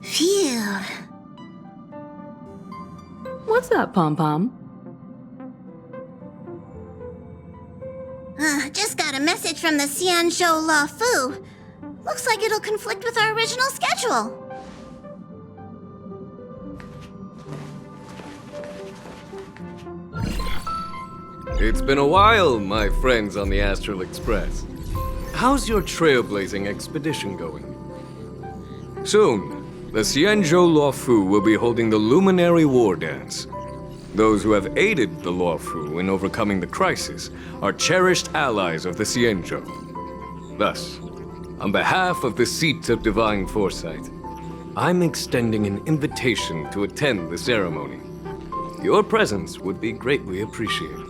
Phew. What's up, Pom-Pom? Just got a message from the Xianzhou La Fu. Looks like it'll conflict with our original schedule. It's been a while, my friends on the Astral Express. How's your trailblazing expedition going? Soon, the Xianzhou La Fu will be holding the Luminary War Dance. Those who have aided the La Fu in overcoming the crisis are cherished allies of the Xianzhou. Thus, on behalf of the Seat of Divine Foresight, I'm extending an invitation to attend the ceremony. Your presence would be greatly appreciated.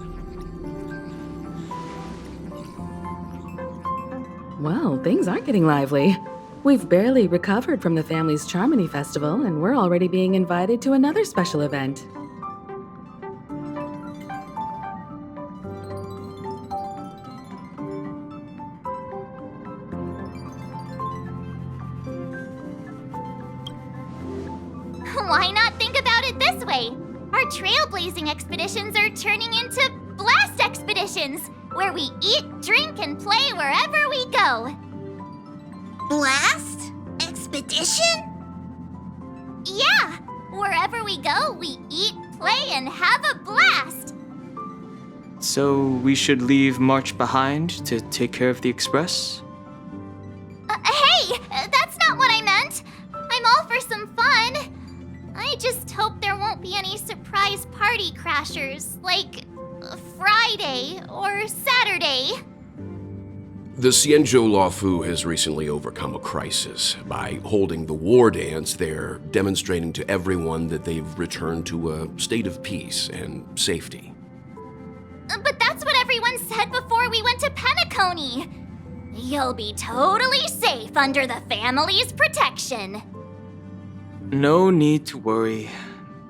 Well, things aren't getting lively. We've barely recovered from the family's Charmony Festival, and we're already being invited to another special event. Why not think about it this way? Our trailblazing expeditions are turning into blast expeditions, where we eat, drink, and play wherever we go. Blast? Expedition? Yeah! Wherever we go, we eat, play, and have a blast! So we should leave March behind to take care of the Express? Hey! That's not what I meant! I'm all for some fun! I just hope there won't be any surprise party crashers, like Friday or Saturday. The Xianzhou La Fu has recently overcome a crisis. By holding the war dance, they're demonstrating to everyone that they've returned to a state of peace and safety. But that's what everyone said before we went to Penacony. You'll be totally safe under the family's protection. No need to worry.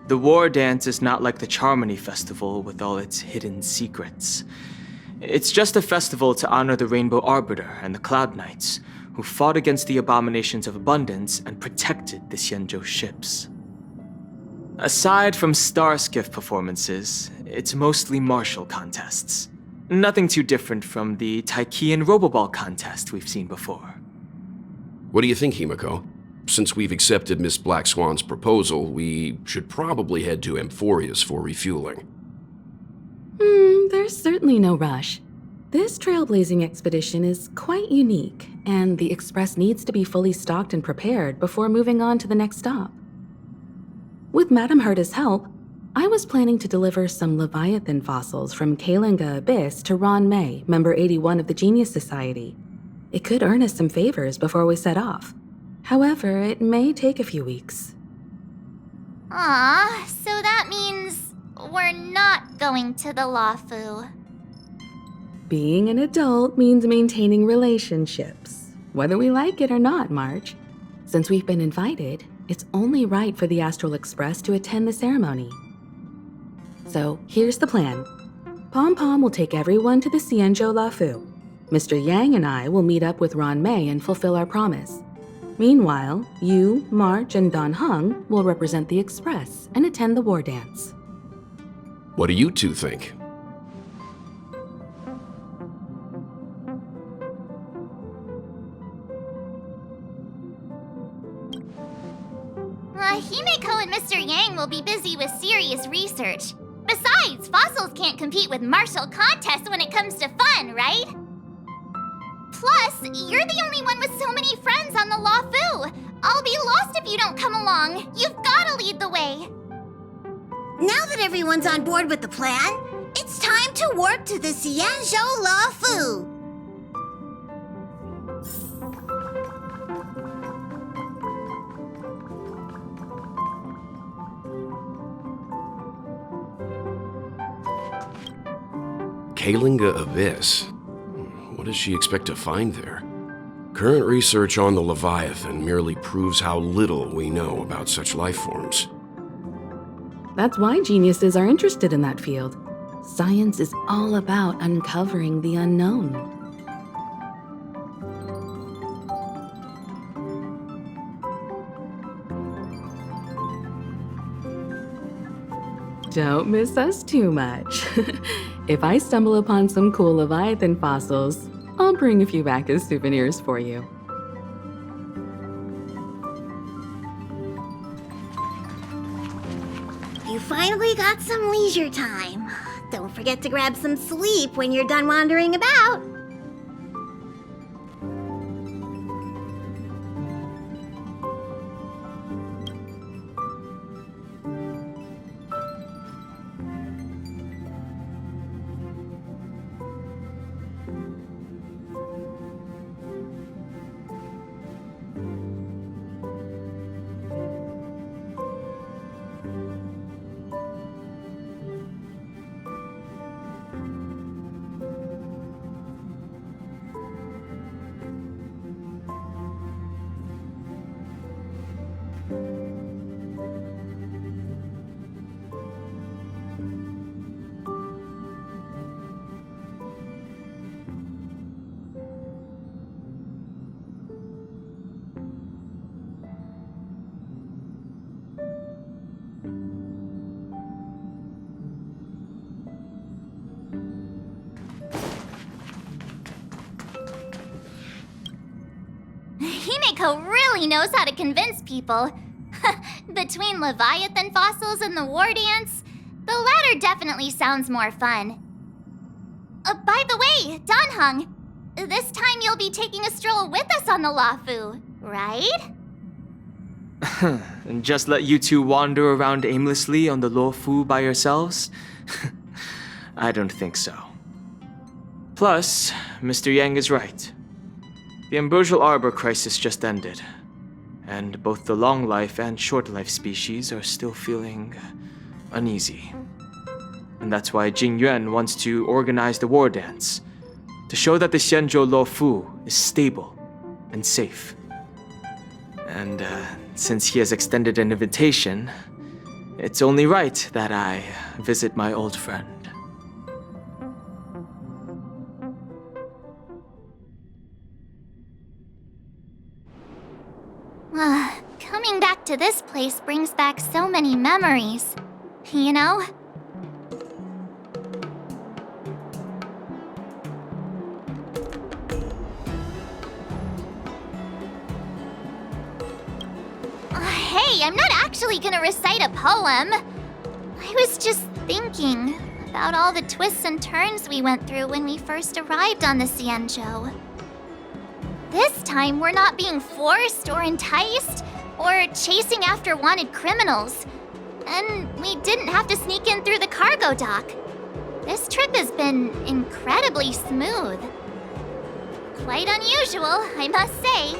The war dance is not like the Charmony Festival with all its hidden secrets. It's just a festival to honor the Rainbow Arbiter and the Cloud Knights, who fought against the abominations of abundance and protected the Xianzhou ships. Aside from star skiff performances, it's mostly martial contests. Nothing too different from the Taiki and Roboball contest we've seen before. What do you think, Himiko? Since we've accepted Miss Black Swan's proposal, we should probably head to Amphorius for refueling. There's certainly no rush. This trailblazing expedition is quite unique, and the Express needs to be fully stocked and prepared before moving on to the next stop. With Madame Herta's help, I was planning to deliver some Leviathan fossils from Kalinga Abyss to Ron May, member 81 of the Genius Society. It could earn us some favors before we set off. However, it may take a few weeks. Aw, so that means we're not going to the La Fu. Being an adult means maintaining relationships, whether we like it or not, March. Since we've been invited, it's only right for the Astral Express to attend the ceremony. So here's the plan. Pom-Pom will take everyone to the Xianzhou La Fu. Mr. Yang and I will meet up with Ron May and fulfill our promise. Meanwhile, you, March, and Don Hung will represent the Express and attend the war dance. What do you two think? Himiko and Mr. Yang will be busy with serious research. Besides, fossils can't compete with martial contests when it comes to fun, right? Plus, you're the only one with so many friends on the La Fu. I'll be lost if you don't come along. You've gotta lead the way. Now that everyone's on board with the plan, it's time to warp to the Xianzhou La Fu. Kalinga Abyss. What does she expect to find there? Current research on the Leviathan merely proves how little we know about such life forms. That's why geniuses are interested in that field. Science is all about uncovering the unknown. Don't miss us too much. If I stumble upon some cool Leviathan fossils, I'll bring a few back as souvenirs for you. You finally got some leisure time. Don't forget to grab some sleep when you're done wandering about. Himeko really knows how to convince people. Between Leviathan fossils and the war dance, the latter definitely sounds more fun. By the way, Danheng, this time you'll be taking a stroll with us on the Luofu, right? And just let you two wander around aimlessly on the Luofu by yourselves? I don't think so. Plus, Mr. Yang is right. The ambrosial arbor crisis just ended, and both the long life and short life species are still feeling uneasy. And that's why Jing Yuan wants to organize the war dance, to show that the Xianzhou Luofu is stable and safe. And since he has extended an invitation, it's only right that I visit my old friend. Coming back to this place brings back so many memories, you know? Hey, I'm not actually gonna recite a poem. I was just thinking about all the twists and turns we went through when we first arrived on the Xianzhou. This time, we're not being forced or enticed or chasing after wanted criminals. And we didn't have to sneak in through the cargo dock. This trip has been incredibly smooth. Quite unusual, I must say.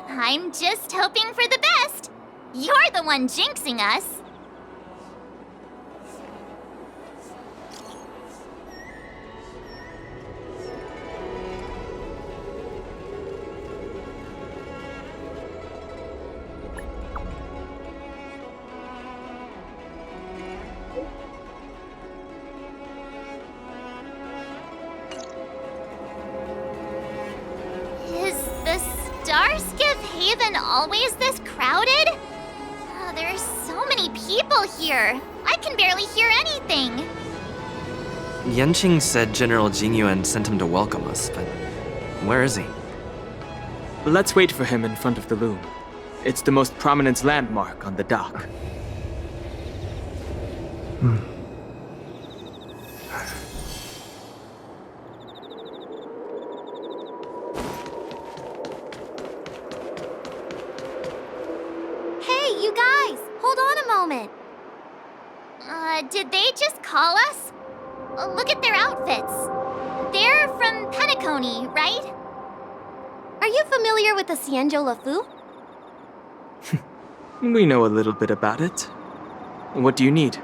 I'm just hoping for the best. You're the one jinxing us. Haven always this crowded? Oh, there are so many people here. I can barely hear anything. Yanqing said General Jingyuan sent him to welcome us, but where is he? Let's wait for him in front of the loom. It's the most prominent landmark on the dock. Did they just call us? Look at their outfits. They're from Penacony, right? Are you familiar with the Xianzhou Luofu? We know a little bit about it. What do you need?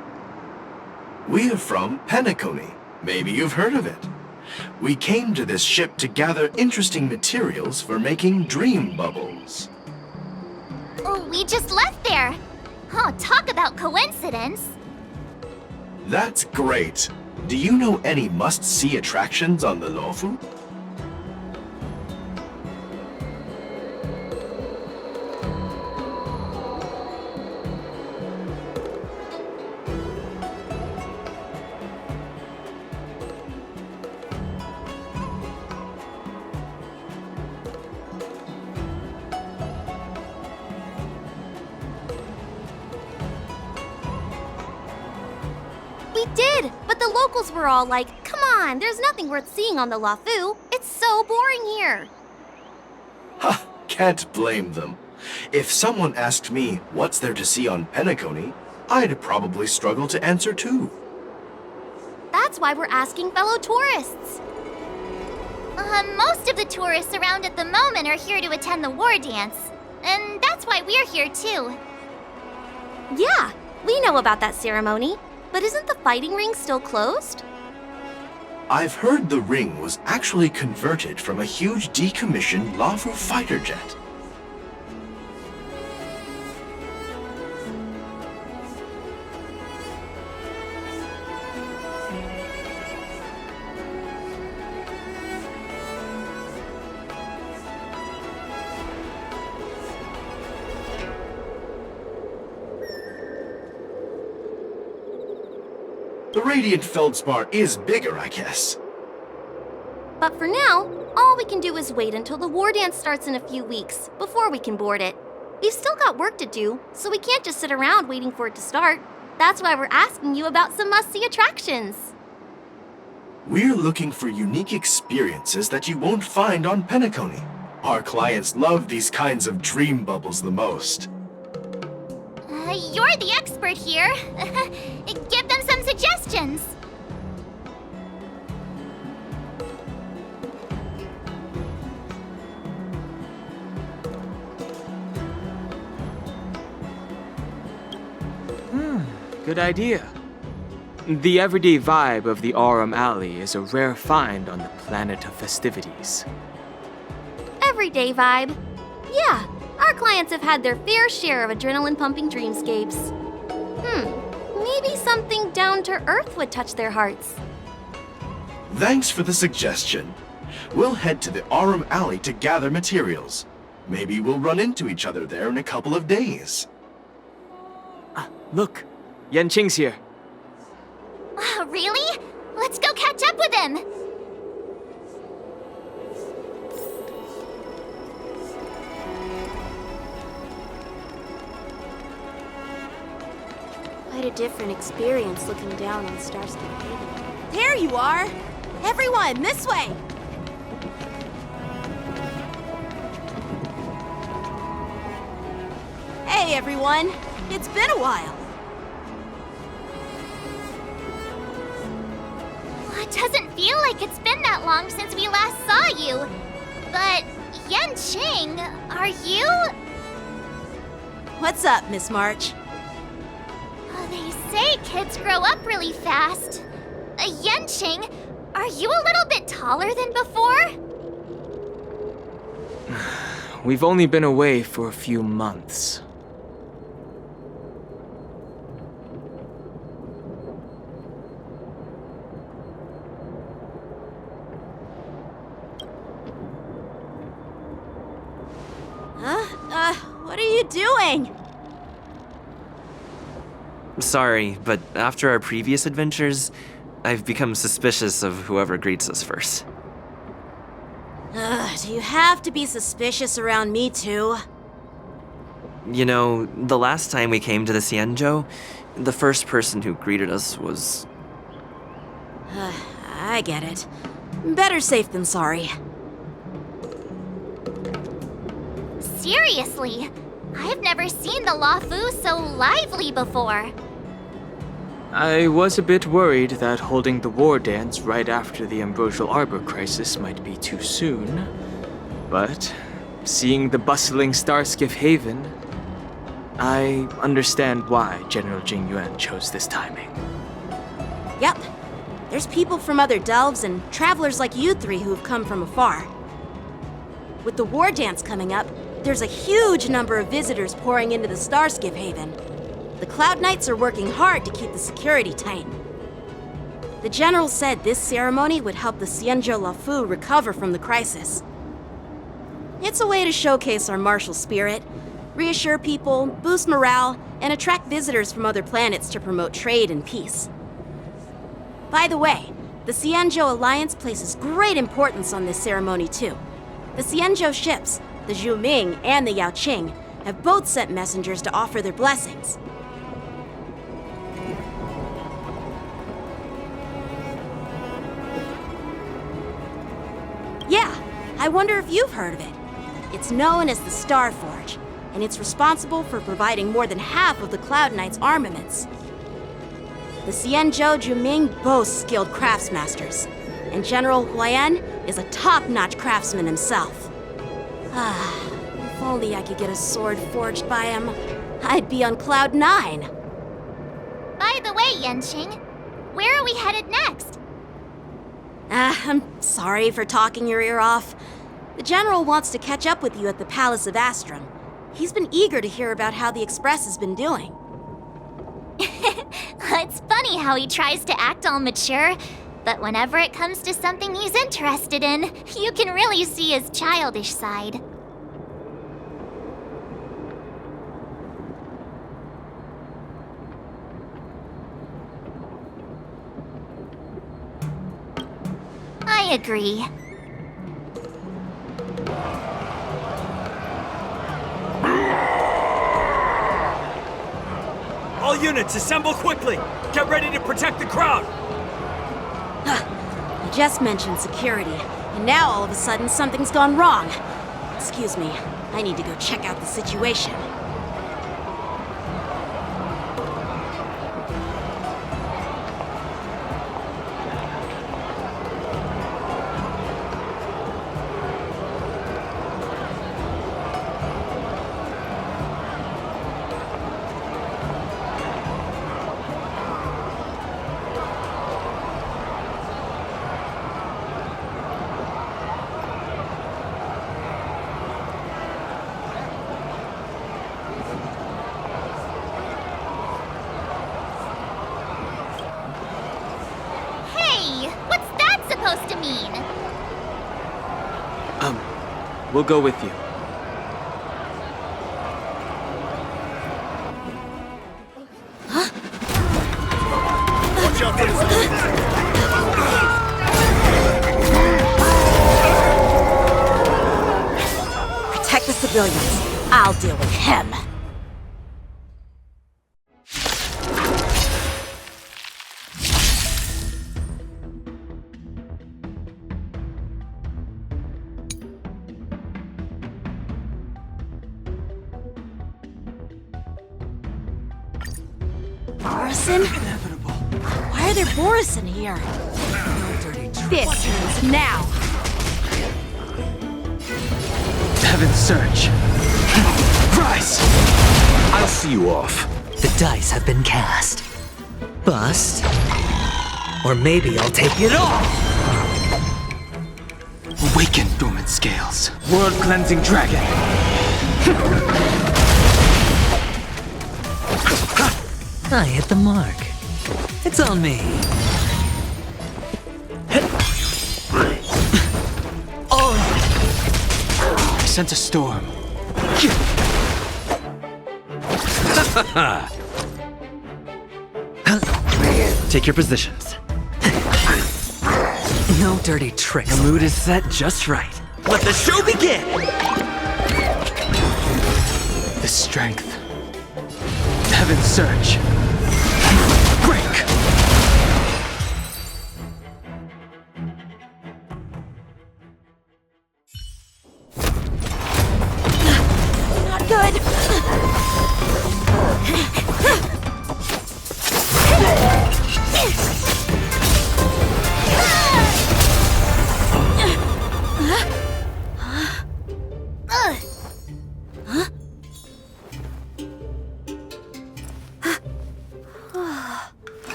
We're from Penacony. Maybe you've heard of it. We came to this ship to gather interesting materials for making dream bubbles. Oh, we just left there. Oh, talk about coincidence. That's great. Do you know any must-see attractions on the Luofu? We did, but the locals were all like, come on, there's nothing worth seeing on the Luofu. It's so boring here. Ha! Can't blame them. If someone asked me what's there to see on Penacony, I'd probably struggle to answer too. That's why we're asking fellow tourists. Most of the tourists around at the moment are here to attend the war dance. And that's why we're here too. Yeah, we know about that ceremony. But isn't the fighting ring still closed? I've heard the ring was actually converted from a huge decommissioned Luofu fighter jet. The Radiant Feldspar is bigger, I guess. But for now, all we can do is wait until the war dance starts in a few weeks before we can board it. We've still got work to do, so we can't just sit around waiting for it to start. That's why we're asking you about some must-see attractions. We're looking for unique experiences that you won't find on Penacony. Our clients love these kinds of dream bubbles the most. You're the expert here. Give them some suggestions. Good idea. The everyday vibe of the Aurum Alley is a rare find on the planet of festivities. Everyday vibe. Yeah, our clients have had their fair share of adrenaline-pumping dreamscapes. Maybe something down to earth would touch their hearts. Thanks for the suggestion. We'll head to the Aurum Alley to gather materials. Maybe we'll run into each other there in a couple of days. Look, Yanqing's here. Really? Let's go catch up with him. Quite a different experience looking down on Starscape Haven. There you are! Everyone, this way! Hey everyone! It's been a while! It doesn't feel like it's been that long since we last saw you. But, Yanqing, are you? What's up, Miss March? They say kids grow up really fast. Yanqing, are you a little bit taller than before? We've only been away for a few months. What are you doing? Sorry, but after our previous adventures, I've become suspicious of whoever greets us first. Do you have to be suspicious around me too? You know, the last time we came to the Xianzhou, the first person who greeted us was... I get it. Better safe than sorry. Seriously, I've never seen the Luofu so lively before. I was a bit worried that holding the war dance right after the Ambrosial Arbor crisis might be too soon. But seeing the bustling Starskiff Haven, I understand why General Jingyuan chose this timing. Yep. There's people from other delves and travelers like you three who have come from afar. With the war dance coming up, there's a huge number of visitors pouring into the Starskiff Haven. The Cloud Knights are working hard to keep the security tight. The General said this ceremony would help the Xianzhou Luofu recover from the crisis. It's a way to showcase our martial spirit, reassure people, boost morale, and attract visitors from other planets to promote trade and peace. By the way, the Xianzhou Alliance places great importance on this ceremony too. The Xianzhou ships, the Zhuming and the Yaoqing, have both sent messengers to offer their blessings. I wonder if you've heard of it. It's known as the Star Forge, and it's responsible for providing more than half of the Cloud Knight's armaments. The Xianzhou Juming boasts skilled craftsmasters, and General Huayan is a top-notch craftsman himself. If only I could get a sword forged by him, I'd be on Cloud 9. By the way, Yanqing, where are we headed next? I'm sorry for talking your ear off. The General wants to catch up with you at the Palace of Astrum. He's been eager to hear about how the Express has been doing. It's funny how he tries to act all mature, but whenever it comes to something he's interested in, you can really see his childish side. I agree. All units, assemble quickly! Get ready to protect the crowd! I just mentioned security, and now all of a sudden something's gone wrong. Excuse me, I need to go check out the situation. We'll go with you. Watch out for Protect the civilians. I'll deal with him. Borison? Why are there Borison here? This means now. Heaven's Surge. Rise! I'll see you off. The dice have been cast. Bust. Or maybe I'll take it all! Awaken, dormant scales. World-cleansing dragon. I hit the mark. It's on me. I sense a storm. Take your positions. No dirty tricks. The mood is set just right. Let the show begin! The strength. Heaven's Surge. Break! Not good.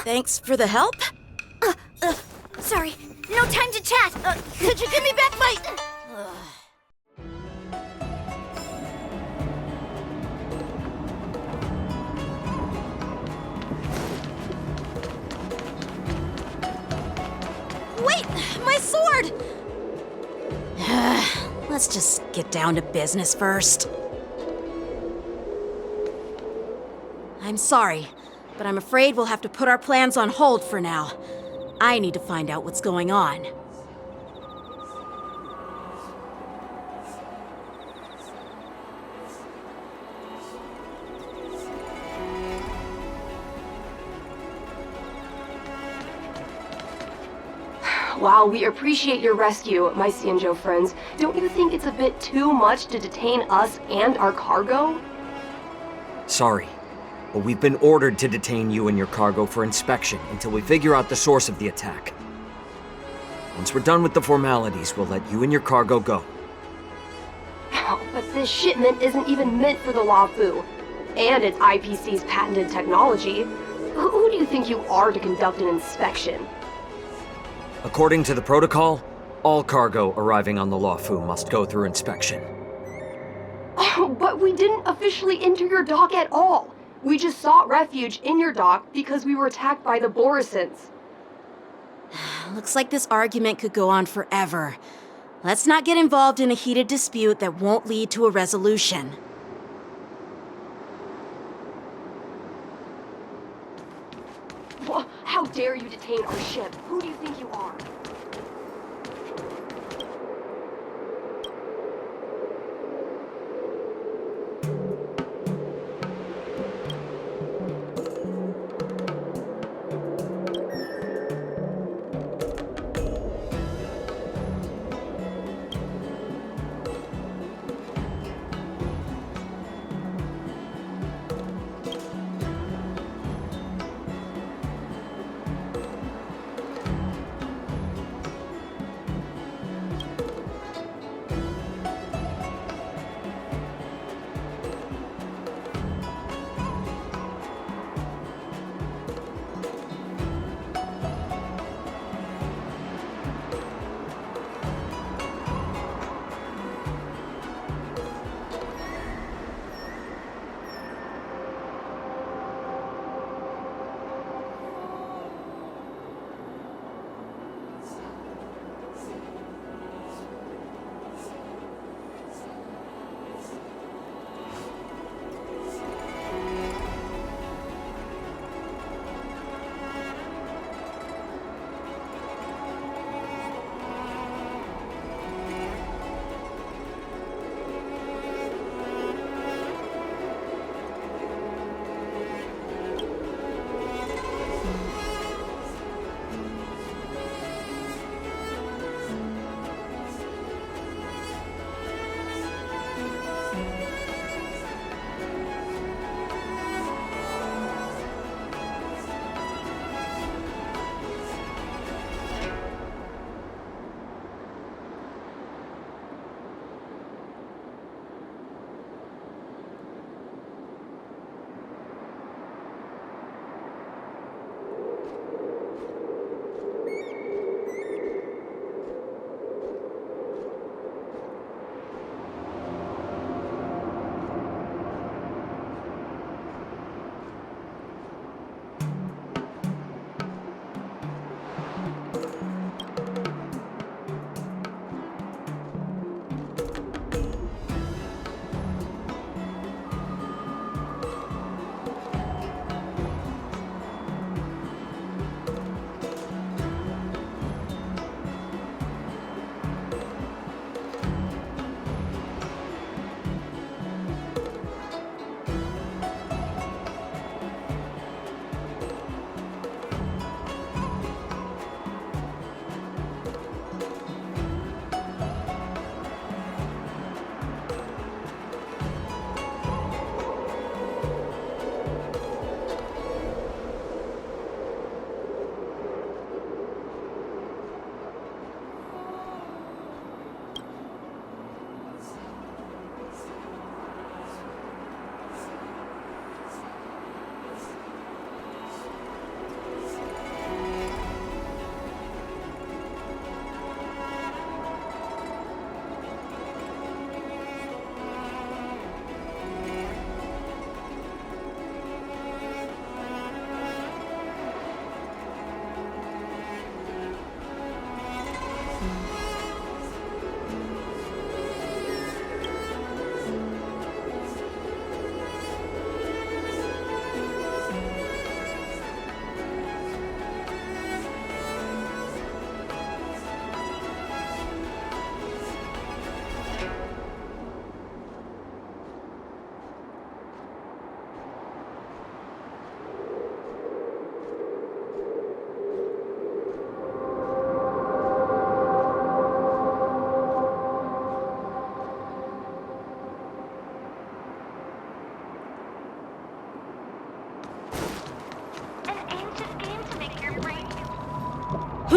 Thanks for the help. Sorry, no time to chat. Could you give me back my... Wait, my sword! Let's just get down to business first. I'm sorry, but I'm afraid we'll have to put our plans on hold for now. I need to find out what's going on. While we appreciate your rescue, my Xianzhou friends, don't you think it's a bit too much to detain us and our cargo? Sorry, but we've been ordered to detain you and your cargo for inspection until we figure out the source of the attack. Once we're done with the formalities, we'll let you and your cargo go. But this shipment isn't even meant for the Luofu, and it's IPC's patented technology. Who do you think you are to conduct an inspection? According to the protocol, all cargo arriving on the Luofu must go through inspection. But we didn't officially enter your dock at all. We just sought refuge in your dock because we were attacked by the Borisons. Looks like this argument could go on forever. Let's not get involved in a heated dispute that won't lead to a resolution. How dare you detain our ship? Who do you think you are?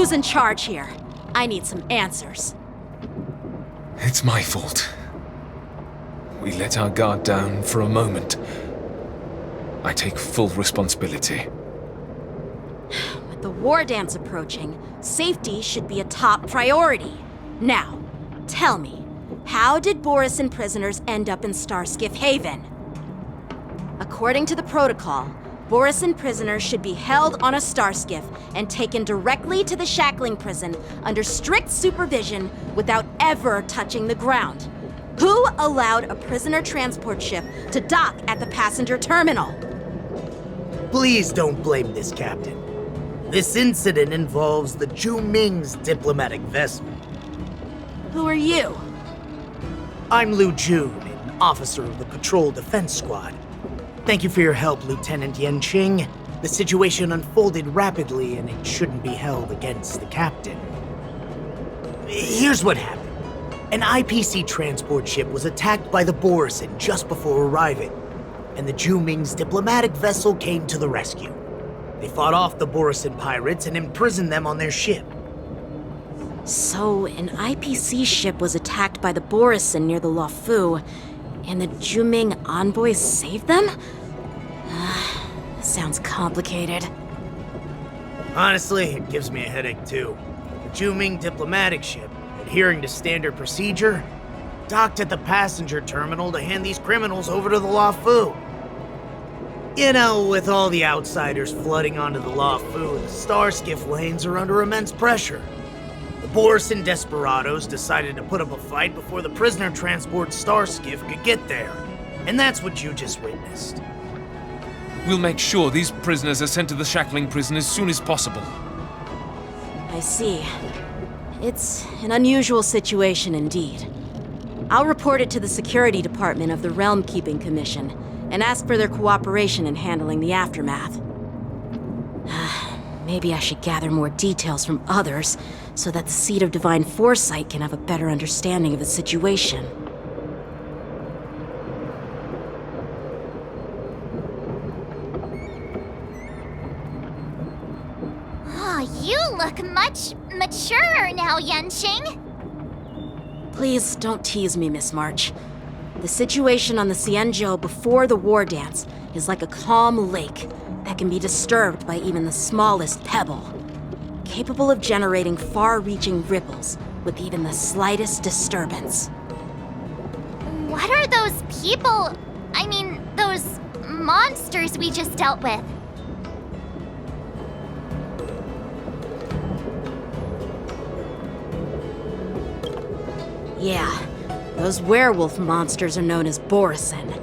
Who's in charge here? I need some answers. It's my fault. We let our guard down for a moment. I take full responsibility. With the war dance approaching, safety should be a top priority. Now, tell me, how did Borisin prisoners end up in Starskiff Haven? According to the protocol, Borisin prisoners should be held on a starskiff and taken directly to the shackling prison under strict supervision without ever touching the ground. Who allowed a prisoner transport ship to dock at the passenger terminal? Please don't blame this, Captain. This incident involves the Yu-Ming's diplomatic vessel. Who are you? I'm Liu Jun, an officer of the Patrol Defense Squad. Thank you for your help, Lieutenant Yanqing. The situation unfolded rapidly, and it shouldn't be held against the captain. Here's what happened. An IPC transport ship was attacked by the Borisin just before arriving, and the Yu-Ming's diplomatic vessel came to the rescue. They fought off the Borisin pirates and imprisoned them on their ship. So, an IPC ship was attacked by the Borisin near the Luofu, and the Yu-Ming envoys saved them? Sounds complicated. Honestly, it gives me a headache too. The Yu-Ming diplomatic ship, adhering to standard procedure, docked at the passenger terminal to hand these criminals over to the Luofu. You know, with all the outsiders flooding onto the Luofu, the starskiff lanes are under immense pressure. The Borisin desperados decided to put up a fight before the prisoner transport starskiff could get there. And that's what you just witnessed. We'll make sure these prisoners are sent to the shackling prison as soon as possible. I see. It's an unusual situation indeed. I'll report it to the security department of the Realm Keeping Commission and ask for their cooperation in handling the aftermath. Maybe I should gather more details from others so that the Seat of Divine Foresight can have a better understanding of the situation. Oh, you look much maturer now, Yanqing. Please don't tease me, Miss March. The situation on the Xianzhou before the war dance is like a calm lake that can be disturbed by even the smallest pebble, capable of generating far-reaching ripples with even the slightest disturbance. What are those people? I mean, those monsters we just dealt with? Yeah, those werewolf monsters are known as Borisin.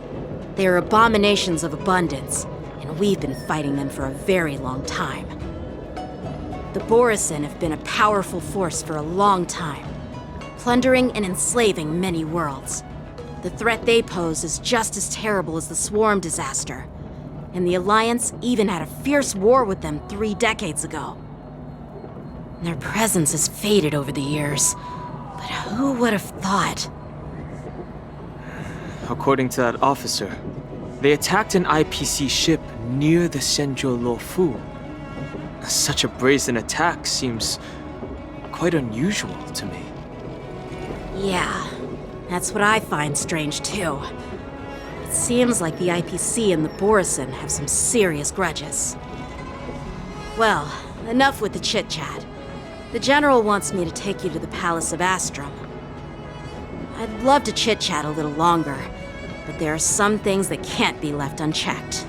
They are abominations of abundance, and we've been fighting them for a very long time. The Borisin have been a powerful force for a long time, plundering and enslaving many worlds. The threat they pose is just as terrible as the Swarm disaster, and the Alliance even had a fierce war with them 3 decades ago. Their presence has faded over the years, but who would have thought? According to that officer, they attacked an IPC ship near the Xianzhou Luofu. Such a brazen attack seems quite unusual to me. Yeah, that's what I find strange too. It seems like the IPC and the Borisin have some serious grudges. Well, enough with the chit-chat. The General wants me to take you to the Palace of Astrum. I'd love to chit-chat a little longer, but there are some things that can't be left unchecked.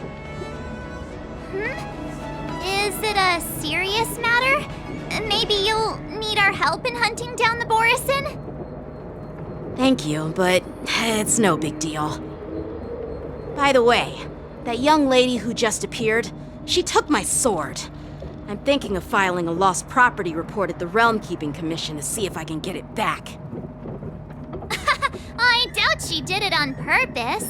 Is it a serious matter? Maybe you'll need our help in hunting down the Borisin? Thank you, but it's no big deal. By the way, that young lady who just appeared, she took my sword. I'm thinking of filing a lost property report at the Realm Keeping Commission to see if I can get it back. I doubt she did it on purpose.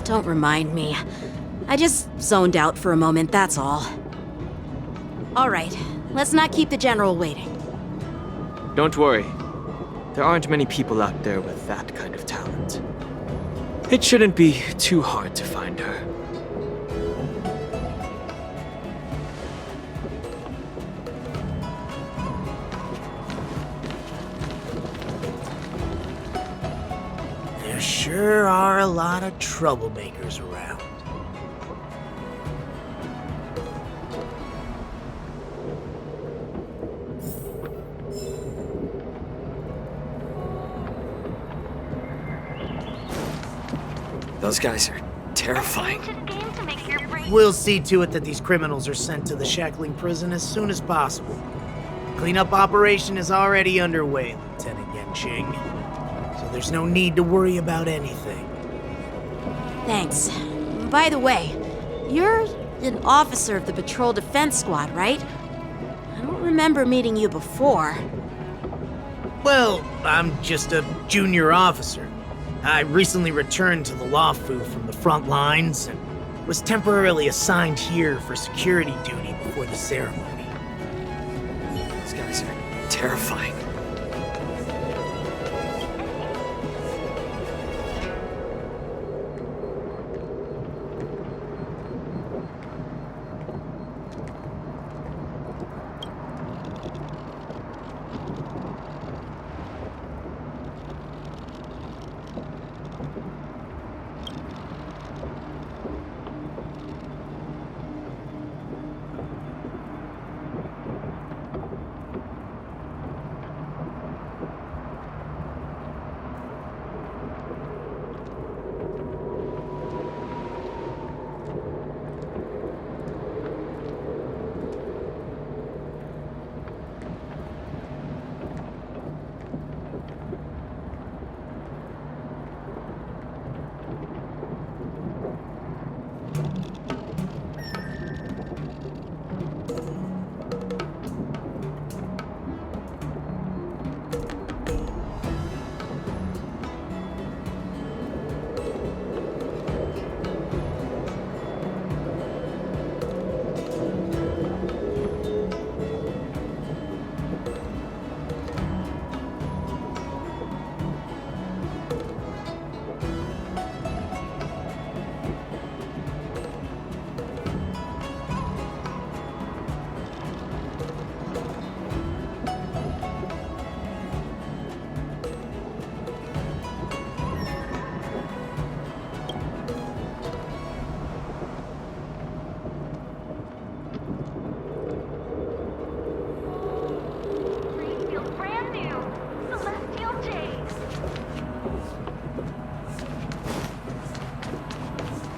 Don't remind me. I just zoned out for a moment, that's all. All right, let's not keep the General waiting. Don't worry. There aren't many people out there with that kind of talent. It shouldn't be too hard to find her. There sure are a lot of troublemakers around. Those guys are terrifying. We'll see to it that these criminals are sent to the shackling prison as soon as possible. Cleanup operation is already underway, Lieutenant Genshin. So there's no need to worry about anything. Thanks. By the way, you're an officer of the Patrol Defense Squad, right? I don't remember meeting you before. Well, I'm just a junior officer. I recently returned to the Luofu from the front lines and was temporarily assigned here for security duty before the ceremony. These guys are terrifying.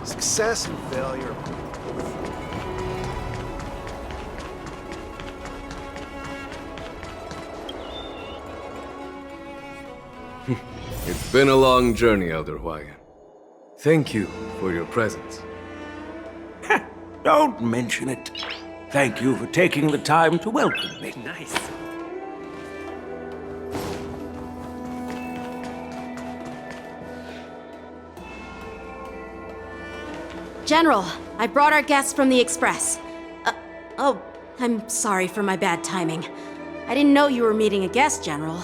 Success and failure. It's been a long journey, Elder Huayan. Thank you for your presence. Don't mention it. Thank you for taking the time to welcome me. Nice. General, I brought our guests from the Express. Oh, I'm sorry for my bad timing. I didn't know you were meeting a guest, General.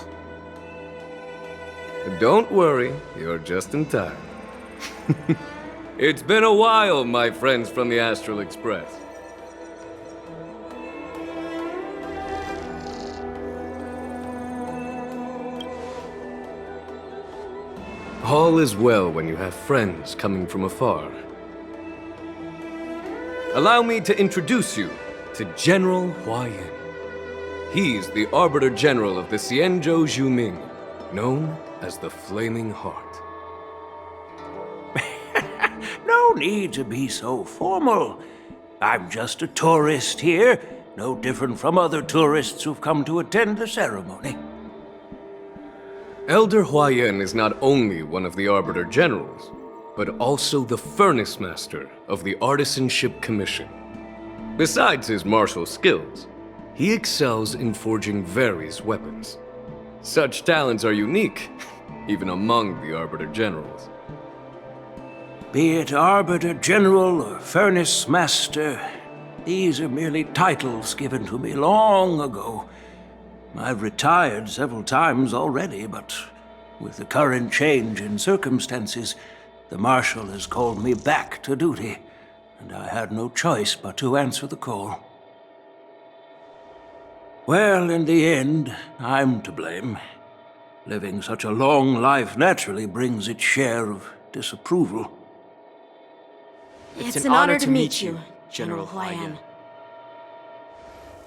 Don't worry, you're just in time. It's been a while, my friends from the Astral Express. All is well when you have friends coming from afar. Allow me to introduce you to General Huayan. He's the Arbiter General of the Xianzhou Zhuming, known as the Flaming Heart. No need to be so formal. I'm just a tourist here, no different from other tourists who've come to attend the ceremony. Elder Huayan is not only one of the Arbiter Generals, but also the Furnace Master of the Artisanship Commission. Besides his martial skills, he excels in forging various weapons. Such talents are unique, even among the Arbiter Generals. Be it Arbiter General or Furnace Master, these are merely titles given to me long ago. I've retired several times already, but with the current change in circumstances, the Marshal has called me back to duty, and I had no choice but to answer the call. Well, in the end, I'm to blame. Living such a long life naturally brings its share of disapproval. It's an honor to meet you, General Huaiyan.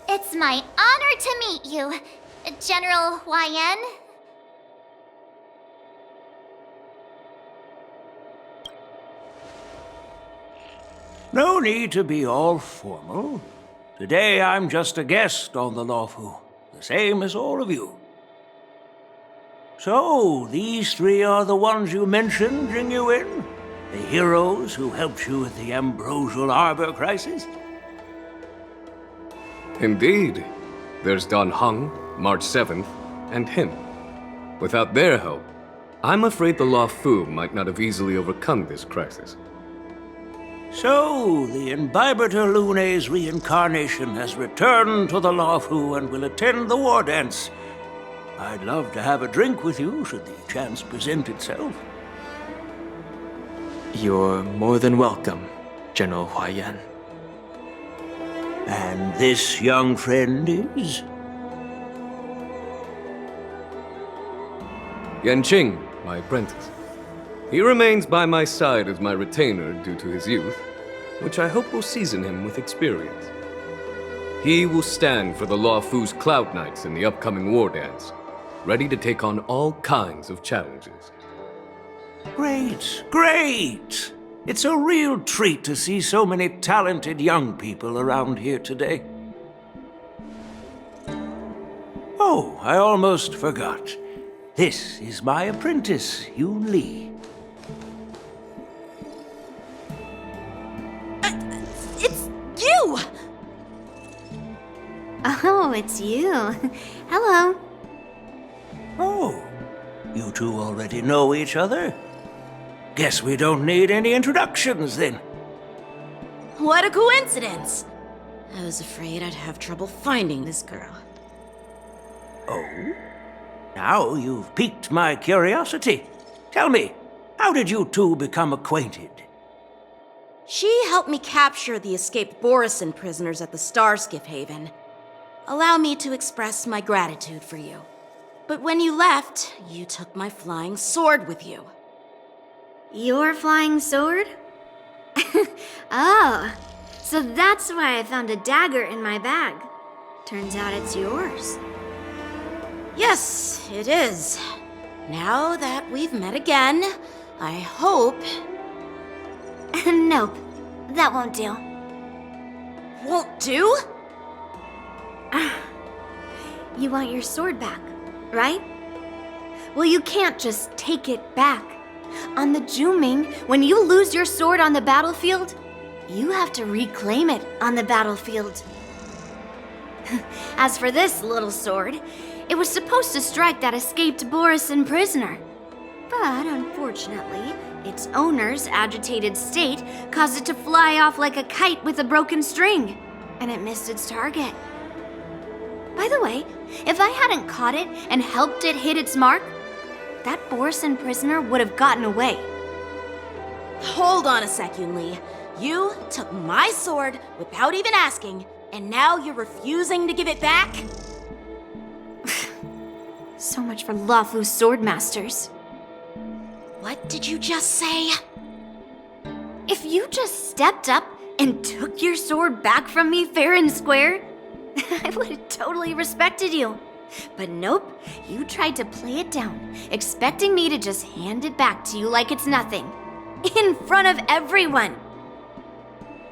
It's my honor to meet you, General Huaiyan. No need to be all formal. Today I'm just a guest on the Lawfu, the same as all of you. So, these three are the ones you mentioned, Xīngqióng? The heroes who helped you with the Ambrosial Arbor crisis? Indeed. There's Don Hung, March 7th, and him. Without their help, I'm afraid the Lawfu might not have easily overcome this crisis. So, the Imbibitor Lune's reincarnation has returned to the Lawfu and will attend the war dance. I'd love to have a drink with you should the chance present itself. You're more than welcome, General Huaiyan. And this young friend is? Yanqing, my apprentice. He remains by my side as my retainer due to his youth, which I hope will season him with experience. He will stand for the Lawfu's Cloud Knights in the upcoming war dance, ready to take on all kinds of challenges. Great, great! It's a real treat to see so many talented young people around here today. Oh, I almost forgot. This is my apprentice, Yoon Lee. It's you! Oh, it's you. Hello. Oh, you two already know each other? Guess we don't need any introductions then. What a coincidence! I was afraid I'd have trouble finding this girl. Oh? Now you've piqued my curiosity. Tell me, how did you two become acquainted? She helped me capture the escaped Borisin prisoners at the Starskiff Haven. Allow me to express my gratitude for you. But when you left, you took my flying sword with you. Your flying sword? Oh, so that's why I found a dagger in my bag. Turns out it's yours. Yes, it is. Now that we've met again, I hope... Nope, that won't do. Won't do? You want your sword back, right? Well, you can't just take it back. On the Yu-Peng, when you lose your sword on the battlefield, you have to reclaim it on the battlefield. As for this little sword, it was supposed to strike that escaped Borisin prisoner. But unfortunately, its owner's agitated state caused it to fly off like a kite with a broken string, and it missed its target. By the way, if I hadn't caught it and helped it hit its mark, that Borisin prisoner would have gotten away. Hold on a sec, Yoon Lee. You took my sword without even asking, and now you're refusing to give it back? So much for Lawfu swordmasters. What did you just say? If you just stepped up and took your sword back from me fair and square, I would have totally respected you. But nope, you tried to play it down, expecting me to just hand it back to you like it's nothing. In front of everyone.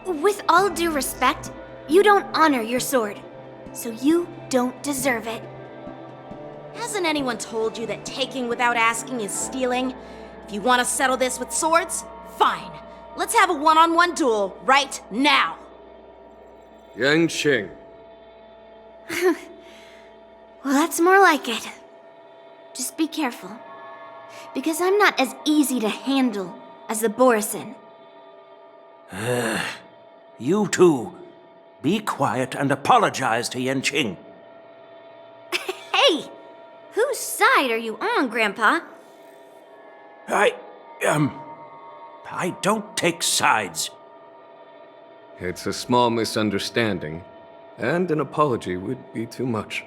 With all due respect, you don't honor your sword, so you don't deserve it. Hasn't anyone told you that taking without asking is stealing? If you want to settle this with swords, fine. Let's have a one-on-one duel right now. Yanqing. Well, that's more like it. Just be careful, because I'm not as easy to handle as the Borisin. You two, be quiet and apologize to Yanqing. side are you on, Grandpa? I don't take sides. It's a small misunderstanding, and an apology would be too much.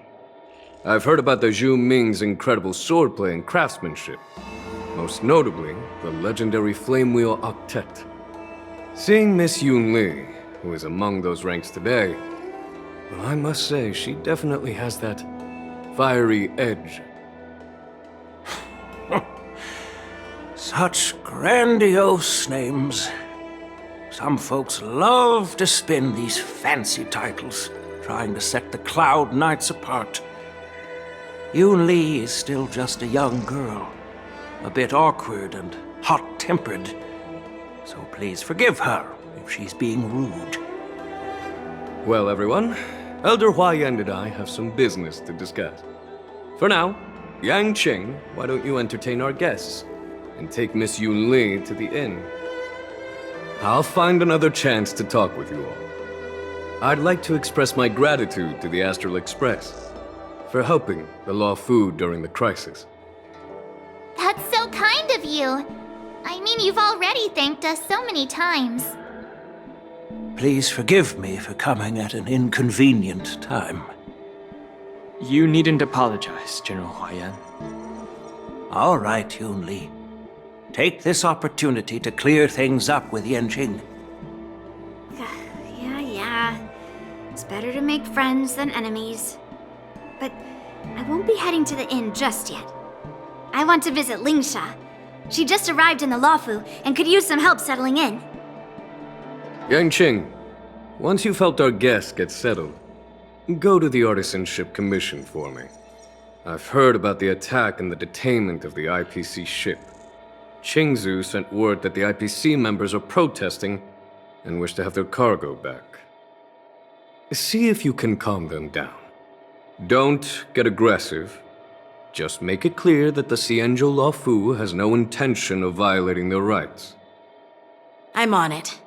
I've heard about the Zhu Ming's incredible swordplay and craftsmanship, most notably the legendary Flame Wheel Octet. Seeing Miss Yun Li, who is among those ranks today, well, I must say she definitely has that fiery edge. Such grandiose names. Some folks love to spin these fancy titles, trying to set the Cloud Knights apart. Yun Li is still just a young girl, a bit awkward and hot-tempered. So please forgive her if she's being rude. Well, everyone, Elder Huayan and I have some business to discuss. For now, Yang Qing, why don't you entertain our guests and take Miss Yun Li to the inn? I'll find another chance to talk with you all. I'd like to express my gratitude to the Astral Express for helping the Law Fu during the crisis. That's so kind of you. I mean, you've already thanked us so many times. Please forgive me for coming at an inconvenient time. You needn't apologize, General Huayan. All right, Yun Li. Take this opportunity to clear things up with Yanqing. Yeah. It's better to make friends than enemies. But I won't be heading to the inn just yet. I want to visit Lingsha. She just arrived in the Luofu and could use some help settling in. Yang Qing, once you've helped our guests get settled, go to the Artisanship Commission for me. I've heard about the attack and the detainment of the IPC ship. Qingzu sent word that the IPC members are protesting and wish to have their cargo back. See if you can calm them down. Don't get aggressive. Just make it clear that the Xianzhou Luofu has no intention of violating their rights. I'm on it.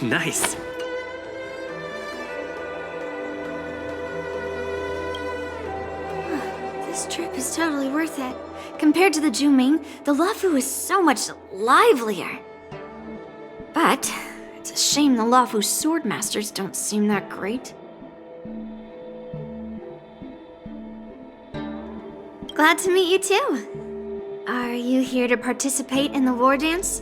Nice. This trip is totally worth it. Compared to the Zhu-Ming, the Luofu is so much livelier. But it's a shame the Luofu swordmasters don't seem that great. Glad to meet you too. Are you here to participate in the war dance?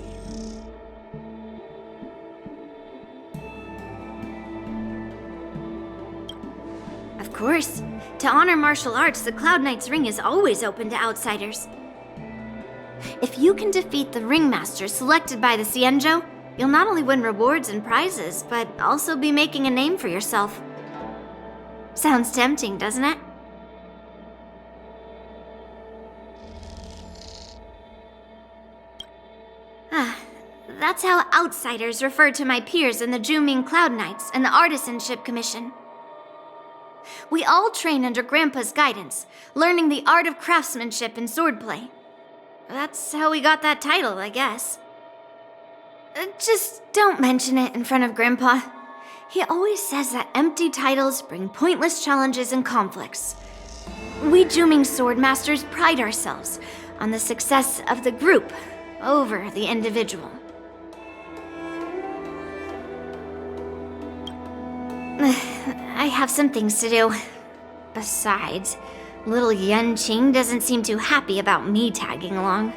Of course. To honor martial arts, the Cloud Knight's Ring is always open to outsiders. If you can defeat the ringmaster selected by the Xianzhou, you'll not only win rewards and prizes, but also be making a name for yourself. Sounds tempting, doesn't it? That's how outsiders refer to my peers in the Zhu-Ming Cloud Knights and the Artisanship Commission. We all train under Grandpa's guidance, learning the art of craftsmanship and swordplay. That's how we got that title, I guess. Just don't mention it in front of Grandpa. He always says that empty titles bring pointless challenges and conflicts. We Zhu-Ming swordmasters pride ourselves on the success of the group over the individual. have some things to do. Besides, little Yanqing doesn't seem too happy about me tagging along.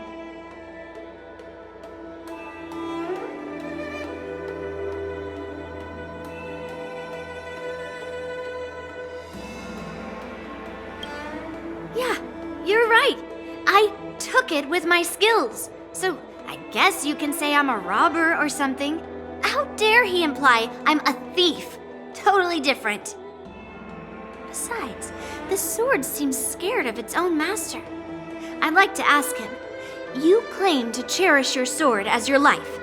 Yeah, you're right. I took it with my skills. So I guess you can say I'm a robber or something. How dare he imply I'm a thief? Totally different. Besides, the sword seems scared of its own master. I'd like to ask him, you claim to cherish your sword as your life,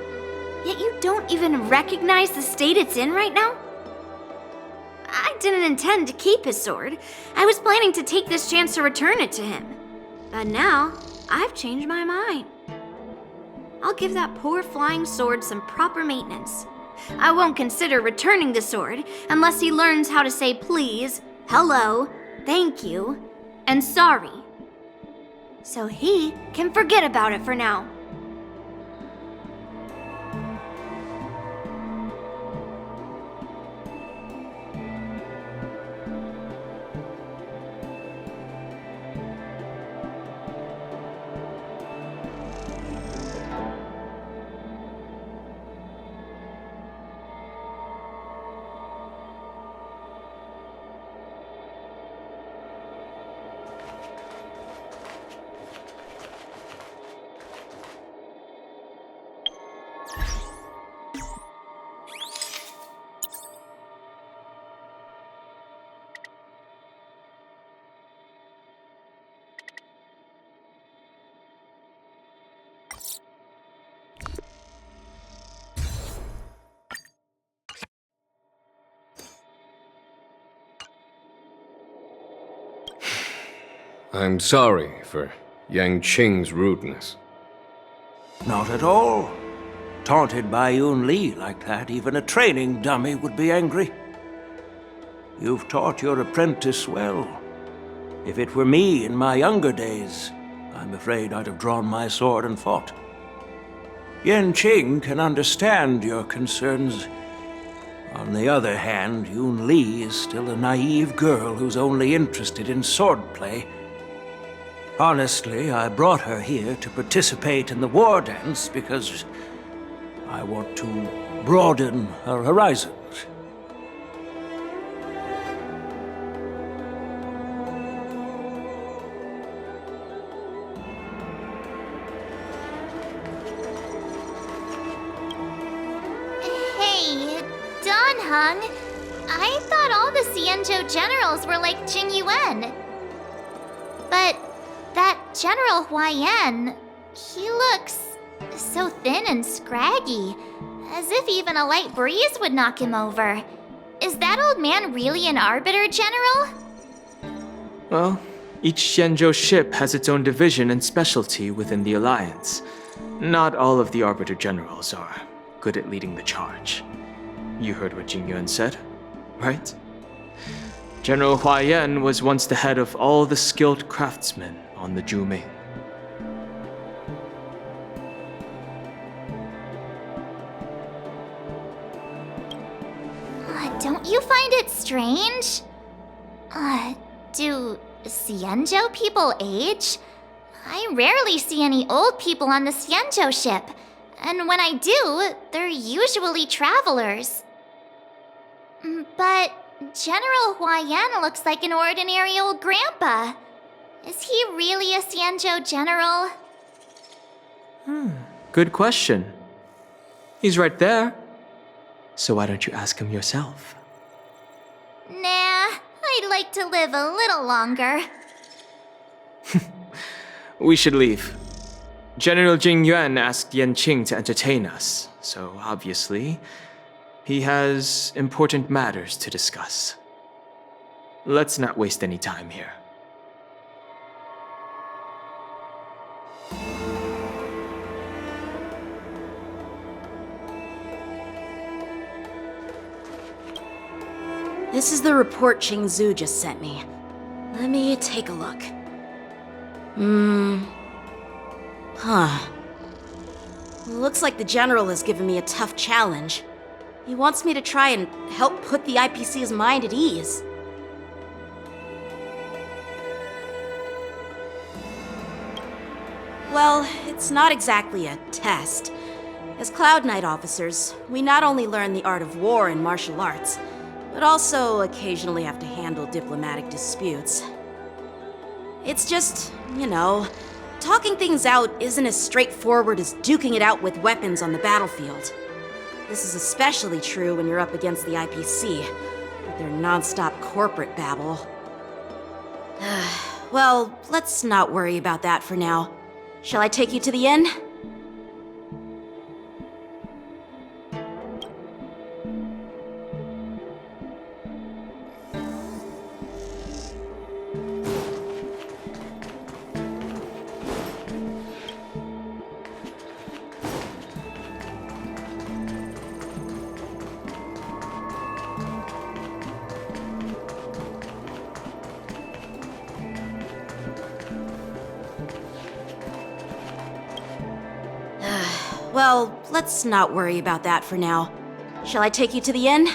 yet you don't even recognize the state it's in right now? I didn't intend to keep his sword. I was planning to take this chance to return it to him. But now, I've changed my mind. I'll give that poor flying sword some proper maintenance. I won't consider returning the sword unless he learns how to say please, hello, thank you, and sorry. So he can forget about it for now. I'm sorry for Yanqing's rudeness. Not at all. Taunted by Yun Li like that, even a training dummy would be angry. You've taught your apprentice well. If it were me in my younger days, I'm afraid I'd have drawn my sword and fought. Yanqing can understand your concerns. On the other hand, Yun Li is still a naive girl who's only interested in swordplay. Honestly, I brought her here to participate in the war dance because I want to broaden her horizons. Hey, Don Hung. I thought all the Xianzhou generals were like Jing Yuan. But that General Huaiyan, he looks so thin and scraggy, as if even a light breeze would knock him over. Is that old man really an Arbiter General? Well, each Xianzhou ship has its own division and specialty within the Alliance. Not all of the Arbiter Generals are good at leading the charge. You heard what Jing Yuan said, right? General Huaiyan was once the head of all the skilled craftsmen on the Zhuming. Don't you find it strange? Do Xianzhou people age? I rarely see any old people on the Xianzhou ship, and when I do, they're usually travelers. But General Huaiyan looks like an ordinary old grandpa. Is he really a Xianzhou general? Good question. He's right there. So why don't you ask him yourself? Nah, I'd like to live a little longer. We should leave. General Jing Yuan asked Yanqing to entertain us, so obviously, he has important matters to discuss. Let's not waste any time here. This is the report Qingzu just sent me. Let me take a look. Looks like the general has given me a tough challenge. He wants me to try and help put the IPC's mind at ease. well, it's not exactly a test. As Cloud Knight officers, we not only learn the art of war and martial arts, but also occasionally have to handle diplomatic disputes. It's just, you know, talking things out isn't as straightforward as duking it out with weapons on the battlefield. This is especially true when you're up against the IPC, with their non-stop corporate babble. Well, let's not worry about that for now. Shall I take you to the inn? Well, let's not worry about that for now. Shall I take you to the inn?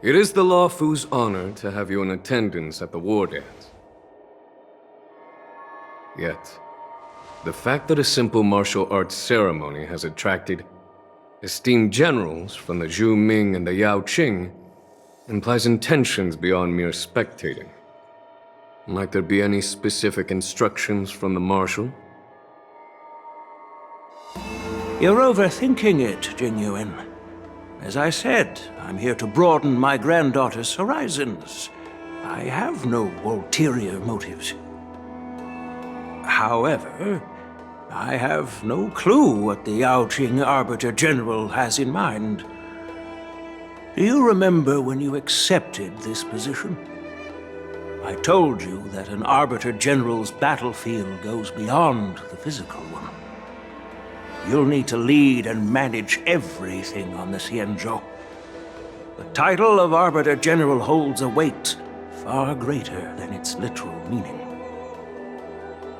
It is the Law Fu's honor to have you in attendance at the war dance. Yet, the fact that a simple martial arts ceremony has attracted esteemed generals from the Zhu Ming and the Yao Qing implies intentions beyond mere spectating. Might there be any specific instructions from the Marshal? You're overthinking it, Xīngqióng. As I said, I'm here to broaden my granddaughter's horizons. I have no ulterior motives. However, I have no clue what the Yao Qing Arbiter General has in mind. Do you remember when you accepted this position? I told you that an Arbiter General's battlefield goes beyond the physical one. You'll need to lead and manage everything on the Xianzhou. The title of Arbiter General holds a weight far greater than its literal meaning.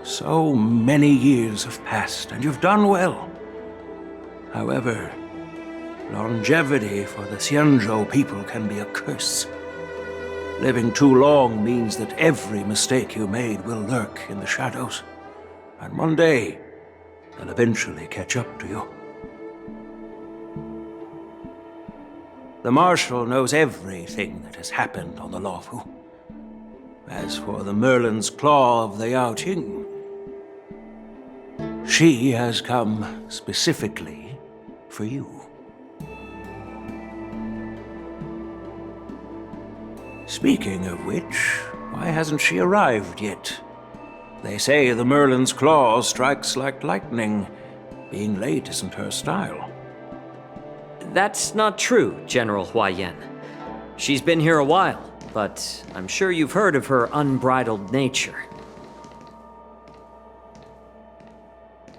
So many years have passed, and you've done well. However, longevity for the Xianzhou people can be a curse. Living too long means that every mistake you made will lurk in the shadows. And one day, they'll eventually catch up to you. The Marshal knows everything that has happened on the Luofu. As for the Merlin's Claw of the Yao Qing, she has come specifically for you. Speaking of which, why hasn't she arrived yet? They say the Merlin's Claw strikes like lightning. Being late isn't her style. That's not true, General Huaiyan. She's been here a while, but I'm sure you've heard of her unbridled nature.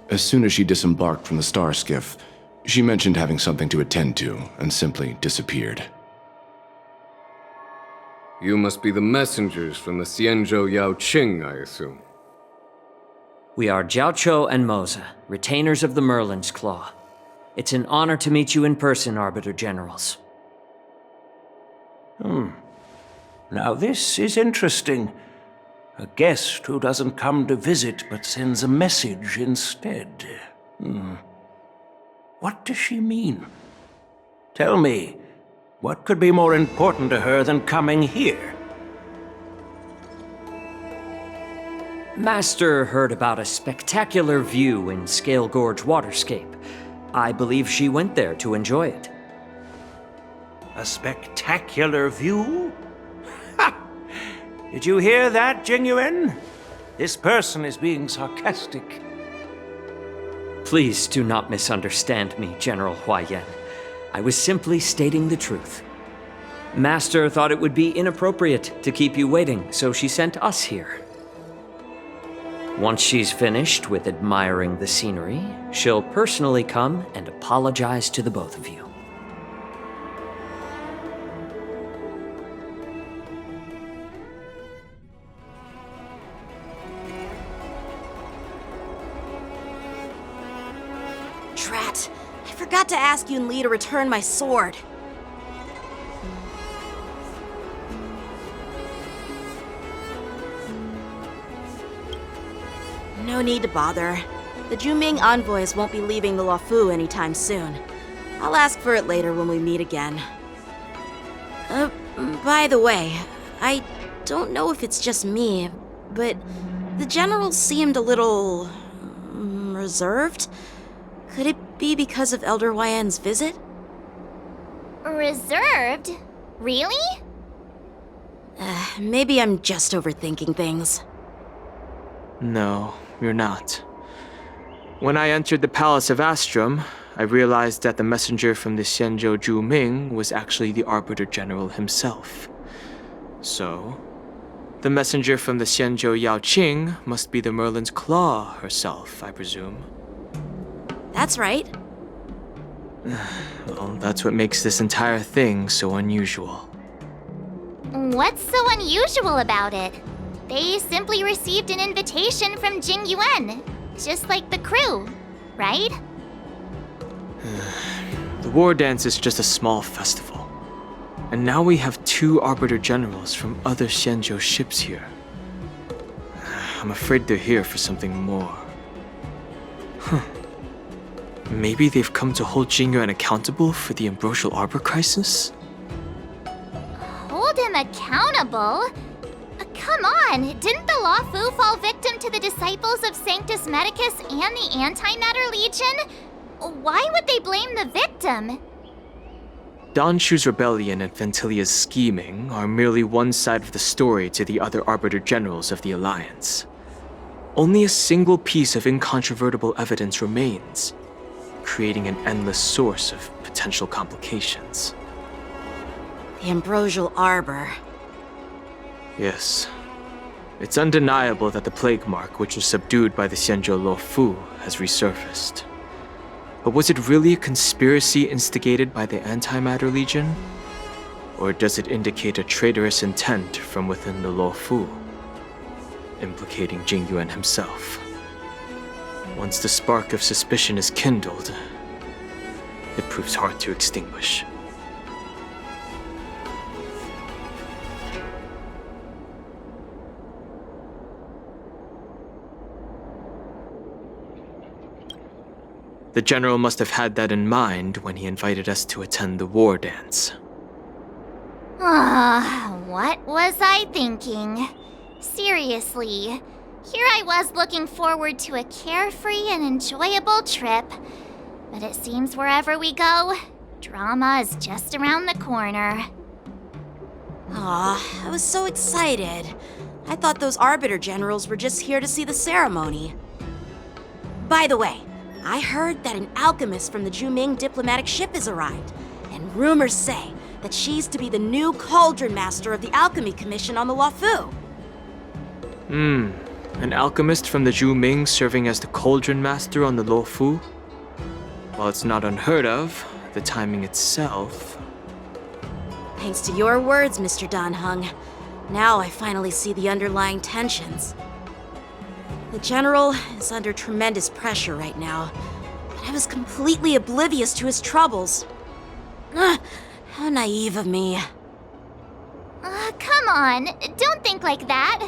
As soon as she disembarked from the star skiff, she mentioned having something to attend to and simply disappeared. You must be the messengers from the Xianzhou Yao Qing, I assume. We are Jiaoqiu and Moza, retainers of the Merlin's Claw. It's an honor to meet you in person, Arbiter Generals. Now this is interesting. A guest who doesn't come to visit but sends a message instead. What does she mean? Tell me, what could be more important to her than coming here? Master heard about a spectacular view in Scale Gorge Waterscape. I believe she went there to enjoy it. A spectacular view? Ha! Did you hear that, Xīngqióng? This person is being sarcastic. Please do not misunderstand me, General Huaiyan. I was simply stating the truth. Master thought it would be inappropriate to keep you waiting, so she sent us here. Once she's finished with admiring the scenery, she'll personally come and apologize to the both of you. Drat! I forgot to ask Yun Li to return my sword. No need to bother. The Zhuming envoys won't be leaving the Luofu anytime soon. I'll ask for it later when we meet again. By the way, I don't know if it's just me, but the general seemed a little reserved. Could it be because of Elder Huayan's visit? Reserved? Really? Maybe I'm just overthinking things. No, you're not. When I entered the Palace of Astrum, I realized that the messenger from the Xianzhou Zhuming was actually the Arbiter General himself. So, the messenger from the Xianzhou Yaoqing must be the Merlin's Claw herself, I presume. That's right. Well, that's what makes this entire thing so unusual. What's so unusual about it? They simply received an invitation from Jing Yuan, just like the crew, right? The war dance is just a small festival. And now we have 2 Arbiter Generals from other Xianzhou ships here. I'm afraid they're here for something more. Maybe they've come to hold Jing Yuan accountable for the Ambrosial Arbor crisis? Hold him accountable? Come on, didn't the Luofu fall victim to the disciples of Sanctus Medicus and the Antimatter Legion? Why would they blame the victim? Donshu's rebellion and Ventilia's scheming are merely one side of the story to the other Arbiter Generals of the Alliance. Only a single piece of incontrovertible evidence remains, creating an endless source of potential complications. The Ambrosial Arbor. Yes. It's undeniable that the plague mark, which was subdued by the Xianzhou Luofu, has resurfaced. But was it really a conspiracy instigated by the Antimatter Legion? Or does it indicate a traitorous intent from within the Luofu, implicating Jing Yuan himself? Once the spark of suspicion is kindled, it proves hard to extinguish. The General must have had that in mind when he invited us to attend the war dance. What was I thinking? Seriously, here I was looking forward to a carefree and enjoyable trip. But it seems wherever we go, drama is just around the corner. Aw, I was so excited. I thought those Arbiter Generals were just here to see the ceremony. By the way, I heard that an alchemist from the Zhuming diplomatic ship has arrived, and rumors say that she's to be the new Cauldron Master of the Alchemy Commission on the Luofu. An alchemist from the Zhuming serving as the Cauldron Master on the Luofu? While it's not unheard of, the timing itself... Thanks to your words, Mr. Dan Heng. Now I finally see the underlying tensions. The General is under tremendous pressure right now, but I was completely oblivious to his troubles. How naive of me. Come on, don't think like that.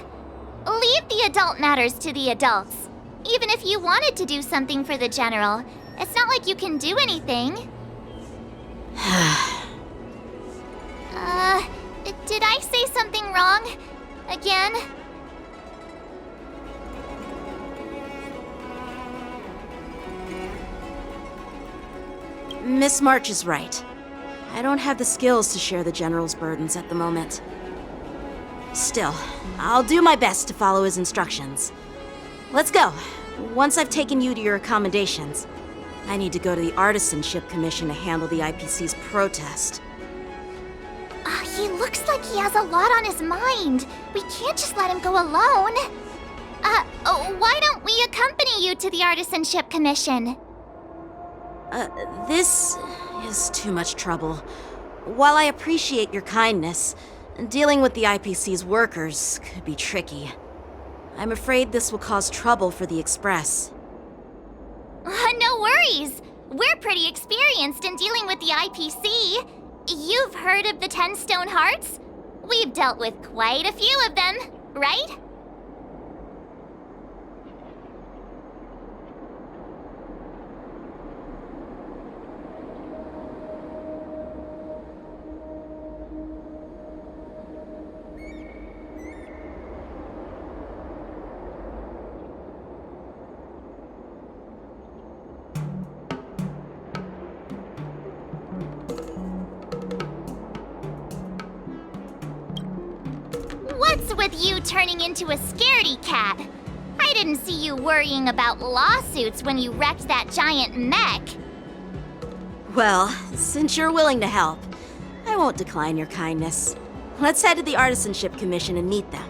Leave the adult matters to the adults. Even if you wanted to do something for the General, it's not like you can do anything. Did I say something wrong? Again? Miss March is right. I don't have the skills to share the General's burdens at the moment. Still, I'll do my best to follow his instructions. Let's go. Once I've taken you to your accommodations, I need to go to the Artisanship Commission to handle the IPC's protest. He looks like he has a lot on his mind. We can't just let him go alone. Why don't we accompany you to the Artisanship Commission? This is too much trouble. While I appreciate your kindness, dealing with the IPC's workers could be tricky. I'm afraid this will cause trouble for the Express. No worries. We're pretty experienced in dealing with the IPC. You've heard of the 10 Stone Hearts? We've dealt with quite a few of them, right? with you turning into a scaredy cat. I didn't see you worrying about lawsuits when you wrecked that giant mech. Well, since you're willing to help, I won't decline your kindness. Let's head to the Artisanship Commission and meet them.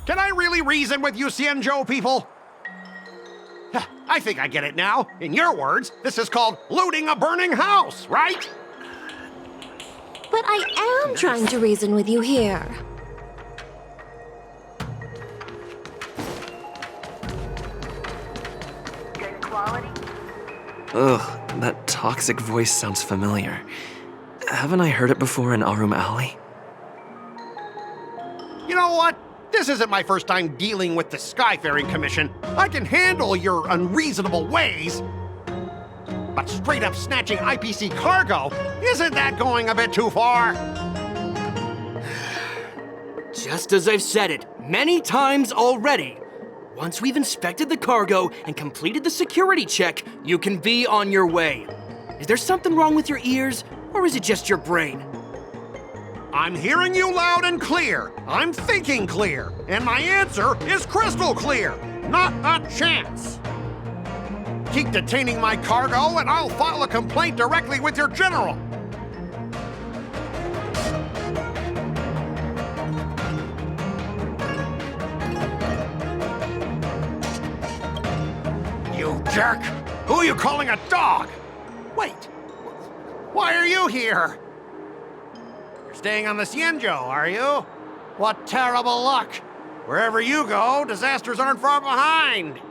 Can I really reason with you Xianzhou people? I think I get it now. In your words, this is called looting a burning house, right? But I am trying to reason with you here. Good quality? Ugh, that toxic voice sounds familiar. Haven't I heard it before in Arum Alley? You know what? This isn't my first time dealing with the Skyfaring Commission. I can handle your unreasonable ways. But straight up snatching IPC cargo, isn't that going a bit too far? Just as I've said it many times already, once we've inspected the cargo and completed the security check, you can be on your way. Is there something wrong with your ears, or is it just your brain? I'm hearing you loud and clear. I'm thinking clear. And my answer is crystal clear. Not a chance. Keep detaining my cargo and I'll file a complaint directly with your general. You jerk! Who are you calling a dog? Wait, why are you here? Staying on the Xianzhou, are you? What terrible luck! Wherever you go, disasters aren't far behind!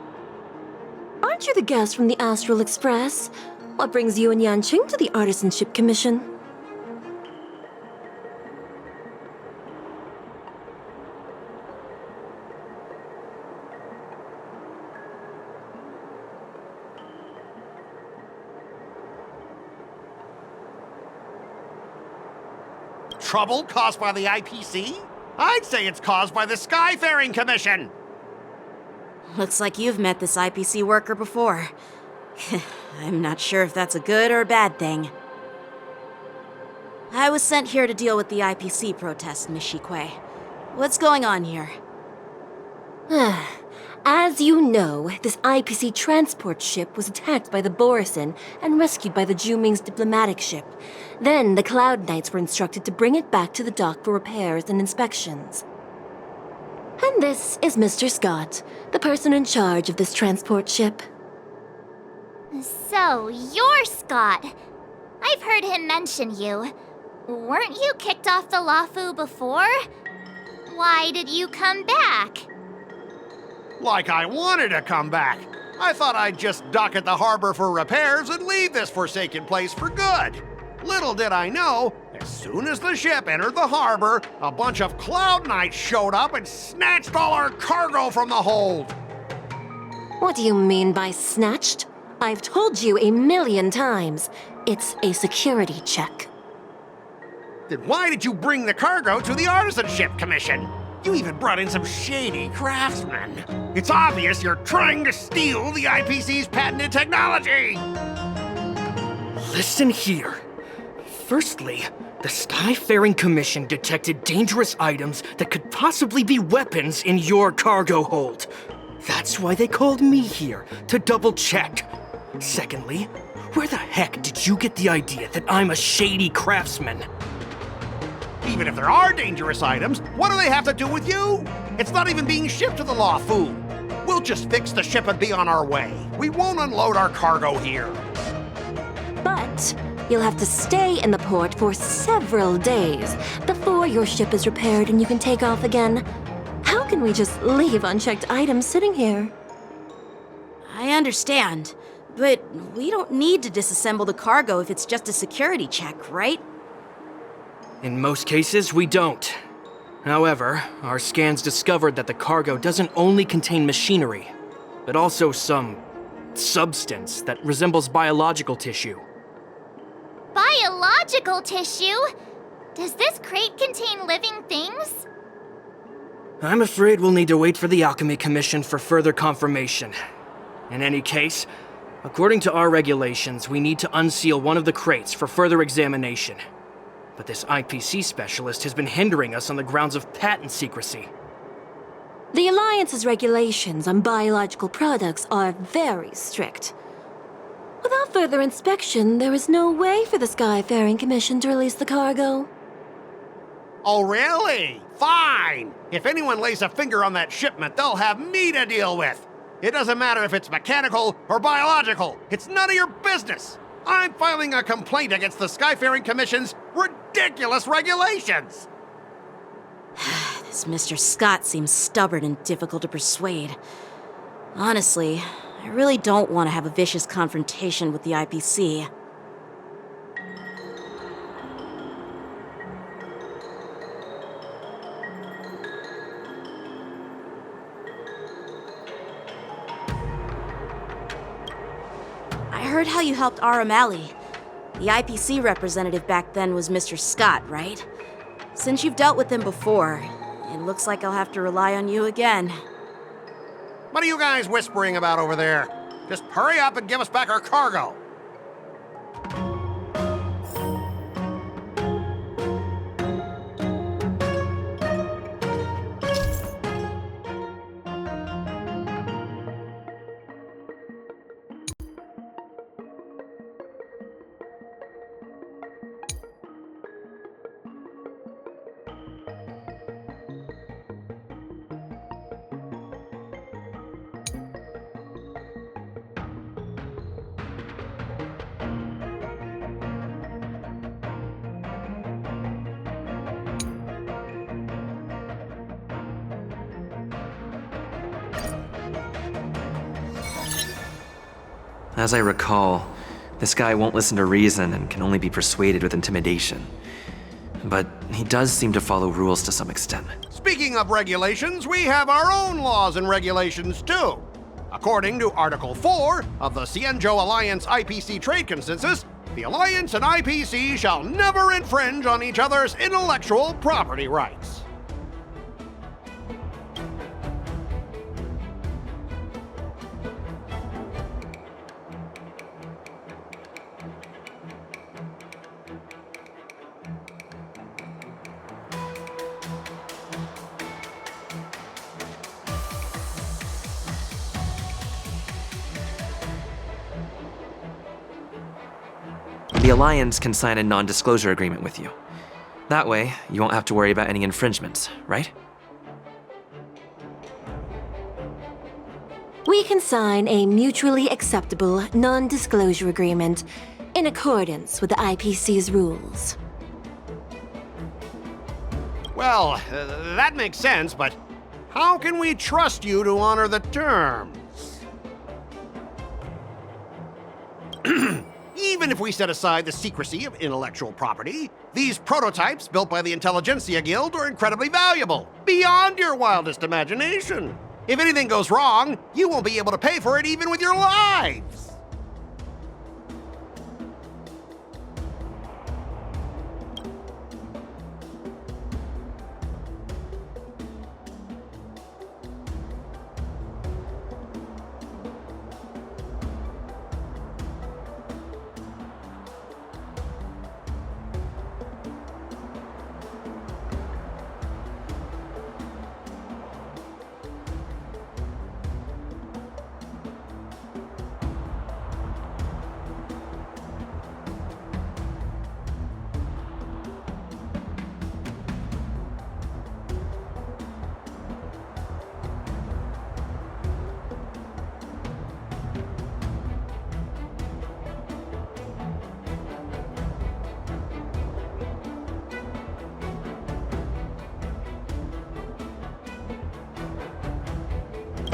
Aren't you the guest from the Astral Express? What brings you and Yanqing to the Artisanship Commission? Trouble caused by the IPC? I'd say it's caused by the Skyfaring Commission! Looks like you've met this IPC worker before. I'm not sure if that's a good or a bad thing. I was sent here to deal with the IPC protest, Miss Xīngqióng. What's going on here? As you know, this IPC transport ship was attacked by the Borisin and rescued by the Zhuming's diplomatic ship. Then the Cloud Knights were instructed to bring it back to the dock for repairs and inspections. And this is Mr. Scott, the person in charge of this transport ship. So, you're Scott. I've heard him mention you. Weren't you kicked off the Luofu before? Why did you come back? Like I wanted to come back. I thought I'd just dock at the harbor for repairs and leave this forsaken place for good. Little did I know, as soon as the ship entered the harbor, a bunch of Cloud Knights showed up and snatched all our cargo from the hold. What do you mean by snatched? I've told you 1,000,000 times. It's a security check. Then why did you bring the cargo to the Artisanship Commission? You even brought in some shady craftsmen. It's obvious you're trying to steal the IPC's patented technology! Listen here. Firstly, the Skyfaring Commission detected dangerous items that could possibly be weapons in your cargo hold. That's why they called me here, to double-check. Secondly, where the heck did you get the idea that I'm a shady craftsman? Even if there are dangerous items, what do they have to do with you? It's not even being shipped to the Luofu. We'll just fix the ship and be on our way. We won't unload our cargo here. But you'll have to stay in the port for several days before your ship is repaired and you can take off again. How can we just leave unchecked items sitting here? I understand, but we don't need to disassemble the cargo if it's just a security check, right? In most cases, we don't. However, our scans discovered that the cargo doesn't only contain machinery, but also some substance that resembles biological tissue. Biological tissue? Does this crate contain living things? I'm afraid we'll need to wait for the Alchemy Commission for further confirmation. In any case, according to our regulations, we need to unseal one of the crates for further examination. But this IPC specialist has been hindering us on the grounds of patent secrecy. The Alliance's regulations on biological products are very strict. Without further inspection, there is no way for the Skyfaring Commission to release the cargo. Oh, really? Fine! If anyone lays a finger on that shipment, they'll have me to deal with. It doesn't matter if it's mechanical or biological. It's none of your business. I'm filing a complaint against the Skyfaring Commission's ridiculous regulations. This Mr. Scott seems stubborn and difficult to persuade. Honestly, I really don't want to have a vicious confrontation with the IPC. I heard how you helped Aramali. The IPC representative back then was Mr. Scott, right? Since you've dealt with him before, it looks like I'll have to rely on you again. What are you guys whispering about over there? Just hurry up and give us back our cargo. As I recall, this guy won't listen to reason and can only be persuaded with intimidation. But he does seem to follow rules to some extent. Speaking of regulations, we have our own laws and regulations too. According to Article 4 of the Xianzhou Alliance IPC Trade Consensus, the Alliance and IPC shall never infringe on each other's intellectual property rights. The Alliance can sign a non-disclosure agreement with you. That way, you won't have to worry about any infringements, right? We can sign a mutually acceptable non-disclosure agreement in accordance with the IPC's rules. Well, that makes sense, but how can we trust you to honor the terms? Even if we set aside the secrecy of intellectual property, these prototypes built by the Intelligentsia Guild are incredibly valuable, beyond your wildest imagination. If anything goes wrong, you won't be able to pay for it even with your lives.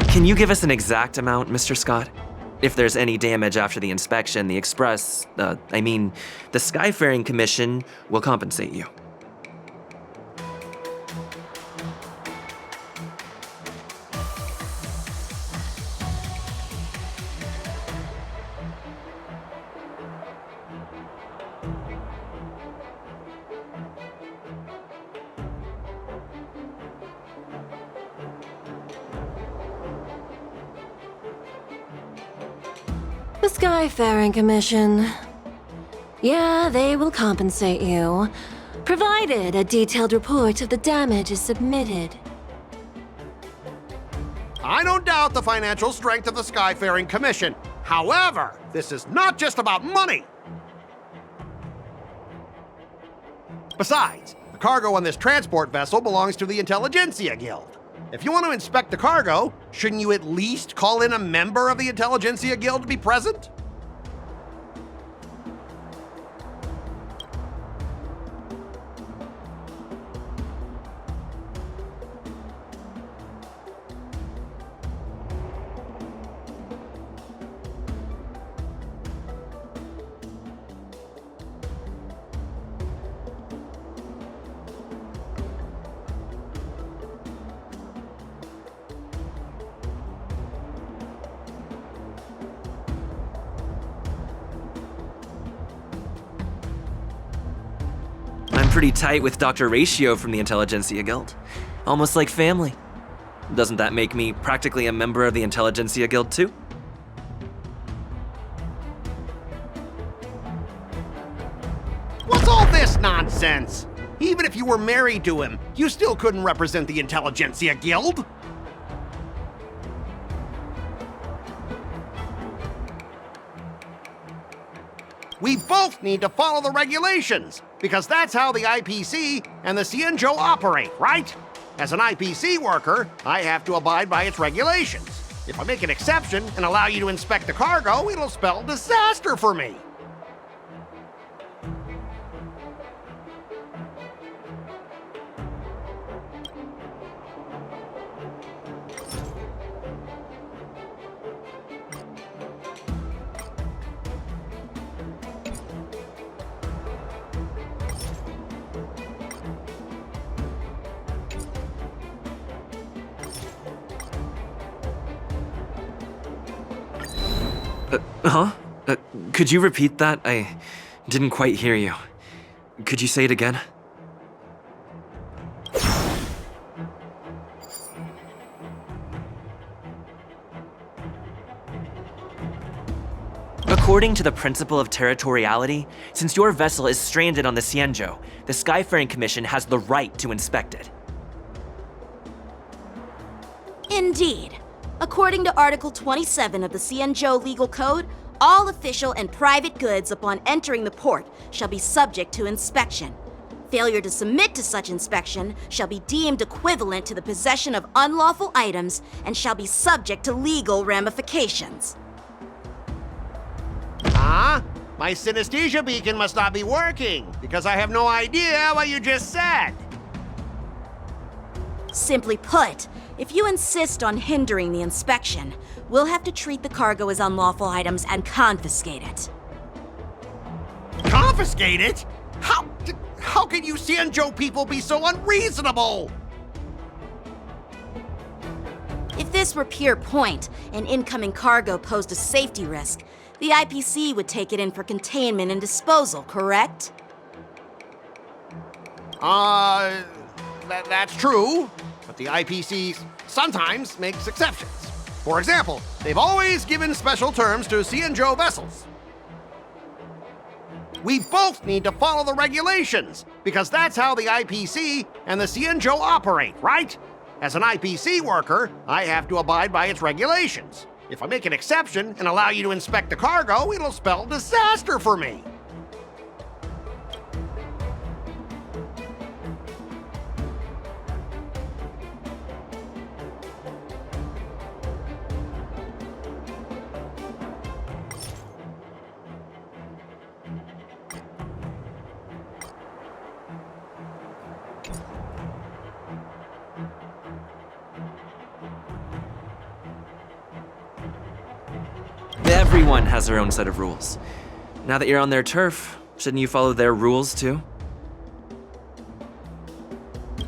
Can you give us an exact amount, Mr. Scott? If there's any damage after the inspection, the Skyfaring Commission will compensate you. The Skyfaring Commission. Yeah, they will compensate you, provided a detailed report of the damage is submitted. I don't doubt the financial strength of the Skyfaring Commission. However, this is not just about money. Besides, the cargo on this transport vessel belongs to the Intelligentsia Guild. If you want to inspect the cargo, shouldn't you at least call in a member of the Intelligentsia Guild to be present? I'm pretty tight with Dr. Ratio from the Intelligentsia Guild. Almost like family. Doesn't that make me practically a member of the Intelligentsia Guild too? What's all this nonsense? Even if you were married to him, you still couldn't represent the Intelligentsia Guild. We both need to follow the regulations, because that's how the IPC and the Xīngqióng operate, right? As an IPC worker, I have to abide by its regulations. If I make an exception and allow you to inspect the cargo, it'll spell disaster for me. Could you repeat that? I didn't quite hear you. Could you say it again? According to the principle of territoriality, since your vessel is stranded on the Xīngqióng, the Skyfaring Commission has the right to inspect it. Indeed. According to Article 27 of the Xīngqióng Legal Code, all official and private goods upon entering the port shall be subject to inspection. Failure to submit to such inspection shall be deemed equivalent to the possession of unlawful items and shall be subject to legal ramifications. Huh? My synesthesia beacon must not be working, because I have no idea what you just said. Simply put, if you insist on hindering the inspection, we'll have to treat the cargo as unlawful items and confiscate it. Confiscate it? How can you Xīngqióng people be so unreasonable? If this were pure point and incoming cargo posed a safety risk, the IPC would take it in for containment and disposal, correct? That's true, but the IPC sometimes makes exceptions. For example, they've always given special terms to Xīngqióng vessels. We both need to follow the regulations, because that's how the IPC and the Xīngqióng operate, right? As an IPC worker, I have to abide by its regulations. If I make an exception and allow you to inspect the cargo, it'll spell disaster for me. Everyone has their own set of rules. Now that you're on their turf, shouldn't you follow their rules too?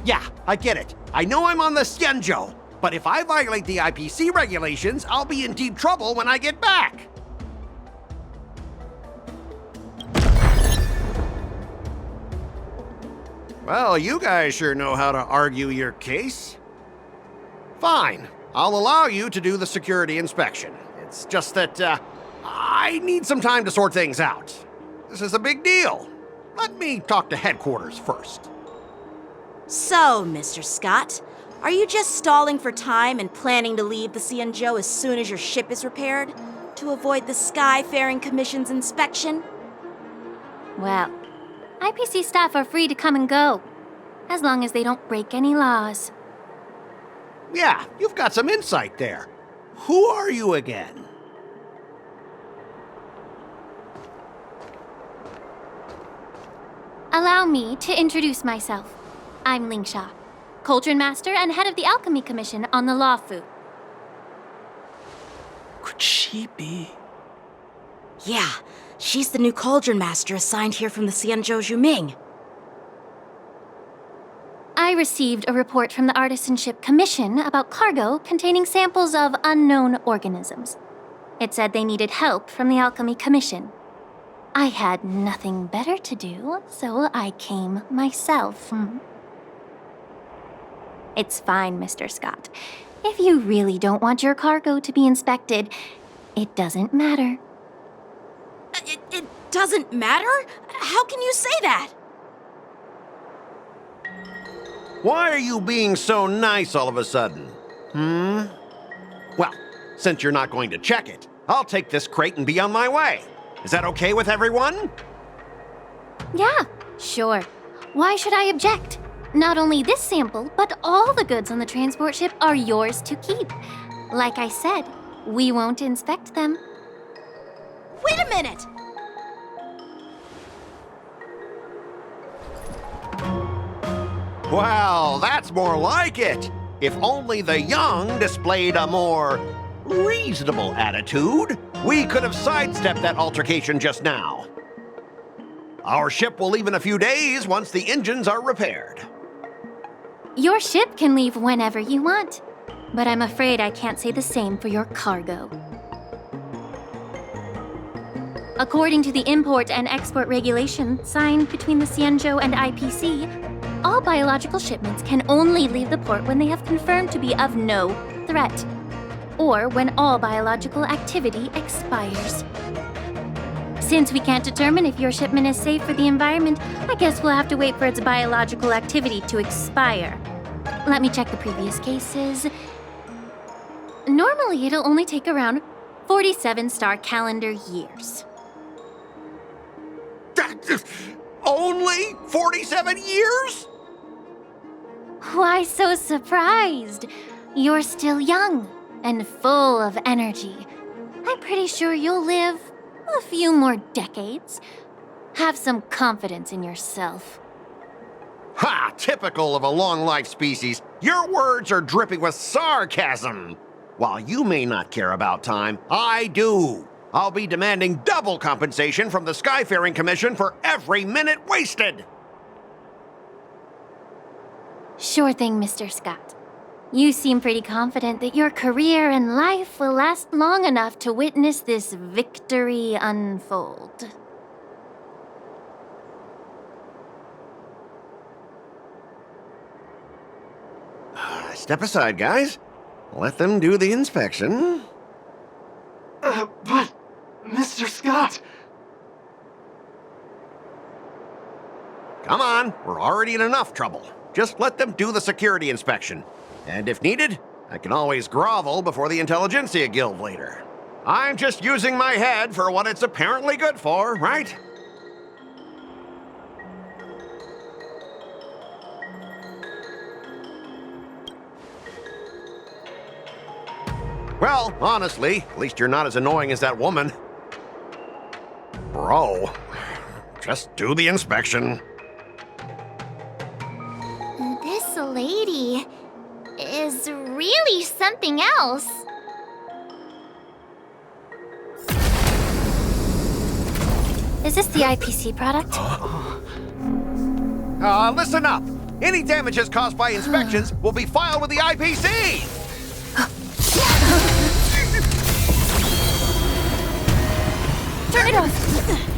Yeah, I get it. I know I'm on the Xīngqióng, but if I violate the IPC regulations, I'll be in deep trouble when I get back. Well, you guys sure know how to argue your case. Fine, I'll allow you to do the security inspection. It's just that, I I need some time to sort things out. This is a big deal. Let me talk to headquarters first. So, Mr. Scott, are you just stalling for time and planning to leave the Xīngqióng as soon as your ship is repaired? To avoid the Skyfaring Commission's inspection? Well, IPC staff are free to come and go, as long as they don't break any laws. Yeah, you've got some insight there. Who are you again? Allow me to introduce myself. I'm Lingsha, Cauldron Master and head of the Alchemy Commission on the Lawfu. Could she be? Yeah, she's the new Cauldron Master assigned here from the Xīngqióng Yu-Peng. I received a report from the Artisanship Commission about cargo containing samples of unknown organisms. It said they needed help from the Alchemy Commission. I had nothing better to do, so I came myself. It's fine, Mr. Scott. If you really don't want your cargo to be inspected, it doesn't matter. It doesn't matter? How can you say that? Why are you being so nice all of a sudden? Well, since you're not going to check it, I'll take this crate and be on my way. Is that okay with everyone? Yeah, sure. Why should I object? Not only this sample, but all the goods on the transport ship are yours to keep. Like I said, we won't inspect them. Wait a minute! Well, that's more like it. If only the young displayed a more reasonable attitude, we could have sidestepped that altercation just now. Our ship will leave in a few days once the engines are repaired. Your ship can leave whenever you want, but I'm afraid I can't say the same for your cargo. According to the import and export regulation signed between the Xīngqióng and IPC, all biological shipments can only leave the port when they have confirmed to be of no threat, or when all biological activity expires. Since we can't determine if your shipment is safe for the environment, I guess we'll have to wait for its biological activity to expire. Let me check the previous cases. Normally, it'll only take around 47 star calendar years. Only 47 years? Why so surprised? You're still young and full of energy. I'm pretty sure you'll live a few more decades. Have some confidence in yourself. Ha! Typical of a long-life species. Your words are dripping with sarcasm. While you may not care about time, I do. I'll be demanding double compensation from the Skyfaring Commission for every minute wasted. Sure thing, Mr. Scott. You seem pretty confident that your career and life will last long enough to witness this victory unfold. Step aside, guys. Let them do the inspection. But, Mr. Scott... Come on, we're already in enough trouble. Just let them do the security inspection. And if needed, I can always grovel before the Intelligentsia Guild later. I'm just using my head for what it's apparently good for, right? Well, honestly, at least you're not as annoying as that woman. Bro, just do the inspection. This lady is really something else. Is this the IPC product? Listen up. Any damages caused by inspections will be filed with the IPC. Turn it off!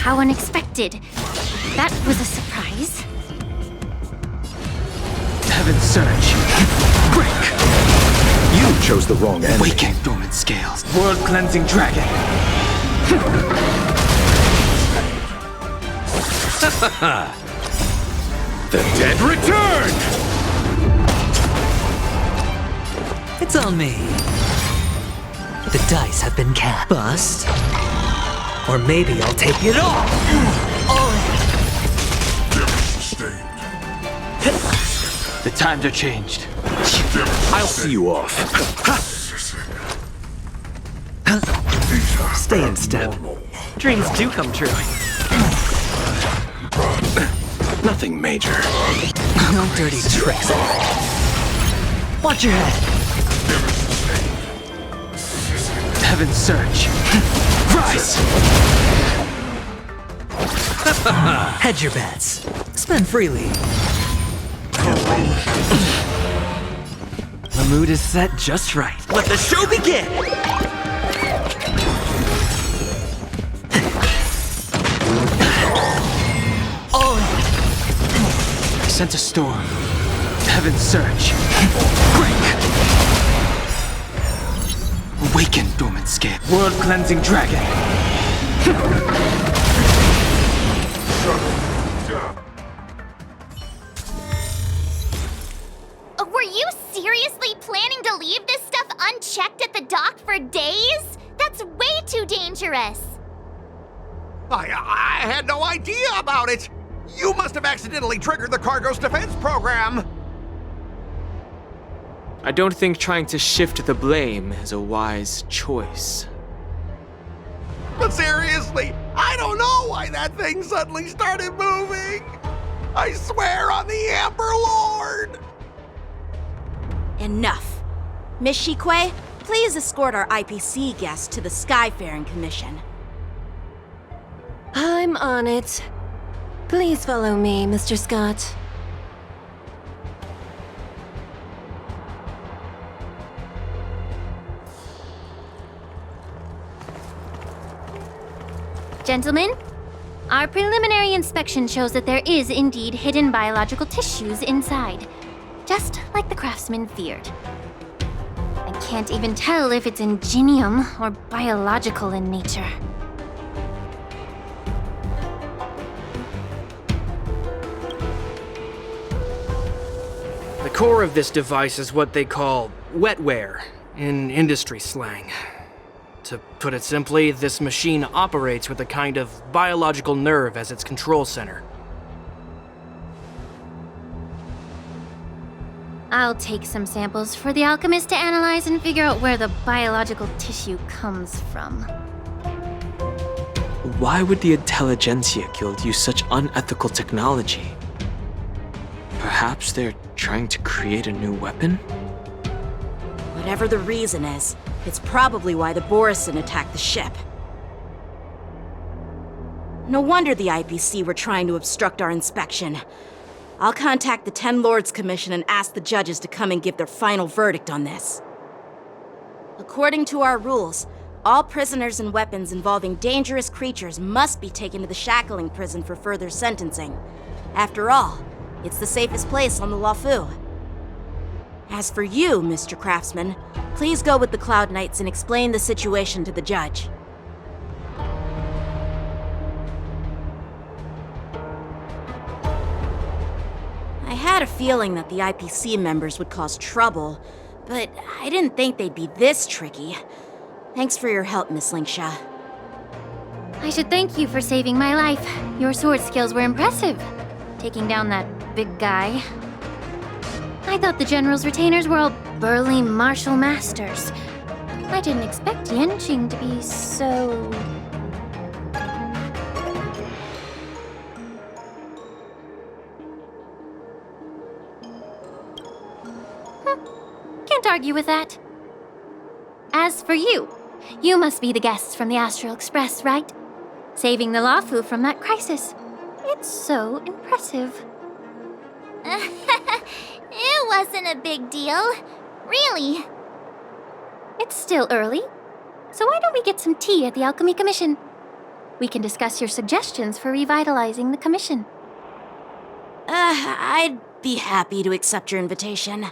How unexpected. That was a surprise. Heaven surge. Break. You chose the wrong ending. Awaken dormant scales. World cleansing dragon. The dead return! It's on me. The dice have been cast. Bust. Or maybe I'll take it all. The times are changed. I'll see you off. Stay in step. Dreams do come true. Nothing major. No dirty tricks. Watch your head. Heaven surge. Rise! Hedge your bets. Spend freely. The mood is set just right. Let the show begin! I sent a storm. Heaven surge. Break! Awaken dormant scale. World cleansing dragon. Were you seriously planning to leave this stuff unchecked at the dock for days? That's way too dangerous. I had no idea about it. You must have accidentally triggered the cargo's defense program. I don't think trying to shift the blame is a wise choice. But seriously, I don't know why that thing suddenly started moving. I swear on the Emperor Lord. Enough. Miss Xīngqióng, please escort our IPC guest to the Skyfaring Commission. I'm on it. Please follow me, Mr. Scott. Gentlemen, our preliminary inspection shows that there is indeed hidden biological tissues inside, just like the craftsman feared. I can't even tell if it's ingenium or biological in nature. The core of this device is what they call wetware in industry slang. To put it simply, this machine operates with a kind of biological nerve as its control center. I'll take some samples for the alchemist to analyze and figure out where the biological tissue comes from. Why would the Intelligentsia Guild use such unethical technology? Perhaps they're trying to create a new weapon? Whatever the reason is, it's probably why the Borisin attacked the ship. No wonder the IPC were trying to obstruct our inspection. I'll contact the Ten Lords Commission and ask the judges to come and give their final verdict on this. According to our rules, all prisoners and weapons involving dangerous creatures must be taken to the shackling prison for further sentencing. After all, it's the safest place on the Luofu. As for you, Mr. Craftsman, please go with the Cloud Knights and explain the situation to the judge. I had a feeling that the IPC members would cause trouble, but I didn't think they'd be this tricky. Thanks for your help, Miss Lingsha. I should thank you for saving my life. Your sword skills were impressive, taking down that big guy. I thought the General's retainers were all burly martial masters. I didn't expect Yanqing to be so... Can't argue with that. As for you, you must be the guests from the Astral Express, right? Saving the Luofu from that crisis. It's so impressive. It wasn't a big deal. Really. It's still early, so why don't we get some tea at the Alchemy Commission? We can discuss your suggestions for revitalizing the commission. I'd be happy to accept your invitation.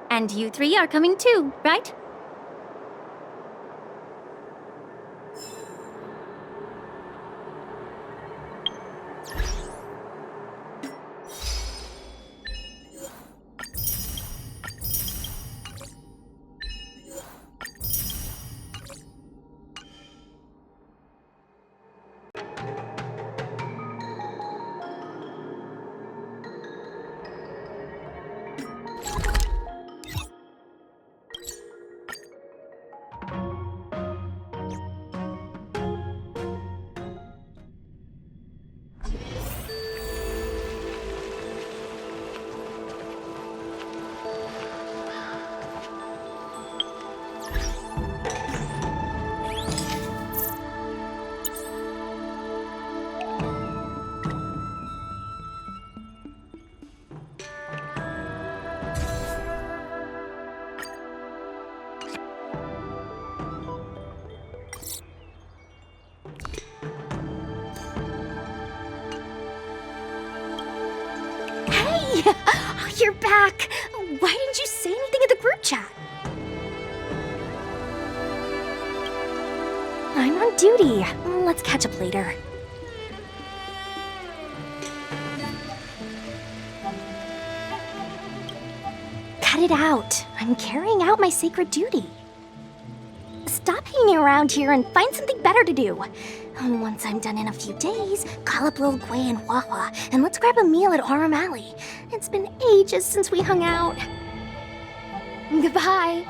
And you three are coming too, right? You're back! Why didn't you say anything in the group chat? I'm on duty. Let's catch up later. Cut it out. I'm carrying out my sacred duty. Stop hanging around here and find something better to do. Once I'm done in a few days, call up Lil Gui and Hua and let's grab a meal at Aurum Alley. It's been ages since we hung out. Goodbye.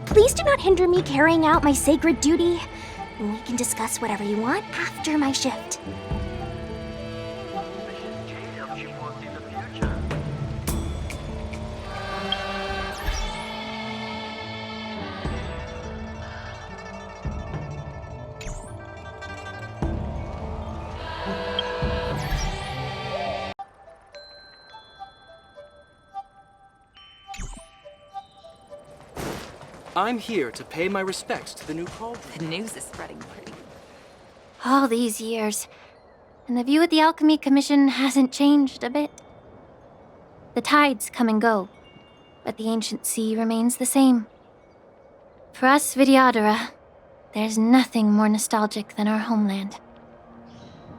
Please do not hinder me carrying out my sacred duty. We can discuss whatever you want after my shift. I'm here to pay my respects to the new cauldron. The news is spreading pretty. All these years, and the view at the Alchemy Commission hasn't changed a bit. The tides come and go, but the ancient sea remains the same. For us Vidyadhara, there's nothing more nostalgic than our homeland.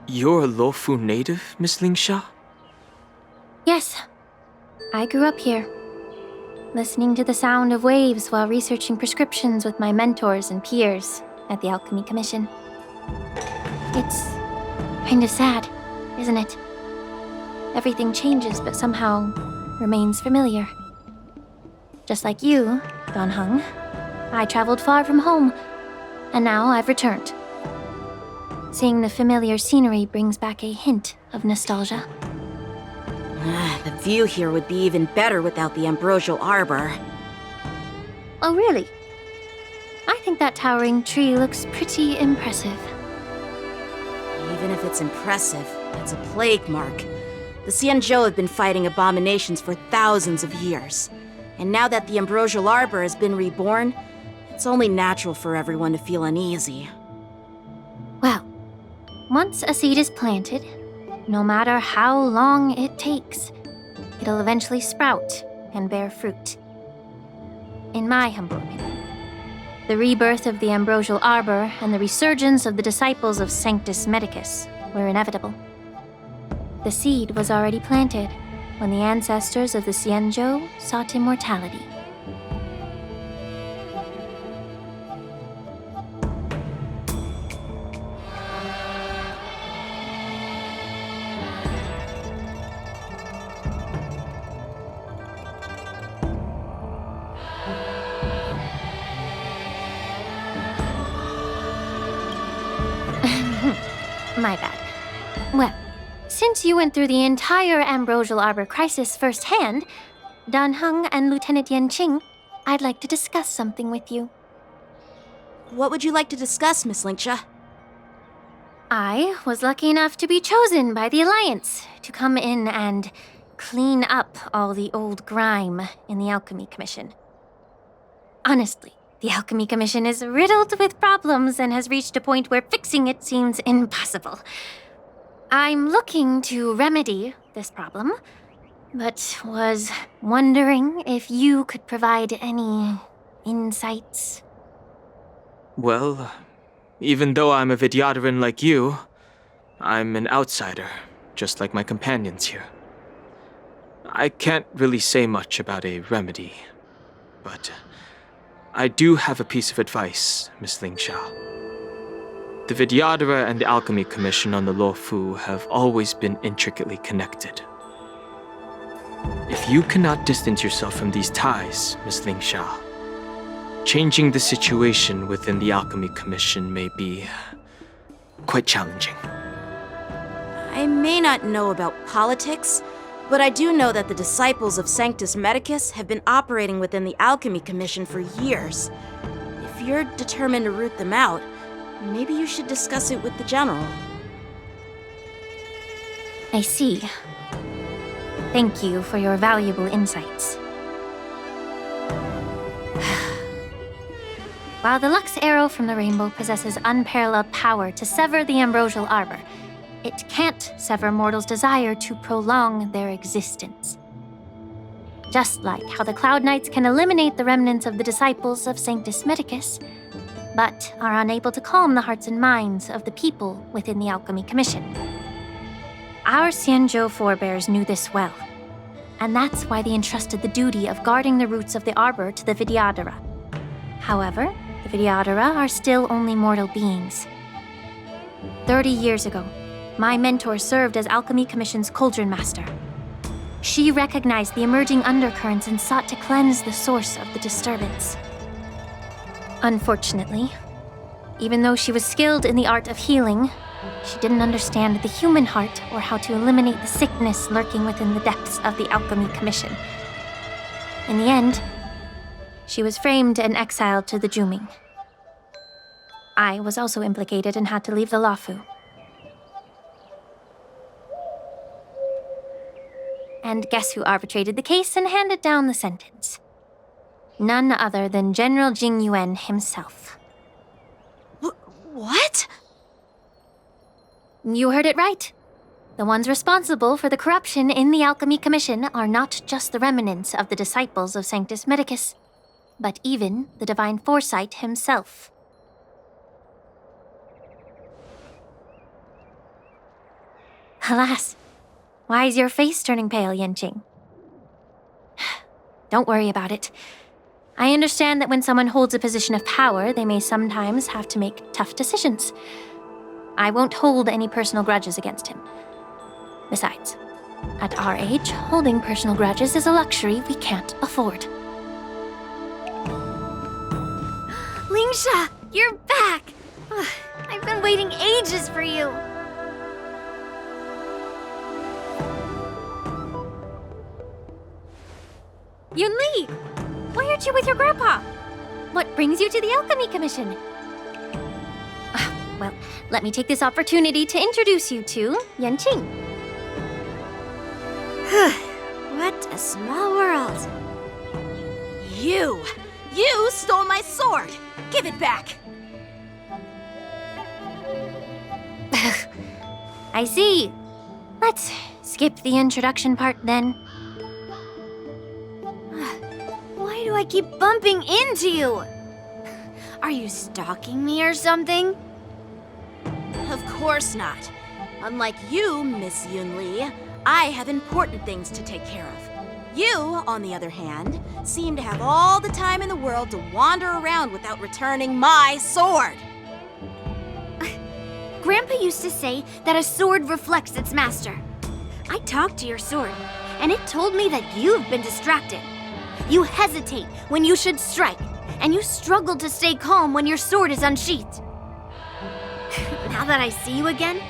You're a Luofu native, Miss Lingsha? Yes, I grew up here, listening to the sound of waves while researching prescriptions with my mentors and peers at the Alchemy Commission. It's kinda sad, isn't it? Everything changes but somehow remains familiar. Just like you, Dan Heng, I traveled far from home, and now I've returned. Seeing the familiar scenery brings back a hint of nostalgia. The view here would be even better without the ambrosial arbor. Oh, really? I think that towering tree looks pretty impressive. Even if it's impressive, it's a plague mark. The Xianzhou have been fighting abominations for thousands of years. And now that the ambrosial arbor has been reborn, it's only natural for everyone to feel uneasy. Well, once a seed is planted, no matter how long it takes, it'll eventually sprout and bear fruit. In my humble opinion, the rebirth of the ambrosial arbor and the resurgence of the disciples of Sanctus Medicus were inevitable. The seed was already planted when the ancestors of the Xianzhou sought immortality. My bad. Well, since you went through the entire Ambrosial Arbor crisis firsthand, Dan Heng and Lieutenant Yanqing, I'd like to discuss something with you. What would you like to discuss, Miss Lingsha? I was lucky enough to be chosen by the Alliance to come in and clean up all the old grime in the Alchemy Commission. Honestly, The Alchemy Commission is riddled with problems and has reached a point where fixing it seems impossible. I'm looking to remedy this problem, but was wondering if you could provide any insights. Well, even though I'm a Vidyadharan like you, I'm an outsider, just like my companions here. I can't really say much about a remedy, but I do have a piece of advice, Miss Lingsha. The Vidyadhara and the Alchemy Commission on the Luofu have always been intricately connected. If you cannot distance yourself from these ties, Miss Lingsha, changing the situation within the Alchemy Commission may be quite challenging. I may not know about politics, but I do know that the disciples of Sanctus Medicus have been operating within the Alchemy Commission for years. If you're determined to root them out, maybe you should discuss it with the General. I see. Thank you for your valuable insights. While the Lux Arrow from the Rainbow possesses unparalleled power to sever the Ambrosial Arbor, it can't sever mortals' desire to prolong their existence. Just like how the Cloud Knights can eliminate the remnants of the disciples of Sanctus Medicus, but are unable to calm the hearts and minds of the people within the Alchemy Commission. Our Xianzhou forebears knew this well, and that's why they entrusted the duty of guarding the roots of the Arbor to the Vidyadhara. However, the Vidyadhara are still only mortal beings. 30 years ago, my mentor served as Alchemy Commission's Cauldron Master. She recognized the emerging undercurrents and sought to cleanse the source of the disturbance. Unfortunately, even though she was skilled in the art of healing, she didn't understand the human heart or how to eliminate the sickness lurking within the depths of the Alchemy Commission. In the end, she was framed and exiled to the Juming. I was also implicated and had to leave the Luofu. And guess who arbitrated the case and handed down the sentence? None other than General Jing Yuan himself. What? You heard it right. The ones responsible for the corruption in the Alchemy Commission are not just the remnants of the disciples of Sanctus Medicus, but even the Divine Foresight himself. Alas, why is your face turning pale, Yanqing? Don't worry about it. I understand that when someone holds a position of power, they may sometimes have to make tough decisions. I won't hold any personal grudges against him. Besides, at our age, holding personal grudges is a luxury we can't afford. Lingsha, you're back! I've been waiting ages for you. Yunli! Why aren't you with your grandpa? What brings you to the Alchemy Commission? Well, let me take this opportunity to introduce you to Yanqing. What a small world. You stole my sword! Give it back! I see. Let's skip the introduction part then. Why do I keep bumping into you? Are you stalking me or something? Of course not. Unlike you, Miss Yunli, I have important things to take care of. You, on the other hand, seem to have all the time in the world to wander around without returning my sword. Grandpa used to say that a sword reflects its master. I talked to your sword, and it told me that you've been distracted. You hesitate when you should strike, and you struggle to stay calm when your sword is unsheathed. Now that I see you again,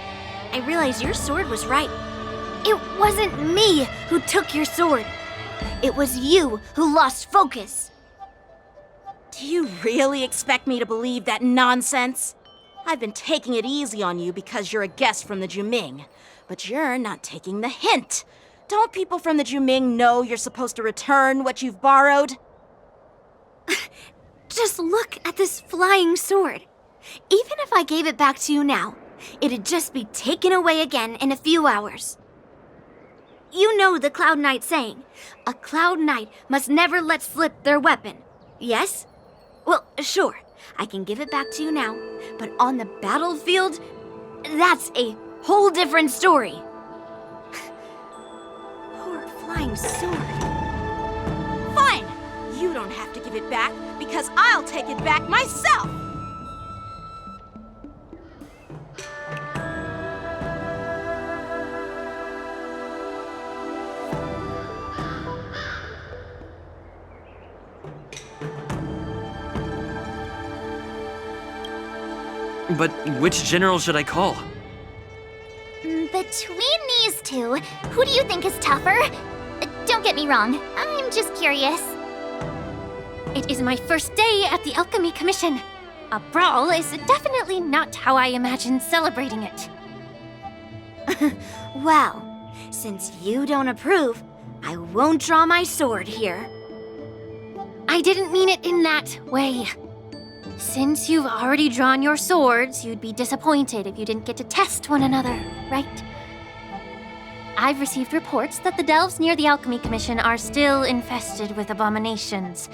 I realize your sword was right. It wasn't me who took your sword. It was you who lost focus. Do you really expect me to believe that nonsense? I've been taking it easy on you because you're a guest from the Juming, but you're not taking the hint. Don't people from the Juming know you're supposed to return what you've borrowed? Just look at this flying sword. Even if I gave it back to you now, it'd just be taken away again in a few hours. You know the Cloud Knight saying, a Cloud Knight must never let slip their weapon, yes? Well, sure, I can give it back to you now, but on the battlefield, that's a whole different story. Poor flying sword. Fine! You don't have to give it back, because I'll take it back myself! But which general should I call? Between these two, who do you think is tougher? Don't get me wrong, I'm just curious. It is my first day at the Alchemy Commission. A brawl is definitely not how I imagine celebrating it. Well, since you don't approve, I won't draw my sword here. I didn't mean it in that way. Since you've already drawn your swords, you'd be disappointed if you didn't get to test one another, right? I've received reports that the delves near the Alchemy Commission are still infested with abominations.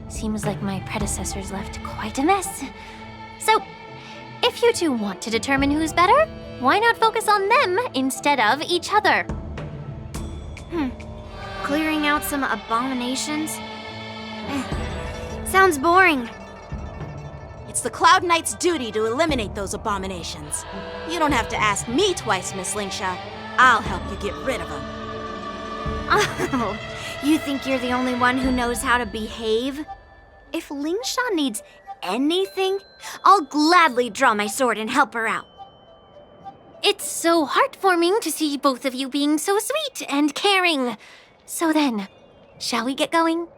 Seems like my predecessors left quite a mess. So, if you two want to determine who's better, why not focus on them instead of each other? Clearing out some abominations? Sounds boring. It's the Cloud Knight's duty to eliminate those abominations. You don't have to ask me twice, Miss Lingsha. I'll help you get rid of them. Oh, you think you're the only one who knows how to behave? If Lingsha needs anything, I'll gladly draw my sword and help her out. It's so heartwarming to see both of you being so sweet and caring. So then, shall we get going?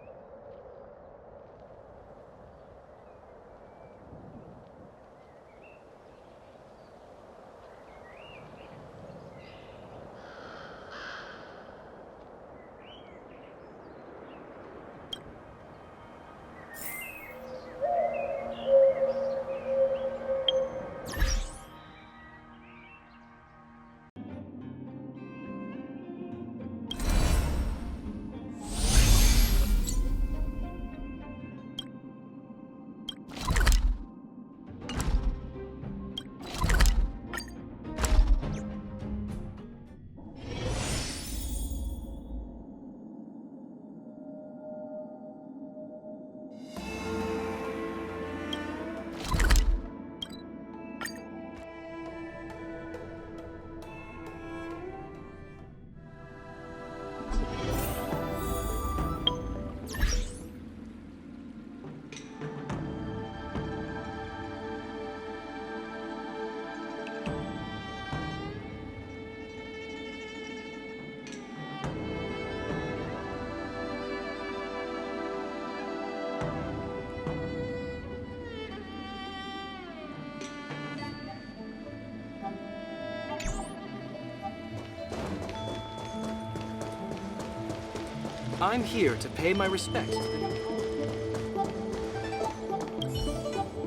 I'm here to pay my respects to the new...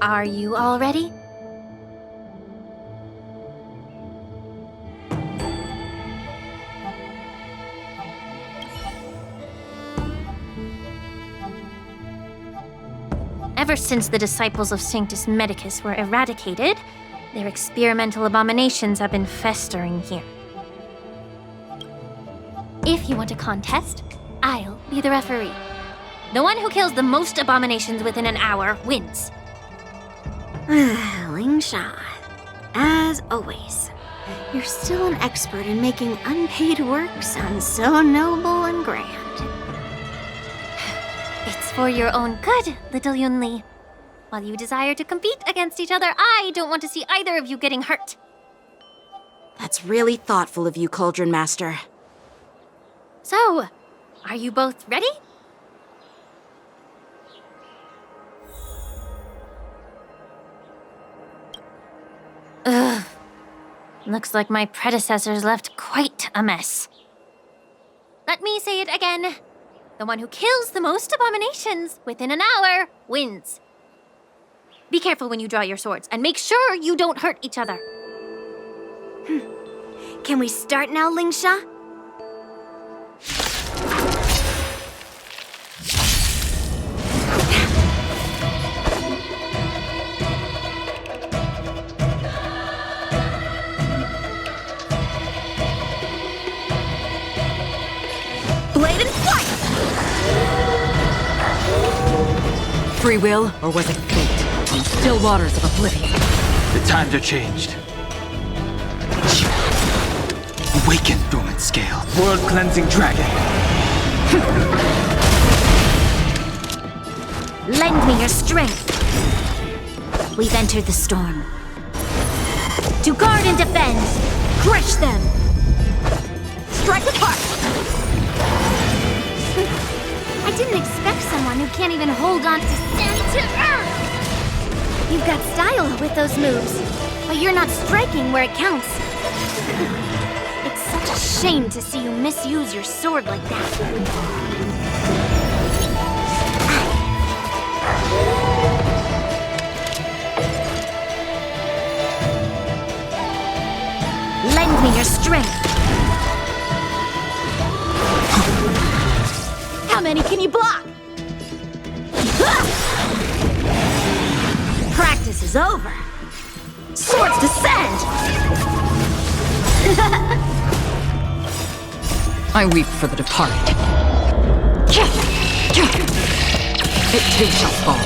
Are you all ready? Ever since the disciples of Sanctus Medicus were eradicated, their experimental abominations have been festering here. If you want a contest, I'll be the referee. The one who kills the most abominations within an hour wins. Lingsha, as always, you're still an expert in making unpaid work sound so noble and grand. It's for your own good, little Yunli. While you desire to compete against each other, I don't want to see either of you getting hurt. That's really thoughtful of you, Cauldron Master. So, are you both ready? Ugh. Looks like my predecessors left quite a mess. Let me say it again. The one who kills the most abominations within an hour wins. Be careful when you draw your swords, and make sure you don't hurt each other. Can we start now, Lingsha? Blade and flight! Free will, or was it fate? On still waters of oblivion. The times are changed. Awaken, dormant scale. World-cleansing dragon. Lend me your strength. We've entered the storm. To guard and defend, crush them. Strike with heart! I didn't expect someone who can't even hold on to stand to earth! You've got style with those moves, but you're not striking where it counts. It's such a shame to see you misuse your sword like that. Lend me your strength. How many can you block? Practice is over. Swords descend! I weep for the departed. It too shall fall.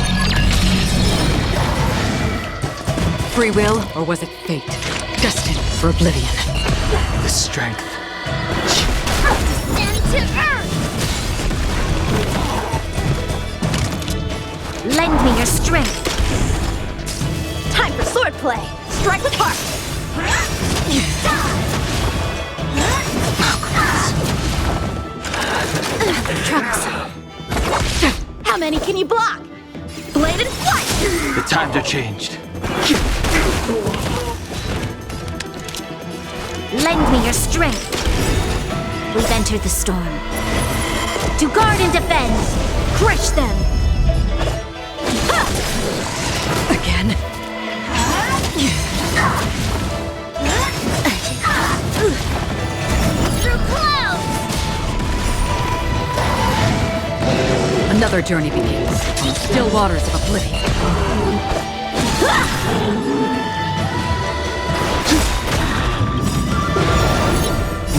Free will, or was it fate? Destined for oblivion. The strength. Stand to earth! Lend me your strength. Time for swordplay. Strike with heart. How many can you block? Blade and flight! The times are changed. Lend me your strength. We've entered the storm. To guard and defend, crush them. Again? Through clouds! Another journey begins on the still waters of oblivion.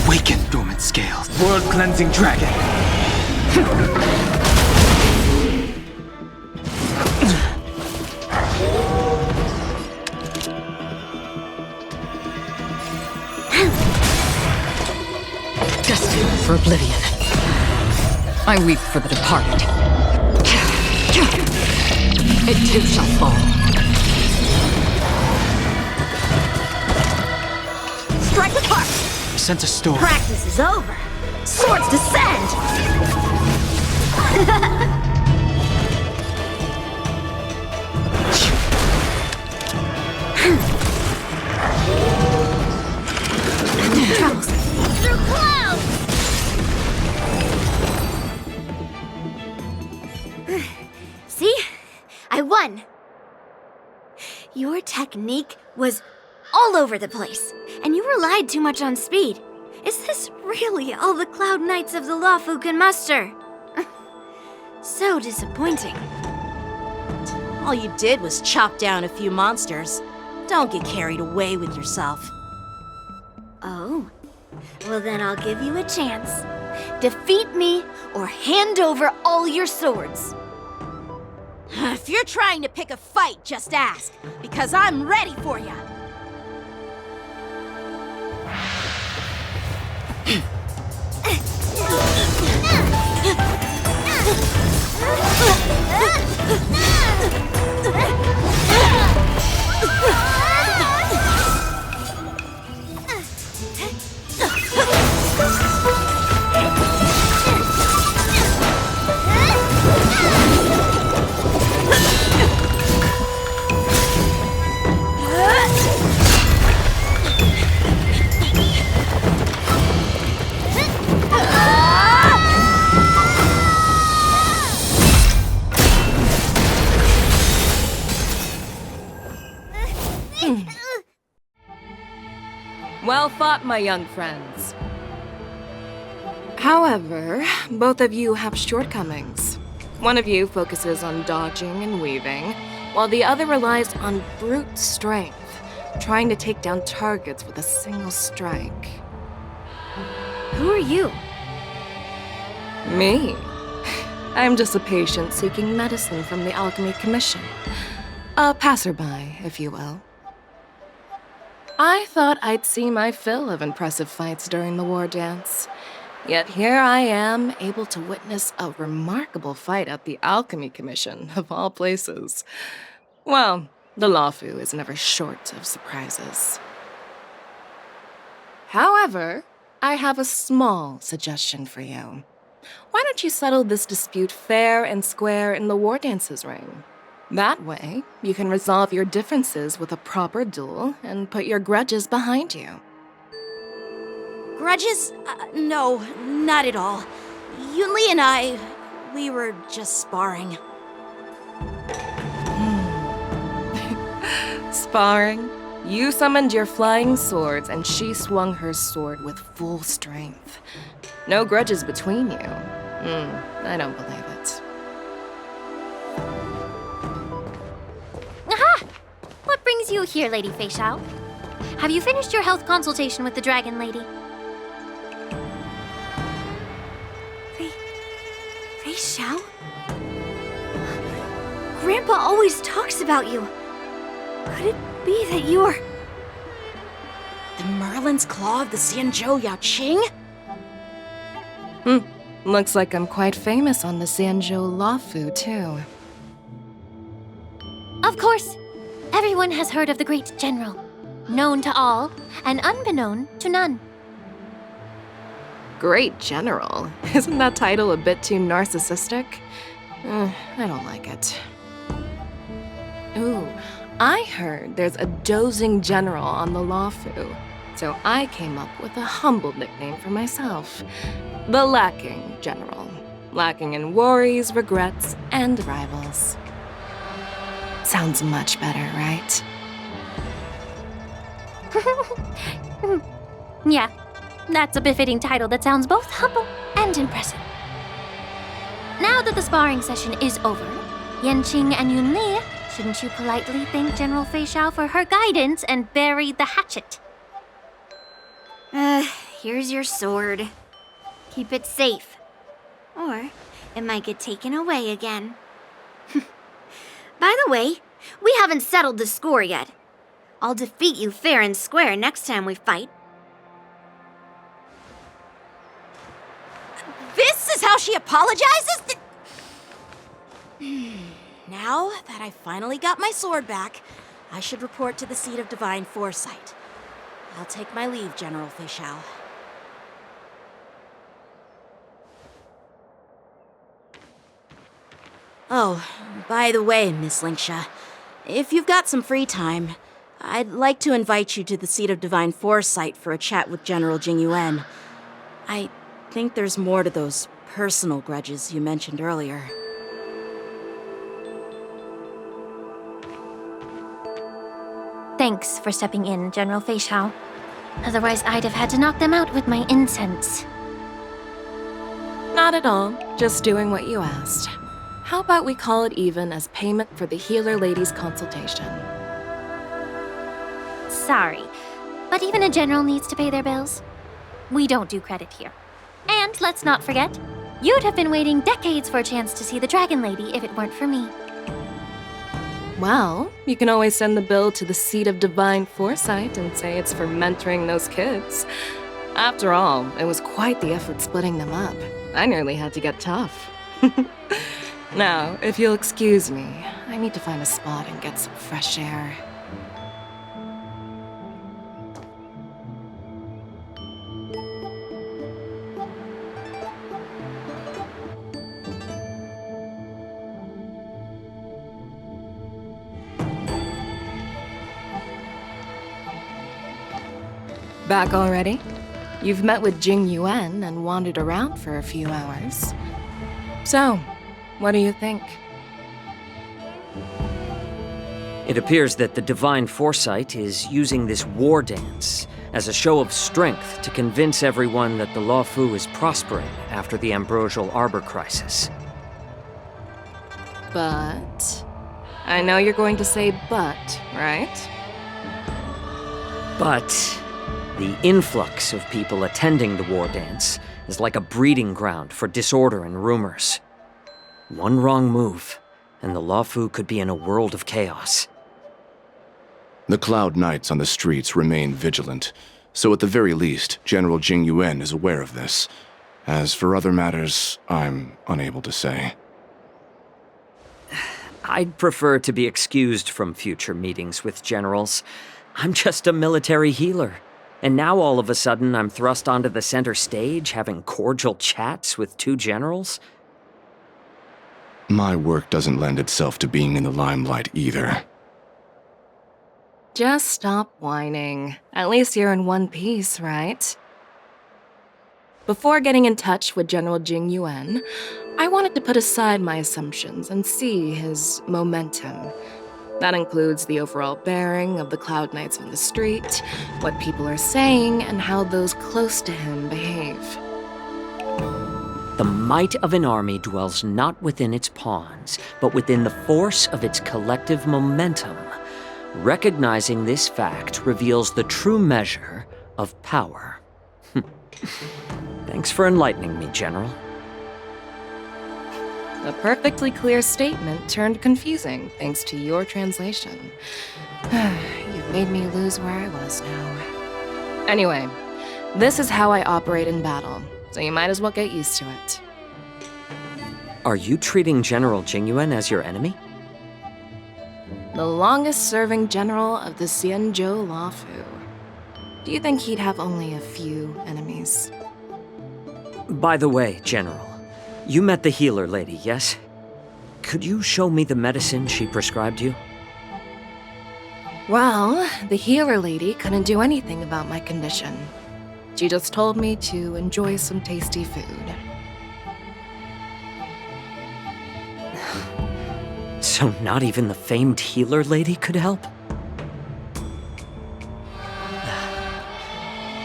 Awaken, dormant scales. World-cleansing dragon. Destined for oblivion. I weep for the departed. It too shall fall. Strike with heart! I sense a storm. Practice is over. Swords descend! Troubles. Through clouds! See? I won! Your technique was all over the place, and you relied too much on speed. Is this really all the Cloud Knights of the Lawfu can muster? So disappointing. All you did was chop down a few monsters. Don't get carried away with yourself. Oh, well then I'll give you a chance. Defeat me or hand over all your swords. If you're trying to pick a fight, just ask, because I'm ready for you. Well fought, my young friends. However, both of you have shortcomings. One of you focuses on dodging and weaving, while the other relies on brute strength, trying to take down targets with a single strike. Who are you? Me? I'm just a patient seeking medicine from the Alchemy Commission. A passerby, if you will. I thought I'd see my fill of impressive fights during the war dance. Yet here I am, able to witness a remarkable fight at the Alchemy Commission, of all places. Well, the Lawfu is never short of surprises. However, I have a small suggestion for you. Why don't you settle this dispute fair and square in the war dances ring? That way, you can resolve your differences with a proper duel and put your grudges behind you. Grudges? No, not at all. Yunli and we were just sparring. Sparring? You summoned your flying swords and she swung her sword with full strength. No grudges between you. I don't believe it. Aha! What brings you here, Lady Fei Xiao? Have you finished your health consultation with the Dragon Lady? Fei Xiao? Grandpa always talks about you. Could it be that you're... The Merlin's Claw of the Xianzhou Yaoqing? Looks like I'm quite famous on the Xianzhou Lawfu, too. Of course. Everyone has heard of the great general. Known to all, and unbeknown to none. Great General? Isn't that title a bit too narcissistic? I don't like it. Ooh, I heard there's a dozing general on the Lawfu, so I came up with a humble nickname for myself. The Lacking General. Lacking in worries, regrets, and rivals. Sounds much better, right? Yeah, that's a befitting title that sounds both humble and impressive. Now that the sparring session is over, Yanqing and Yunli, shouldn't you politely thank General Fei Xiao for her guidance and bury the hatchet? Here's your sword. Keep it safe. Or it might get taken away again. By the way, we haven't settled the score yet. I'll defeat you fair and square next time we fight. This is how she apologizes? Now that I finally got my sword back, I should report to the seat of divine foresight. I'll take my leave, General Fei Xiao. Oh, by the way, Miss Linxia, if you've got some free time, I'd like to invite you to the seat of divine foresight for a chat with General Jing Yuan. I think there's more to those personal grudges you mentioned earlier. Thanks for stepping in, General Fei Xiao. Otherwise, I'd have had to knock them out with my incense. Not at all. Just doing what you asked. How about we call it even as payment for the healer lady's consultation? Sorry, but even a general needs to pay their bills. We don't do credit here. And let's not forget, you'd have been waiting decades for a chance to see the Dragon Lady if it weren't for me. Well, you can always send the bill to the seat of divine foresight and say it's for mentoring those kids. After all, it was quite the effort splitting them up. I nearly had to get tough. Now, if you'll excuse me, I need to find a spot and get some fresh air. Back already? You've met with Jing Yuan and wandered around for a few hours. So, what do you think? It appears that the Divine Foresight is using this war dance as a show of strength to convince everyone that the Luofu is prospering after the Ambrosial Arbor crisis. But... I know you're going to say but, right? But the influx of people attending the war dance is like a breeding ground for disorder and rumors. One wrong move, and the Luofu could be in a world of chaos. The Cloud Knights on the streets remain vigilant, so at the very least, General Jing Yuan is aware of this. As for other matters, I'm unable to say. I'd prefer to be excused from future meetings with generals. I'm just a military healer. And now all of a sudden I'm thrust onto the center stage having cordial chats with two generals? My work doesn't lend itself to being in the limelight either. Just stop whining. At least you're in one piece, right? Before getting in touch with General Jing Yuan, I wanted to put aside my assumptions and see his momentum. That includes the overall bearing of the Cloud Knights on the street, what people are saying, and how those close to him behave. The might of an army dwells not within its pawns, but within the force of its collective momentum. Recognizing this fact reveals the true measure of power. Thanks for enlightening me, General. A perfectly clear statement turned confusing thanks to your translation. You've made me lose where I was now. Anyway, this is how I operate in battle, so you might as well get used to it. Are you treating General Jing Yuan as your enemy? The longest-serving general of the Xianzhou Luofu. Do you think he'd have only a few enemies? By the way, General, you met the healer lady, yes? Could you show me the medicine she prescribed you? Well, the healer lady couldn't do anything about my condition. She just told me to enjoy some tasty food. So not even the famed healer lady could help?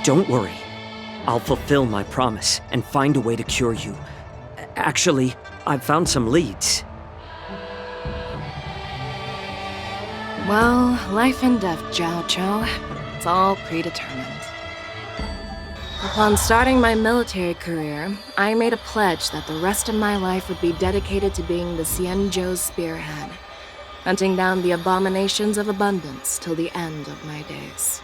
Don't worry. I'll fulfill my promise and find a way to cure you. Actually, I've found some leads. Well, life and death, Zhao Chou. It's all predetermined. Upon starting my military career, I made a pledge that the rest of my life would be dedicated to being the Xianzhou's spearhead, hunting down the abominations of abundance till the end of my days.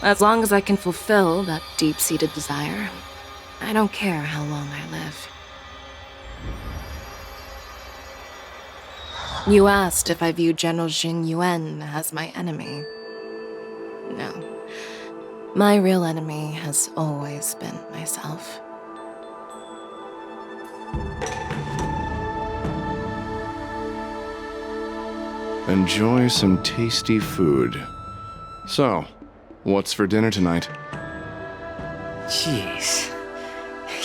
As long as I can fulfill that deep-seated desire, I don't care how long I live. You asked if I view General Jing Yuan as my enemy. No. My real enemy has always been myself. Enjoy some tasty food. So, what's for dinner tonight? Jeez.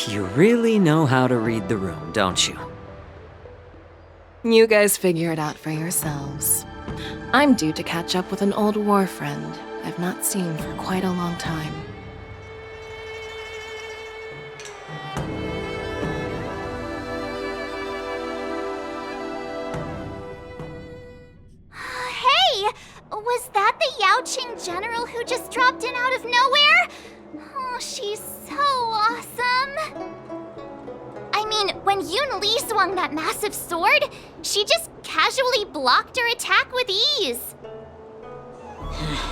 You really know how to read the room, don't you? You guys figure it out for yourselves. I'm due to catch up with an old war friend I've not seen for quite a long time. Hey! Was that the Yaoqing general who just dropped in out of nowhere? Oh, she's so awesome! I mean, when Yun Li swung that massive sword, she just casually blocked her attack with ease.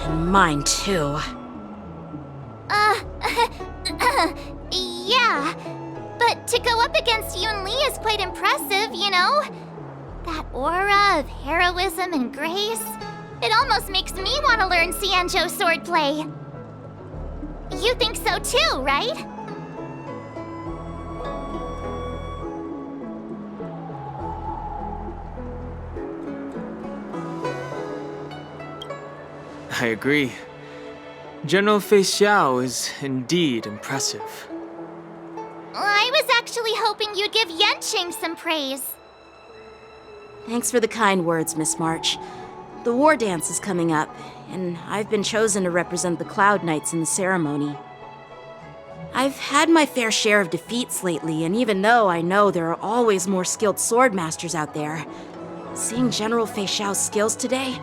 Mine too. Yeah. But to go up against Yun Li is quite impressive, you know? That aura of heroism and grace, it almost makes me want to learn Xianzhou swordplay. You think so too, right? I agree. General Fei Xiao is indeed impressive. I was actually hoping you'd give Yanqing some praise. Thanks for the kind words, Miss March. The war dance is coming up, and I've been chosen to represent the Cloud Knights in the ceremony. I've had my fair share of defeats lately, and even though I know there are always more skilled swordmasters out there, seeing General Fei Xiao's skills today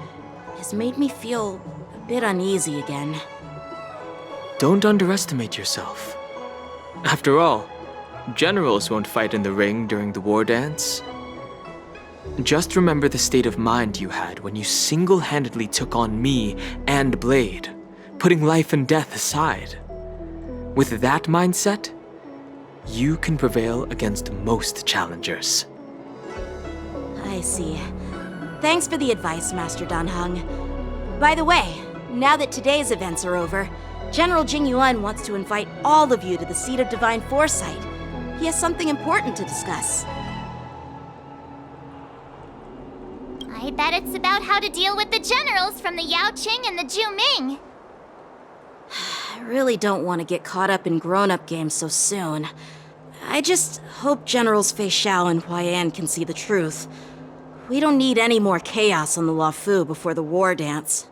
has made me feel a bit uneasy again. Don't underestimate yourself. After all, generals won't fight in the ring during the war dance. Just remember the state of mind you had when you single-handedly took on me and Blade, putting life and death aside. With that mindset, you can prevail against most challengers. I see. Thanks for the advice, Master Danheng. By the way, now that today's events are over, General Jingyuan wants to invite all of you to the Seat of Divine Foresight. He has something important to discuss. I bet it's about how to deal with the generals from the Yaoqing and the Zhuming. I really don't want to get caught up in grown-up games so soon. I just hope Generals Fei Xiao and Huaiyan can see the truth. We don't need any more chaos on the Luofu before the war dance.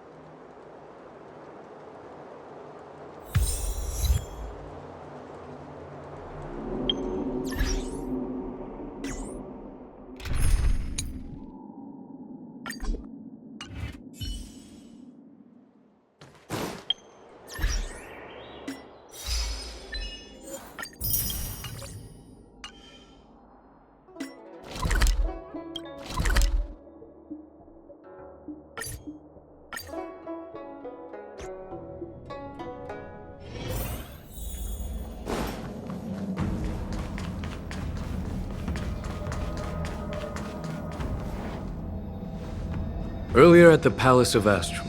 Earlier at the Palace of Astrum,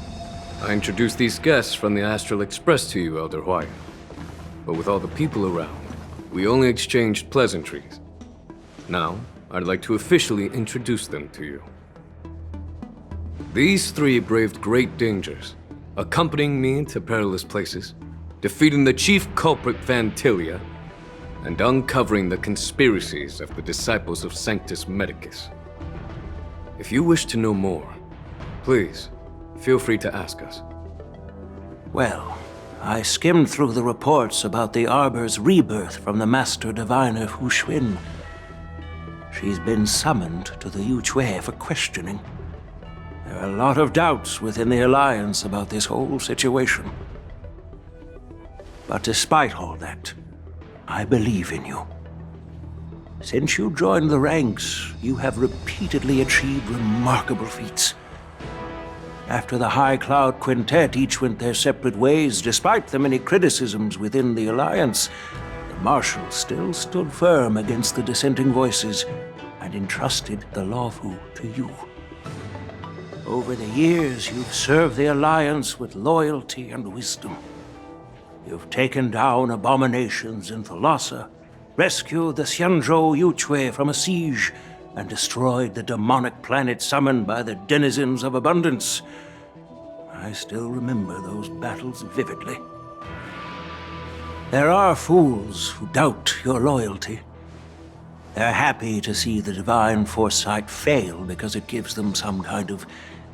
I introduced these guests from the Astral Express to you, Elder Huaiyan. But with all the people around, we only exchanged pleasantries. Now, I'd like to officially introduce them to you. These three braved great dangers, accompanying me to perilous places, defeating the chief culprit Vantilia, and uncovering the conspiracies of the disciples of Sanctus Medicus. If you wish to know more, please, feel free to ask us. Well, I skimmed through the reports about the Arbor's rebirth from the Master Diviner Hu Xuan. She's been summoned to the Yu Chui for questioning. There are a lot of doubts within the Alliance about this whole situation. But despite all that, I believe in you. Since you joined the ranks, you have repeatedly achieved remarkable feats. After the High Cloud Quintet each went their separate ways, despite the many criticisms within the Alliance, the Marshal still stood firm against the dissenting voices and entrusted the Luofu to you. Over the years, you've served the Alliance with loyalty and wisdom. You've taken down abominations in Thalassa, rescued the Xianzhou Yu Chui from a siege, and destroyed the demonic planet summoned by the denizens of abundance. I still remember those battles vividly. There are fools who doubt your loyalty. They're happy to see the divine foresight fail because it gives them some kind of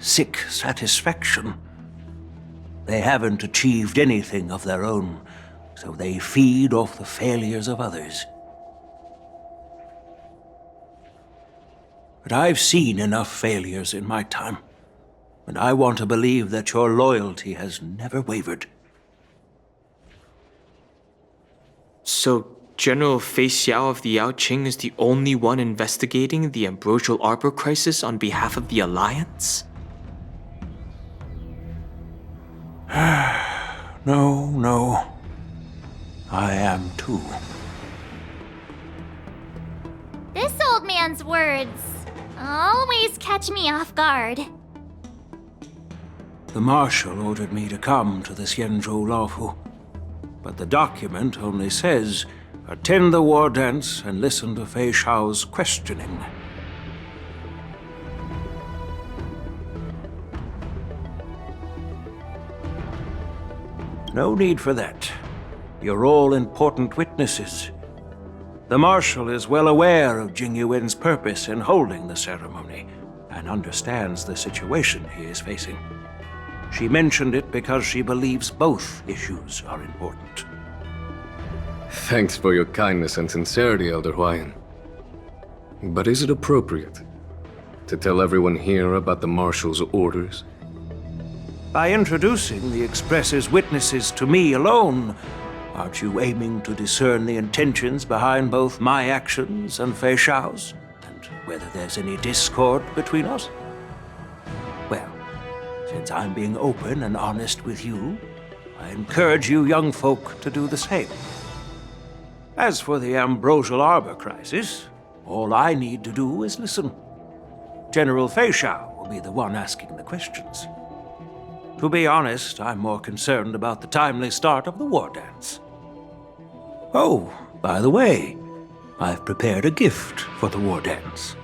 sick satisfaction. They haven't achieved anything of their own, so they feed off the failures of others. But I've seen enough failures in my time, and I want to believe that your loyalty has never wavered. So, General Fei Xiao of the Yaoqing is the only one investigating the Ambrosial Arbor crisis on behalf of the Alliance? No. I am too. This old man's words always catch me off guard. The Marshal ordered me to come to the Xianzhou Luofu, but the document only says, attend the war dance and listen to Fei Xiao's questioning. No need for that. You're all important witnesses. The Marshal is well aware of Jingyuen's purpose in holding the ceremony, and understands the situation he is facing. She mentioned it because she believes both issues are important. Thanks for your kindness and sincerity, Elder Huayan. But is it appropriate to tell everyone here about the Marshal's orders? By introducing the Express's witnesses to me alone, aren't you aiming to discern the intentions behind both my actions and Fei Xiao's? And whether there's any discord between us? Well, since I'm being open and honest with you, I encourage you young folk to do the same. As for the Ambrosial Arbor crisis, all I need to do is listen. General Fei Xiao will be the one asking the questions. To be honest, I'm more concerned about the timely start of the war dance. Oh, by the way, I've prepared a gift for the war dance.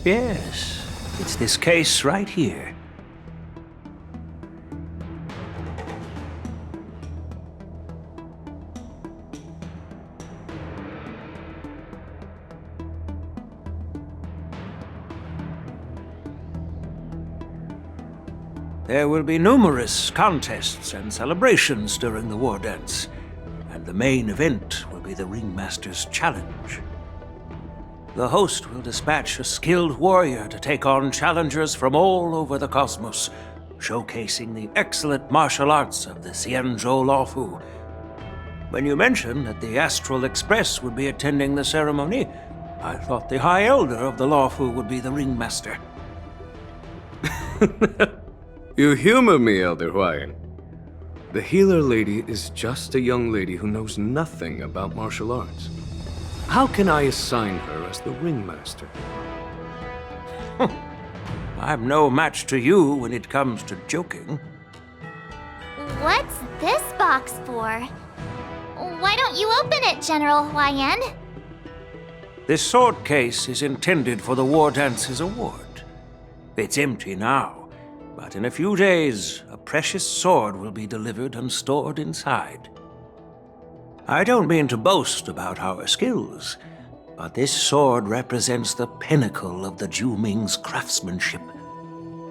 Yes, it's this case right here. There will be numerous contests and celebrations during the war dance, and the main event will be the Ringmaster's Challenge. The host will dispatch a skilled warrior to take on challengers from all over the cosmos, showcasing the excellent martial arts of the Xianzhou Lawfu. When you mentioned that the Astral Express would be attending the ceremony, I thought the High Elder of the Lawfu would be the Ringmaster. You humor me, Elder Huayan. The healer lady is just a young lady who knows nothing about martial arts. How can I assign her as the Ringmaster? I'm no match to you when it comes to joking. What's this box for? Why don't you open it, General Huayan? This sword case is intended for the War Dance's award. It's empty now, but in a few days, a precious sword will be delivered and stored inside. I don't mean to boast about our skills, but this sword represents the pinnacle of the Zhuming's craftsmanship.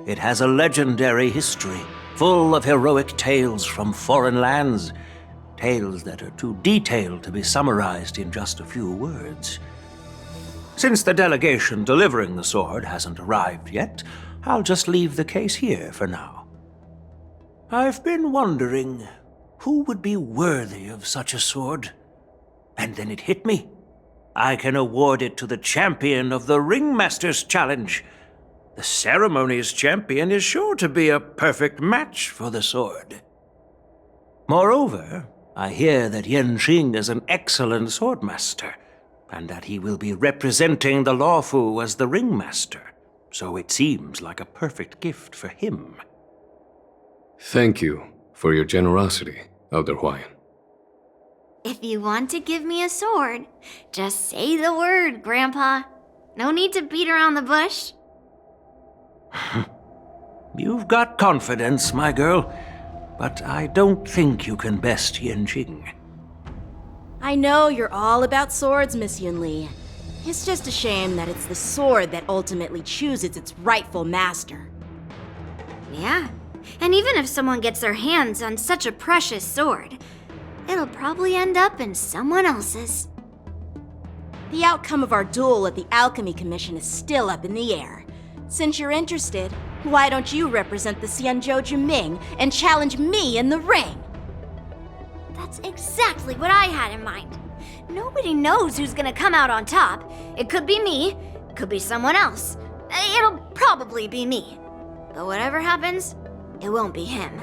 It has a legendary history, full of heroic tales from foreign lands, tales that are too detailed to be summarized in just a few words. Since the delegation delivering the sword hasn't arrived yet, I'll just leave the case here for now. I've been wondering, who would be worthy of such a sword? And then it hit me. I can award it to the champion of the Ringmaster's Challenge. The ceremony's champion is sure to be a perfect match for the sword. Moreover, I hear that Yenqing is an excellent swordmaster, and that he will be representing the Lawfu as the Ringmaster, so it seems like a perfect gift for him. Thank you for your generosity, Elder Huayan. If you want to give me a sword, just say the word, Grandpa. No need to beat around the bush. You've got confidence, my girl, but I don't think you can best Yenqing. I know you're all about swords, Miss Yunli. It's just a shame that it's the sword that ultimately chooses its rightful master. Yeah, and even if someone gets their hands on such a precious sword, it'll probably end up in someone else's. The outcome of our duel at the Alchemy Commission is still up in the air. Since you're interested, Why don't you represent the Xianzhou Jiming and challenge me in the ring? That's exactly what I had in mind. Nobody knows who's gonna come out on top. It could be me, could be someone else. It'll probably be me. But whatever happens, it won't be him.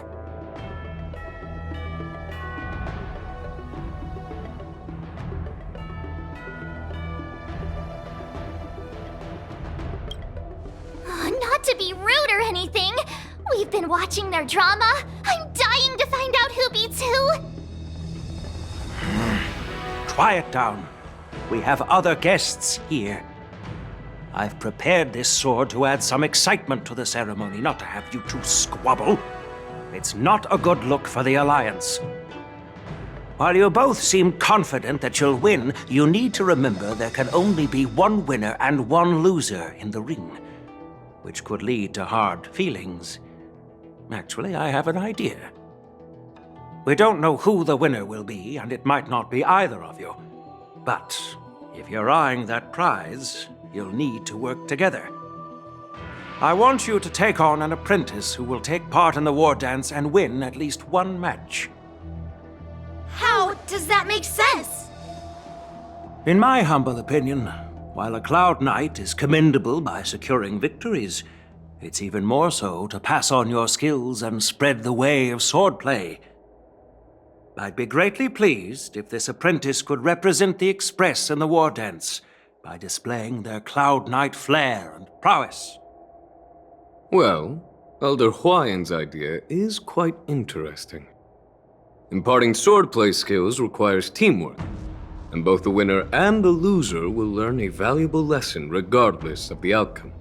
Not to be rude or anything, we've been watching their drama. I'm dying to find out who beats who. Quiet down. We have other guests here. I've prepared this sword to add some excitement to the ceremony, not to have you two squabble. It's not a good look for the Alliance. While you both seem confident that you'll win, you need to remember there can only be one winner and one loser in the ring, which could lead to hard feelings. Actually, I have an idea. We don't know who the winner will be, and it might not be either of you. But if you're eyeing that prize, you'll need to work together. I want you to take on an apprentice who will take part in the war dance and win at least one match. How does that make sense? In my humble opinion, while a Cloud Knight is commendable by securing victories, it's even more so to pass on your skills and spread the way of swordplay. I'd be greatly pleased if this apprentice could represent the Express in the war dance by displaying their Cloud Knight flair and prowess. Well, Elder Huayan's idea is quite interesting. Imparting swordplay skills requires teamwork, and both the winner and the loser will learn a valuable lesson regardless of the outcome.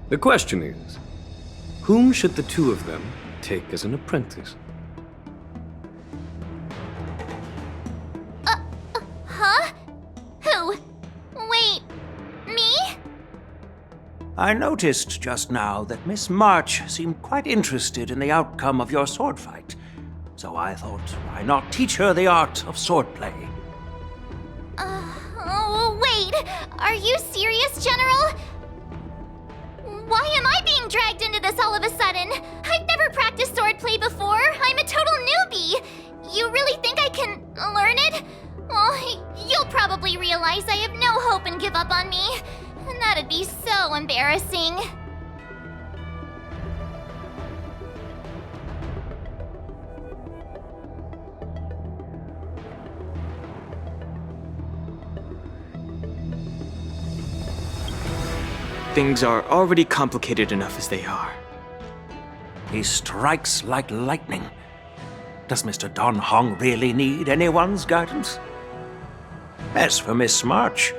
The question is, whom should the two of them take as an apprentice? Huh? Who? Wait, me? I noticed just now that Miss March seemed quite interested in the outcome of your sword fight, so I thought, why not teach her the art of swordplay? Wait, are you serious, General? Why am I being dragged into this all of a sudden? I've never practiced swordplay before. I'm a total newbie. You really think I can learn it? Well, you'll probably realize I have no hope and give up on me. And that'd be so embarrassing. Things are already complicated enough as they are. He strikes like lightning. Does Mr. Don Hong really need anyone's guidance? As for Miss March,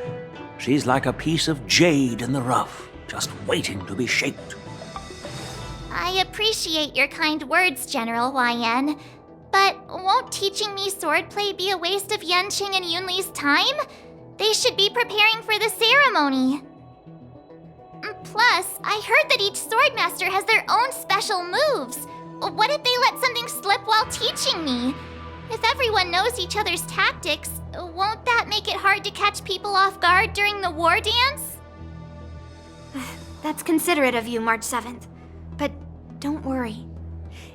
she's like a piece of jade in the rough, just waiting to be shaped. I appreciate your kind words, General Huayan. But won't teaching me swordplay be a waste of Yanqing and Yunli's time? They should be preparing for the ceremony. Plus, I heard that each swordmaster has their own special moves. What if they let something slip while teaching me? If everyone knows each other's tactics, won't that make it hard to catch people off guard during the war dance? That's considerate of you, March 7th. But don't worry.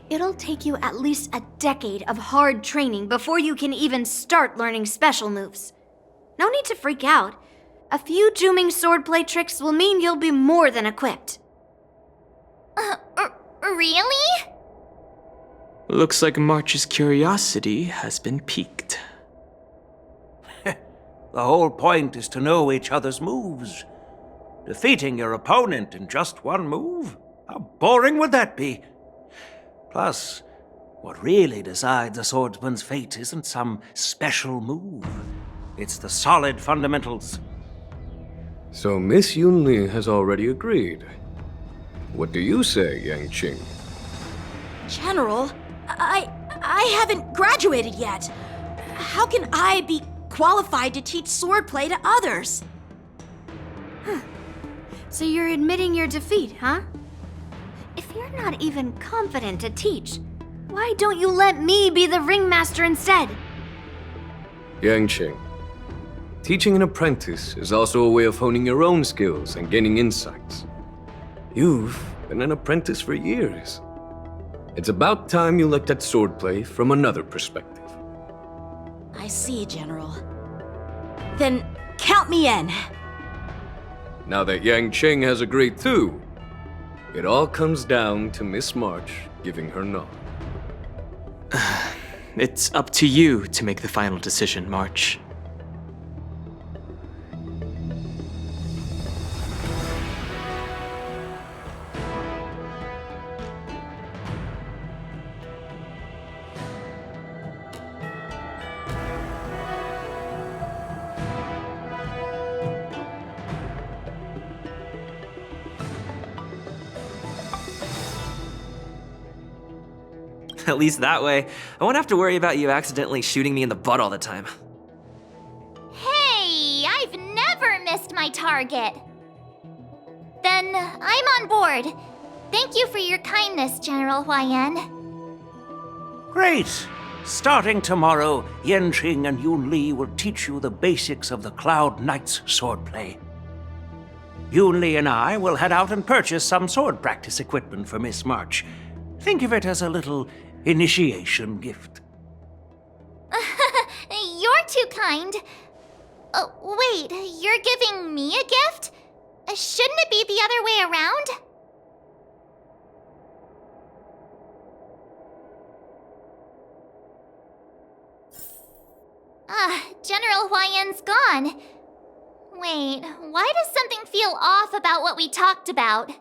It'll take you at least a decade of hard training before you can even start learning special moves. No need to freak out. A few Juming swordplay tricks will mean you'll be more than equipped. Really? Looks like March's curiosity has been piqued. The whole point is to know each other's moves. Defeating your opponent in just one move? How boring would that be? Plus, what really decides a swordsman's fate isn't some special move. It's the solid fundamentals. So Miss Yunli has already agreed. What do you say, Yanqing? General, I haven't graduated yet. How can I be qualified to teach swordplay to others? So you're admitting your defeat, huh? If you're not even confident to teach, why don't you let me be the ringmaster instead? Yanqing, teaching an apprentice is also a way of honing your own skills and gaining insights. You've been an apprentice for years. It's about time you looked at swordplay from another perspective. I see, General. Then count me in. Now that Yang Cheng has agreed too, it all comes down to Miss March giving her nod. It's up to you to make the final decision, March. At least that way, I won't have to worry about you accidentally shooting me in the butt all the time. Hey, I've never missed my target. Then I'm on board. Thank you for your kindness, General Huaiyan. Great! Starting tomorrow, Yanqing and Yun Li will teach you the basics of the Cloud Knight's swordplay. Yun Li and I will head out and purchase some sword practice equipment for Miss March. Think of it as a little initiation gift. You're too kind. Wait, you're giving me a gift? Shouldn't it be the other way around? General Huaiyan's gone. Wait, why does something feel off about what we talked about?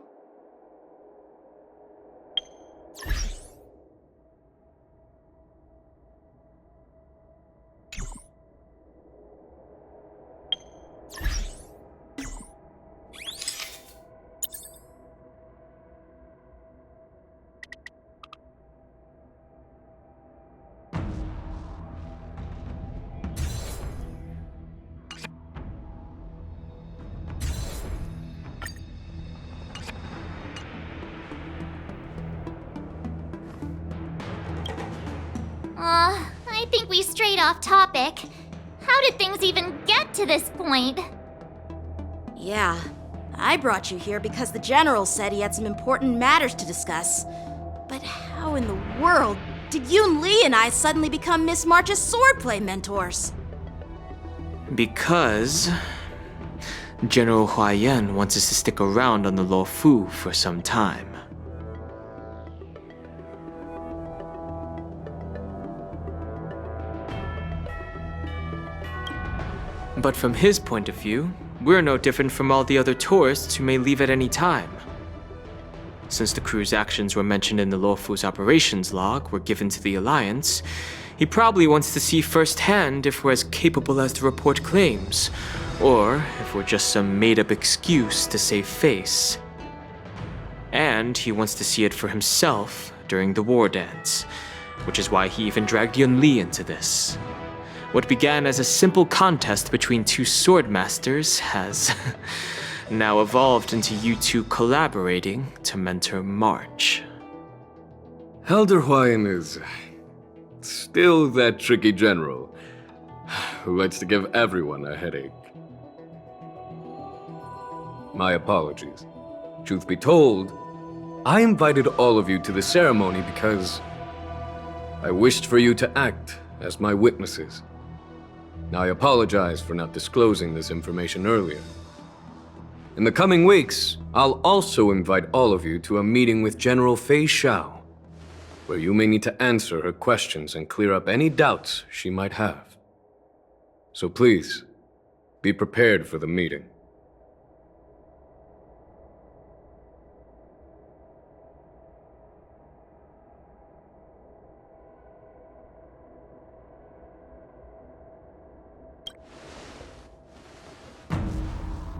I think we strayed off topic. How did things even get to this point? Yeah, I brought you here because the General said he had some important matters to discuss. But how in the world did Yun Li and I suddenly become Miss March's swordplay mentors? Because General Huaiyan wants us to stick around on the Luofu for some time. But from his point of view, we're no different from all the other tourists who may leave at any time. Since the crew's actions were mentioned in the Luofu's operations log were given to the Alliance, he probably wants to see firsthand if we're as capable as the report claims, or if we're just some made-up excuse to save face. And he wants to see it for himself during the war dance, which is why he even dragged Yun Li into this. What began as a simple contest between two sword masters has now evolved into you two collaborating to mentor March. Elder Huaiyan is still that tricky general who likes to give everyone a headache. My apologies. Truth be told, I invited all of you to the ceremony because I wished for you to act as my witnesses. Now, I apologize for not disclosing this information earlier. In the coming weeks, I'll also invite all of you to a meeting with General Fei Xiao, where you may need to answer her questions and clear up any doubts she might have. So please, be prepared for the meeting.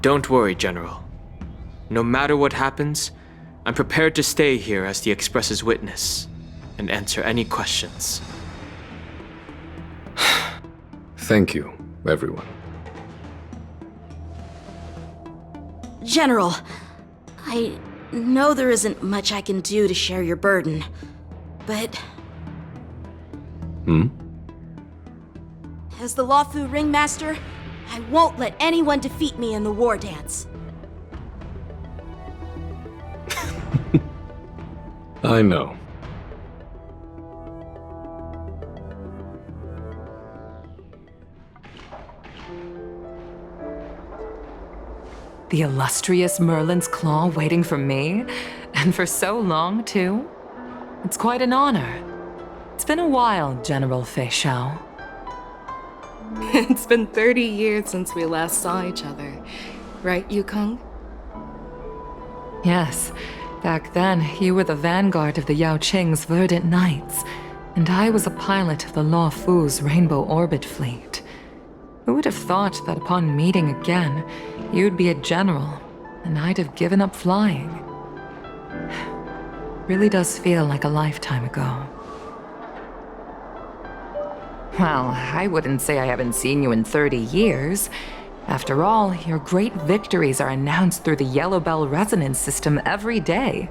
Don't worry, General. No matter what happens, I'm prepared to stay here as the Express's witness and answer any questions. Thank you, everyone. General, I know there isn't much I can do to share your burden, but... As the Luofu Ringmaster, I won't let anyone defeat me in the war dance. I know. The illustrious Merlin's Claw waiting for me? And for so long, too? It's quite an honor. It's been a while, General Fei Shao. It's been 30 years since we last saw each other. Right, Yu-Peng? Yes. Back then, you were the vanguard of the Yao Qing's Verdant Knights, and I was a pilot of the Law Fu's Rainbow Orbit Fleet. Who would have thought that upon meeting again, you'd be a general, and I'd have given up flying? Really does feel like a lifetime ago. Well, I wouldn't say I haven't seen you in 30 years. After all, your great victories are announced through the Yellow Bell Resonance System every day.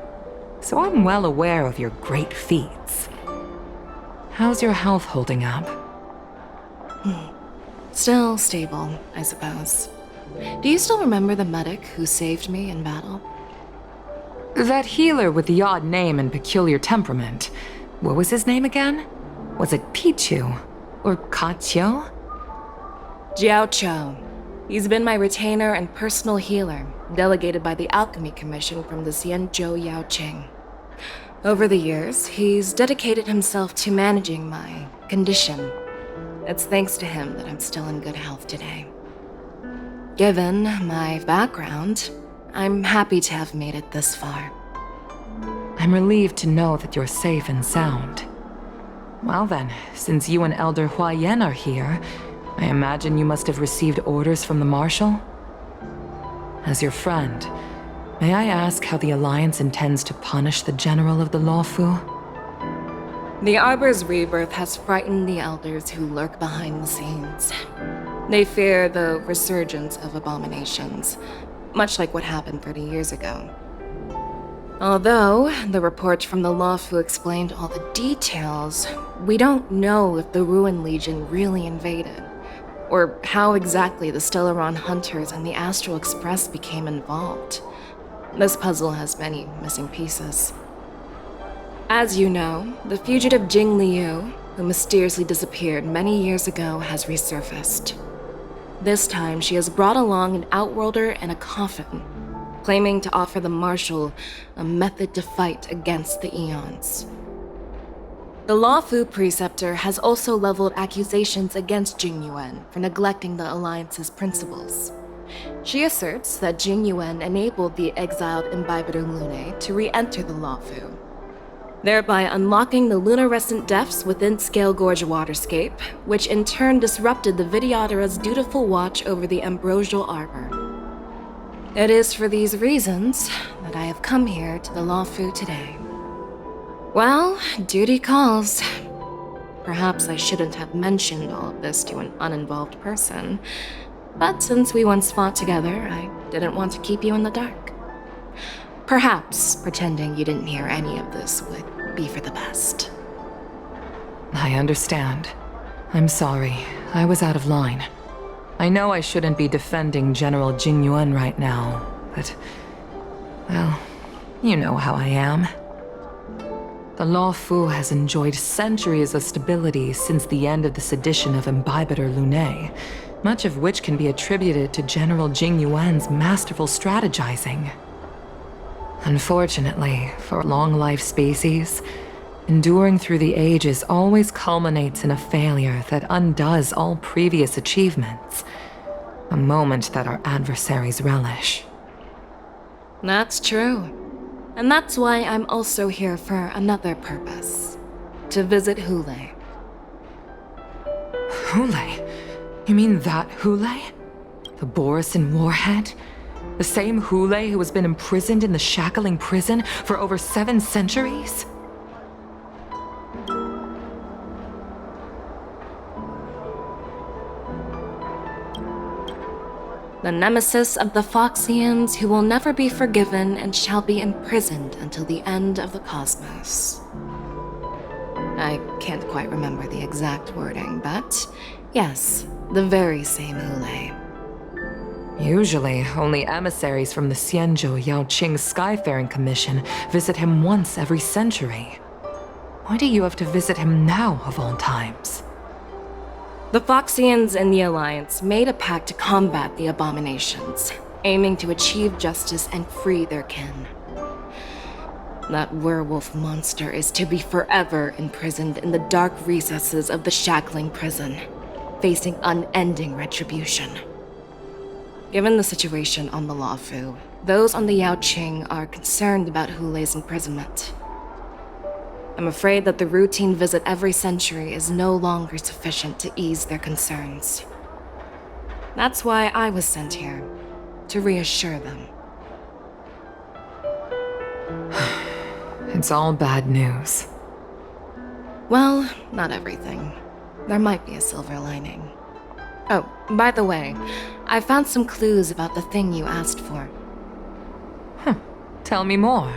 So I'm well aware of your great feats. How's your health holding up? Still stable, I suppose. Do you still remember the medic who saved me in battle? That healer with the odd name and peculiar temperament. What was his name again? Was it Pichu? Or Kachio? Jiao Cho. He's been my retainer and personal healer, delegated by the Alchemy Commission from the Xianzhou Yao Qing. Over the years, he's dedicated himself to managing my condition. It's thanks to him that I'm still in good health today. Given my background, I'm happy to have made it this far. I'm relieved to know that you're safe and sound. Well then, since you and Elder Huayan are here, I imagine you must have received orders from the Marshal? As your friend, may I ask how the Alliance intends to punish the General of the Lawfu? The Arbor's rebirth has frightened the elders who lurk behind the scenes. They fear the resurgence of abominations, much like what happened 30 years ago. Although the report from the Lawfu explained all the details, we don't know if the Ruin Legion really invaded, or how exactly the Stellaron Hunters and the Astral Express became involved. This puzzle has many missing pieces. As you know, the fugitive Jing Liu, who mysteriously disappeared many years ago, has resurfaced. This time, she has brought along an Outworlder and a coffin, claiming to offer the Marshal a method to fight against the Eons. The Lawfu Preceptor has also leveled accusations against Jing Yuan for neglecting the Alliance's principles. She asserts that Jing Yuan enabled the exiled Imbibitor Lunae to re-enter the Lawfu, thereby unlocking the lunarescent depths within Scale Gorge Waterscape, which in turn disrupted the Vidyadhara's dutiful watch over the Ambrosial Arbor. It is for these reasons that I have come here to the Lawfu today. Well, duty calls. Perhaps I shouldn't have mentioned all of this to an uninvolved person, but since we once fought together, I didn't want to keep you in the dark. Perhaps pretending you didn't hear any of this would be for the best. I understand. I'm sorry. I was out of line. I know I shouldn't be defending General Jing Yuan right now, but... well, you know how I am. The Lawfu has enjoyed centuries of stability since the end of the sedition of Imbibitor Lunae, much of which can be attributed to General Jing Yuan's masterful strategizing. Unfortunately, for long-life species, enduring through the ages always culminates in a failure that undoes all previous achievements. A moment that our adversaries relish. That's true. And that's why I'm also here for another purpose. To visit Hule. Hule? You mean that Hule? The Borisin Warhead? The same Hule who has been imprisoned in the Shackling prison for over 7 centuries? The nemesis of the Foxians who will never be forgiven and shall be imprisoned until the end of the cosmos. I can't quite remember the exact wording, but yes, the very same Hule. Usually, only emissaries from the Xianzhou Yaoqing Skyfaring Commission visit him once every century. Why do you have to visit him now, of all times? The Foxians and the Alliance made a pact to combat the abominations, aiming to achieve justice and free their kin. That werewolf monster is to be forever imprisoned in the dark recesses of the shackling prison, facing unending retribution. Given the situation on the Luofu, those on the Yaoqing are concerned about Hulei's imprisonment. I'm afraid that the routine visit every century is no longer sufficient to ease their concerns. That's why I was sent here, to reassure them. It's all bad news. Well, not everything. There might be a silver lining. Oh, by the way, I found some clues about the thing you asked for. Tell me more.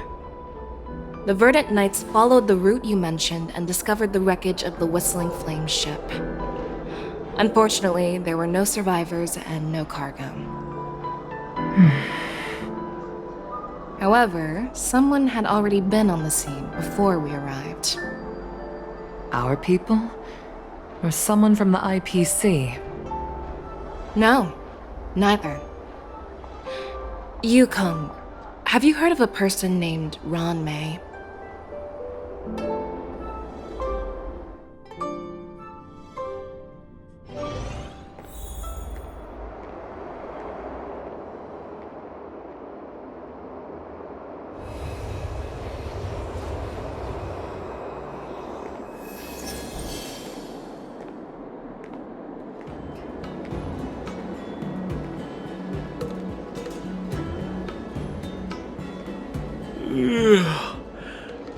The Verdant Knights followed the route you mentioned and discovered the wreckage of the Whistling Flame ship. Unfortunately, there were no survivors and no cargo. However, someone had already been on the scene before we arrived. Our people? Or someone from the IPC? No, neither. Yu-Peng, have you heard of a person named Ron May?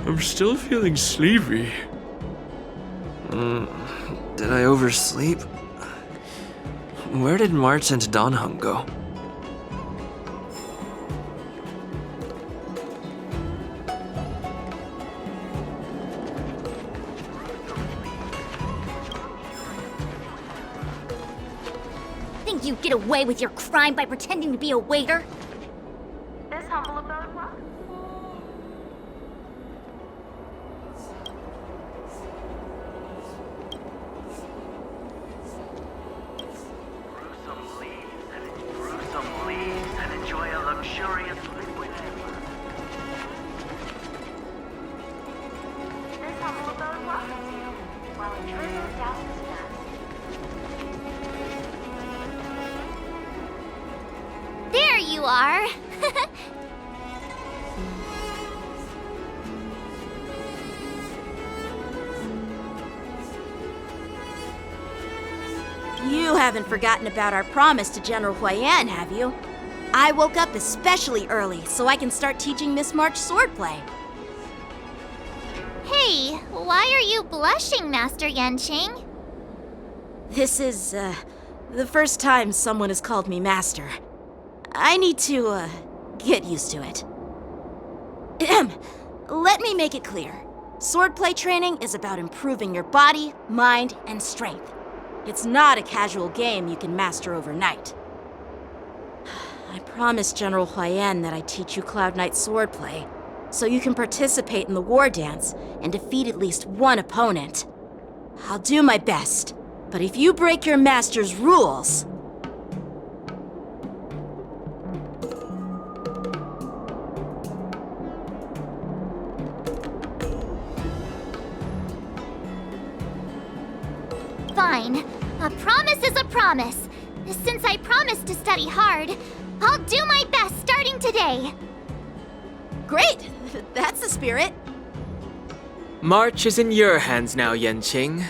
I'm still feeling sleepy. Did I oversleep? Where did March and Donhung go? Think you get away with your crime by pretending to be a waiter? This humble abode was. There you are! You haven't forgotten about our promise to General Huayan, have you? I woke up especially early so I can start teaching Miss March swordplay. Hey, why are you blushing, Master Yanqing? This is, the first time someone has called me Master. I need to, get used to it. Let me make it clear. Swordplay training is about improving your body, mind, and strength. It's not a casual game you can master overnight. I promised General Huayan that I'd teach you Cloud Knight swordplay, so you can participate in the war dance and defeat at least one opponent. I'll do my best, but if you break your master's rules... Fine. A promise is a promise. Since I promised to study hard, I'll do my best starting today. Great! That's the spirit. March is in your hands now, Yanqing.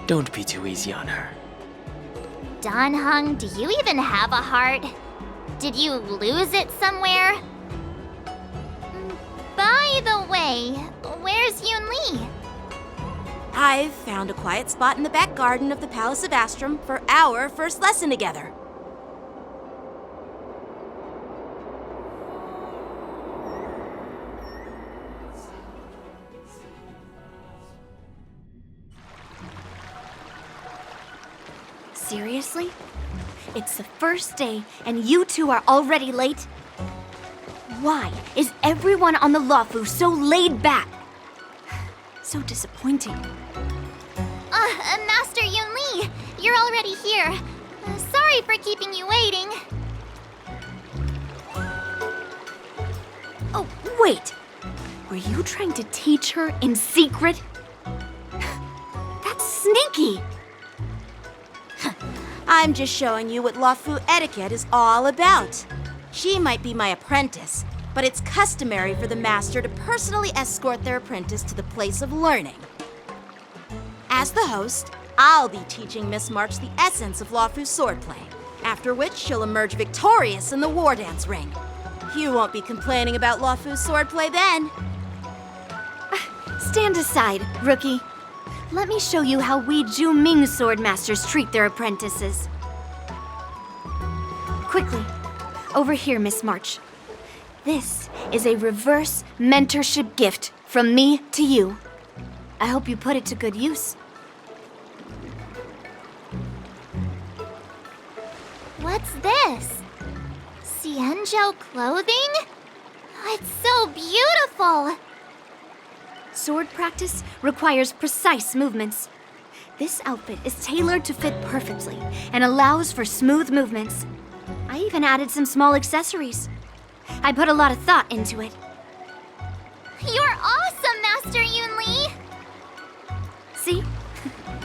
Don't be too easy on her. Donhung, do you even have a heart? Did you lose it somewhere? By the way, where's Yun Li? I've found a quiet spot in the back garden of the Palace of Astrum for our first lesson together. Seriously? It's the first day, and you two are already late? Why is everyone on the Luofu so laid back? So disappointing. Master Yunli, you're already here. Sorry for keeping you waiting. Oh, wait. Were you trying to teach her in secret? That's sneaky. I'm just showing you what Luofu etiquette is all about. She might be my apprentice, but it's customary for the master to personally escort their apprentice to the place of learning. As the host, I'll be teaching Miss March the essence of Luofu swordplay, after which she'll emerge victorious in the war dance ring. You won't be complaining about Luofu swordplay then. Stand aside, rookie. Let me show you how we Zhu-Ming sword masters treat their apprentices. Quickly, over here, Miss March. This is a reverse mentorship gift from me to you. I hope you put it to good use. What's this? Xianzhou clothing? It's so beautiful! Sword practice requires precise movements. This outfit is tailored to fit perfectly and allows for smooth movements. I even added some small accessories. I put a lot of thought into it. You're awesome, Master Yunli! See?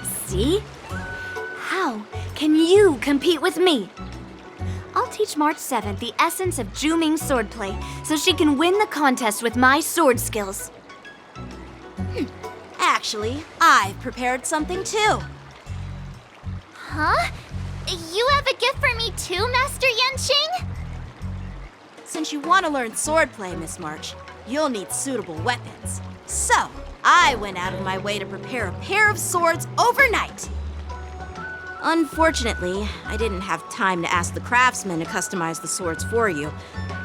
See? How can you compete with me? I'll teach March 7th the essence of Zhu-Ming swordplay so she can win the contest with my sword skills. Actually, I've prepared something too. Huh? You have a gift for me too, Master Yanqing? Since you want to learn swordplay, Miss March, you'll need suitable weapons. So, I went out of my way to prepare a pair of swords overnight. Unfortunately, I didn't have time to ask the craftsman to customize the swords for you,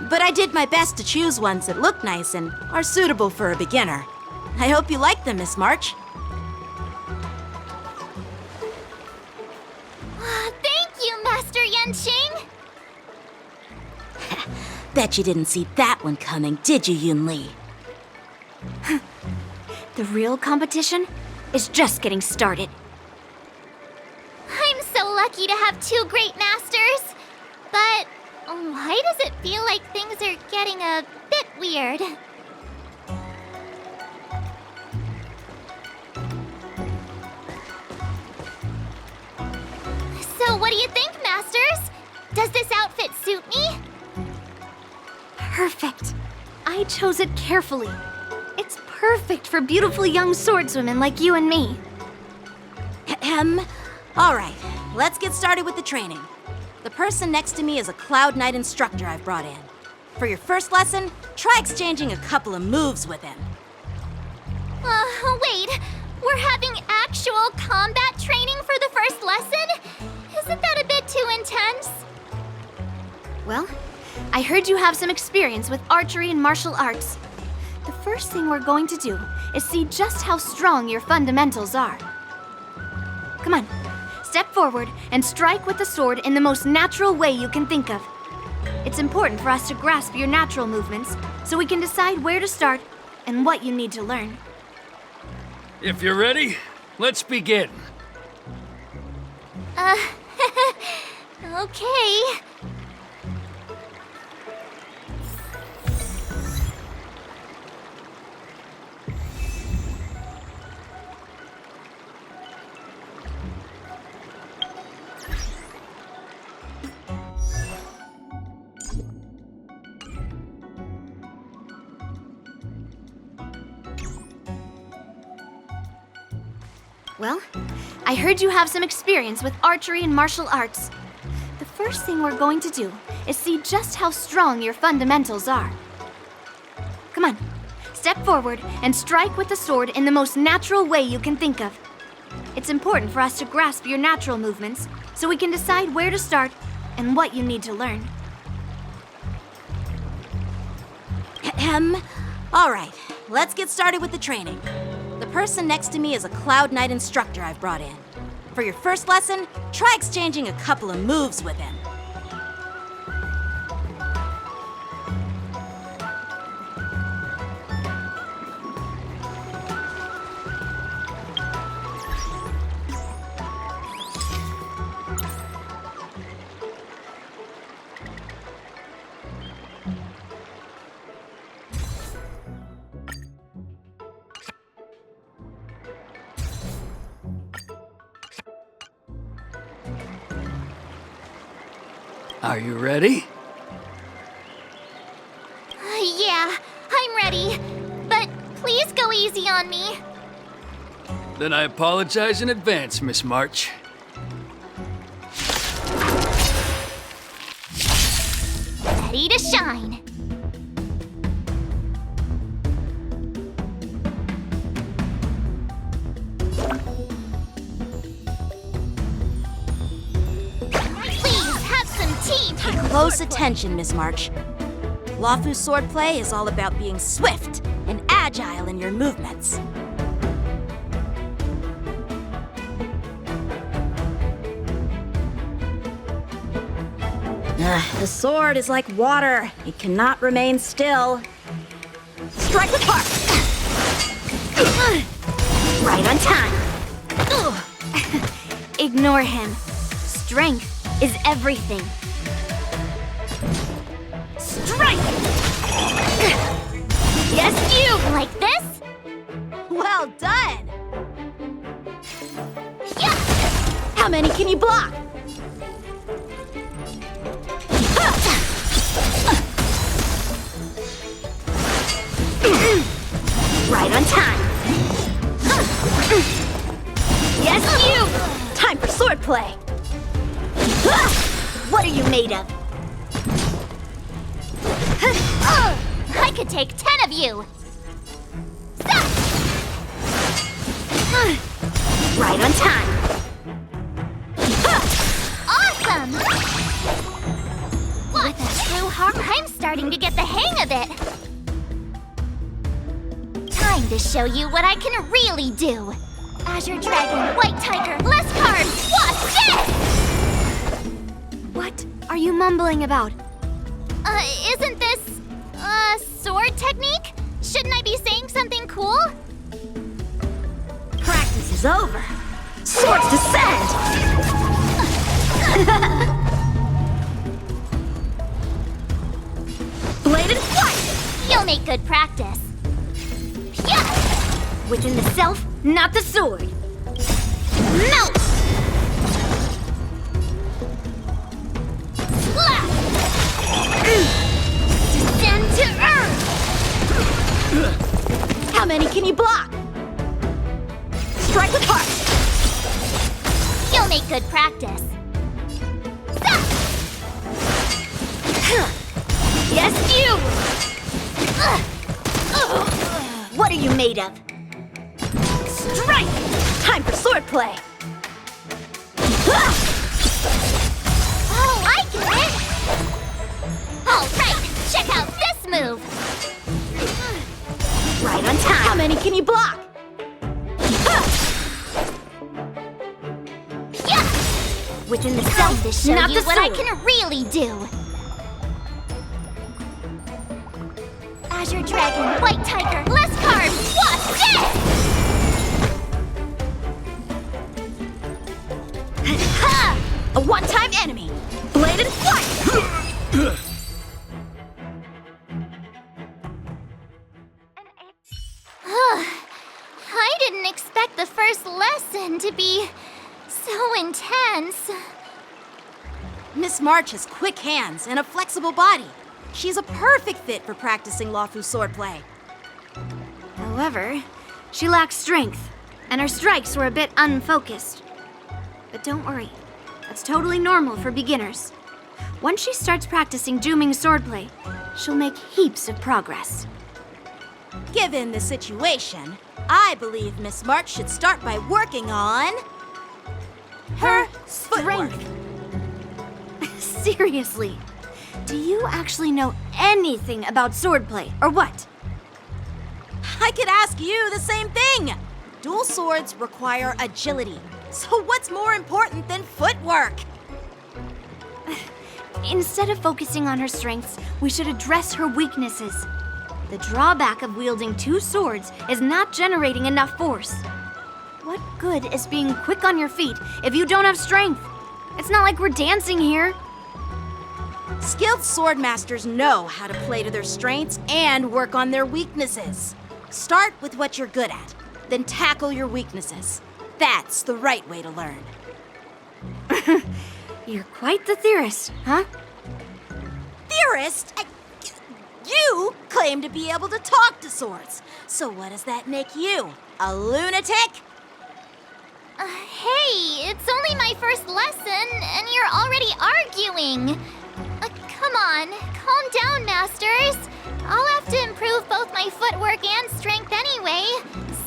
but I did my best to choose ones that look nice and are suitable for a beginner. I hope you like them, Miss March. Thank you, Master Yanqing! Bet you didn't see that one coming, did you, Yunli? The real competition is just getting started. I'm so lucky to have two great masters. But why does it feel like things are getting a bit weird? So what do you think, Masters? Does this outfit suit me? Perfect. I chose it carefully. It's perfect for beautiful young swordswomen like you and me. All right, let's get started with the training. The person next to me is a Cloud Knight instructor I've brought in. For your first lesson, try exchanging a couple of moves with him. Wait. We're having actual combat training for the first lesson? Isn't that a bit too intense? Well, I heard you have some experience with archery and martial arts. The first thing we're going to do is see just how strong your fundamentals are. Come on, step forward and strike with the sword in the most natural way you can think of. It's important for us to grasp your natural movements so we can decide where to start and what you need to learn. If you're ready, let's begin. Okay. Well, I heard you have some experience with archery and martial arts. The first thing we're going to do is see just how strong your fundamentals are. Come on, step forward and strike with the sword in the most natural way you can think of. It's important for us to grasp your natural movements so we can decide where to start and what you need to learn. All right, let's get started with the training. The person next to me is a Cloud Knight instructor I've brought in. For For your first lesson, try exchanging a couple of moves with him. Are you ready? Yeah, I'm ready. But please go easy on me. Then I apologize in advance, Miss March. Ready to shine. Pay close attention, Miss March. Luofu's swordplay is all about being swift and agile in your movements. The sword is like water. It cannot remain still. Strike with heart! Right on time. Ignore him. Strength is everything. Strike! Yes, you! Like this? Well done! Yeah. How many can you block? Right on time. Yes, you! Time for swordplay. What are you made of? I could take 10 of you! Right on time. Awesome! With a true heart, I'm starting to get the hang of it. Time to show you what I can really do. Azure Dragon, White Tiger, less carbs, watch this! What are you mumbling about? Isn't this sword technique? Shouldn't I be saying something cool? Practice is over. Swords descend! Bladed flight! You'll make good practice. Yeah! Within the self, not the sword. Melt! Slap! Descend to earth! How many can you block? Strike with heart! You'll make good practice. Yes, you! What are you made of? Strike! Time for swordplay! Oh, I get it! Alright, check out this move! Right on time. How many can you block? Yeah! Within the Time self, to show not you the what I sword. can really do. Azure Dragon, White Tiger, less carbs, watch this! Ha! A one-time enemy! Bladed flight! I didn't expect the first lesson to be so intense. Miss March has quick hands and a flexible body. She's a perfect fit for practicing Luofu swordplay. However, she lacks strength, and her strikes were a bit unfocused. But don't worry, that's totally normal for beginners. Once she starts practicing Juming swordplay, she'll make heaps of progress. Given the situation, I believe Miss March should start by working on her strength. Seriously, do you actually know anything about swordplay, or what? I could ask you the same thing. Dual swords require agility. So what's more important than footwork? Instead of focusing on her strengths, we should address her weaknesses. The drawback of wielding two swords is not generating enough force. What good is being quick on your feet if you don't have strength? It's not like we're dancing here. Skilled sword masters know how to play to their strengths and work on their weaknesses. Start with what you're good at, then tackle your weaknesses. That's the right way to learn. You're quite the theorist, huh? Theorist? You claim to be able to talk to swords. So what does that make you? A lunatic? Hey, it's only my first lesson, and you're already arguing. Come on, calm down, masters. I'll have to improve both my footwork and strength anyway,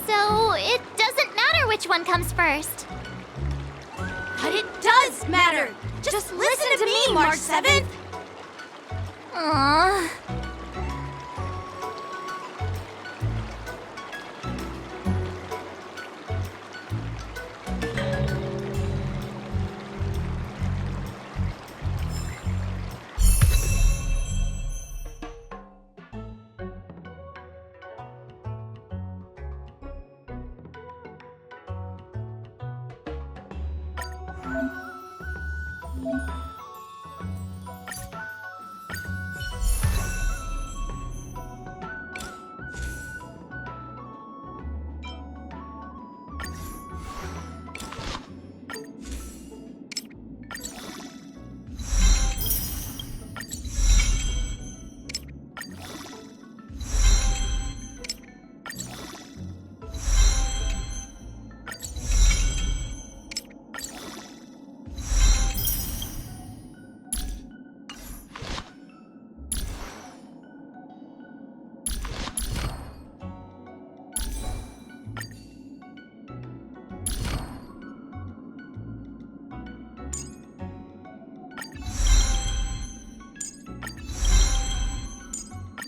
so it doesn't matter which one comes first. But it does matter! Just listen to me, March 7th! Aww.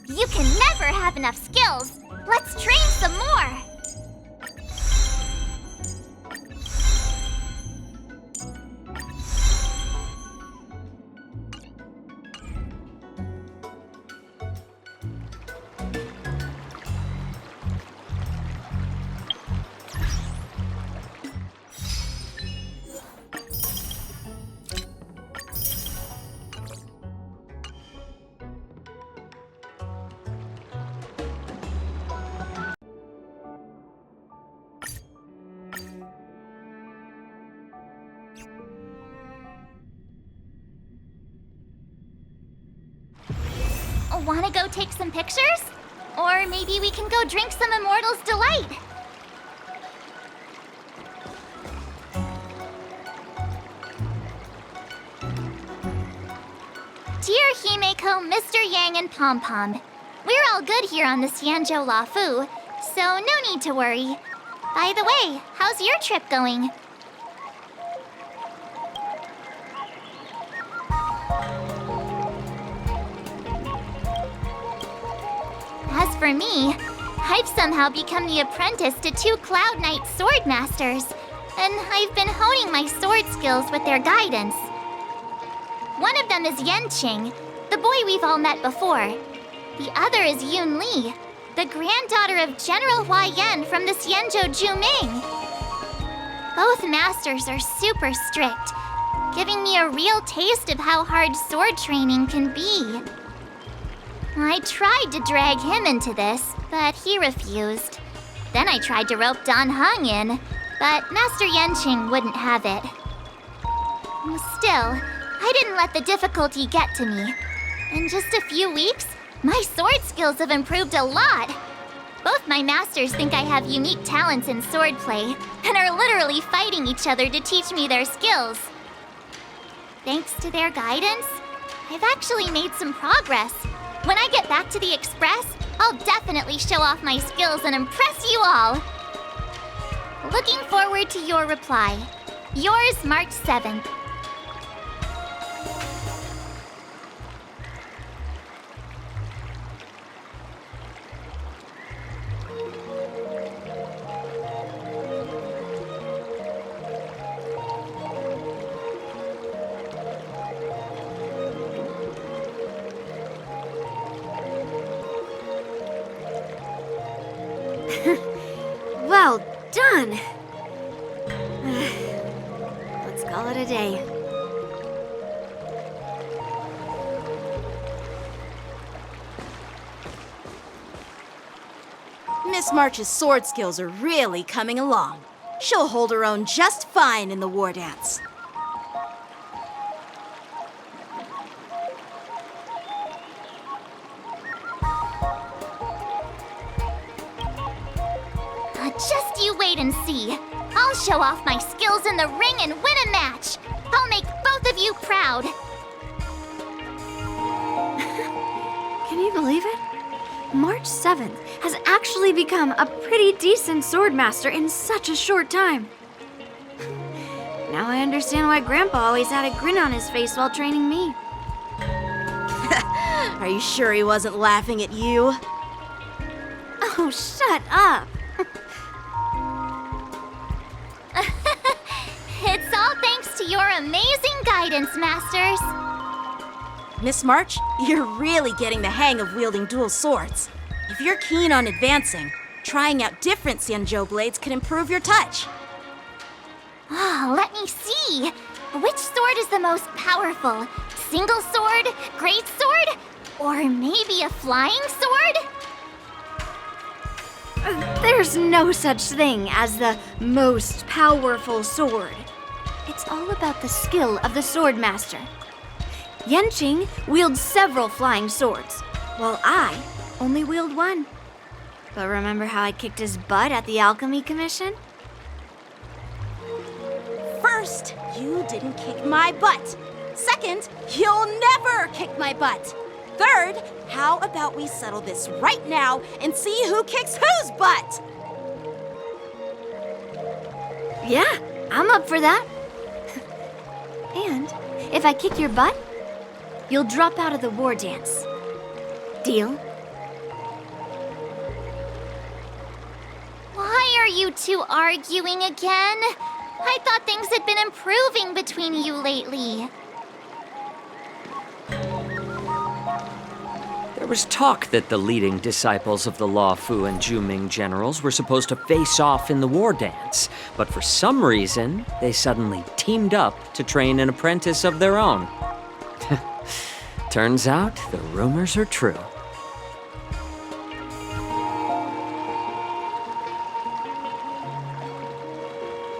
You can never have enough skills. Let's train some more. Wanna go take some pictures? Or maybe we can go drink some Immortal's Delight. Dear Himeko, Mr. Yang, and Pom Pom, we're all good here on the Xianzhou Lafu, so no need to worry. By the way, how's your trip going? As for me, I've somehow become the apprentice to 2 Cloud Knight sword masters, and I've been honing my sword skills with their guidance. One of them is Yanqing, the boy we've all met before. The other is Yun Li, the granddaughter of General Hua Yan from the Xianzhou Juming. Both masters are super strict, giving me a real taste of how hard sword training can be. I tried to drag him into this, but he refused. Then I tried to rope Dan Heng in, but Master Yanqing wouldn't have it. Still, I didn't let the difficulty get to me. In just a few weeks, my sword skills have improved a lot. Both my masters think I have unique talents in swordplay, and are literally fighting each other to teach me their skills. Thanks to their guidance, I've actually made some progress. When I get back to the Express, I'll definitely show off my skills and impress you all. Looking forward to your reply. Yours, March 7th. call it a day. Miss March's sword skills are really coming along. She'll hold her own just fine in the war dance. Just you wait and see. I'll show off my skills in the ring and win a match. I'll make both of you proud. Can you believe it? March 7th has actually become a pretty decent swordmaster in such a short time. Now I understand why Grandpa always had a grin on his face while training me. Are you sure he wasn't laughing at you? Oh, shut up. It's all thanks to your amazing guidance, Masters. Miss March, you're really getting the hang of wielding dual swords. If you're keen on advancing, trying out different Xianzhou blades could improve your touch. Oh, let me see. Which sword is the most powerful? Single sword? Great sword? Or maybe a flying sword? There's no such thing as the most powerful sword. It's all about the skill of the swordmaster. Yanqing wields several flying swords, while I only wield one. But remember how I kicked his butt at the Alchemy Commission? First, you didn't kick my butt. Second, you'll never kick my butt. Third, how about we settle this right now and see who kicks whose butt? Yeah, I'm up for that. And if I kick your butt, you'll drop out of the war dance. Deal? Why are you two arguing again? I thought things had been improving between you lately. There was talk that the leading disciples of the Luofu and Zhuming generals were supposed to face off in the war dance, but for some reason, they suddenly teamed up to train an apprentice of their own. Turns out, the rumors are true.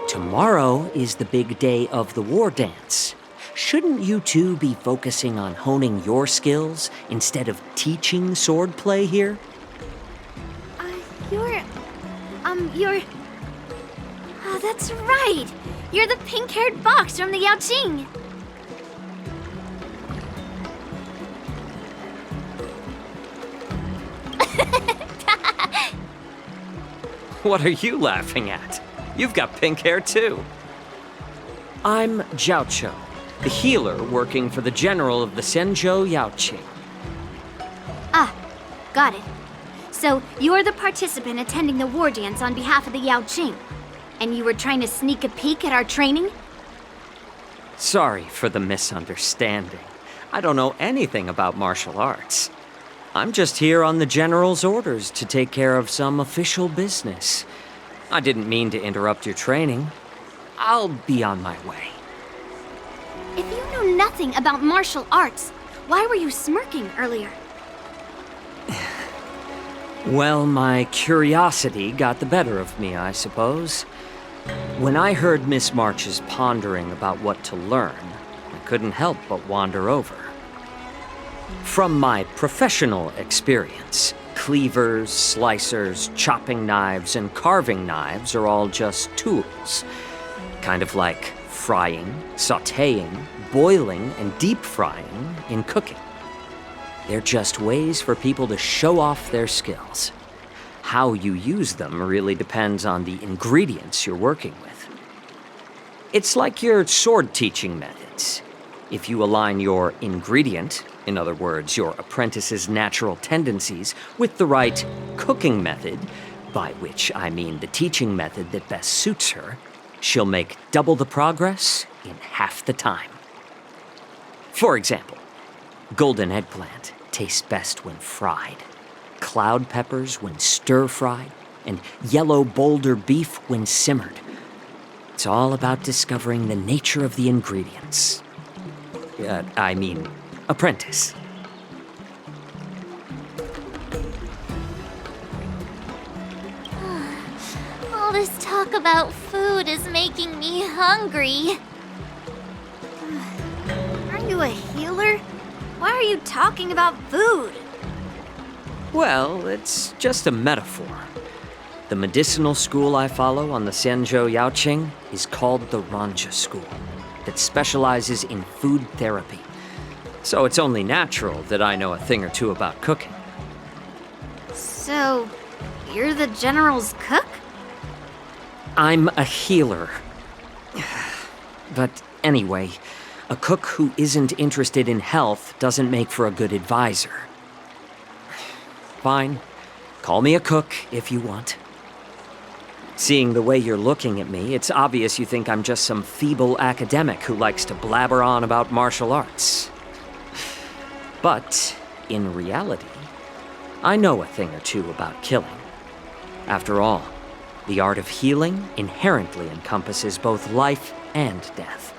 Tomorrow is the big day of the war dance. Shouldn't you two be focusing on honing your skills instead of teaching swordplay here? You're... Oh, that's right! You're the pink-haired fox from the Yaoqing! What are you laughing at? You've got pink hair too. I'm Jiaoqiu, the healer working for the general of the Zhenzhou Yaoqing. Ah, got it. So, you're the participant attending the war dance on behalf of the Yaoqing, and you were trying to sneak a peek at our training? Sorry for the misunderstanding. I don't know anything about martial arts. I'm just here on the general's orders to take care of some official business. I didn't mean to interrupt your training. I'll be on my way. If you know nothing about martial arts, why were you smirking earlier? Well, my curiosity got the better of me, I suppose. When I heard Miss March's pondering about what to learn, I couldn't help but wander over. From my professional experience, cleavers, slicers, chopping knives, and carving knives are all just tools. Kind of like frying, sautéing, boiling, and deep frying in cooking. They're just ways for people to show off their skills. How you use them really depends on the ingredients you're working with. It's like your sword teaching methods. If you align your ingredient, in other words, your apprentice's natural tendencies, with the right cooking method, by which I mean the teaching method that best suits her, she'll make double the progress in half the time. For example, golden eggplant tastes best when fried, cloud peppers when stir-fried, and yellow boulder beef when simmered. It's all about discovering the nature of the ingredients. Apprentice. All this talk about food is making me hungry. Are you a healer? Why are you talking about food? Well, it's just a metaphor. The medicinal school I follow on the Zhenzhou Yaoqing is called the Ranja School, that specializes in food therapy. So it's only natural that I know a thing or two about cooking. So, you're the General's cook? I'm a healer. But anyway, a cook who isn't interested in health doesn't make for a good advisor. Fine. Call me a cook if you want. Seeing the way you're looking at me, it's obvious you think I'm just some feeble academic who likes to blabber on about martial arts. But, in reality, I know a thing or two about killing. After all, the art of healing inherently encompasses both life and death.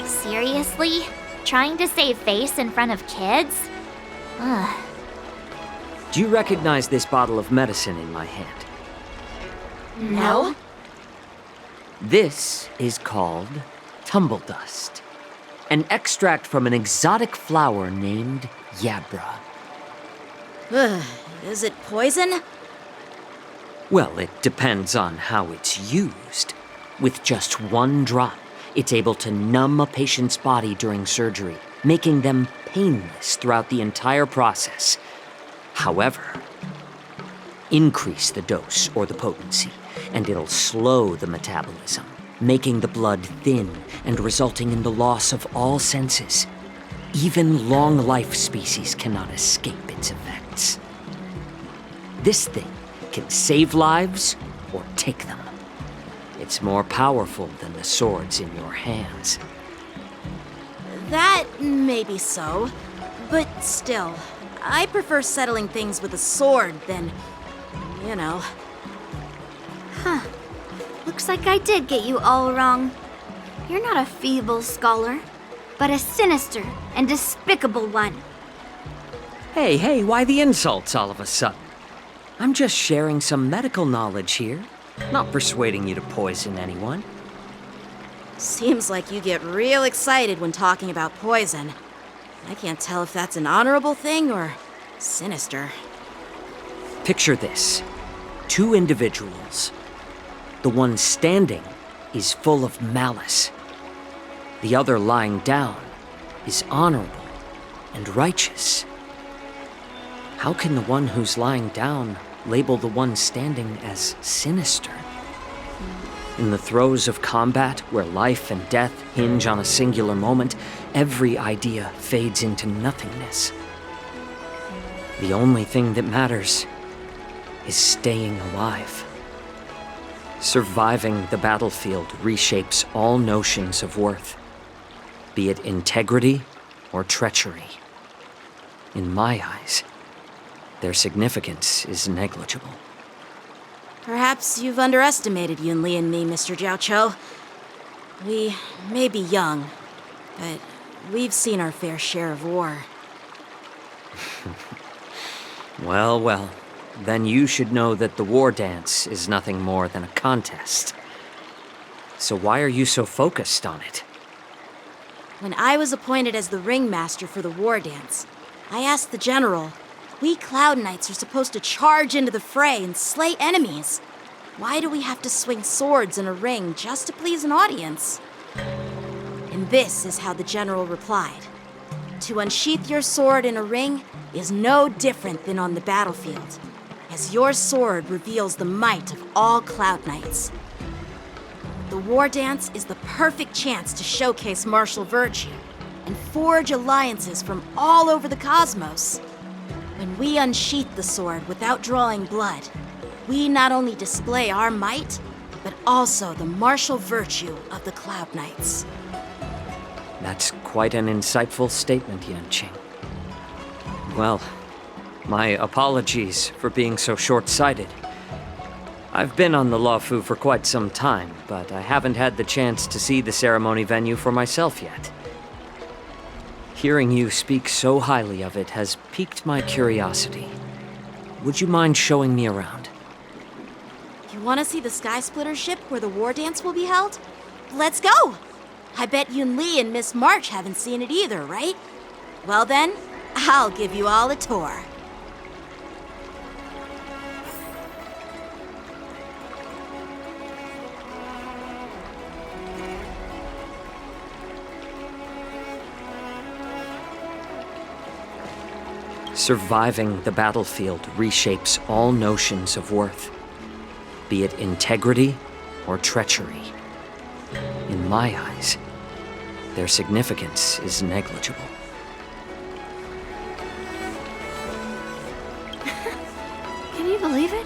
Seriously? Trying to save face in front of kids? Ugh. Do you recognize this bottle of medicine in my hand? No? This is called tumble dust, an extract from an exotic flower named Yabra. Is it poison? Well, it depends on how it's used. With just one drop, it's able to numb a patient's body during surgery, making them painless throughout the entire process. However, increase the dose or the potency, and it'll slow the metabolism, making the blood thin and resulting in the loss of all senses. Even long-life species cannot escape its effects. This thing can save lives or take them. It's more powerful than the swords in your hands. That may be so, but still, I prefer settling things with a sword than, you know. Huh. Looks like I did get you all wrong. You're not a feeble scholar, but a sinister and despicable one. Hey, why the insults all of a sudden? I'm just sharing some medical knowledge here, not persuading you to poison anyone. Seems like you get real excited when talking about poison. I can't tell if that's an honorable thing or sinister. Picture this. 2 individuals. The one standing is full of malice. The other lying down is honorable and righteous. How can the one who's lying down label the one standing as sinister? In the throes of combat, where life and death hinge on a singular moment, every idea fades into nothingness. The only thing that matters is staying alive. Surviving the battlefield reshapes all notions of worth, be it integrity or treachery. In my eyes, their significance is negligible. Perhaps you've underestimated Yunli and me, Mr. Jiaoqiu. We may be young, but we've seen our fair share of war. Well, then you should know that the war dance is nothing more than a contest. So why are you so focused on it? When I was appointed as the ringmaster for the war dance, I asked the general, we Cloud Knights are supposed to charge into the fray and slay enemies. Why do we have to swing swords in a ring just to please an audience? And this is how the general replied. To unsheath your sword in a ring is no different than on the battlefield, as your sword reveals the might of all Cloud Knights. The war dance is the perfect chance to showcase martial virtue and forge alliances from all over the cosmos. When we unsheath the sword without drawing blood, we not only display our might, but also the martial virtue of the Cloud Knights. That's quite an insightful statement, Yanqing. Well, my apologies for being so short-sighted. I've been on the Luofu for quite some time, but I haven't had the chance to see the ceremony venue for myself yet. Hearing you speak so highly of it has piqued my curiosity. Would you mind showing me around? You want to see the Sky Splitter ship where the war dance will be held? Let's go! I bet Yun Li and Miss March haven't seen it either, right? Well then, I'll give you all a tour. Surviving the battlefield reshapes all notions of worth, be it integrity or treachery. In my eyes, their significance is negligible. Can you believe it?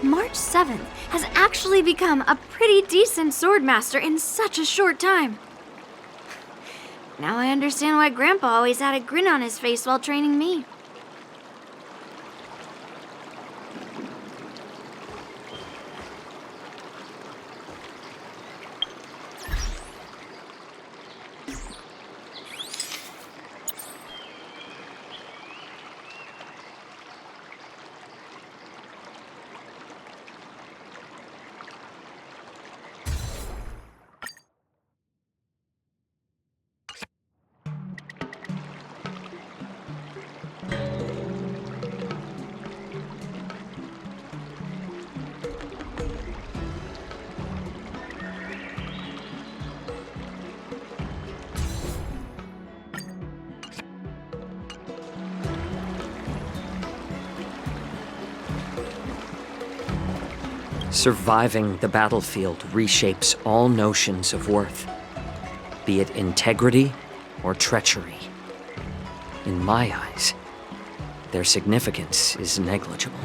March 7th has actually become a pretty decent swordmaster in such a short time. Now I understand why Grandpa always had a grin on his face while training me. Surviving the battlefield reshapes all notions of worth, be it integrity or treachery. In my eyes, their significance is negligible.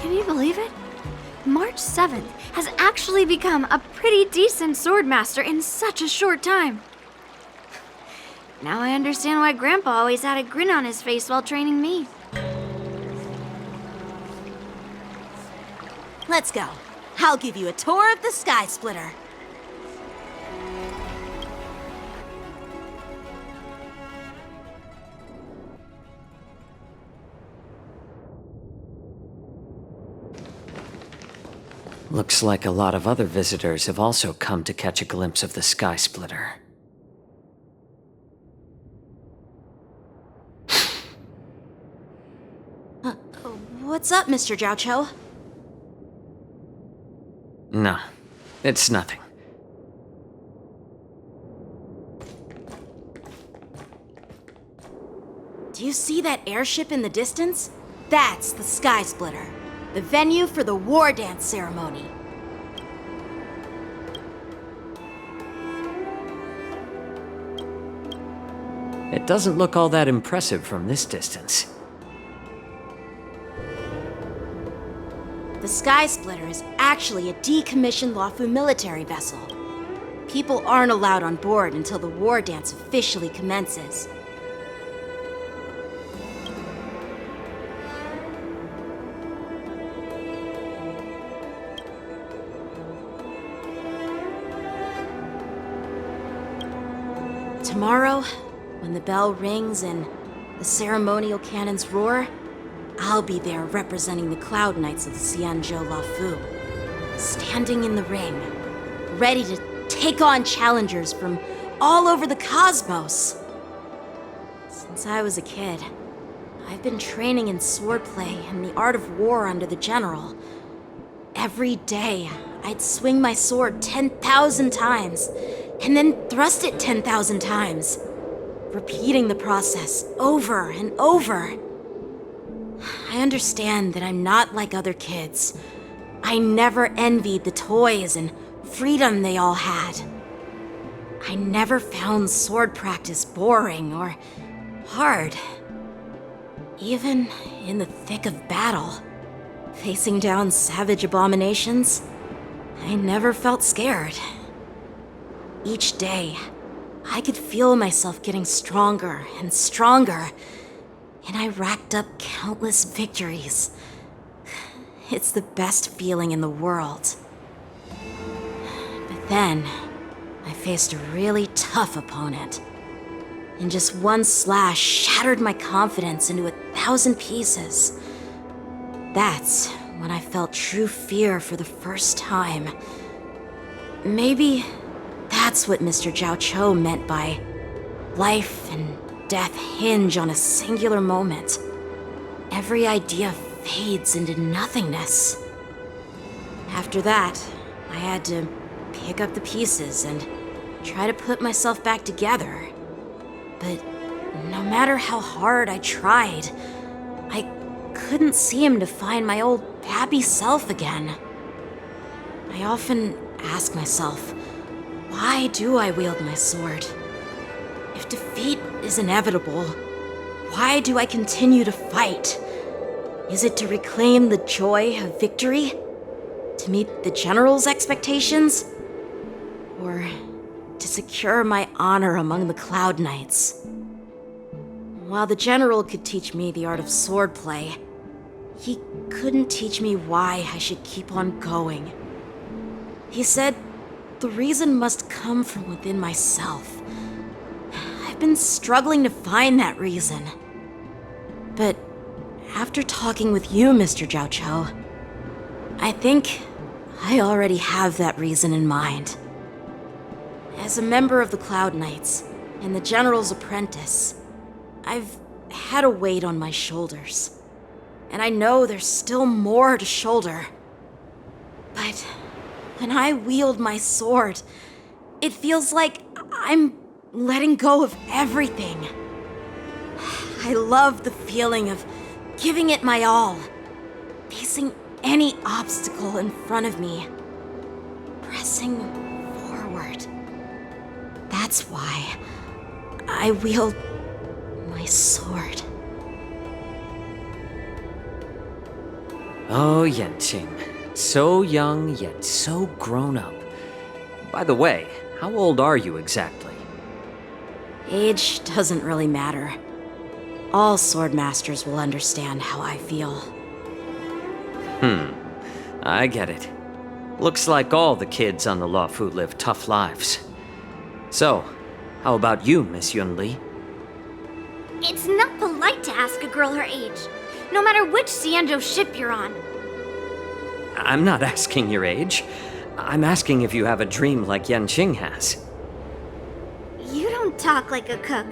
Can you believe it? March 7th has actually become a pretty decent swordmaster in such a short time. Now I understand why Grandpa always had a grin on his face while training me. Let's go. I'll give you a tour of the Sky Splitter. Looks like a lot of other visitors have also come to catch a glimpse of the Sky Splitter. What's up, Mr. Jiaoqiu? No, it's nothing. Do you see that airship in the distance? That's the Sky Splitter, the venue for the war dance ceremony. It doesn't look all that impressive from this distance. The Sky Splitter is actually a decommissioned Luofu military vessel. People aren't allowed on board until the war dance officially commences. Tomorrow, when the bell rings and the ceremonial cannons roar, I'll be there representing the Cloud Knights of the Xianzhou Luofu, standing in the ring, ready to take on challengers from all over the cosmos. Since I was a kid, I've been training in swordplay and the art of war under the general. Every day, I'd swing my sword 10,000 times, and then thrust it 10,000 times, repeating the process over and over. I understand that I'm not like other kids. I never envied the toys and freedom they all had. I never found sword practice boring or hard. Even in the thick of battle, facing down savage abominations, I never felt scared. Each day, I could feel myself getting stronger and stronger, and I racked up countless victories. It's the best feeling in the world. But then, I faced a really tough opponent. And just one slash shattered my confidence into 1,000 pieces. That's when I felt true fear for the first time. Maybe that's what Mr. Zhao Cho meant by life and death hinge on a singular moment. Every idea fades into nothingness. After that, I had to pick up the pieces and try to put myself back together. But no matter how hard I tried, I couldn't seem to find my old happy self again. I often ask myself, why do I wield my sword? If defeat is inevitable, why do I continue to fight? Is it to reclaim the joy of victory? To meet the general's expectations? Or to secure my honor among the Cloud Knights? While the general could teach me the art of swordplay, he couldn't teach me why I should keep on going. He said the reason must come from within myself. I've been struggling to find that reason. But after talking with you, Mr. Zhao Cho, I think I already have that reason in mind. As a member of the Cloud Knights and the General's apprentice, I've had a weight on my shoulders. And I know there's still more to shoulder. But when I wield my sword, it feels like I'm letting go of everything. I love the feeling of giving it my all, facing any obstacle in front of me, pressing forward. That's why I wield my sword. Oh, Yanqing. So young, yet so grown up. By the way, how old are you exactly? Age doesn't really matter. All sword masters will understand how I feel. I get it. Looks like all the kids on the Luofu live tough lives. So, how about you, Miss Yunli? It's not polite to ask a girl her age, no matter which Xianzhou ship you're on. I'm not asking your age. I'm asking if you have a dream like Yanqing has. You don't talk like a cook.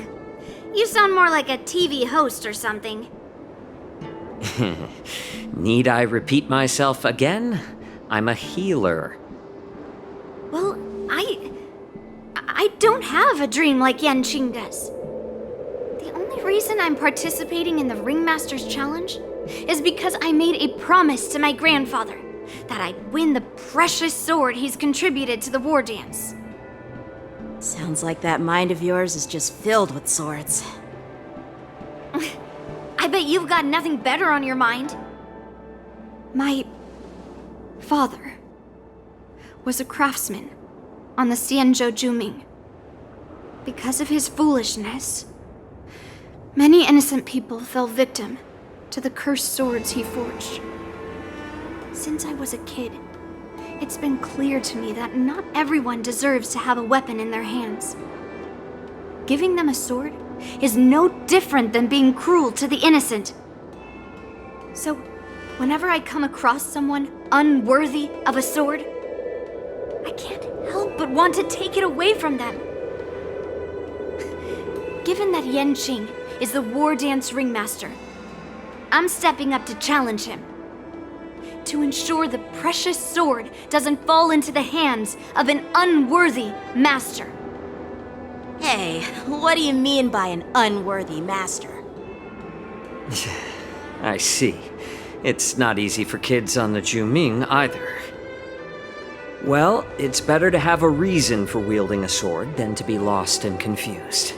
You sound more like a TV host or something. Need I repeat myself again? I'm a healer. Well, I don't have a dream like Yanqing does. The only reason I'm participating in the Ringmaster's Challenge is because I made a promise to my grandfather that I'd win the precious sword he's contributed to the war dance. Sounds like that mind of yours is just filled with swords. I bet you've got nothing better on your mind. My father was a craftsman on the Xianzhou Juming. Because of his foolishness, many innocent people fell victim to the cursed swords he forged. Since I was a kid, it's been clear to me that not everyone deserves to have a weapon in their hands. Giving them a sword is no different than being cruel to the innocent. So, whenever I come across someone unworthy of a sword, I can't help but want to take it away from them. Given that Yanqing is the war dance ringmaster, I'm stepping up to challenge him. To ensure the precious sword doesn't fall into the hands of an unworthy master. Hey, what do you mean by an unworthy master? I see. It's not easy for kids on the Juming either. Well, it's better to have a reason for wielding a sword than to be lost and confused.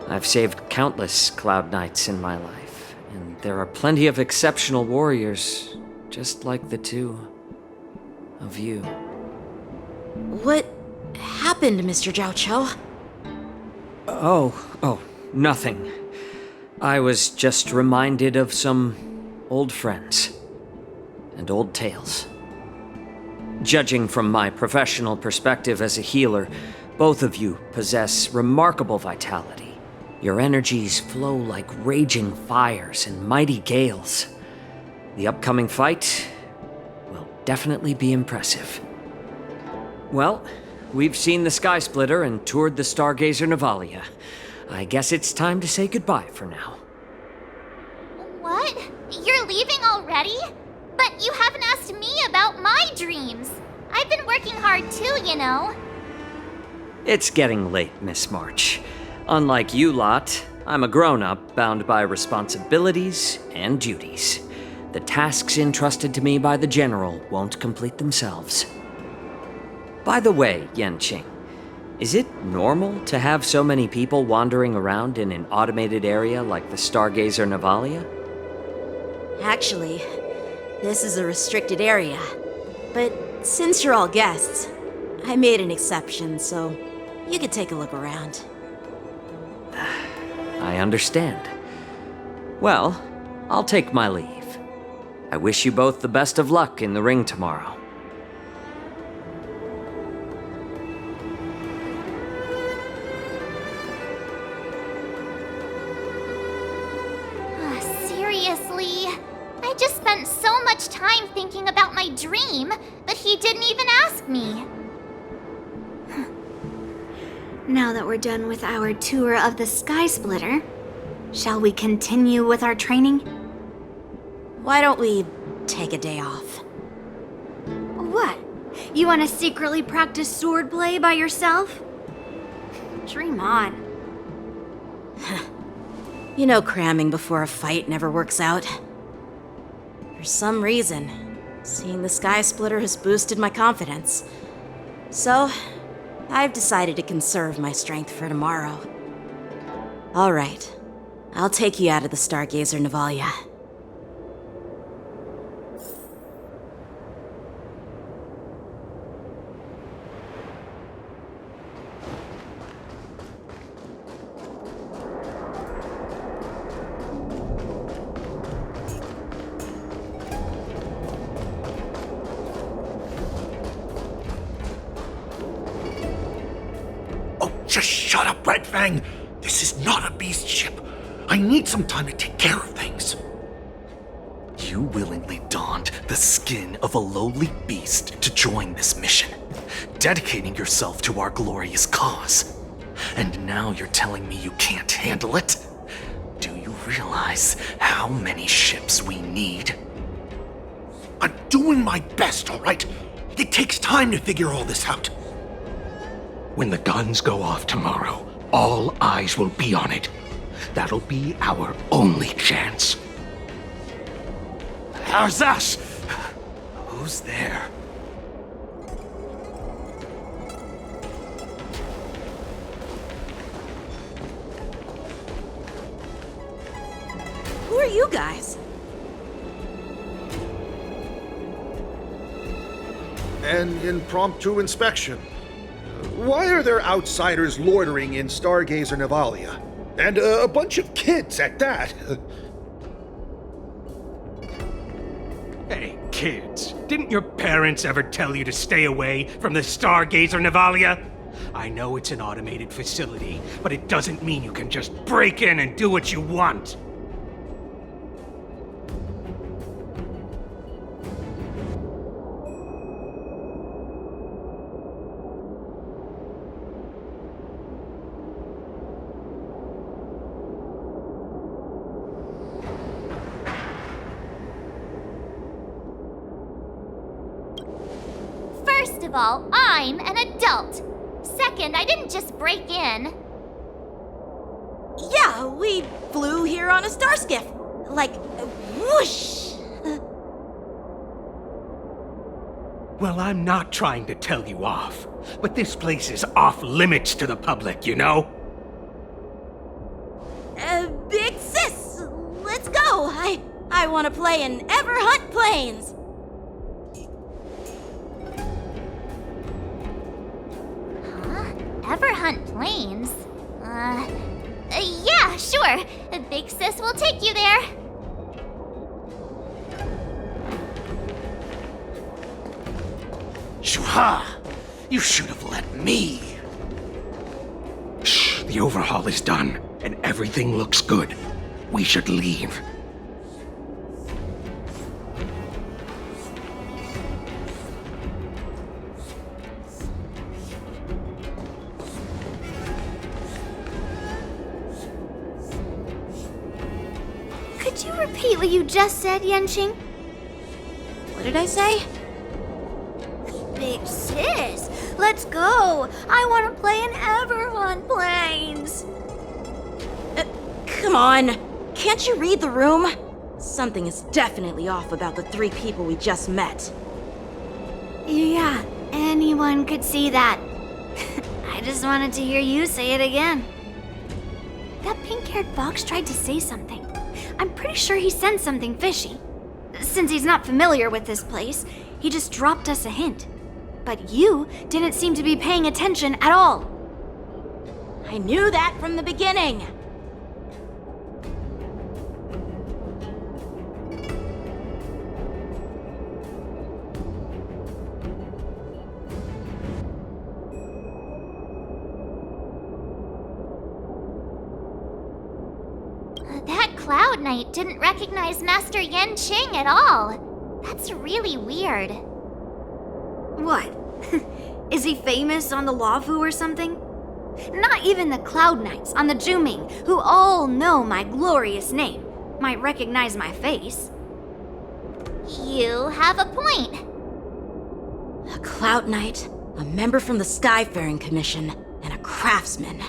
I've saved countless Cloud Knights in my life, and there are plenty of exceptional warriors, just like the two of you. What happened, Mr. Jiaoqiu? Oh, nothing. I was just reminded of some old friends and old tales. Judging from my professional perspective as a healer, both of you possess remarkable vitality. Your energies flow like raging fires and mighty gales. The upcoming fight will definitely be impressive. Well, we've seen the Sky Splitter and toured the Stargazer Navalia. I guess it's time to say goodbye for now. What? You're leaving already? But you haven't asked me about my dreams. I've been working hard too, you know. It's getting late, Miss March. Unlike you lot, I'm a grown-up bound by responsibilities and duties. The tasks entrusted to me by the General won't complete themselves. By the way, Yanqing, is it normal to have so many people wandering around in an automated area like the Stargazer Navalia? Actually, this is a restricted area. But since you're all guests, I made an exception, so you could take a look around. I understand. Well, I'll take my leave. I wish you both the best of luck in the ring tomorrow. Seriously? I just spent so much time thinking about my dream, but he didn't even ask me. Now that we're done with our tour of the Sky Splitter, shall we continue with our training? Why don't we take a day off? What? You want to secretly practice swordplay by yourself? Dream on. You know cramming before a fight never works out. For some reason, seeing the Sky Splitter has boosted my confidence. So, I've decided to conserve my strength for tomorrow. All right, I'll take you out of the Stargazer Navalia. Just shut up, Red Fang! This is not a beast ship. I need some time to take care of things. You willingly donned the skin of a lowly beast to join this mission, dedicating yourself to our glorious cause. And now you're telling me you can't handle it? Do you realize how many ships we need? I'm doing my best, all right? It takes time to figure all this out. When the guns go off tomorrow, all eyes will be on it. That'll be our only chance. How's that? Who's there? Who are you guys? An impromptu inspection. Why are there outsiders loitering in Stargazer Navalia? And a bunch of kids at that. Hey, kids, didn't your parents ever tell you to stay away from the Stargazer Navalia? I know it's an automated facility, but it doesn't mean you can just break in and do what you want. First of all, I'm an adult. Second, I didn't just break in. Yeah, we flew here on a star skiff. Like, whoosh! Well, I'm not trying to tell you off, but this place is off limits to the public, you know? Big sis, let's go. I want to play in Ever Hunt Planes. ever hunt planes. Yeah, sure. Big Sis will take you there. Shuha! You should have let me. Shh, the overhaul is done, and everything looks good. We should leave. Could you repeat what you just said, Yanqing? What did I say? Big Sis, let's go! I want to play in Everhorn Plains! Come on! Can't you read the room? Something is definitely off about the 3 people we just met. Yeah, anyone could see that. I just wanted to hear you say it again. That pink-haired fox tried to say something. I'm pretty sure he sensed something fishy. Since he's not familiar with this place, he just dropped us a hint. But you didn't seem to be paying attention at all. I knew that from the beginning. That Cloud Knight didn't recognize Master Yanqing at all. That's really weird. What? Is he famous on the Luofu or something? Not even the Cloud Knights on the Zhuming, who all know my glorious name, might recognize my face. You have a point. A Cloud Knight, a member from the Skyfaring Commission, and a craftsman.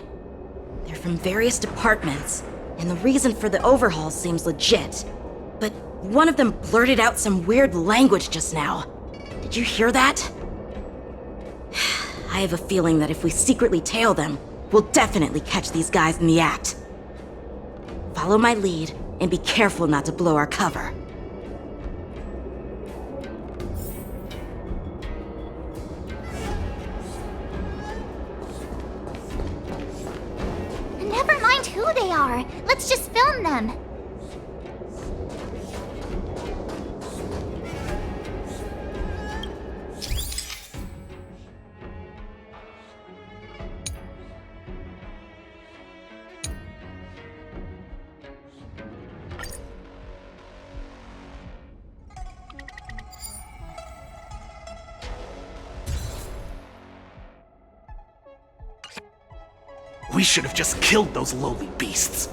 They're from various departments, and the reason for the overhaul seems legit. But one of them blurted out some weird language just now. Did you hear that? I have a feeling that if we secretly tail them, we'll definitely catch these guys in the act. Follow my lead, and be careful not to blow our cover. Never mind who they are. Let's just film them. We should have just killed those lowly beasts.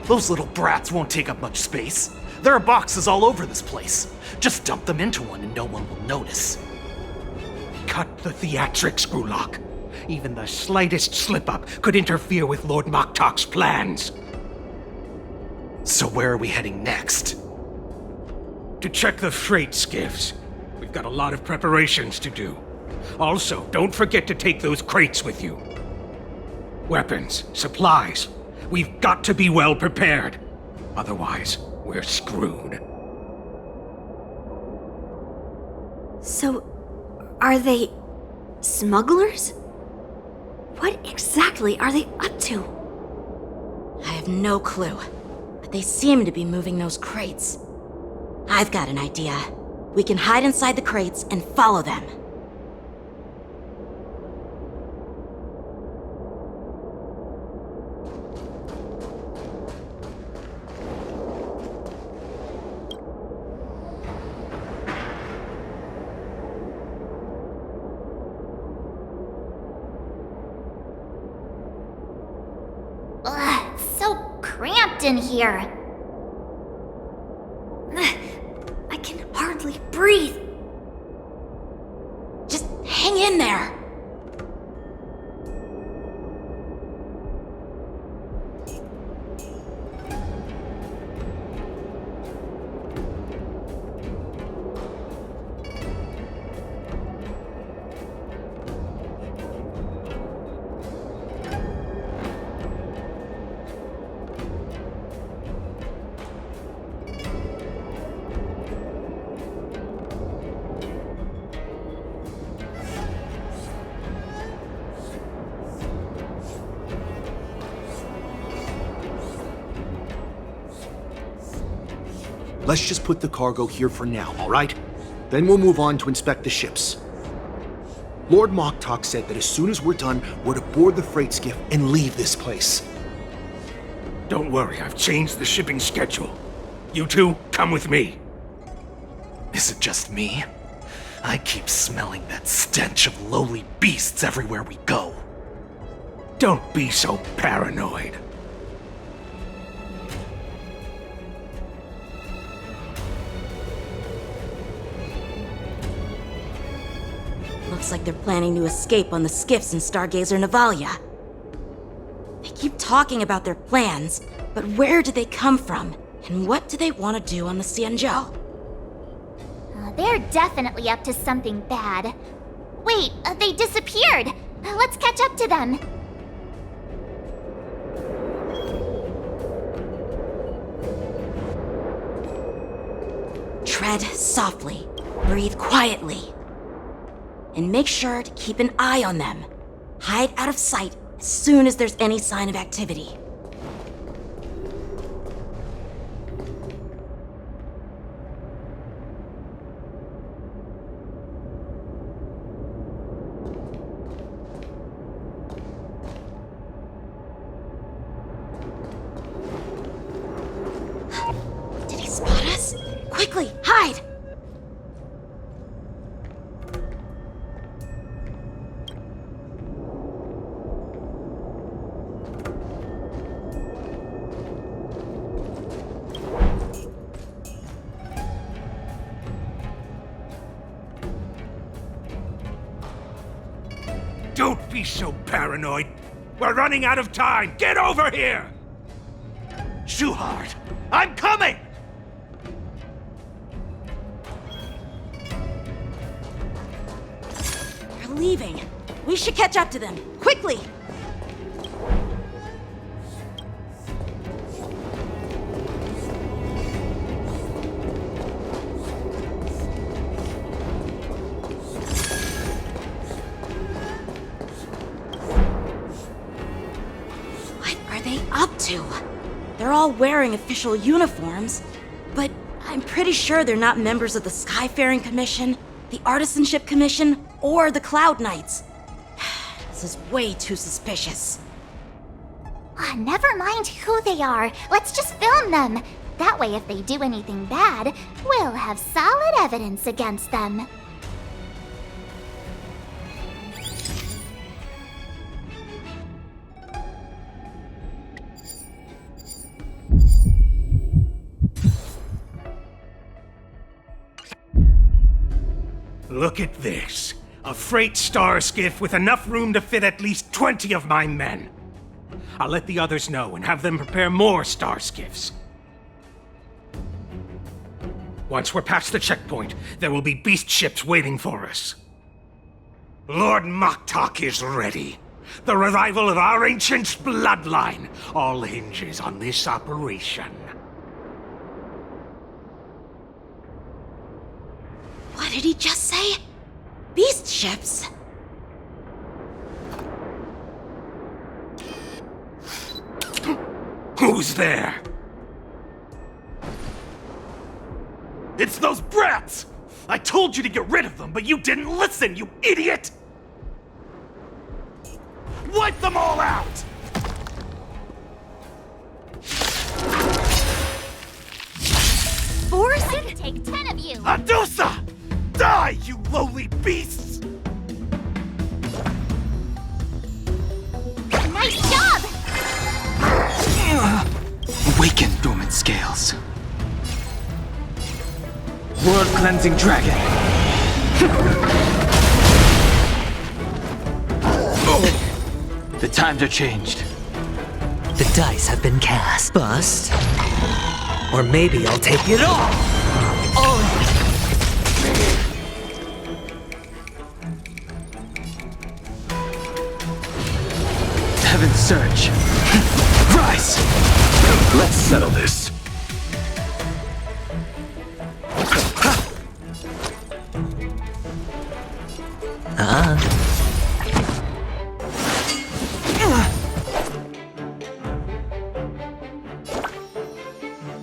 Those little brats won't take up much space. There are boxes all over this place. Just dump them into one and no one will notice. Cut the theatrics, Grulok. Even the slightest slip-up could interfere with Lord Moktok's plans. So where are we heading next? To check the freight skiffs. We've got a lot of preparations to do. Also, don't forget to take those crates with you. Weapons, supplies. We've got to be well prepared. Otherwise, we're screwed. So, are they smugglers? What exactly are they up to? I have no clue, but they seem to be moving those crates. I've got an idea. We can hide inside the crates and follow them. Ugh, it's so cramped in here. I can hardly breathe. Just hang in there. let's just put the cargo here for now, all right? Then we'll move on to inspect the ships. Lord Moktok said that as soon as we're done, we're to board the freight skiff and leave this place. Don't worry, I've changed the shipping schedule. You two, come with me. Is it just me? I keep smelling that stench of lowly beasts everywhere we go. Don't be so paranoid. Looks like they're planning to escape on the skiffs in Stargazer Navalia. They keep talking about their plans, but where do they come from? And what do they want to do on the Xianzhou? They're definitely up to something bad. Wait, they disappeared! Let's catch up to them. Tread softly, breathe quietly, and make sure to keep an eye on them. Hide out of sight as soon as there's any sign of activity. Did he spot us? Quickly, hide! Don't be so paranoid. We're running out of time. Get over here! Shuhard, I'm coming! They're leaving. We should catch up to them. Quickly! What are they up to? They're all wearing official uniforms, but I'm pretty sure they're not members of the Skyfaring Commission, the Artisanship Commission, or the Cloud Knights. This is way too suspicious. Never mind who they are. Let's just film them. That way, if they do anything bad, we'll have solid evidence against them. Look at this. A freight star skiff with enough room to fit at least 20 of my men. I'll let the others know and have them prepare more star skiffs. Once we're past the checkpoint, there will be beast ships waiting for us. Lord Moktok is ready. The revival of our ancient bloodline all hinges on this operation. What did he just say? Beast ships? Who's there? It's those brats! I told you to get rid of them, but you didn't listen, you idiot! Wipe them all out! Force? I could take 10 of you! Adusa! Die, you lowly beasts! Nice job! Awaken, dormant scales. World-cleansing dragon. The times are changed. The dice have been cast. Bust. Or maybe I'll take it all. Heaven's surge. Rise! Let's settle this.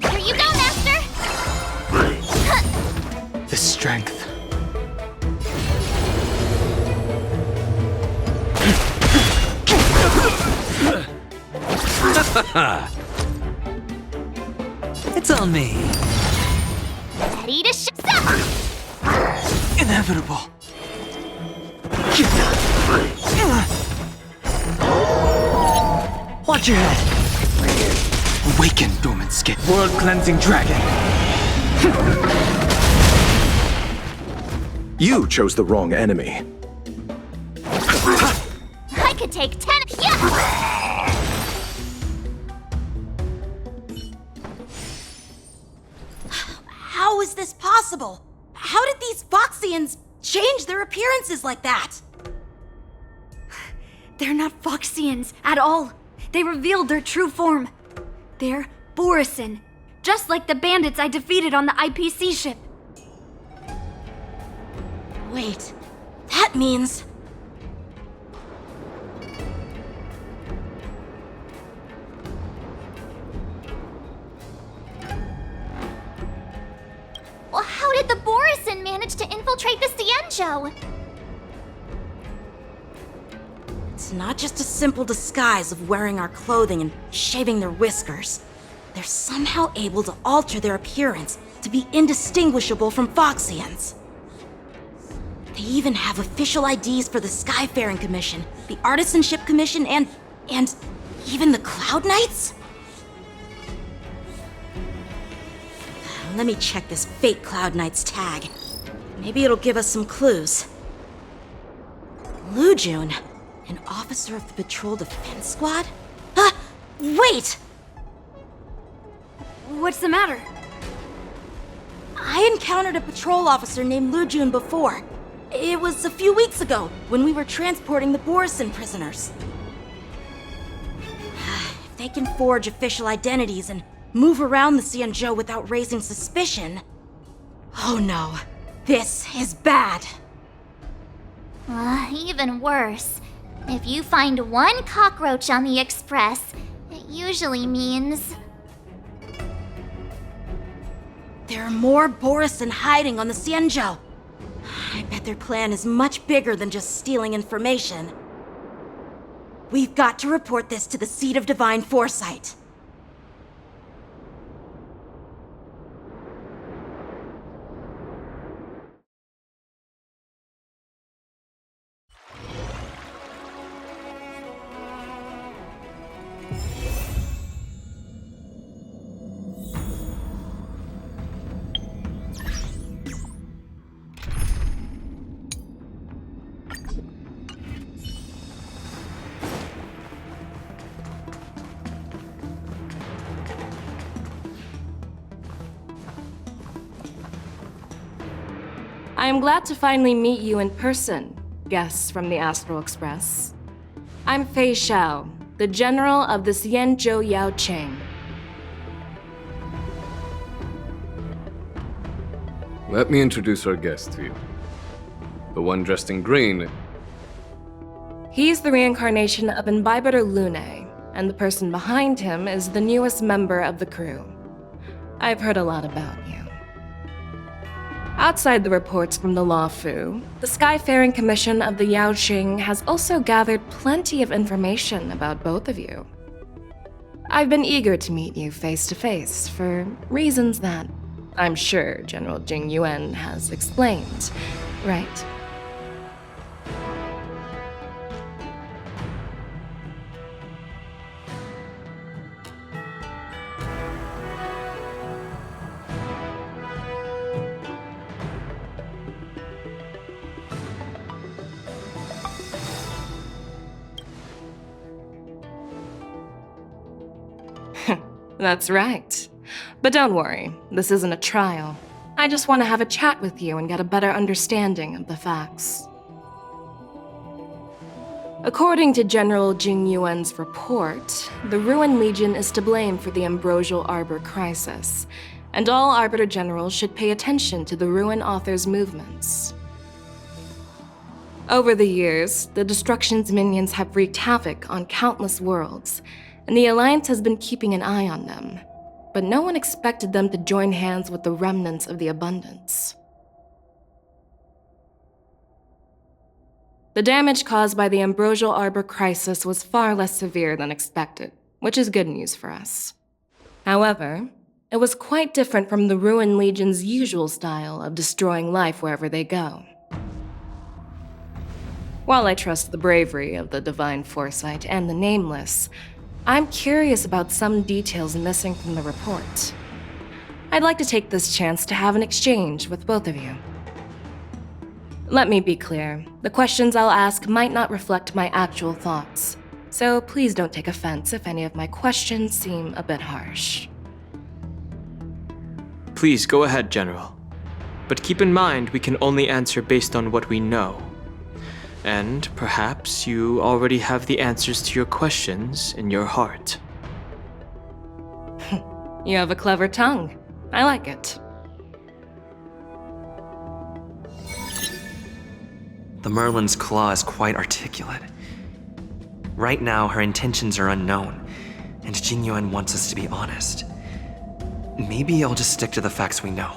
Here you go, Master! strength. It's on me. Ready to ship up! Inevitable. Watch your head. Awaken, dormant skin. World-cleansing dragon. You chose the wrong enemy. I could take 10. Yeah! How is this possible? How did these Foxians change their appearances like that? They're not Foxians at all. They revealed their true form. They're Borisin, just like the bandits I defeated on the IPC ship. Wait, that means... Well, how did the Borisin manage to infiltrate the Xianzhou? It's not just a simple disguise of wearing our clothing and shaving their whiskers. They're somehow able to alter their appearance to be indistinguishable from Foxians. They even have official IDs for the Skyfaring Commission, the Artisanship Commission, and even the Cloud Knights? Let me check this fake Cloud Knight's tag. Maybe it'll give us some clues. Lujun, an officer of the Patrol Defense Squad? Wait! What's the matter? I encountered a patrol officer named Lujun before. It was a few weeks ago, when we were transporting the Borisin prisoners. If they can forge official identities and move around the Xianzhou without raising suspicion... Oh no, this is bad. Even worse. If you find one cockroach on the Express, it usually means... There are more Borisin hiding on the Xianzhou. I bet their plan is much bigger than just stealing information. We've got to report this to the Seat of Divine Foresight. I am glad to finally meet you in person, guests from the Astral Express. I'm Fei Xiao, the General of the Xianzhou Yaoqing. Let me introduce our guest to you. The one dressed in green. He's the reincarnation of Imbibitor Lune, and the person behind him is the newest member of the crew. I've heard a lot about you. Outside the reports from the Luofu, the Skyfaring Commission of the Yaoqing has also gathered plenty of information about both of you. I've been eager to meet you face to face for reasons that I'm sure General Jing Yuan has explained, right? That's right. But don't worry, this isn't a trial. I just want to have a chat with you and get a better understanding of the facts. According to General Jing Yuan's report, the Ruin Legion is to blame for the Ambrosial Arbor crisis, and all Arbiter Generals should pay attention to the Ruin Author's movements. Over the years, the Destruction's minions have wreaked havoc on countless worlds, and the Alliance has been keeping an eye on them, but no one expected them to join hands with the remnants of the Abundance. The damage caused by the Ambrosial Arbor crisis was far less severe than expected, which is good news for us. However, it was quite different from the Ruin Legion's usual style of destroying life wherever they go. While I trust the bravery of the Divine Foresight and the Nameless, I'm curious about some details missing from the report. I'd like to take this chance to have an exchange with both of you. Let me be clear, the questions I'll ask might not reflect my actual thoughts, so please don't take offense if any of my questions seem a bit harsh. Please go ahead, General. But keep in mind we can only answer based on what we know. And perhaps you already have the answers to your questions in your heart. You have a clever tongue. I like it. The Merlin's claw is quite articulate. Right now, her intentions are unknown, and Jingyuan wants us to be honest. Maybe I'll just stick to the facts we know.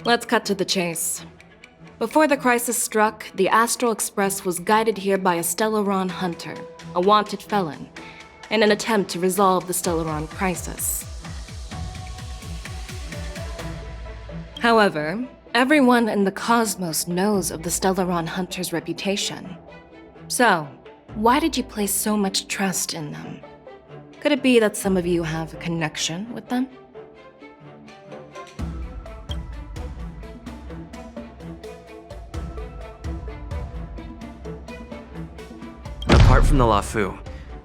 Let's cut to the chase. Before the crisis struck, the Astral Express was guided here by a Stellaron hunter, a wanted felon, in an attempt to resolve the Stellaron crisis. However, everyone in the cosmos knows of the Stellaron hunter's reputation. So, why did you place so much trust in them? Could it be that some of you have a connection with them? Apart from the Lafu,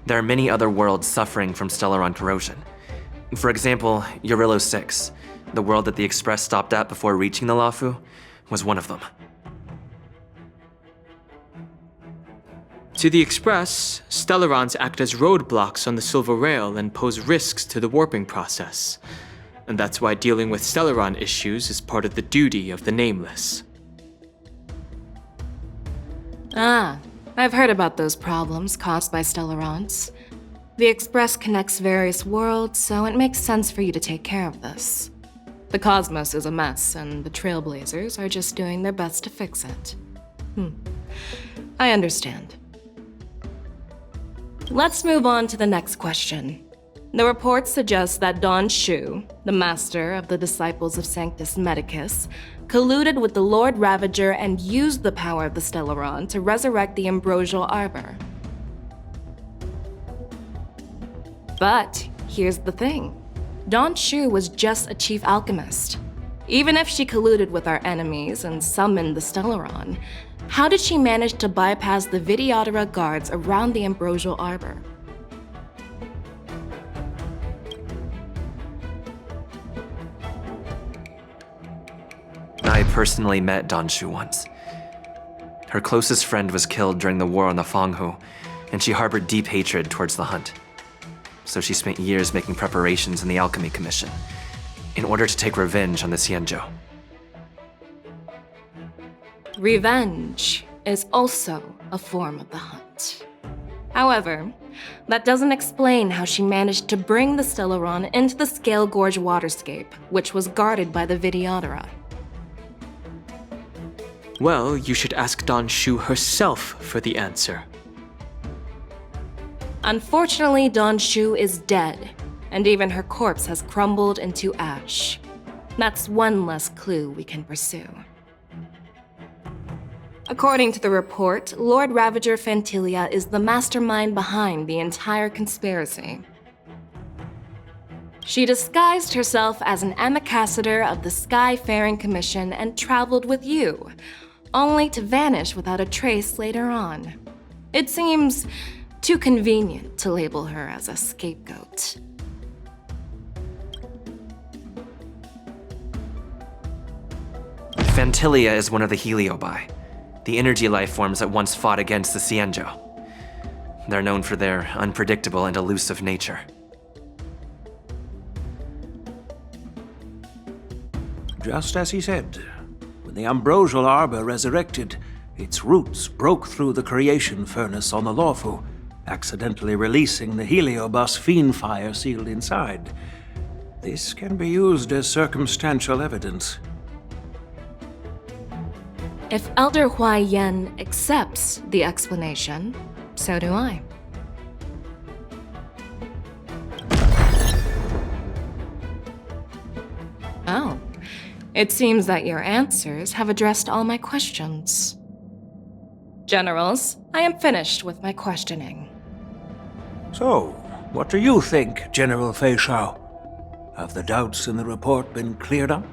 there are many other worlds suffering from Stellaron corrosion. For example, Eurillo 6, the world that the Express stopped at before reaching the Lafu, was one of them. To the Express, Stellarons act as roadblocks on the Silver Rail and pose risks to the warping process. And that's why dealing with Stellaron issues is part of the duty of the Nameless. Ah, I've heard about those problems caused by Stellarons. The Express connects various worlds, so it makes sense for you to take care of this. The cosmos is a mess, and the Trailblazers are just doing their best to fix it. I understand. Let's move on to the next question. The report suggests that Don Shu, the master of the Disciples of Sanctus Medicus, colluded with the Lord Ravager and used the power of the Stellaron to resurrect the Ambrosial Arbor. But here's the thing. Don Shu was just a chief alchemist. Even if she colluded with our enemies and summoned the Stellaron, how did she manage to bypass the Videodora guards around the Ambrosial Arbor? I personally met Don Shu once. Her closest friend was killed during the war on the Fanghu, and she harbored deep hatred towards the Hunt. So she spent years making preparations in the Alchemy Commission, in order to take revenge on the Xianzhou. Revenge is also a form of the Hunt. However, that doesn't explain how she managed to bring the Stellaron into the Scale Gorge waterscape, which was guarded by the Videodora. Well, you should ask Don Shu herself for the answer. Unfortunately, Don Shu is dead, and even her corpse has crumbled into ash. That's one less clue we can pursue. According to the report, Lord Ravager Fantilia is the mastermind behind the entire conspiracy. She disguised herself as an ambassador of the Skyfaring Commission and traveled with you, only to vanish without a trace later on. It seems too convenient to label her as a scapegoat. Fantilia is one of the Heliobi, the energy life forms that once fought against the Xianzhou. They're known for their unpredictable and elusive nature. Just as he said. When the Ambrosial Arbor resurrected, its roots broke through the creation furnace on the Lawfu, accidentally releasing the heliobus fiend fire sealed inside. This can be used as circumstantial evidence. If Elder Huai Yen accepts the explanation, so do I. Oh, it seems that your answers have addressed all my questions. Generals, I am finished with my questioning. So, what do you think, General Fei Shao? Have the doubts in the report been cleared up?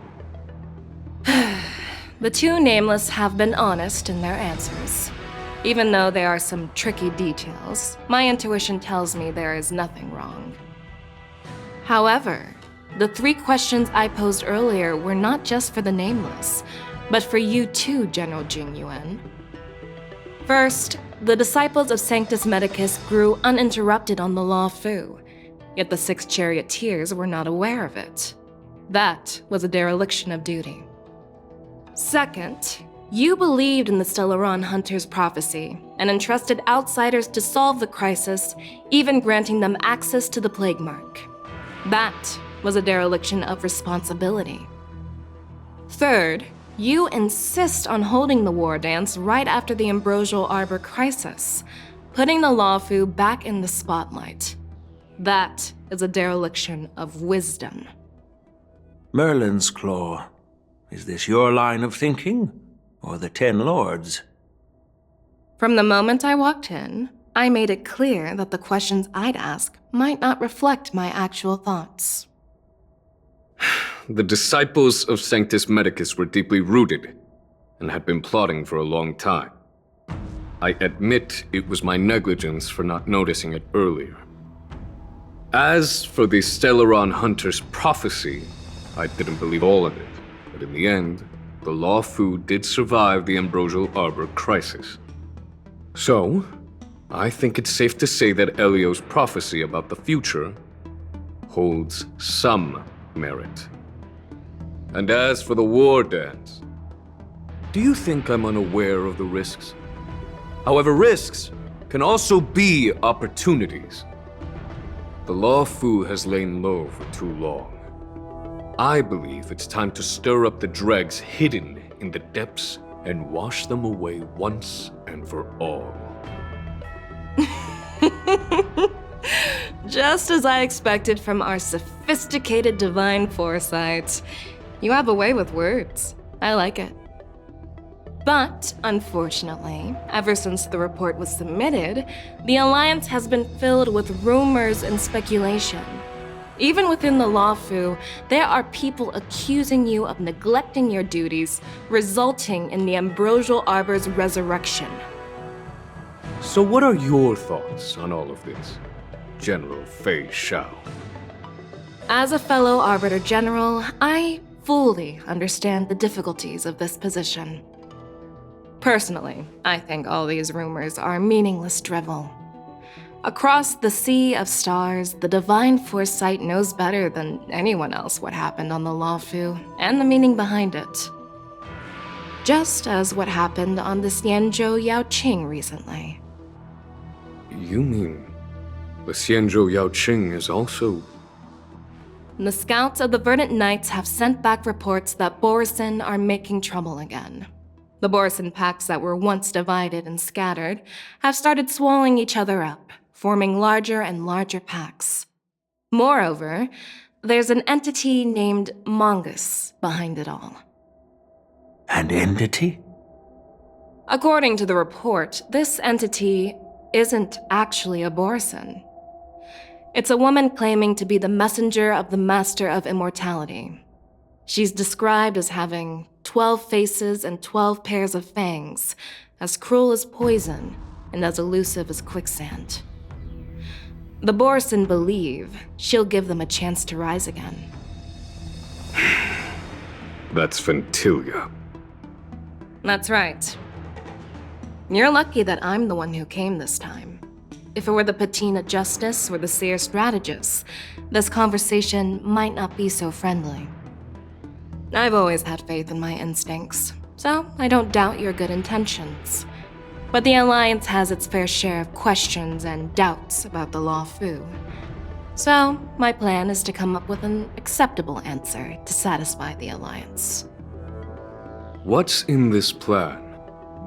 The two nameless have been honest in their answers. Even though there are some tricky details, my intuition tells me there is nothing wrong. However, the 3 questions I posed earlier were not just for the nameless, but for you too, General Jingyuan. First, the disciples of Sanctus Medicus grew uninterrupted on the Lawfu, yet the 6 charioteers were not aware of it. That was a dereliction of duty. Second, you believed in the Stellaron Hunter's prophecy and entrusted outsiders to solve the crisis, even granting them access to the Plague Mark. That was a dereliction of responsibility. Third, you insist on holding the war dance right after the Ambrosial Arbor crisis, putting the Lawfu back in the spotlight. That is a dereliction of wisdom. Merlin's Claw. Is this your line of thinking, or the 10 Lords? From the moment I walked in, I made it clear that the questions I'd ask might not reflect my actual thoughts. The disciples of Sanctus Medicus were deeply rooted and had been plotting for a long time. I admit it was my negligence for not noticing it earlier. As for the Stellaron Hunter's prophecy, I didn't believe all of it, but in the end, the Lawfu did survive the Ambrosial Arbor crisis. So, I think it's safe to say that Elio's prophecy about the future holds some merit. And as for the war dance, do you think I'm unaware of the risks? However, risks can also be opportunities. The Lawfu has lain low for too long. I believe it's time to stir up the dregs hidden in the depths and wash them away once and for all. Just as I expected from our sophisticated divine foresight. You have a way with words. I like it. But, unfortunately, ever since the report was submitted, the Alliance has been filled with rumors and speculation. Even within the Lawfu, there are people accusing you of neglecting your duties, resulting in the Ambrosial Arbor's resurrection. So what are your thoughts on all of this, General Fei Shao? As a fellow Arbiter General, I fully understand the difficulties of this position. Personally, I think all these rumors are meaningless drivel. Across the sea of stars, the divine foresight knows better than anyone else what happened on the Lawfu and the meaning behind it. Just as what happened on the Xianzhou Yaoqing recently. You mean the Xianzhou Yaoqing is also... The scouts of the Verdant Knights have sent back reports that Borisin are making trouble again. The Borisin packs that were once divided and scattered have started swallowing each other up, forming larger and larger packs. Moreover, there's an entity named Mongoose behind it all. An entity? According to the report, this entity isn't actually a Borisin. It's a woman claiming to be the messenger of the Master of Immortality. She's described as having 12 faces and 12 pairs of fangs, as cruel as poison and as elusive as quicksand. The Borisin believe she'll give them a chance to rise again. That's Ventilia. That's right. You're lucky that I'm the one who came this time. If it were the Patina Justice or the Seer Strategist, this conversation might not be so friendly. I've always had faith in my instincts, so I don't doubt your good intentions. But the Alliance has its fair share of questions and doubts about the Law Fu. So, my plan is to come up with an acceptable answer to satisfy the Alliance. What's in this plan,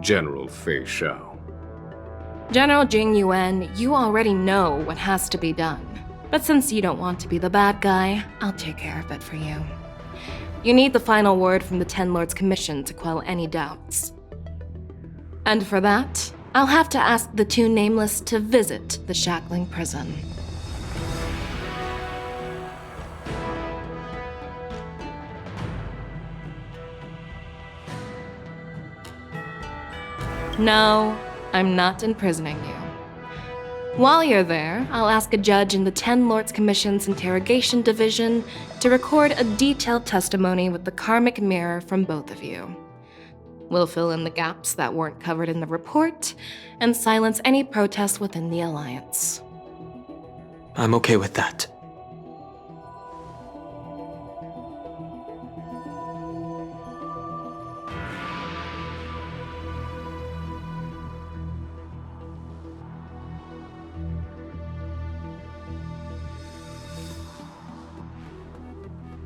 General Fei Xiao? General Jing Yuan, you already know what has to be done. But since you don't want to be the bad guy, I'll take care of it for you. You need the final word from the Ten Lords Commission to quell any doubts. And for that, I'll have to ask the two Nameless to visit the Shackling Prison. No, I'm not imprisoning you. While you're there, I'll ask a judge in the Ten Lords Commission's Interrogation Division to record a detailed testimony with the karmic mirror from both of you. We'll fill in the gaps that weren't covered in the report and silence any protests within the Alliance. I'm okay with that.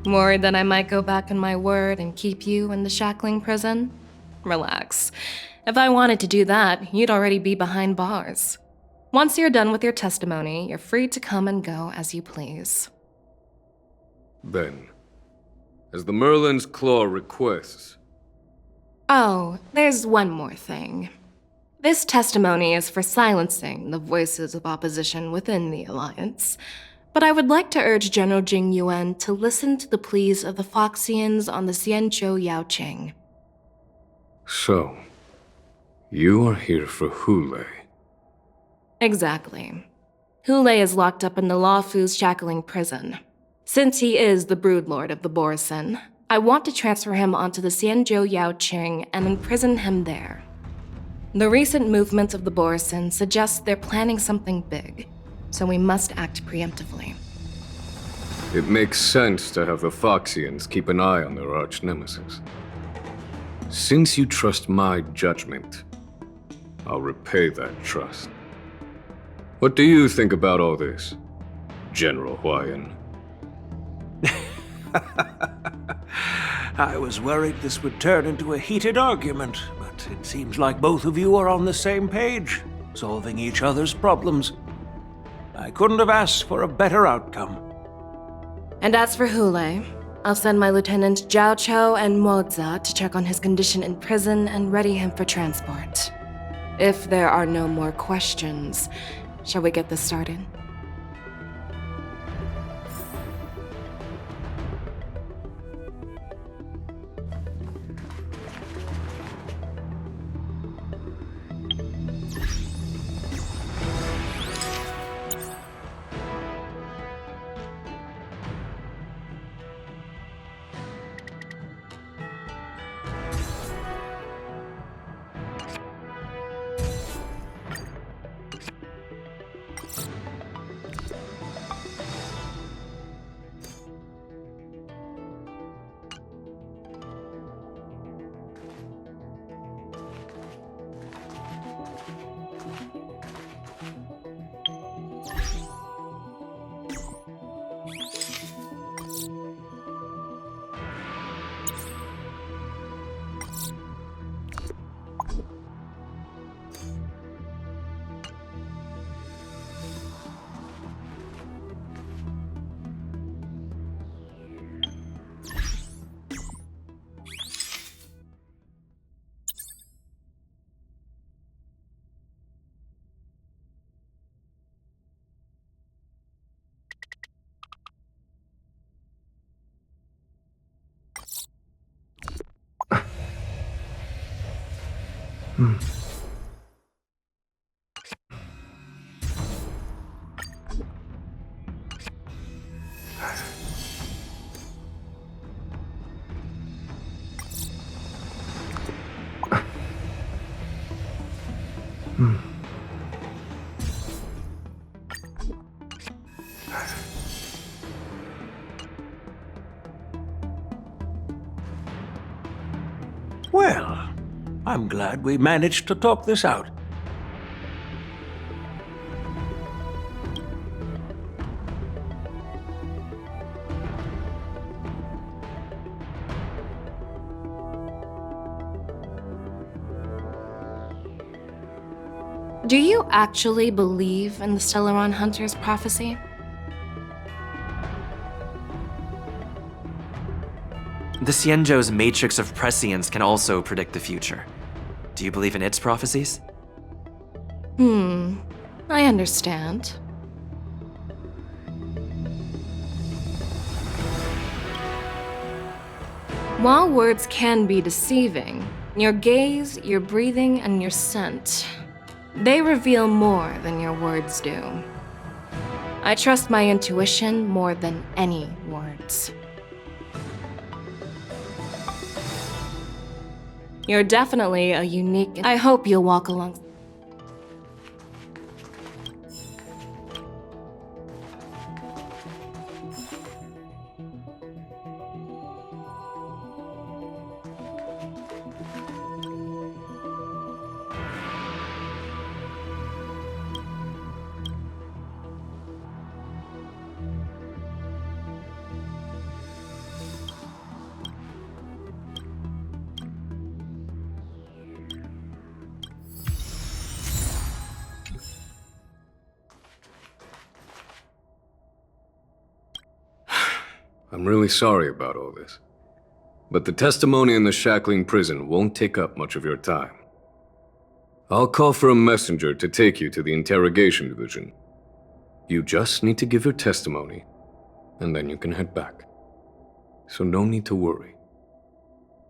Worried that I might go back on my word and keep you in the Shackling Prison? Relax. If I wanted to do that, you'd already be behind bars. Once you're done with your testimony, you're free to come and go as you please. Then, as the Merlin's Claw requests... Oh, there's one more thing. This testimony is for silencing the voices of opposition within the Alliance. But I would like to urge General Jing Yuan to listen to the pleas of the Foxians on the Xianzhou Yaoqing. So, you are here for Hulei. Exactly. Hulei is locked up in the Law Fu's Shackling Prison. Since he is the broodlord of the Borisin, I want to transfer him onto the Xianzhou Yaoqing and imprison him there. The recent movements of the Borisin suggest they're planning something big, so we must act preemptively. It makes sense to have the Foxians keep an eye on their arch-nemesis. Since you trust my judgment, I'll repay that trust. What do you think about all this, General Huayan? I was worried this would turn into a heated argument, but it seems like both of you are on the same page, solving each other's problems. I couldn't have asked for a better outcome. And as for Hulei, I'll send my Lieutenant Zhao Chou and Moza to check on his condition in prison and ready him for transport. If there are no more questions, shall we get this started? I'm glad we managed to talk this out. Do you actually believe in the Stellaron Hunter's prophecy? The Xianzhou's matrix of prescience can also predict the future. Do you believe in its prophecies? I understand. While words can be deceiving, your gaze, your breathing, and your scent, they reveal more than your words do. I trust my intuition more than any words. You're definitely a unique... I hope you'll walk along... I'm really sorry about all this. But the testimony in the shackling prison won't take up much of your time. I'll call for a messenger to take you to the interrogation division. You just need to give your testimony, and then you can head back. So no need to worry.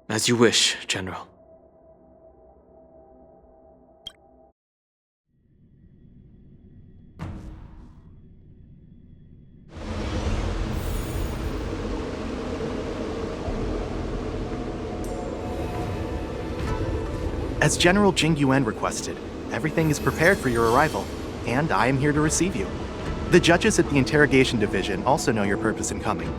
As you wish, General. As General Xīngqióng requested, everything is prepared for your arrival, and I am here to receive you. The judges at the Interrogation Division also know your purpose in coming.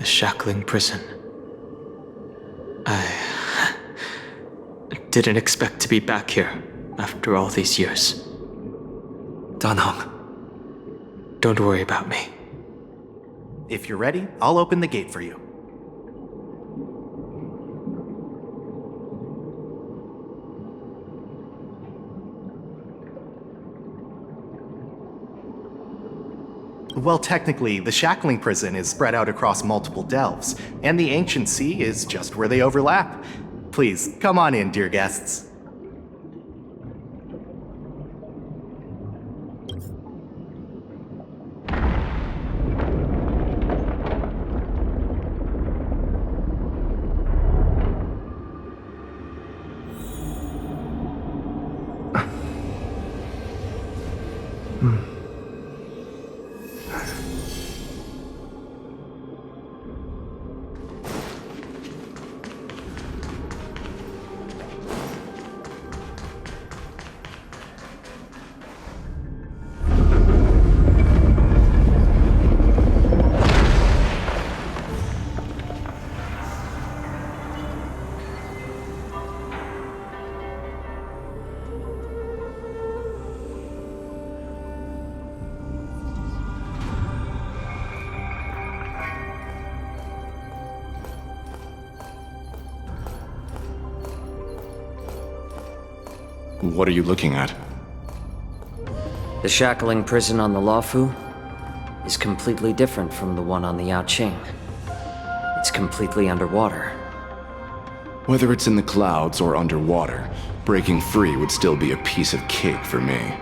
Shackling prison. I didn't expect to be back here after all these years. Danhong. Don't worry about me. If you're ready, I'll open the gate for you. Well, technically, the shackling prison is spread out across multiple delves, and the ancient sea is just where they overlap. Please, come on in, dear guests. What are you looking at? The shackling prison on the Luofu is completely different from the one on the Yaoqing. It's completely underwater. Whether it's in the clouds or underwater, breaking free would still be a piece of cake for me.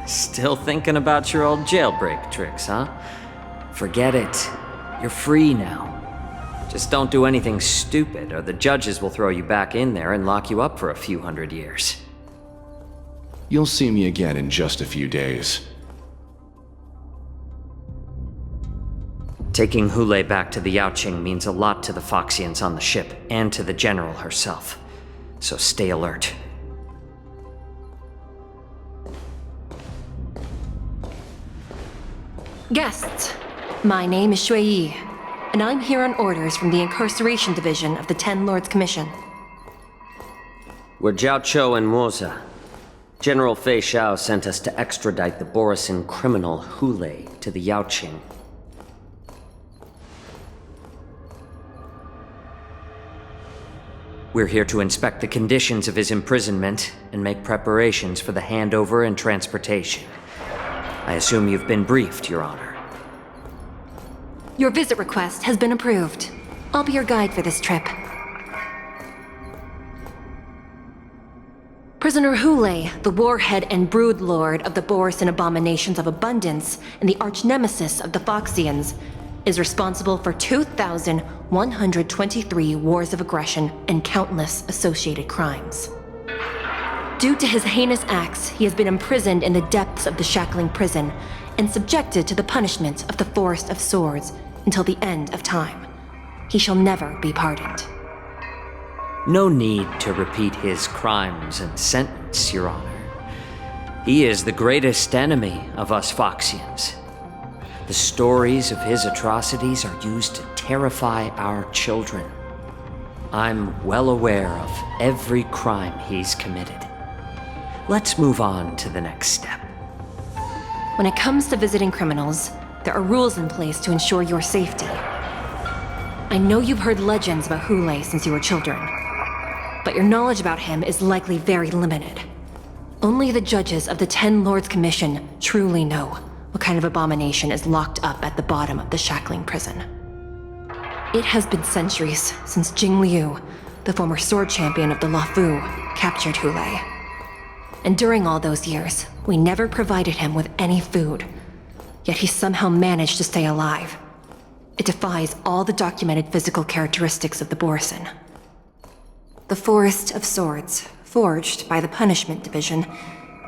Still thinking about your old jailbreak tricks, huh? Forget it. You're free now. Just don't do anything stupid, or the judges will throw you back in there and lock you up for a few hundred years. You'll see me again in just a few days. Taking Hulei back to the Yaoqing means a lot to the Foxians on the ship, and to the General herself. So stay alert. Guests, my name is Shui Yi, and I'm here on orders from the Incarceration Division of the Ten Lords Commission. We're Jiao Chou and Moza. General Fei Xiao sent us to extradite the Borisin criminal Hulei to the Yaoqing. We're here to inspect the conditions of his imprisonment and make preparations for the handover and transportation. I assume you've been briefed, Your Honor. Your visit request has been approved. I'll be your guide for this trip. Prisoner Hulei, the warhead and brood lord of the Borisin abominations of abundance and the arch-nemesis of the Foxians, is responsible for 2,123 wars of aggression and countless associated crimes. Due to his heinous acts, he has been imprisoned in the depths of the shackling prison and subjected to the punishment of the Forest of Swords until the end of time. He shall never be pardoned. No need to repeat his crimes and sentence, Your Honor. He is the greatest enemy of us Foxians. The stories of his atrocities are used to terrify our children. I'm well aware of every crime he's committed. Let's move on to the next step. When it comes to visiting criminals, there are rules in place to ensure your safety. I know you've heard legends about Hulei since you were children, but your knowledge about him is likely very limited. Only the judges of the Ten Lords Commission truly know what kind of abomination is locked up at the bottom of the shackling prison. It has been centuries since Jing Liu, the former sword champion of the Luofu, captured Hulei. And during all those years, we never provided him with any food. Yet he somehow managed to stay alive. It defies all the documented physical characteristics of the Borisin. The Forest of Swords, forged by the Punishment Division,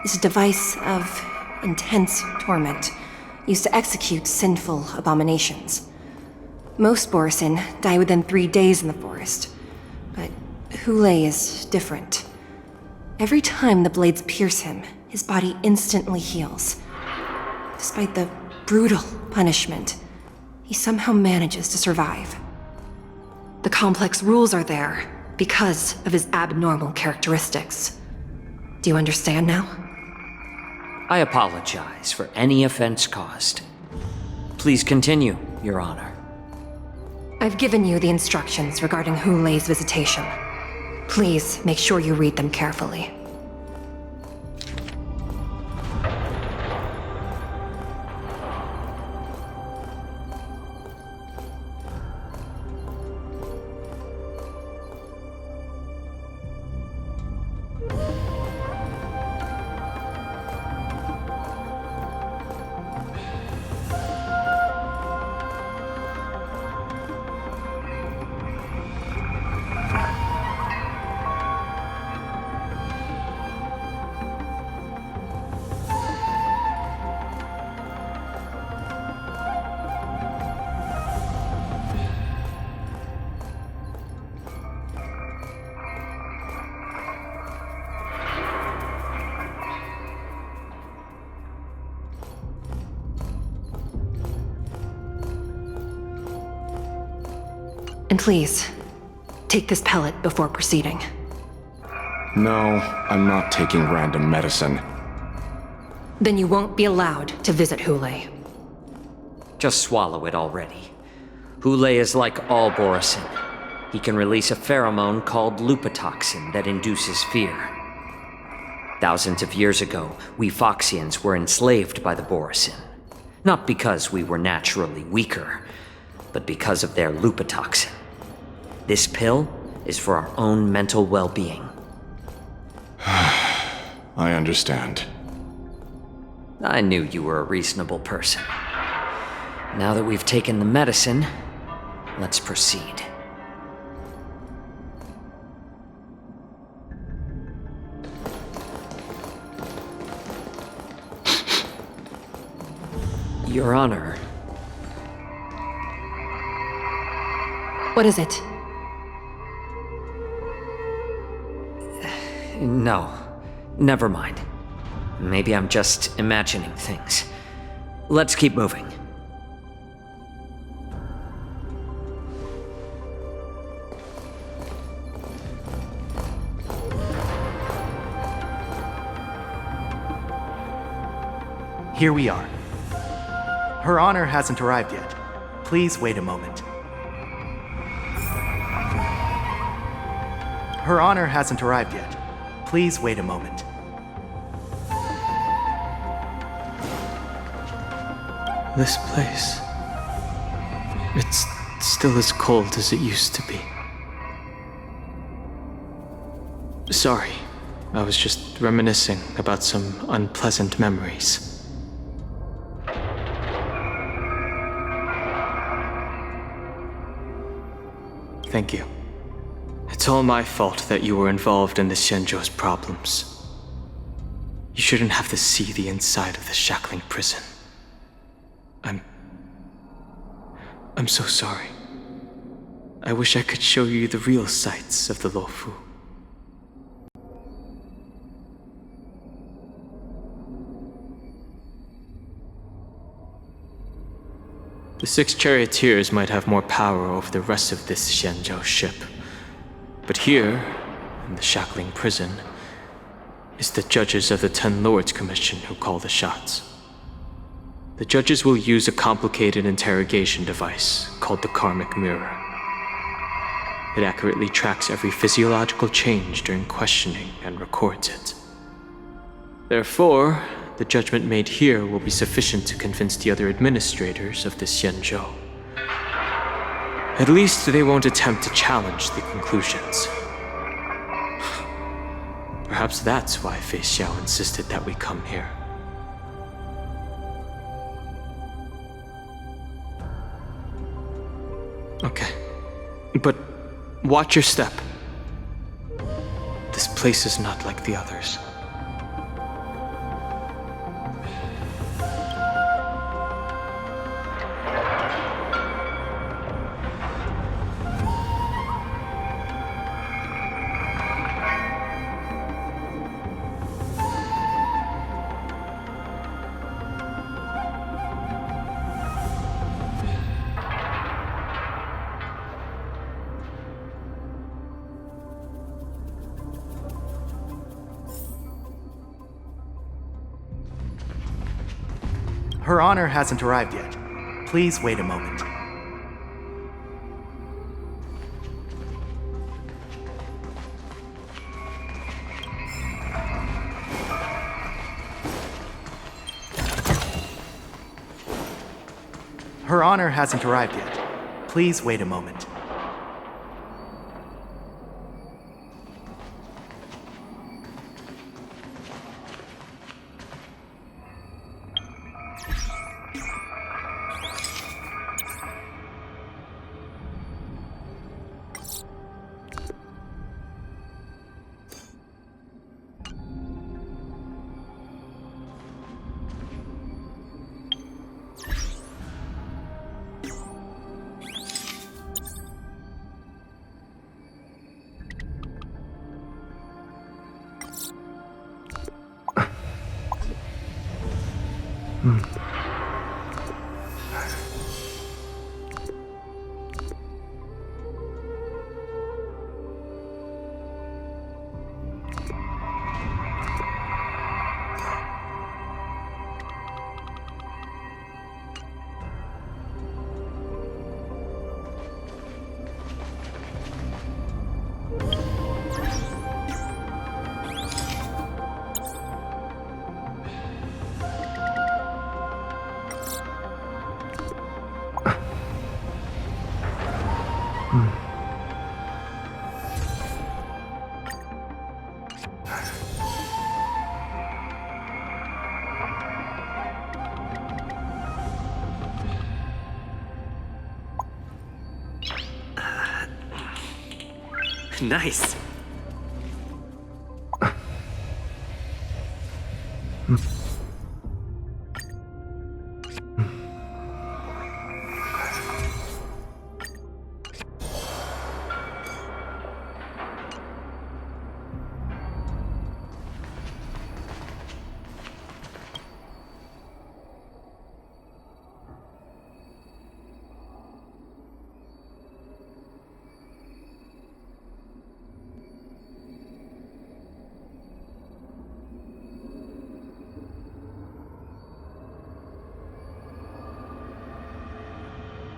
is a device of intense torment, used to execute sinful abominations. Most Borisin die within 3 days in the forest, but Hulei is different. Every time the blades pierce him, his body instantly heals. Despite the brutal punishment, he somehow manages to survive. The complex rules are there because of his abnormal characteristics. Do you understand now? I apologize for any offense caused. Please continue, Your Honor. I've given you the instructions regarding Hulei's visitation. Please make sure you read them carefully. And please, take this pellet before proceeding. No, I'm not taking random medicine. Then you won't be allowed to visit Hulei. Just swallow it already. Hulei is like all Borisin. He can release a pheromone called lupatoxin that induces fear. Thousands of years ago, we Foxians were enslaved by the Borisin. Not because we were naturally weaker, but because of their lupatoxin. This pill is for our own mental well-being. I understand. I knew you were a reasonable person. Now that we've taken the medicine, let's proceed. Your Honor. What is it? No, never mind. Maybe I'm just imagining things. Let's keep moving. Here we are. Her Honor hasn't arrived yet. Please wait a moment. Her Honor hasn't arrived yet. Please wait a moment. This place... it's still as cold as it used to be. Sorry, I was just reminiscing about some unpleasant memories. Thank you. It's all my fault that you were involved in the Xianzhou's problems. You shouldn't have to see the inside of the shackling prison. I'm so sorry. I wish I could show you the real sights of the Luofu. The 6 charioteers might have more power over the rest of this Xianzhou ship. But here, in the shackling prison, is the judges of the 10 Lords Commission who call the shots. The judges will use a complicated interrogation device called the Karmic Mirror. It accurately tracks every physiological change during questioning and records it. Therefore, the judgment made here will be sufficient to convince the other administrators of the Xianzhou. At least they won't attempt to challenge the conclusions. Perhaps that's why Fei Xiao insisted that we come here. Okay, but watch your step. This place is not like the others. Her Honor hasn't arrived yet. Please wait a moment. Her Honor hasn't arrived yet. Please wait a moment. Nice.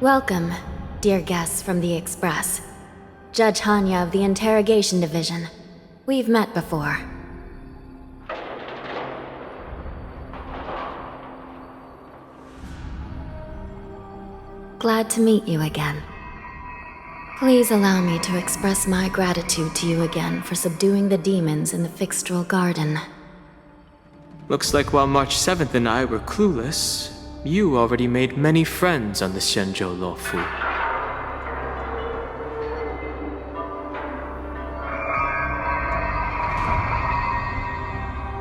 Welcome, dear guests from the Express. Judge Hanya of the Interrogation Division. We've met before. Glad to meet you again. Please allow me to express my gratitude to you again for subduing the demons in the Fixtral Garden. Looks like while March 7th and I were clueless, you already made many friends on the Xianzhou Luofu.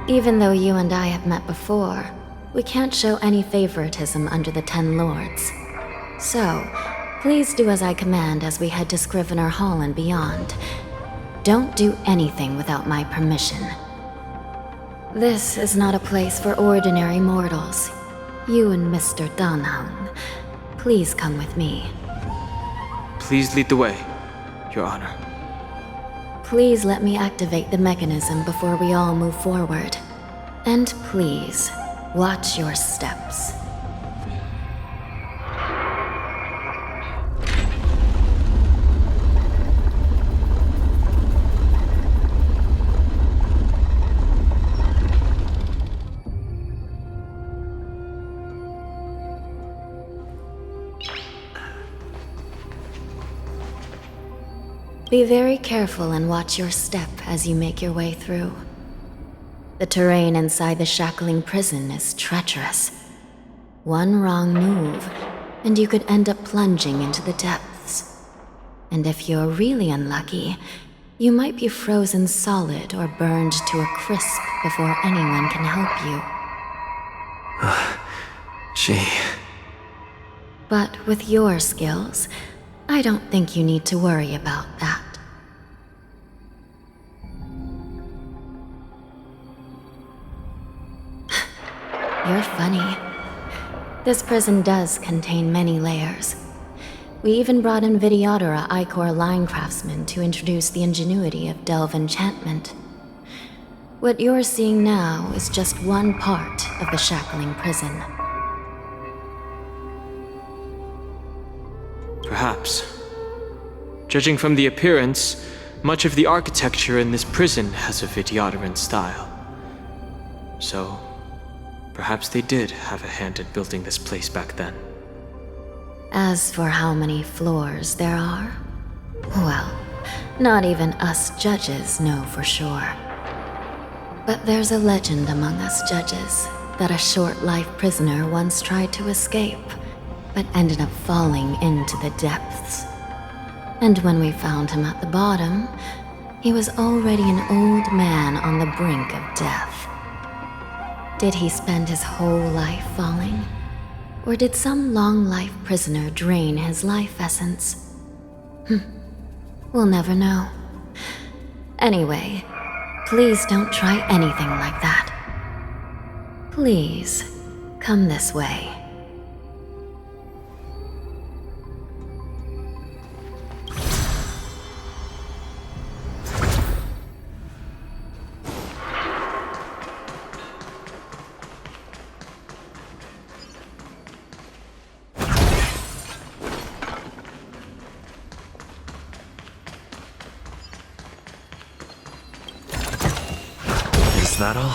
Even though you and I have met before, we can't show any favoritism under the Ten Lords. So, please do as I command as we head to Scrivener Hall and beyond. Don't do anything without my permission. This is not a place for ordinary mortals. You and Mr. Danheng, please come with me. Please lead the way, Your Honor. Please let me activate the mechanism before we all move forward. And please, watch your steps. Be very careful and watch your step as you make your way through. The terrain inside the shackling prison is treacherous. One wrong move, and you could end up plunging into the depths. And if you're really unlucky, you might be frozen solid or burned to a crisp before anyone can help you. Gee. But with your skills, I don't think you need to worry about that. You're funny. This prison does contain many layers. We even brought in Videodora Icor line craftsmen to introduce the ingenuity of delve enchantment. What you're seeing now is just one part of the shackling prison. Perhaps. Judging from the appearance, much of the architecture in this prison has a Vidyadoran style. So, perhaps they did have a hand in building this place back then. As for how many floors there are, well, not even us judges know for sure. But there's a legend among us judges that a short-life prisoner once tried to escape, but ended up falling into the depths. And when we found him at the bottom, he was already an old man on the brink of death. Did he spend his whole life falling? Or did some long-life prisoner drain his life essence? We'll never know. Anyway, please don't try anything like that. Please, come this way. Is that all?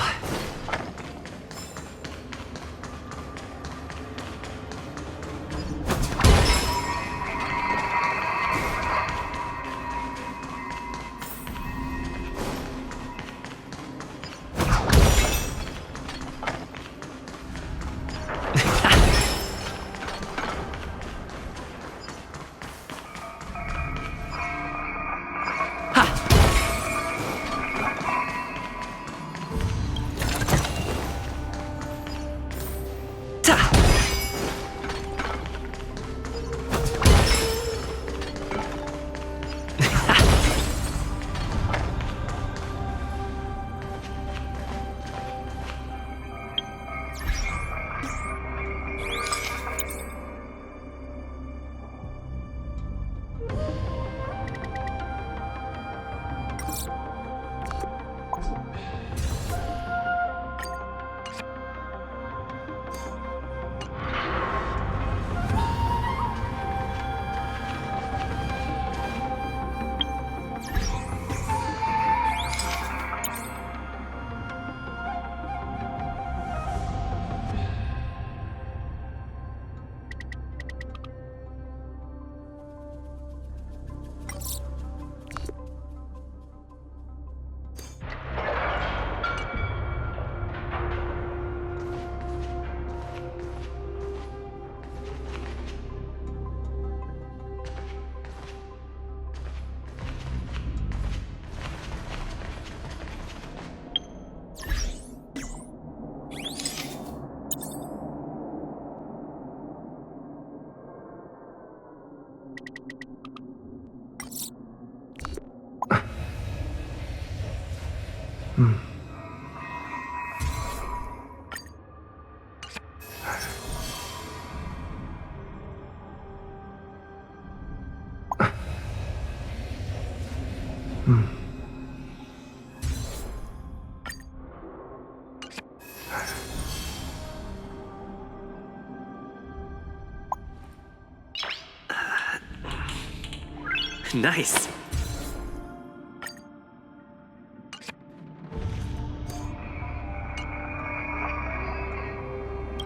Nice.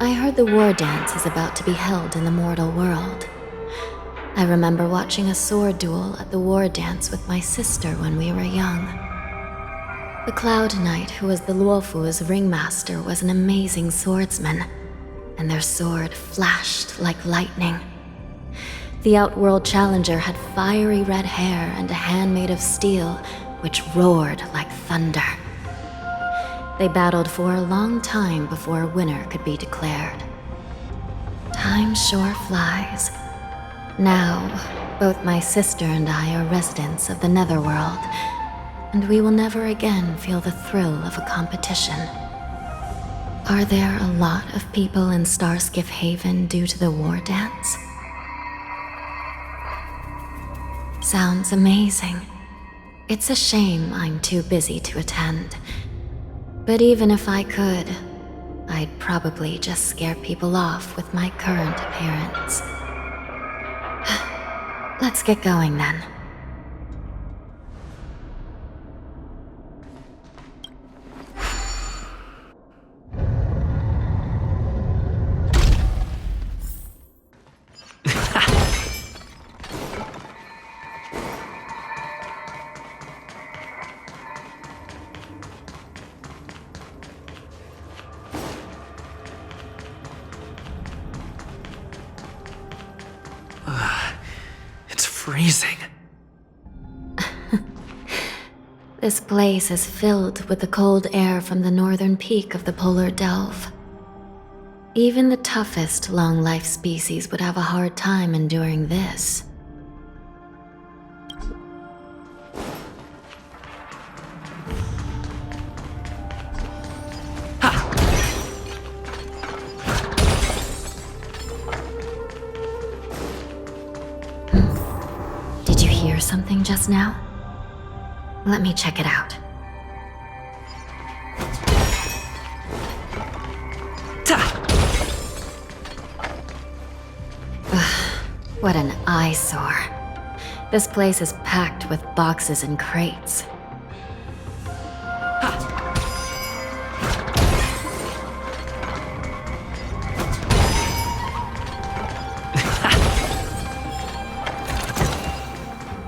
I heard the war dance is about to be held in the mortal world. I remember watching a sword duel at the war dance with my sister when we were young. The Cloud Knight, who was the Luofu's ringmaster, was an amazing swordsman, and their sword flashed like lightning. The Outworld Challenger had fiery red hair and a hand made of steel, which roared like thunder. They battled for a long time before a winner could be declared. Time sure flies. Now, both my sister and I are residents of the Netherworld, and we will never again feel the thrill of a competition. Are there a lot of people in Starskiff Haven due to the war dance? Sounds amazing. It's a shame I'm too busy to attend. But even if I could, I'd probably just scare people off with my current appearance. Let's get going then. Freezing. This place is filled with the cold air from the northern peak of the polar delve. Even the toughest long-life species would have a hard time enduring this. Something just now? Let me check it out. What an eyesore. This place is packed with boxes and crates.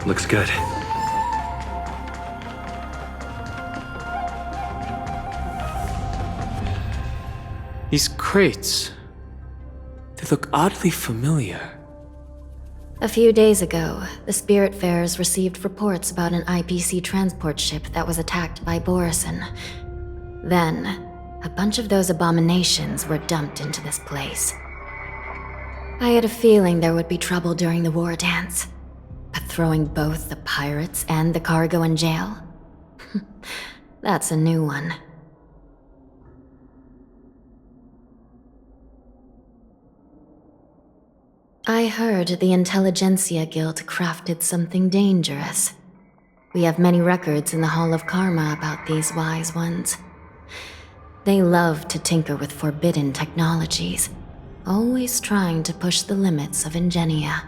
Looks good. These crates, they look oddly familiar. A few days ago, the Spiritfarers received reports about an IPC transport ship that was attacked by Borison. Then, a bunch of those abominations were dumped into this place. I had a feeling there would be trouble during the war dance. But throwing both the pirates and the cargo in jail? That's a new one. I heard the Intelligentsia Guild crafted something dangerous. We have many records in the Hall of Karma about these wise ones. They love to tinker with forbidden technologies, always trying to push the limits of ingenia.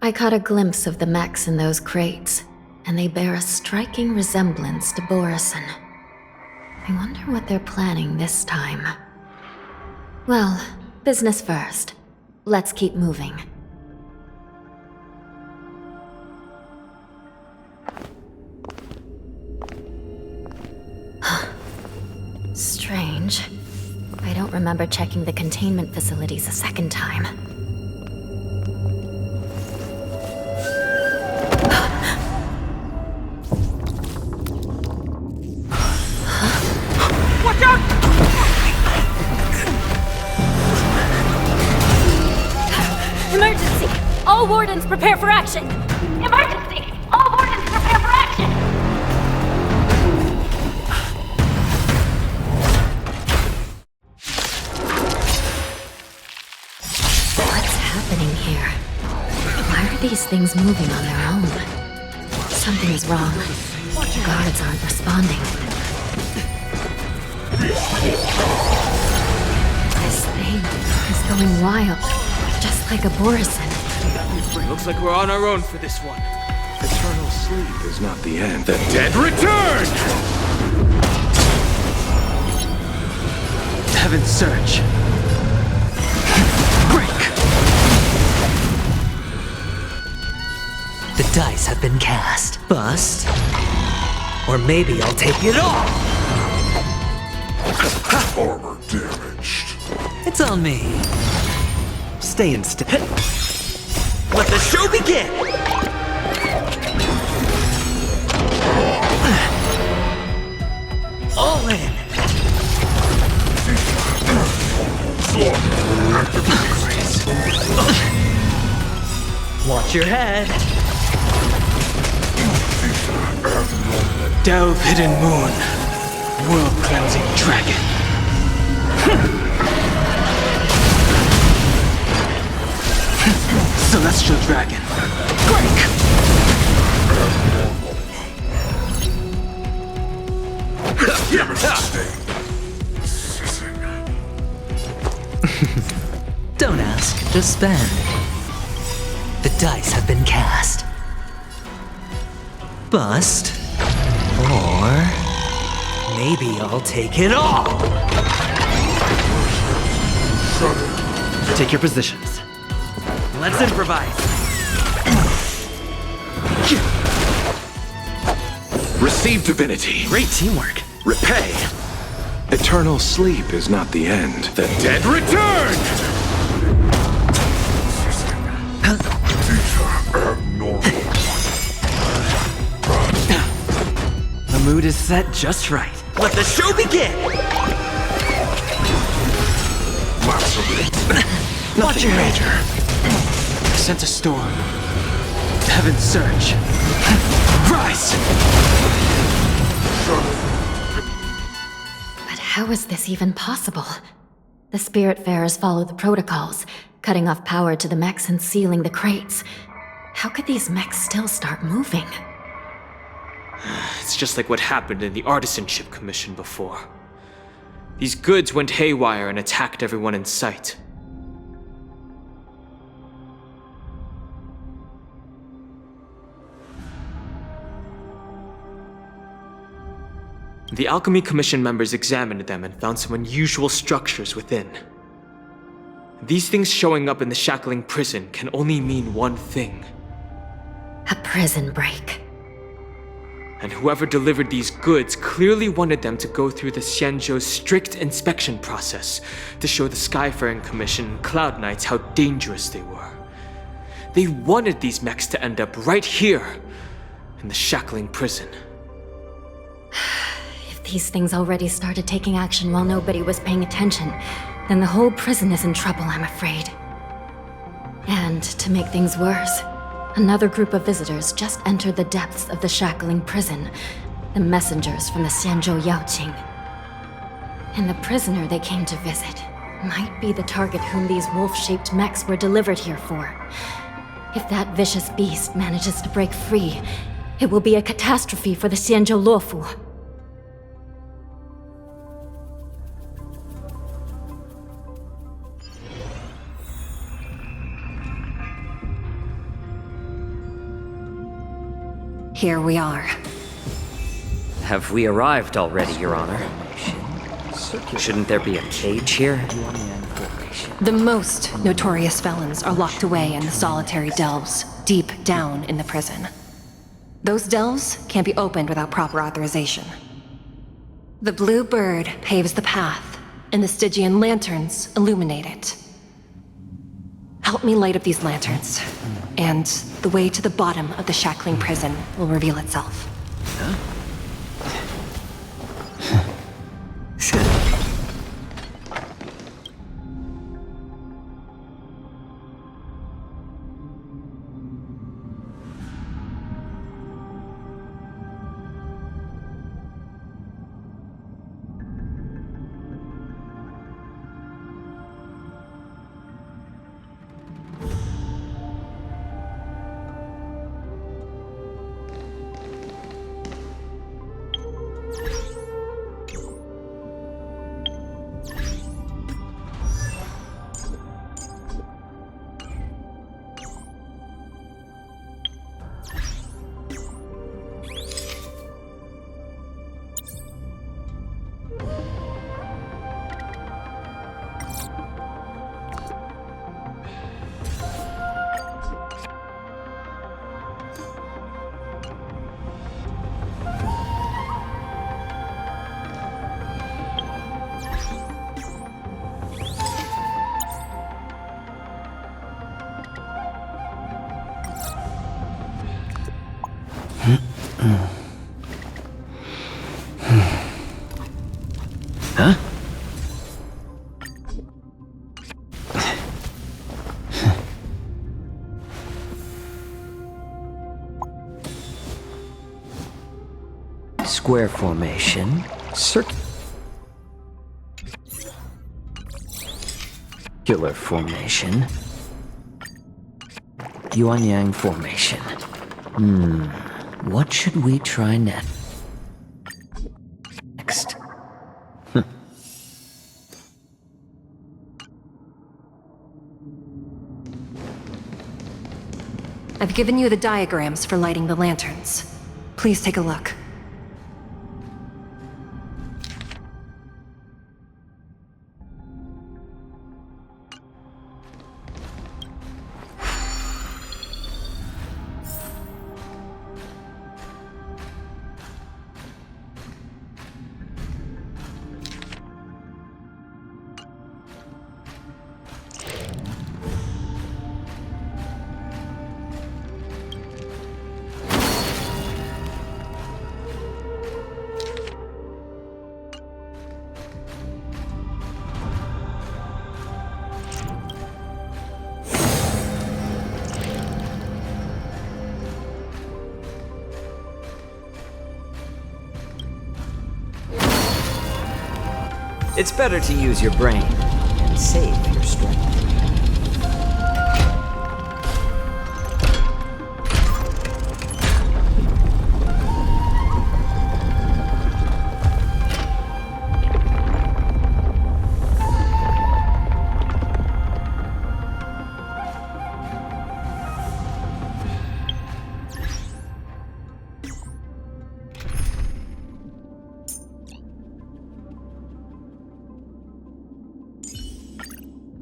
I caught a glimpse of the mechs in those crates, and they bear a striking resemblance to Borison. I wonder what they're planning this time. Well, business first. Let's keep moving. Strange. I don't remember checking the containment facilities a second time. Watch out! Emergency! All wardens prepare for action! Emergency! All wardens prepare for action! things moving on their own. Something is wrong. The guards aren't responding. This thing is going wild, just like a Borison. Looks like we're on our own for this one. Eternal sleep is not the end. The dead return! Heaven's Surge. Break! The dice have been cast. Bust. Or maybe I'll take it all! Armor damaged. It's on me. Stay instead. Let the show begin! All in! Watch your head! Delve Hidden Moon. World-cleansing dragon. Celestial dragon. Break! Don't ask, just spend. The dice have been cast. Bust. Or maybe I'll take it all! Take your positions. Let's improvise. Receive divinity. Great teamwork. Repay. Eternal sleep is not the end. The dead return! The mood is set just right. Let the show begin! Watch your head. I sense a storm. Heaven's Surge. Rise! But how is this even possible? The Spiritfarers follow the protocols, cutting off power to the mechs and sealing the crates. How could these mechs still start moving? It's just like what happened in the Artisanship Commission before. These goods went haywire and attacked everyone in sight. The Alchemy Commission members examined them and found some unusual structures within. These things showing up in the shackling prison can only mean one thing. A prison break. And whoever delivered these goods clearly wanted them to go through the Xianzhou's strict inspection process to show the Skyfaring Commission and Cloud Knights how dangerous they were. They wanted these mechs to end up right here, in the shackling prison. If these things already started taking action while nobody was paying attention, then the whole prison is in trouble, I'm afraid. And to make things worse, another group of visitors just entered the depths of the shackling prison, the messengers from the Xianzhou Yaoqing. And the prisoner they came to visit might be the target whom these wolf-shaped mechs were delivered here for. If that vicious beast manages to break free, it will be a catastrophe for the Xianzhou Luofu. Here we are. Have we arrived already, Your Honor? Shouldn't there be a cage here? The most notorious felons are locked away in the solitary delves, deep down in the prison. Those delves can't be opened without proper authorization. The blue bird paves the path, and the Stygian lanterns illuminate it. Help me light up these lanterns, and the way to the bottom of the shackling prison will reveal itself. Huh? Square formation, circular formation, Yuan-Yang formation. What should we try next? I've given you the diagrams for lighting the lanterns. Please take a look. It's better to use your brain and save your strength.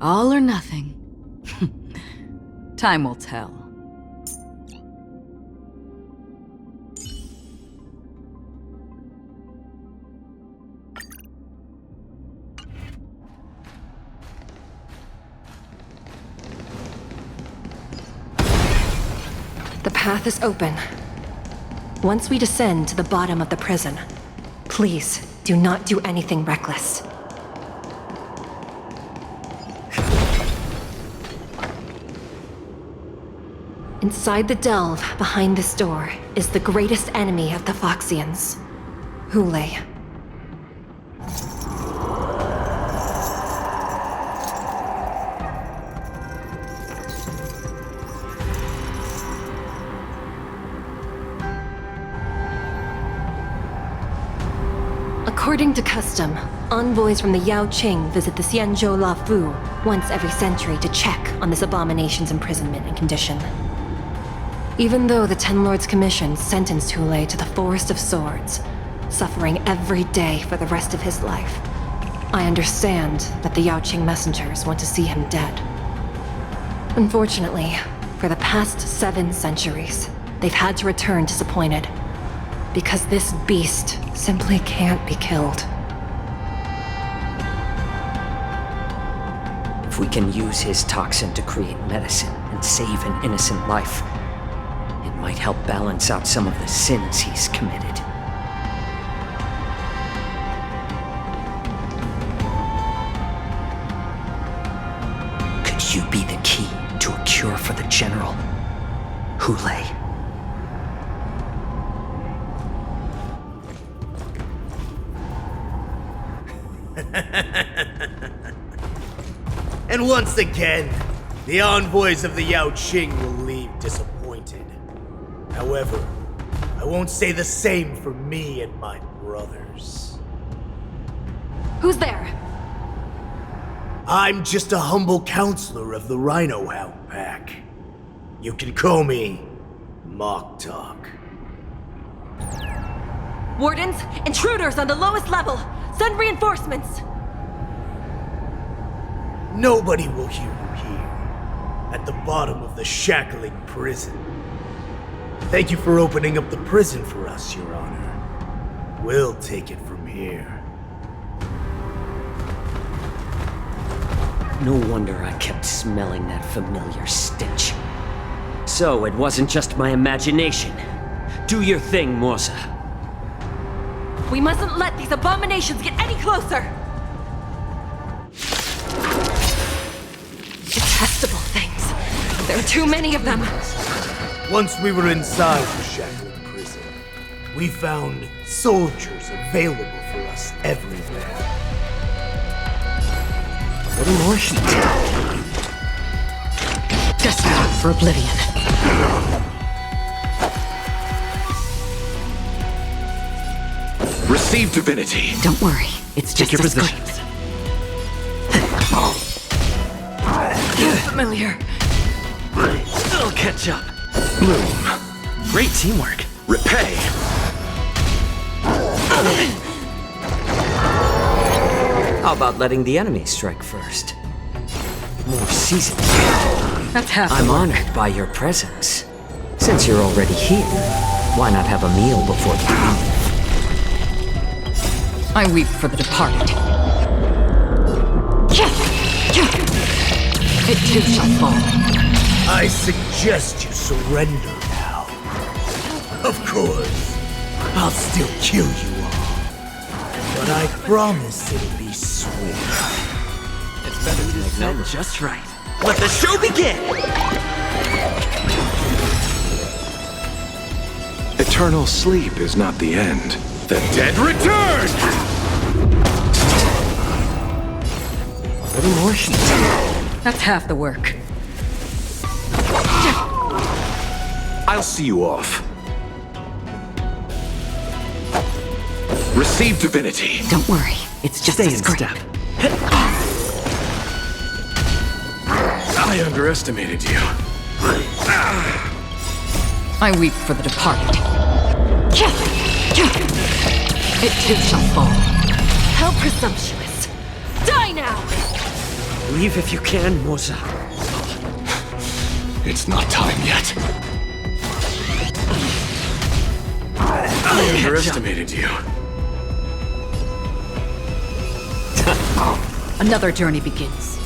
All or nothing. Time will tell. The path is open. Once we descend to the bottom of the prison, please do not do anything reckless. Inside the delve, behind this door, is the greatest enemy of the Foxians, Hule. According to custom, envoys from the Yao Qing visit the Xianzhou Lafu once every century to check on this abomination's imprisonment and condition. Even though the Ten Lords Commission sentenced Hule to the Forest of Swords, suffering every day for the rest of his life, I understand that the Yao Qing messengers want to see him dead. Unfortunately, for the past 7 centuries, they've had to return disappointed, because this beast simply can't be killed. If we can use his toxin to create medicine and save an innocent life, it might help balance out some of the sins he's committed. Could you be the key to a cure for the General, Hule? And once again, the envoys of the Yao Qing will leave disappointed. However, I won't say the same for me and my brothers. Who's there? I'm just a humble counselor of the Rhino Hound Pack. You can call me Mock Talk. Wardens, intruders on the lowest level! Send reinforcements! Nobody will hear you here, at the bottom of the shackling prison. Thank you for opening up the prison for us, Your Honor. We'll take it from here. No wonder I kept smelling that familiar stench. So it wasn't just my imagination. Do your thing, Morsa. We mustn't let these abominations get any closer! Detestable things. There are too many of them. Once we were inside the shackling prison, we found soldiers available for us everywhere. What more she did? Destined for oblivion. Receive divinity. Don't worry, it's just Take your a position. Familiar. I'll catch up. Bloom. Great teamwork. Repay. How about letting the enemy strike first? More seasoned. That's half. I'm honored by your presence. Since you're already here, why not have a meal before you leave? I weep for the departed. It too shall fall. I suggest you surrender now. Of course, I'll still kill you all. But I promise it'll be swift. It's better to set just right. Let the show begin! Eternal sleep is not the end. The dead return! What more she did? That's half the work. I'll see you off. Receive divinity. Don't worry, it's just Stay a in scrape. step. I underestimated you. I weep for the departed. It too shall fall. How presumptuous! Die now! Leave if you can, Morsa. It's not time yet. I underestimated you. Another journey begins.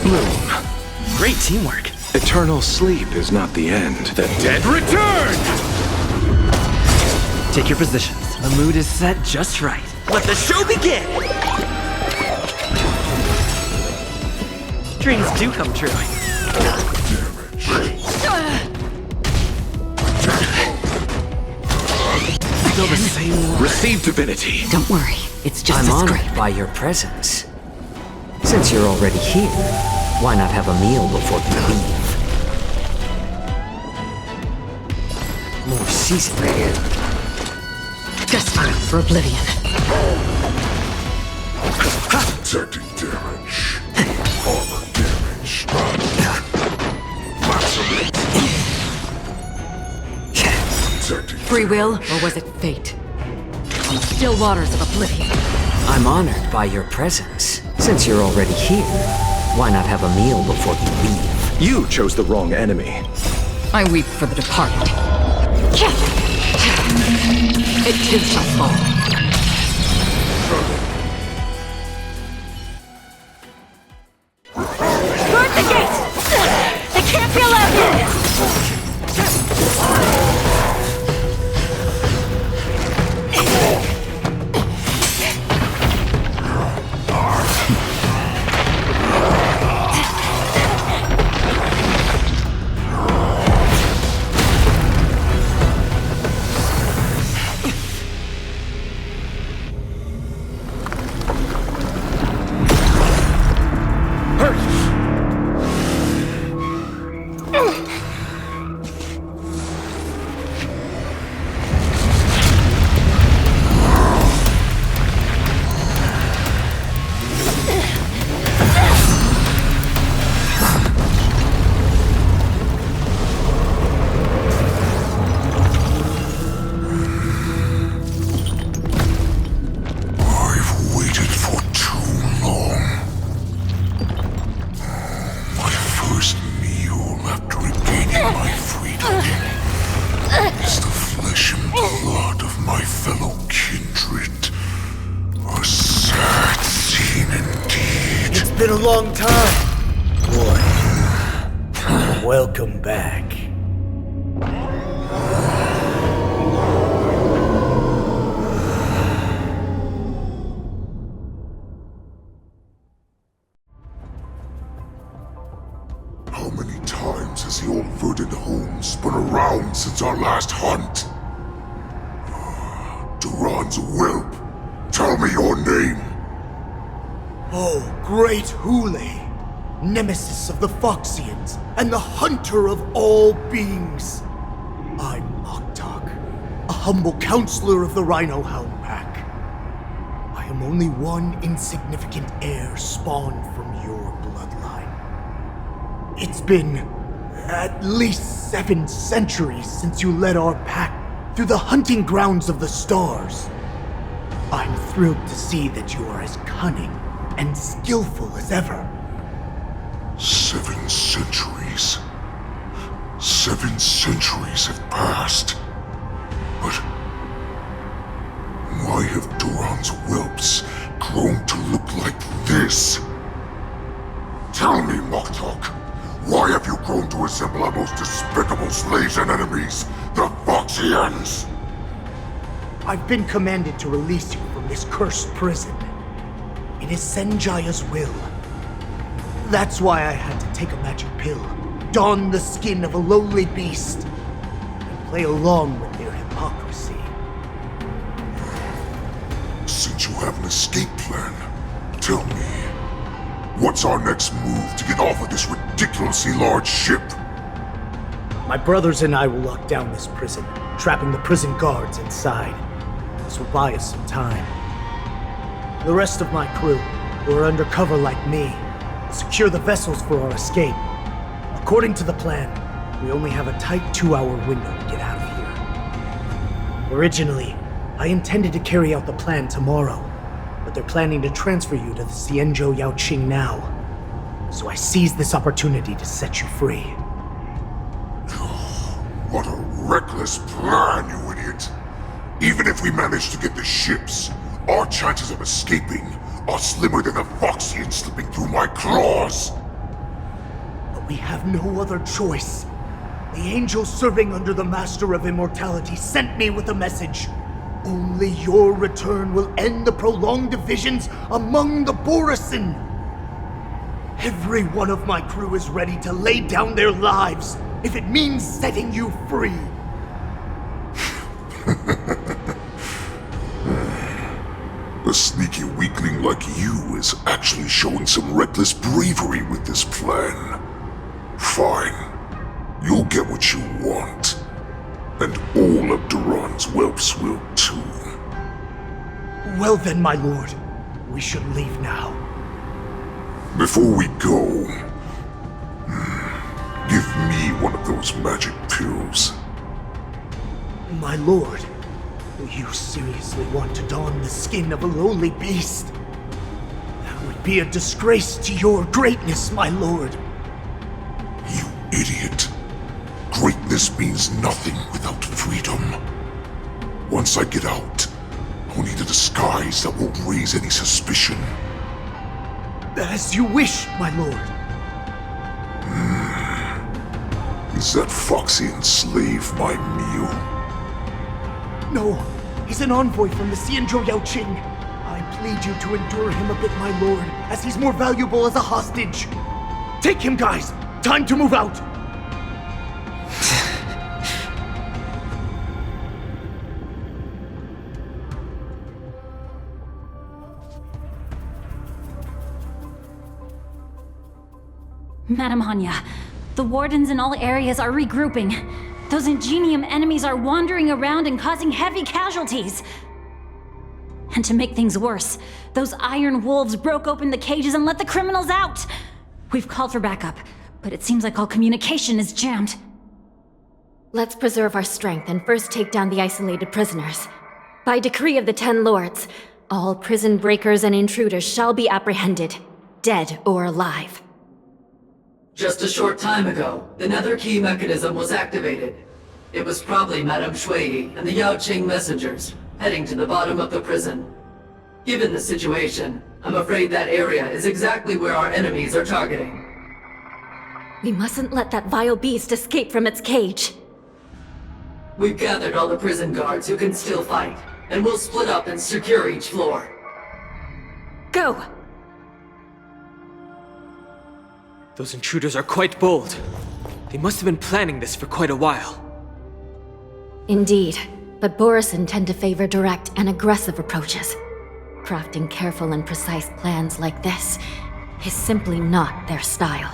Bloom. Great teamwork. Eternal sleep is not the end. The dead return! Take your positions. The mood is set just right. Let the show begin! Dreams do come true. Still the same one. Receive divinity. Don't worry, it's just I'm a scrape. honored by your presence. Since you're already here, why not have a meal before you leave? More seasoned. Destined for oblivion. Protecting damage. Armor damage. Protecting. Free will, or was it fate? On the still waters of oblivion. I'm honored by your presence. Since you're already here, why not have a meal before you leave? You chose the wrong enemy. I weep for the departed. It too shall fall. Guard the gate! They can't be allowed in! Welcome back. How many times has the old verdant home spun around since our last hunt? Duran's whelp, tell me your name. Oh, great Hule, nemesis of the Foxians, and the hunter of all beings. I'm Moktok, a humble counselor of the Rhino Hound Pack. I am only one insignificant heir spawned from your bloodline. It's been at least 7 centuries since you led our pack through the hunting grounds of the stars. I'm thrilled to see that you are as cunning and skillful as ever. 7 centuries. 7 centuries have passed. But why have Duran's whelps grown to look like this? Tell me, Moktok, why have you grown to resemble our most despicable slaves and enemies, the Foxians? I've been commanded to release you from this cursed prison. It is Senjaya's will. That's why I had to take a magic pill, don the skin of a lowly beast, and play along with their hypocrisy. Since you have an escape plan, tell me, what's our next move to get off of this ridiculously large ship? My brothers and I will lock down this prison, trapping the prison guards inside. This will buy us some time. The rest of my crew, who are undercover like me, will secure the vessels for our escape. According to the plan, we only have a tight 2-hour window to get out of here. Originally, I intended to carry out the plan tomorrow, but they're planning to transfer you to the Xianzhou Yaoqing now. So I seized this opportunity to set you free. What a reckless plan, you idiot! Even if we manage to get the ships, our chances of escaping are slimmer than a Foxian slipping through my claws! But we have no other choice. The angel serving under the Master of Immortality sent me with a message. Only your return will end the prolonged divisions among the Borisin. Every one of my crew is ready to lay down their lives if it means setting you free. A sneaky weakling like you is actually showing some reckless bravery with this plan. Fine. You'll get what you want. And all of Duran's whelps will too. Well then, my lord. We should leave now. Before we go, give me one of those magic pills. My lord, do you seriously want to don the skin of a lowly beast? That would be a disgrace to your greatness, my lord. You idiot. Greatness means nothing without freedom. Once I get out, I'll need a disguise that won't raise any suspicion. As you wish, my lord. Is that Foxian slave my meal? No, he's an envoy from the Xianzhou Yaoqing. I plead you to endure him a bit, my lord, as he's more valuable as a hostage. Take him, guys! Time to move out! Madam Hanya, the wardens in all areas are regrouping. Those Ingenium enemies are wandering around and causing heavy casualties. And to make things worse, those iron wolves broke open the cages and let the criminals out. We've called for backup, but it seems like all communication is jammed. Let's preserve our strength and first take down the isolated prisoners. By decree of the 10 Lords, all prison breakers and intruders shall be apprehended, dead or alive. Just a short time ago, the nether key mechanism was activated. It was probably Madame Shui and the Yaoqing messengers, heading to the bottom of the prison. Given the situation, I'm afraid that area is exactly where our enemies are targeting. We mustn't let that vile beast escape from its cage. We've gathered all the prison guards who can still fight, and we'll split up and secure each floor. Go! Those intruders are quite bold. They must have been planning this for quite a while. Indeed, but Borisin tend to favor direct and aggressive approaches. Crafting careful and precise plans like this is simply not their style.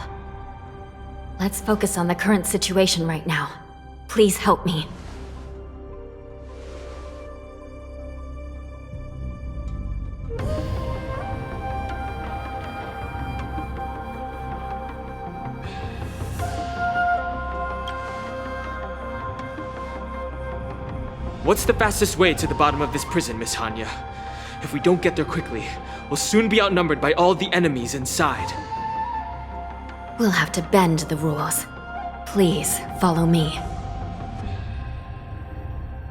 Let's focus on the current situation right now. Please help me. What's the fastest way to the bottom of this prison, Miss Hanya? If we don't get there quickly, we'll soon be outnumbered by all the enemies inside. We'll have to bend the rules. Please, follow me.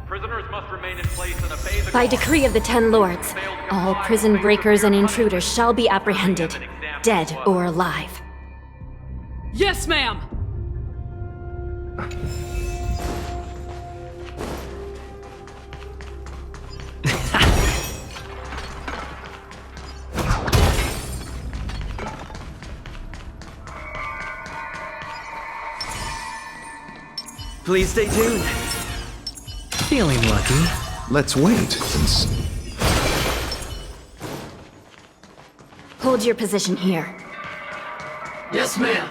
Prisoners must remain in place and obey the By decree of the Ten Lords, all prison breakers and intruders shall be apprehended, dead or alive. Yes, ma'am! Please stay tuned. Feeling lucky. Let's wait and see. Hold your position here. Yes, ma'am.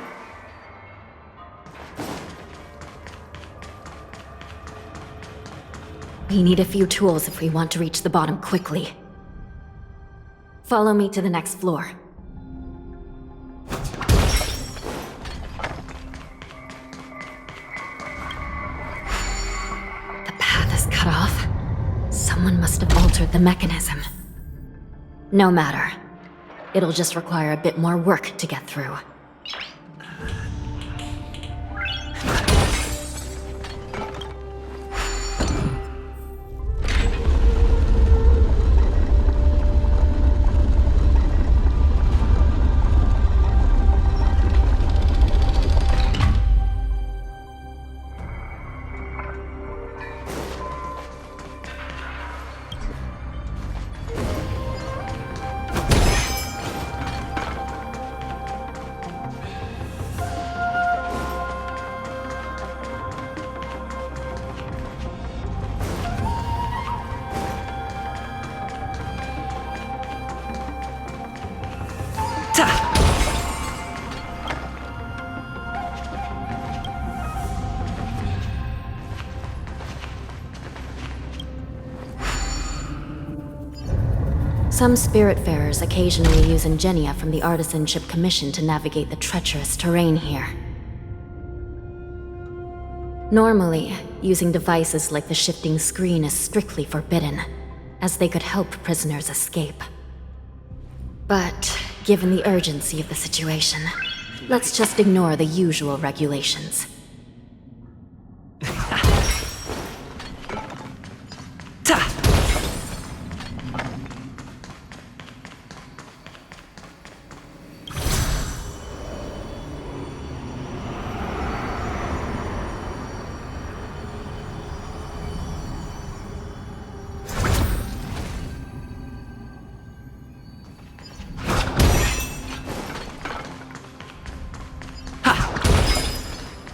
We need a few tools if we want to reach the bottom quickly. Follow me to the next floor. Cut off. Someone must have altered the mechanism. No matter. It'll just require a bit more work to get through. Some Spiritfarers occasionally use ingenia from the Artisanship Commission to navigate the treacherous terrain here. Normally, using devices like the shifting screen is strictly forbidden, as they could help prisoners escape. But, given the urgency of the situation, let's just ignore the usual regulations.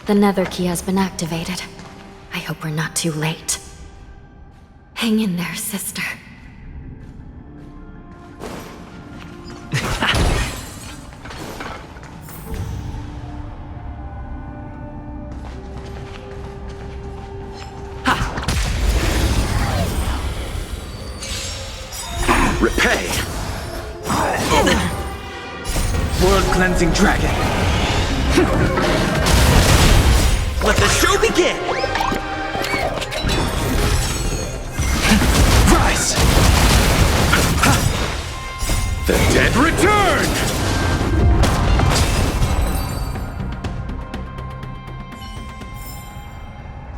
The nether key has been activated. I hope we're not too late. Hang in there, sister. Repay! World-cleansing dragon! Let the show begin! Rise! The dead return!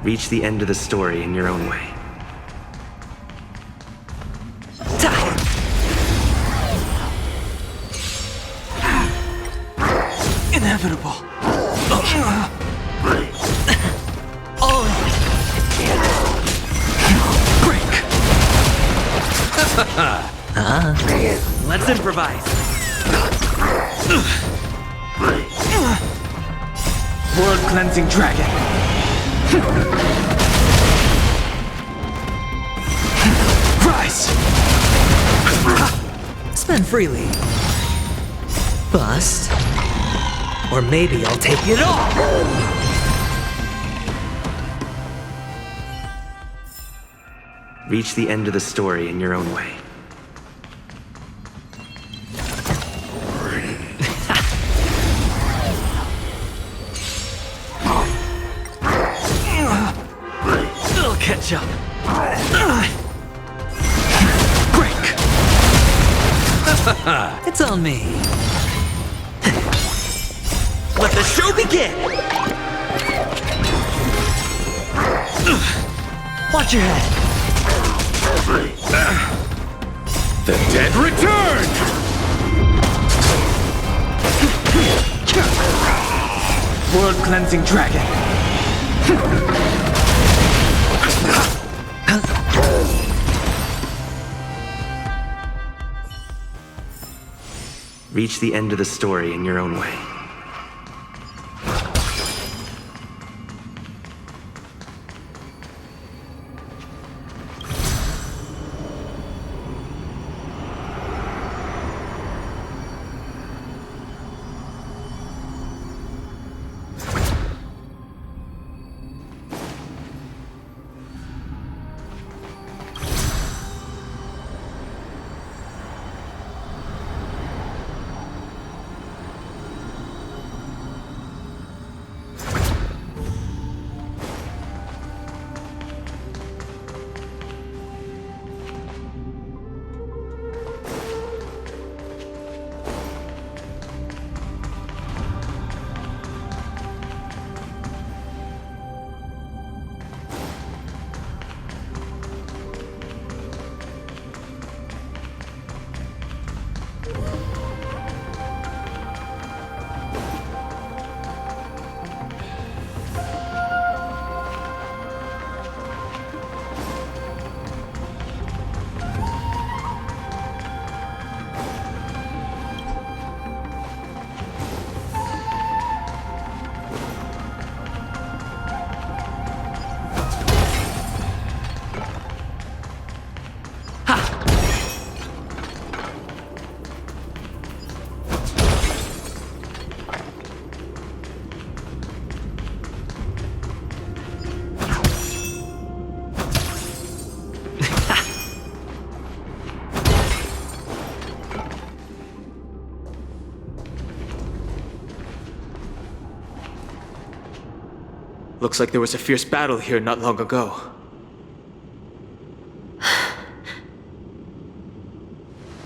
Reach the end of the story in your own way. Inevitable. Let's improvise. World Cleansing Dragon. Rise! Spend freely. Bust. Or maybe I'll take it all! Reach the end of the story in your own way. I'll catch up. Break! It's on me. Let the show begin! Watch your head. The dead return! World Cleansing Dragon. Reach the end of the story in your own way. Looks like there was a fierce battle here not long ago.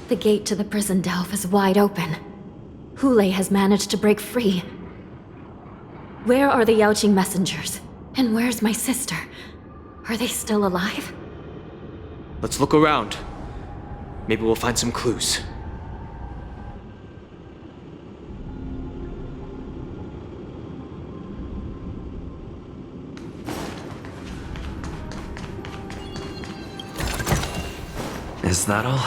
The gate to the prison delve is wide open. Hulei has managed to break free. Where are the Yaoqing messengers? And where's my sister? Are they still alive? Let's look around. Maybe we'll find some clues. Is that all?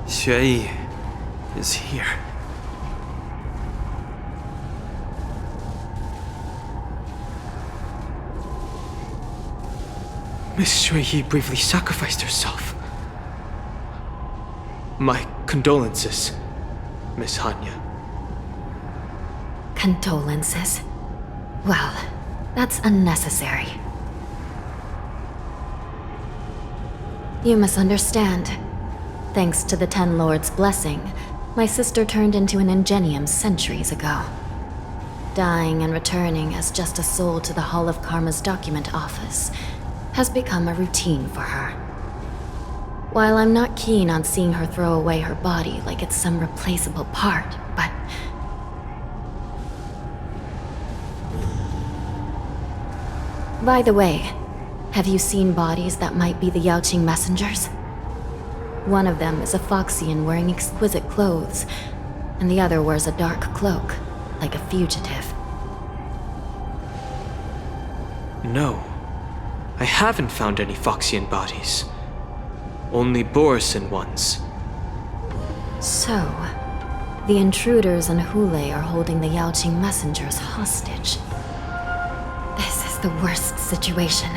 Xueyi is here. Miss Xueyi bravely sacrificed herself. My condolences, Miss Hanya. Condolences? Well, that's unnecessary. You must understand. Thanks to the Ten Lords' blessing, my sister turned into an Ingenium centuries ago. Dying and returning as just a soul to the Hall of Karma's document office has become a routine for her. While I'm not keen on seeing her throw away her body like it's some replaceable part, but... By the way, have you seen bodies that might be the Yaoqing messengers? One of them is a Foxian wearing exquisite clothes, and the other wears a dark cloak, like a fugitive. No. I haven't found any Foxian bodies. Only Borisin ones. So, the intruders and Hule are holding the Yaoqing messengers hostage. This is the worst situation.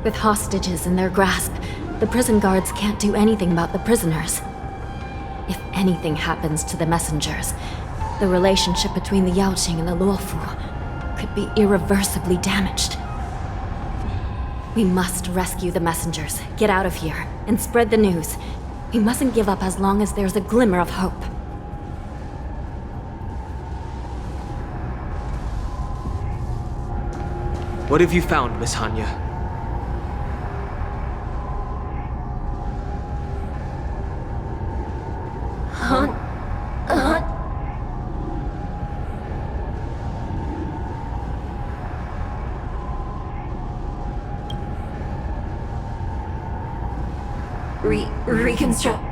With hostages in their grasp, the prison guards can't do anything about the prisoners. If anything happens to the messengers, the relationship between the Yaoqing and the Luofu could be irreversibly damaged. We must rescue the messengers, get out of here, and spread the news. We mustn't give up as long as there's a glimmer of hope. What have you found, Miss Hanya? Reconstruct.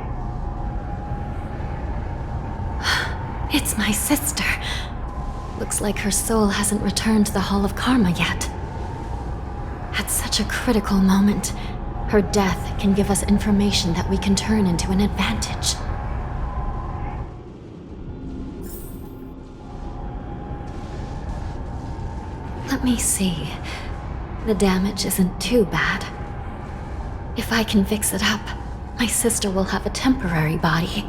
It's my sister. Looks like her soul hasn't returned to the Hall of Karma yet. At such a critical moment, her death can give us information that we can turn into an advantage. Let me see. The damage isn't too bad. If I can fix it up, my sister will have a temporary body.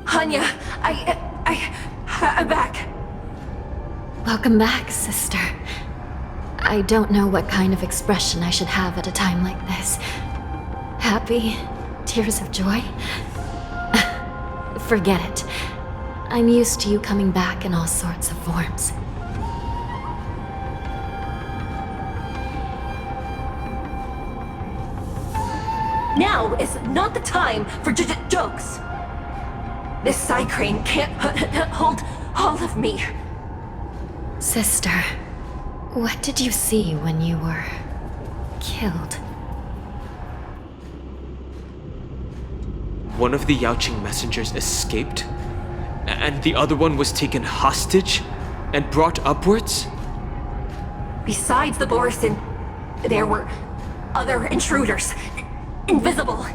Hanya, I'm back. Welcome back, sister. I don't know what kind of expression I should have at a time like this. Happy? Tears of joy? Forget it. I'm used to you coming back in all sorts of forms. Now is not the time for jokes. This side crane can't hold all of me. Sister, what did you see when you were killed? One of the Yaoqing messengers escaped, and the other one was taken hostage and brought upwards? Besides the Borisin, there were other intruders. Invisible.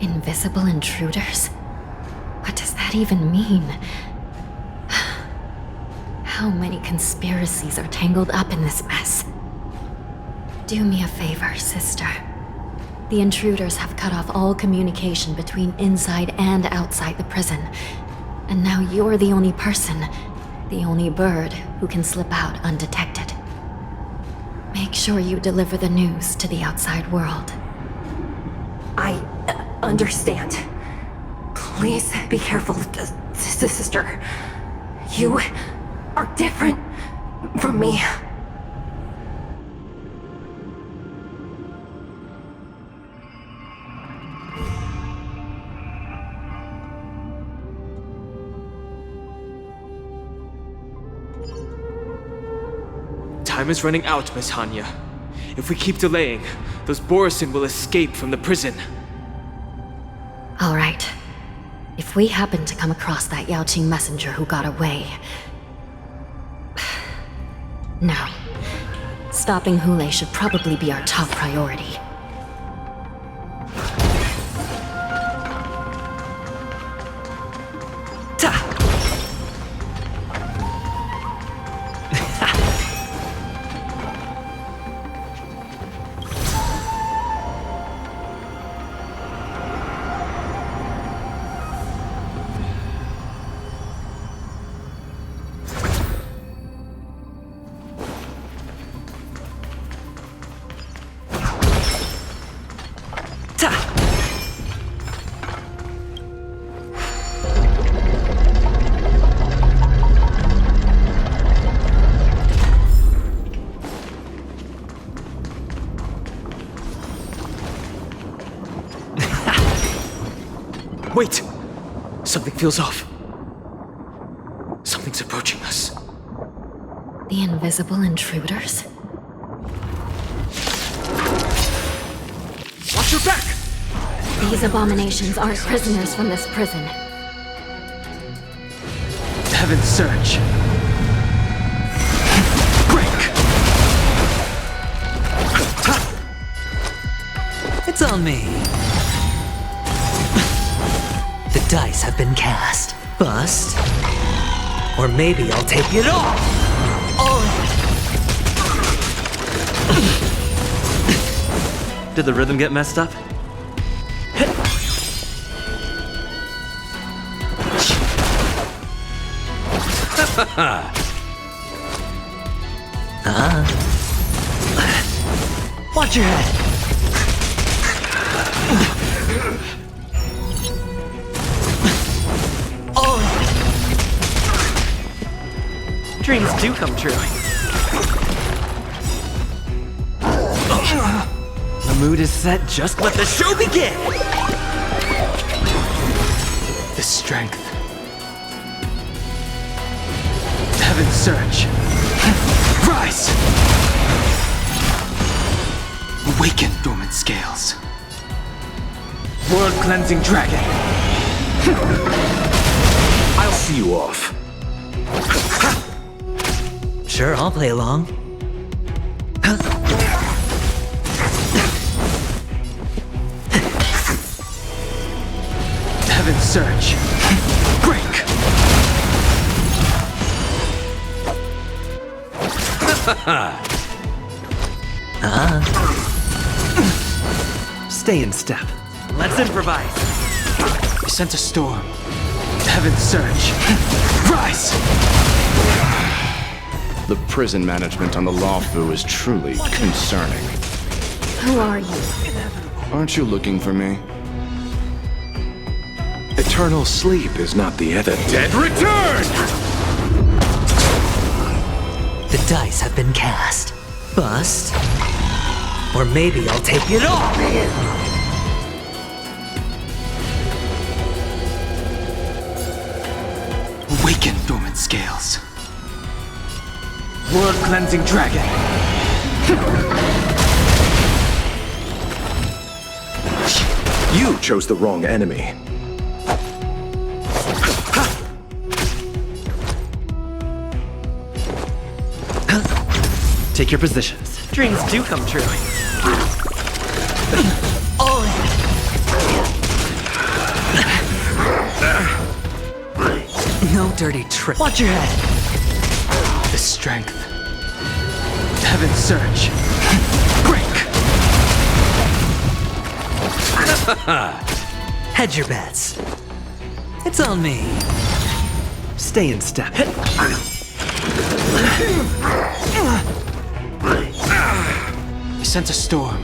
Invisible intruders? What does that even mean? How many conspiracies are tangled up in this mess? Do me a favor, sister. The intruders have cut off all communication between inside and outside the prison. And now you're the only person, the only bird, who can slip out undetected. Make sure you deliver the news to the outside world. I understand. Please be careful, sister. You are different from me. Time is running out, Miss Hanya. If we keep delaying, those Borisin will escape from the prison. All right. If we happen to come across that Yaoqing messenger who got away... No. Stopping Hule should probably be our top priority. Wait! Something feels off. Something's approaching us. The invisible intruders? Watch your back! These abominations aren't prisoners from this prison. Heaven's Surge. Break! It's on me. The dice have been cast. Bust. Or maybe I'll take it all. Did the rhythm get messed up? Watch your head. Dreams do come true. The mood is set, just let the show begin! The strength. Heaven's Surge. Rise! Awaken dormant scales. World-cleansing dragon. I'll see you off. Sure, I'll play along. Heaven's Surge. Break! Stay in step. Let's improvise. I sent a storm. Heaven's Surge. Rise! The prison management on the Lawfu is truly concerning. Who are you? Aren't you looking for me? Eternal sleep is not the other dead return! The dice have been cast. Bust. Or maybe I'll take it all. Awaken dormant scales. World-cleansing dragon. You chose the wrong enemy. Take your positions. Dreams do come true. No dirty trick. Watch your head. The strength. Heaven's Surge. Break! Hedge your bets. It's on me. Stay in step. I sent a storm.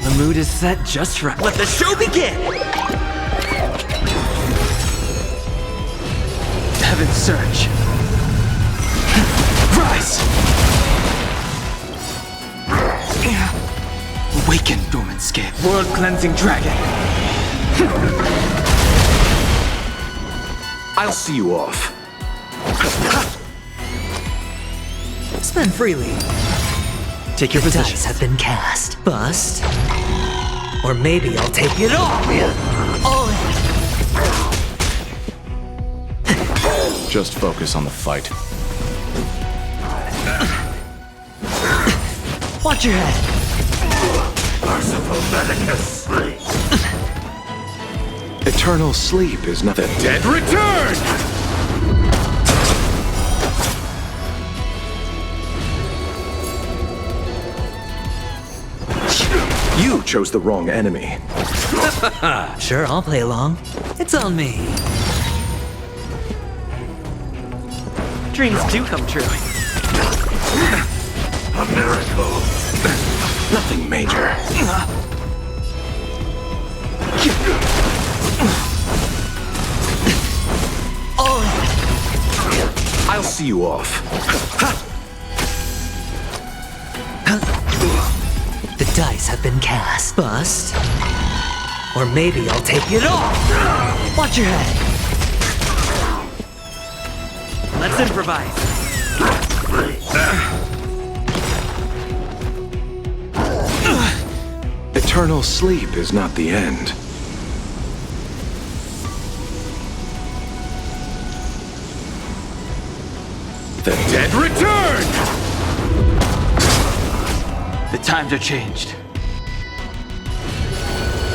The mood is set just right. Let the show begin! Heaven's Surge. Rise! Awaken dormant scale. World-cleansing dragon. I'll see you off. Spend freely. Take your position. Dice have been cast. Bust. Or maybe I'll take it all. Just focus on the fight. Watch your head. Eternal sleep is not the dead return! You chose the wrong enemy. Sure, I'll play along. It's on me. Dreams do come true. A miracle. Nothing major. I'll see you off. The dice have been cast. Bust. Or maybe I'll take it all. Watch your head. Let's improvise. Eternal sleep is not the end. The dead return! The times are changed.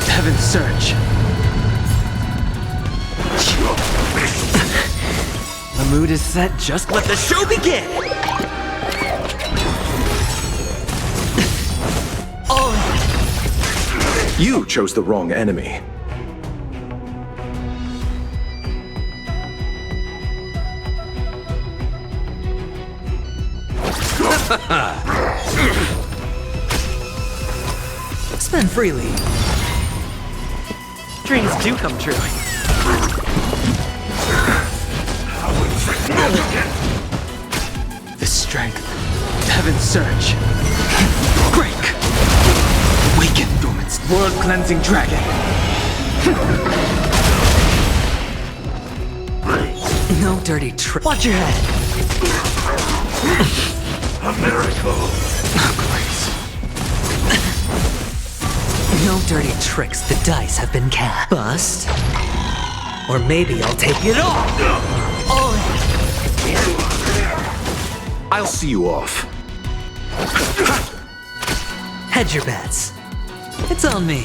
Heaven's search. The mood is set, just let the show begin! You chose the wrong enemy. Spend freely. Dreams do come true. The strength. Heaven's search. Break. Awaken, dormant world-cleansing dragon. No dirty trick. Watch your head. A miracle. No dirty tricks. The dice have been cast. Bust. Or maybe I'll take it all. I'll see you off. Hedge your bets. It's on me.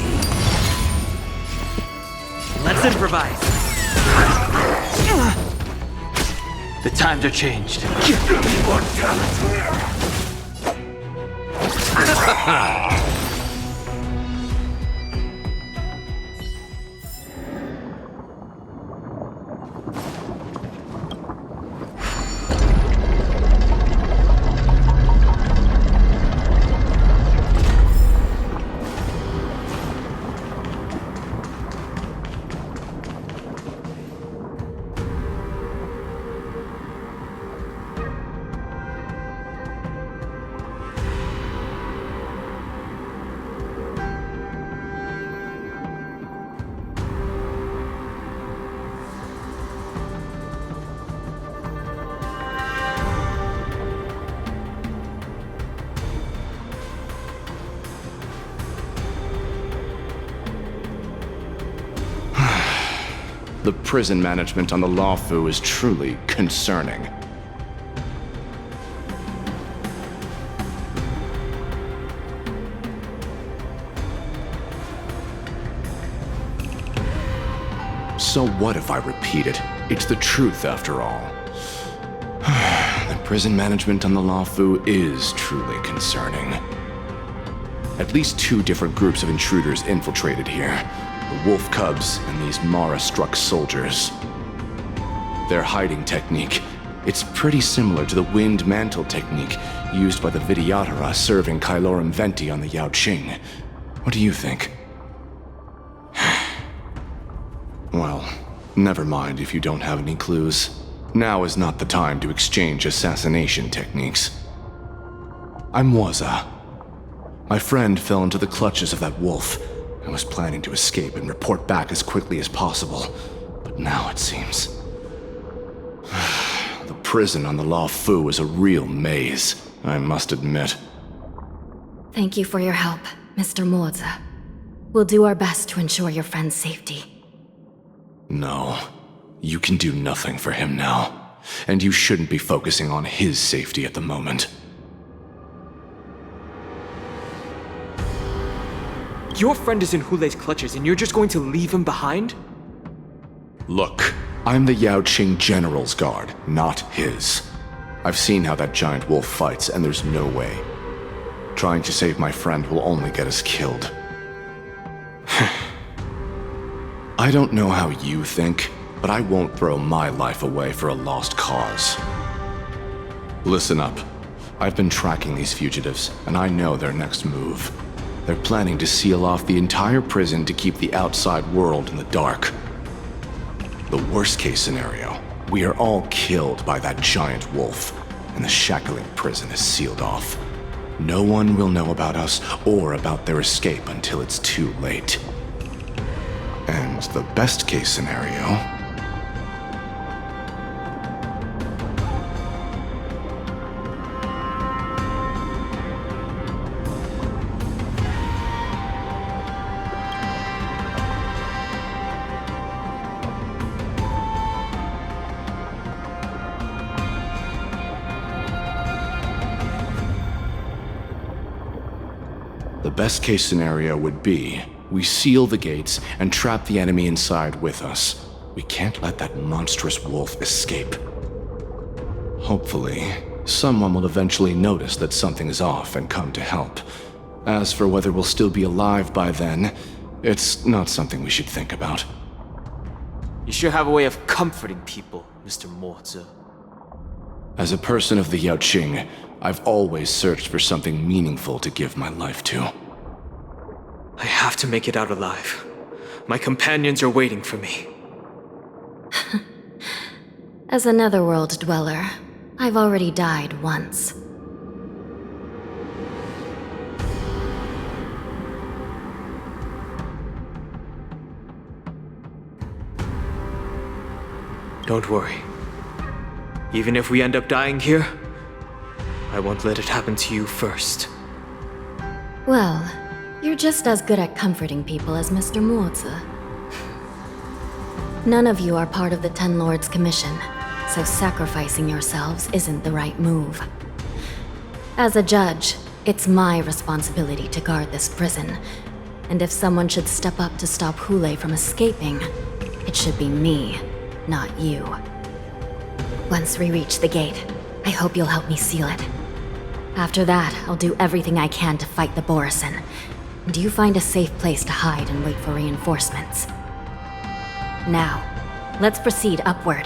Let's improvise. The times are changed. The prison management on the Lawfu is truly concerning. So what if I repeat it? It's the truth after all. The prison management on the Lawfu is truly concerning. At least 2 different groups of intruders infiltrated here. The Wolf Cubs and these Mara-struck soldiers. Their hiding technique, it's pretty similar to the Wind Mantle technique used by the Vidyadhara serving Kailorum Venti on the Yaoqing. What do you think? Well, never mind if you don't have any clues. Now is not the time to exchange assassination techniques. I'm Waza. My friend fell into the clutches of that wolf. I was planning to escape and report back as quickly as possible, but now it seems... The prison on the Lawfu is a real maze, I must admit. Thank you for your help, Mr. Morza. We'll do our best to ensure your friend's safety. No. You can do nothing for him now. And you shouldn't be focusing on his safety at the moment. Your friend is in Hulei's clutches and you're just going to leave him behind? Look, I'm the Yaoqing General's guard, not his. I've seen how that giant wolf fights, and there's no way. Trying to save my friend will only get us killed. I don't know how you think, but I won't throw my life away for a lost cause. Listen up. I've been tracking these fugitives, and I know their next move. They're planning to seal off the entire prison to keep the outside world in the dark. The worst-case scenario, we are all killed by that giant wolf, and the shackling prison is sealed off. No one will know about us or about their escape until it's too late. And the best-case scenario... The best-case scenario would be, we seal the gates and trap the enemy inside with us. We can't let that monstrous wolf escape. Hopefully, someone will eventually notice that something is off and come to help. As for whether we'll still be alive by then, it's not something we should think about. You sure have a way of comforting people, Mr. Morza. As a person of the Yaoqing, I've always searched for something meaningful to give my life to. I have to make it out alive. My companions are waiting for me. As a netherworld dweller, I've already died once. Don't worry. Even if we end up dying here, I won't let it happen to you first. Well, you're just as good at comforting people as Mr. Morza. None of you are part of the Ten Lords' commission, so sacrificing yourselves isn't the right move. As a judge, it's my responsibility to guard this prison, and if someone should step up to stop Hulei from escaping, it should be me, not you. Once we reach the gate, I hope you'll help me seal it. After that, I'll do everything I can to fight the Borisin, and you find a safe place to hide and wait for reinforcements. Now, let's proceed upward.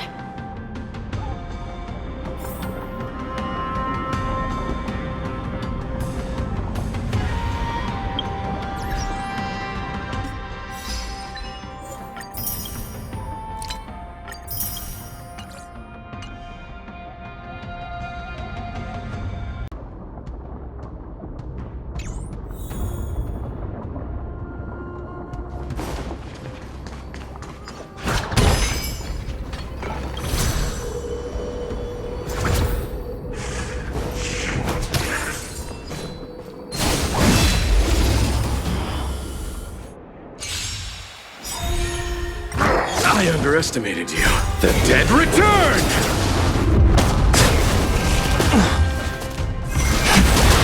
I underestimated you. The dead return!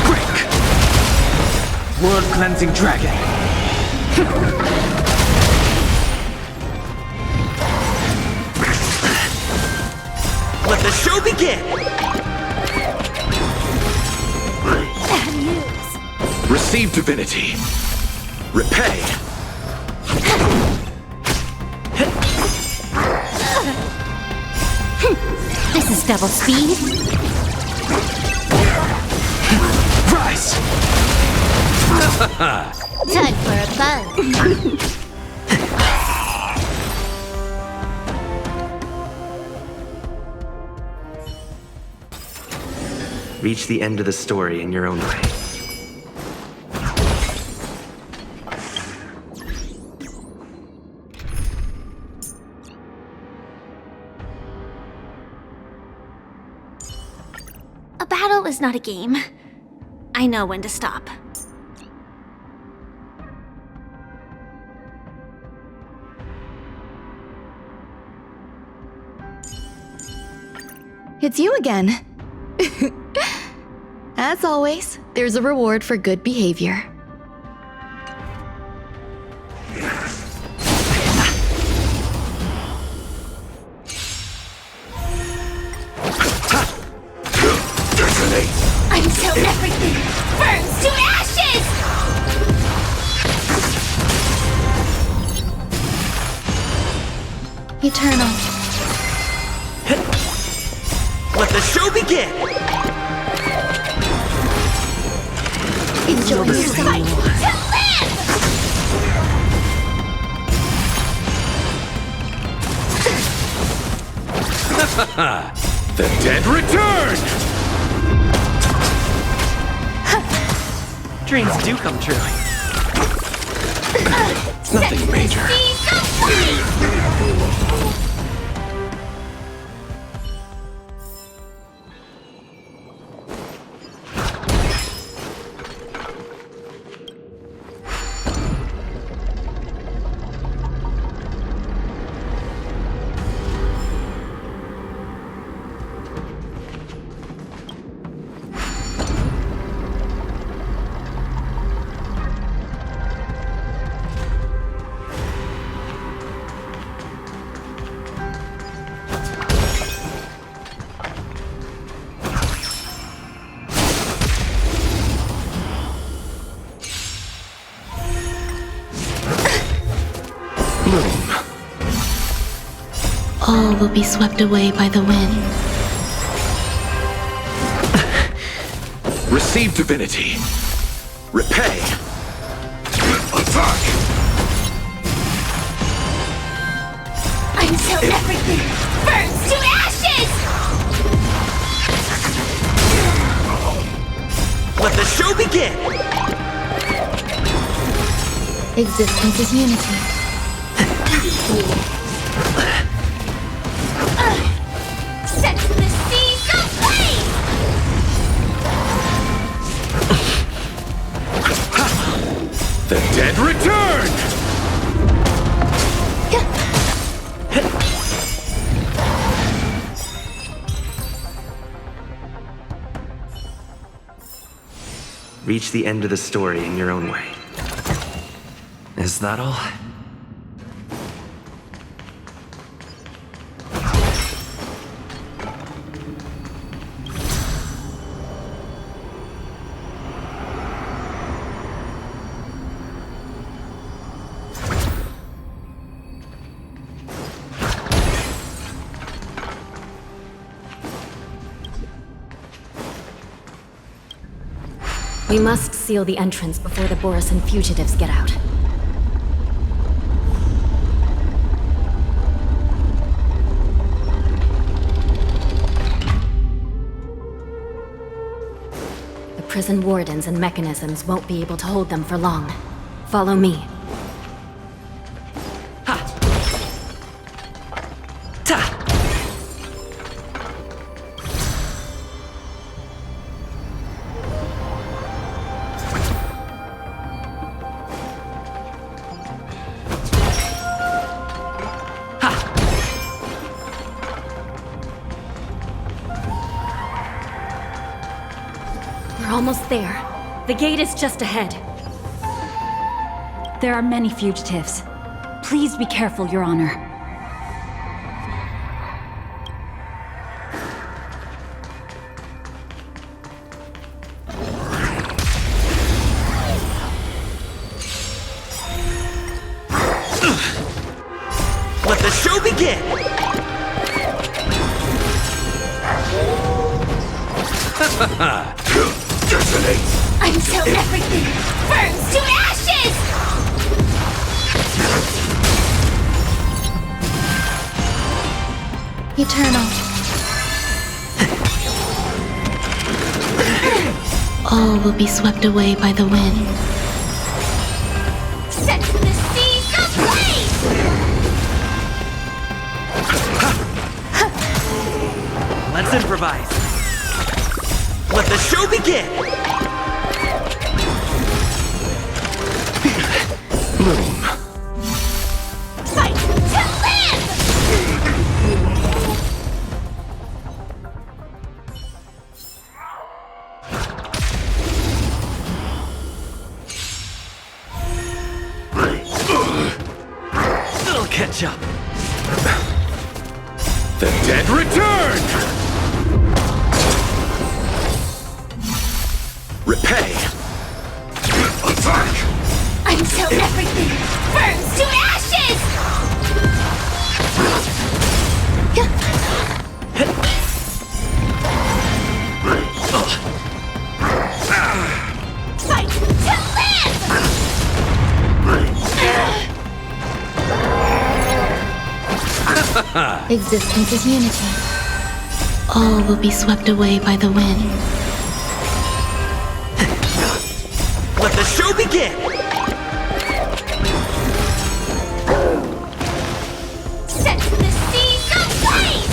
Quick! World-cleansing dragon! Let the show begin! Bad news. Receive divinity. Repay. This is double speed. Rise! Time for a buzz. Reach the end of the story in your own way. A battle is not a game. I know when to stop. it's you again. As always, there's a reward for good behavior. Until everything burns to ashes! Eternal. Let the show begin! Enjoy your fight to live! The dead return! Dreams do come true. Nothing major. All will be swept away by the wind. Receive divinity. Repay. Attack! Until everything burns to ashes! Let the show begin! Existence is unity. Set the seas ablaze! The dead return! Reach the end of the story in your own way. Is that all? We must seal the entrance before the Borisan fugitives get out. The prison wardens and mechanisms won't be able to hold them for long. Follow me. Almost there. The gate is just ahead. There are many fugitives. Please be careful, Your Honor. Let the show begin! Until everything burns to ashes! Eternal. All will be swept away by the wind. Set the seas ablaze! Let's improvise. Let the show begin! Fight to live! catch up! The dead return! Repay! Attack! Until everything burns to ashes! Fight to live! Existence is unity. All will be swept away by the wind. Let the show begin! Set the seas ablaze!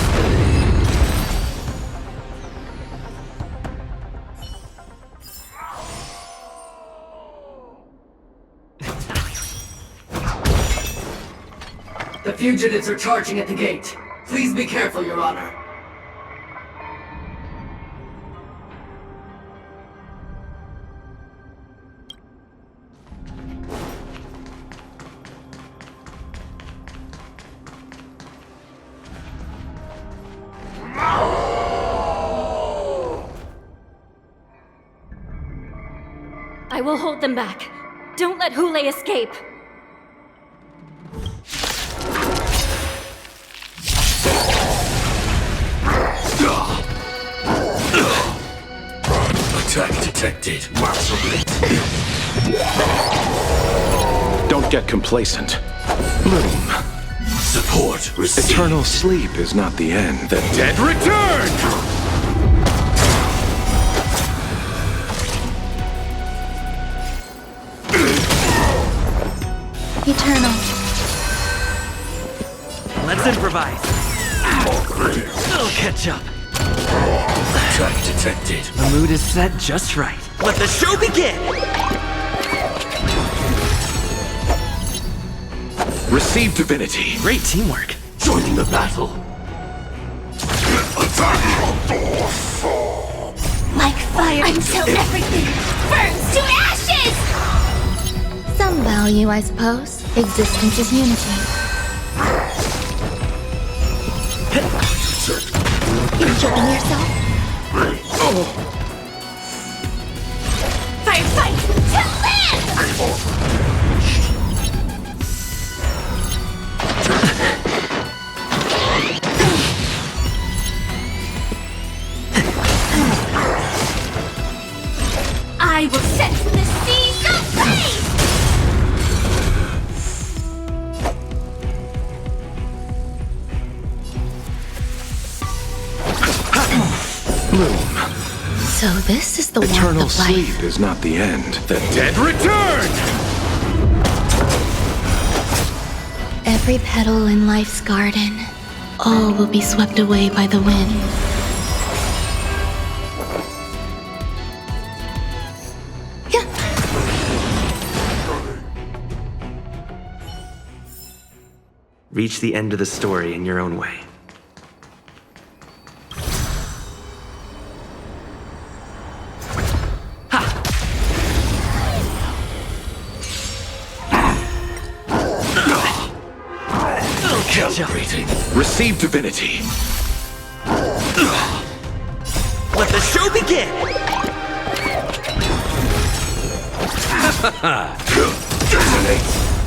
The fugitives are charging at the gate. Please be careful, Your Honor. I will hold them back. Don't let Hule escape. Attack detected. Don't get complacent. Bloom. Support received. Eternal sleep is not the end. The dead return! Eternal. Let's improvise. I'll catch up. Attack detected. The mood is set just right. Let the show begin! Receive divinity. Great teamwork. Joining the battle. Attack! Like fire until everything burns to ashes! Some value, I suppose. Existence is unity. Enjoying yourself? Firefight to live! I will set the seas ablaze! Bloom. So this is the Eternal warmth of life. sleep is not the end. The dead return! Every petal in life's garden, all will be swept away by the wind. Reach the end of the story in your own way. Calibrating. Receive divinity. Let the show begin!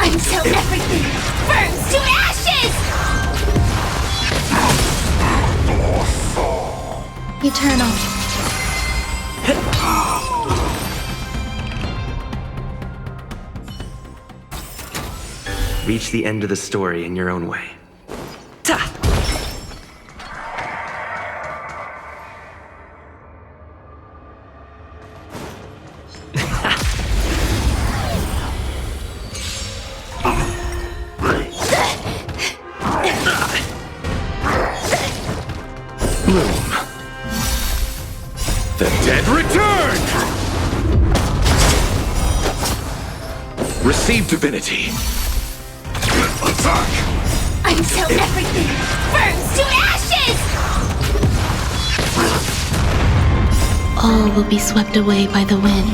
Until everything burns to ashes! Eternal. Reach the end of the story in your own way. Bloom. The dead return! Receive divinity. Attack! Until everything burns to ashes! All will be swept away by the wind.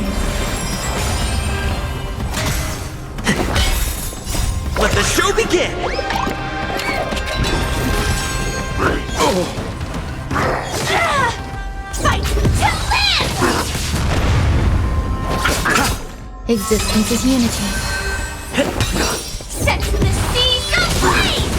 Let the show begin! Fight to live! Existence is unity. Set the seas ablaze!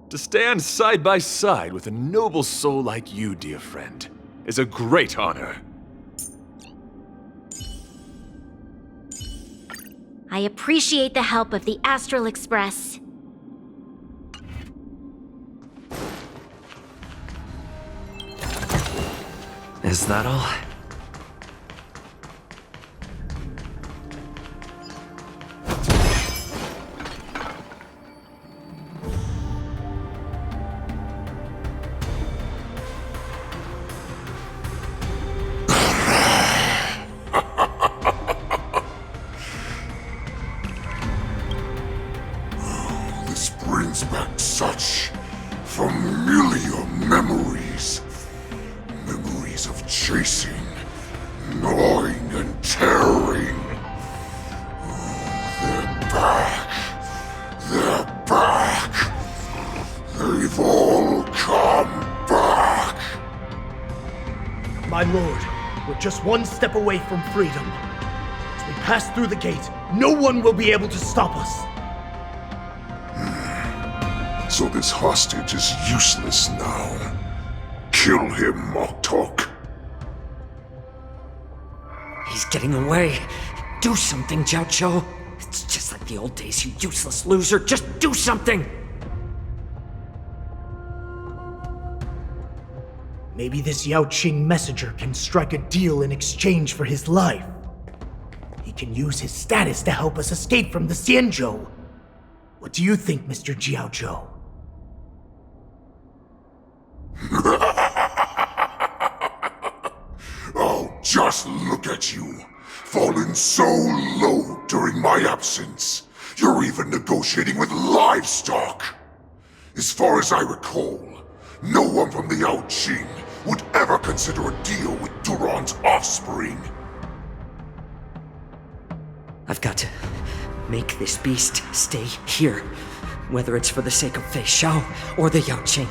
To stand side by side with a noble soul like you, dear friend, is a great honor. I appreciate the help of the Astral Express. Is that all? This brings back such familiar memories. Memories of chasing, gnawing, and tearing. They're back. They're back. They've all come back. My lord, we're just one step away from freedom. As we pass through the gate, no one will be able to stop us. So this hostage is useless now. Kill him, Moktok. He's getting away. Do something, Jiao. It's just like the old days, you useless loser. Just do something! Maybe this Yao-Qing messenger can strike a deal in exchange for his life. He can use his status to help us escape from the Xianzhou. What do you think, Mr. Jiao? Oh, just look at you. Fallen so low during my absence. You're even negotiating with livestock. As far as I recall, no one from the Yao-Qing would ever consider a deal with Duran's offspring. I've got to make this beast stay here, whether it's for the sake of Fei Xiao or the Yao-Qing.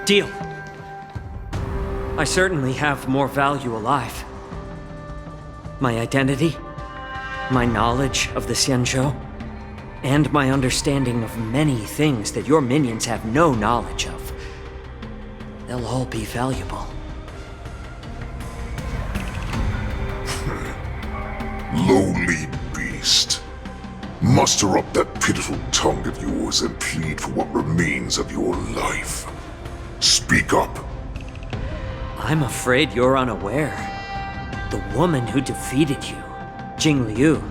Deal. I certainly have more value alive. My identity, my knowledge of the Xianzhou, and my understanding of many things that your minions have no knowledge of. They'll all be valuable. Lowly beast. Muster up that pitiful tongue of yours and plead for what remains of your life. Speak up. I'm afraid you're unaware. The woman who defeated you, Jing Liu,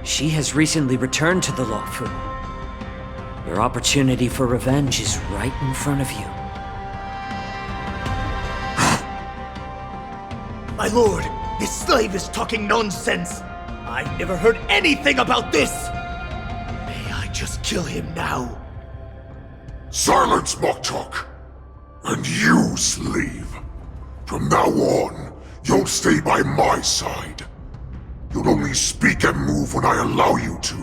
she has recently returned to the Luofu. Your opportunity for revenge is right in front of you. My lord, this slave is talking nonsense. I've never heard anything about this. May I just kill him now? Silence, Moktok! And you, slave. From now on, you'll stay by my side. You'll only speak and move when I allow you to.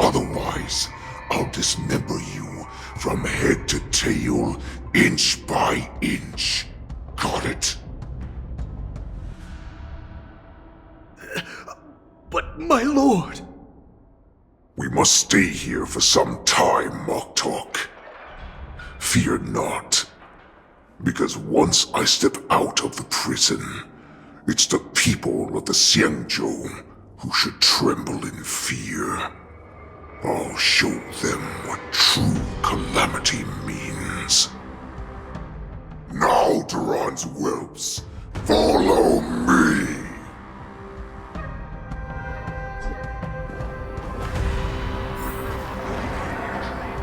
Otherwise, I'll dismember you from head to tail, inch by inch. Got it? But my lord... We must stay here for some time, Moktok. Fear not. Because once I step out of the prison, it's the people of the Xianzhou who should tremble in fear. I'll show them what true calamity means. Now, Duran's whelps, follow me!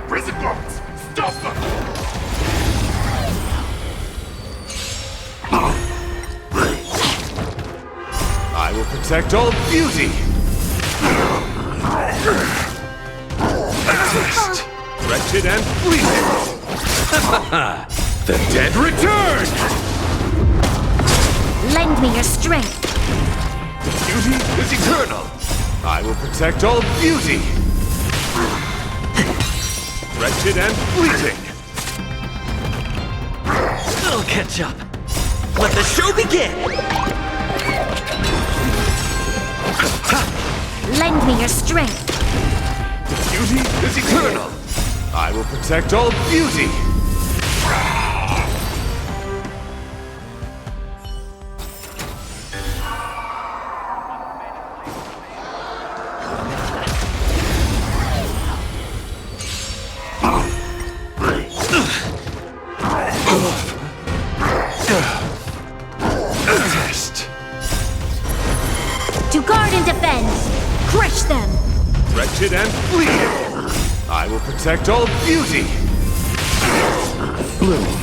Prison guards, stop them! I will protect all beauty! Wretched and fleeting! The dead return! Lend me your strength. Beauty is eternal. I will protect all beauty. Wretched and fleeting. I'll catch up. Let the show begin! Lend me your strength. Beauty is eternal. I will protect all beauty. Test. To guard and defend. Crush them. Wretched and fleeting. I will protect all beauty. Bloom.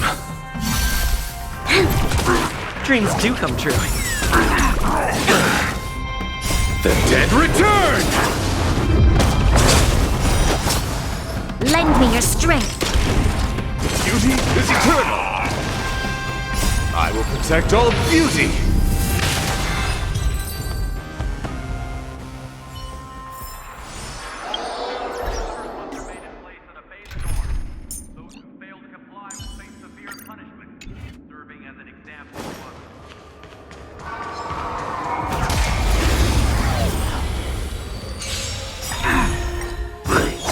Dreams do come true. The dead return. Lend me your strength. Beauty is eternal. I will protect all beauty.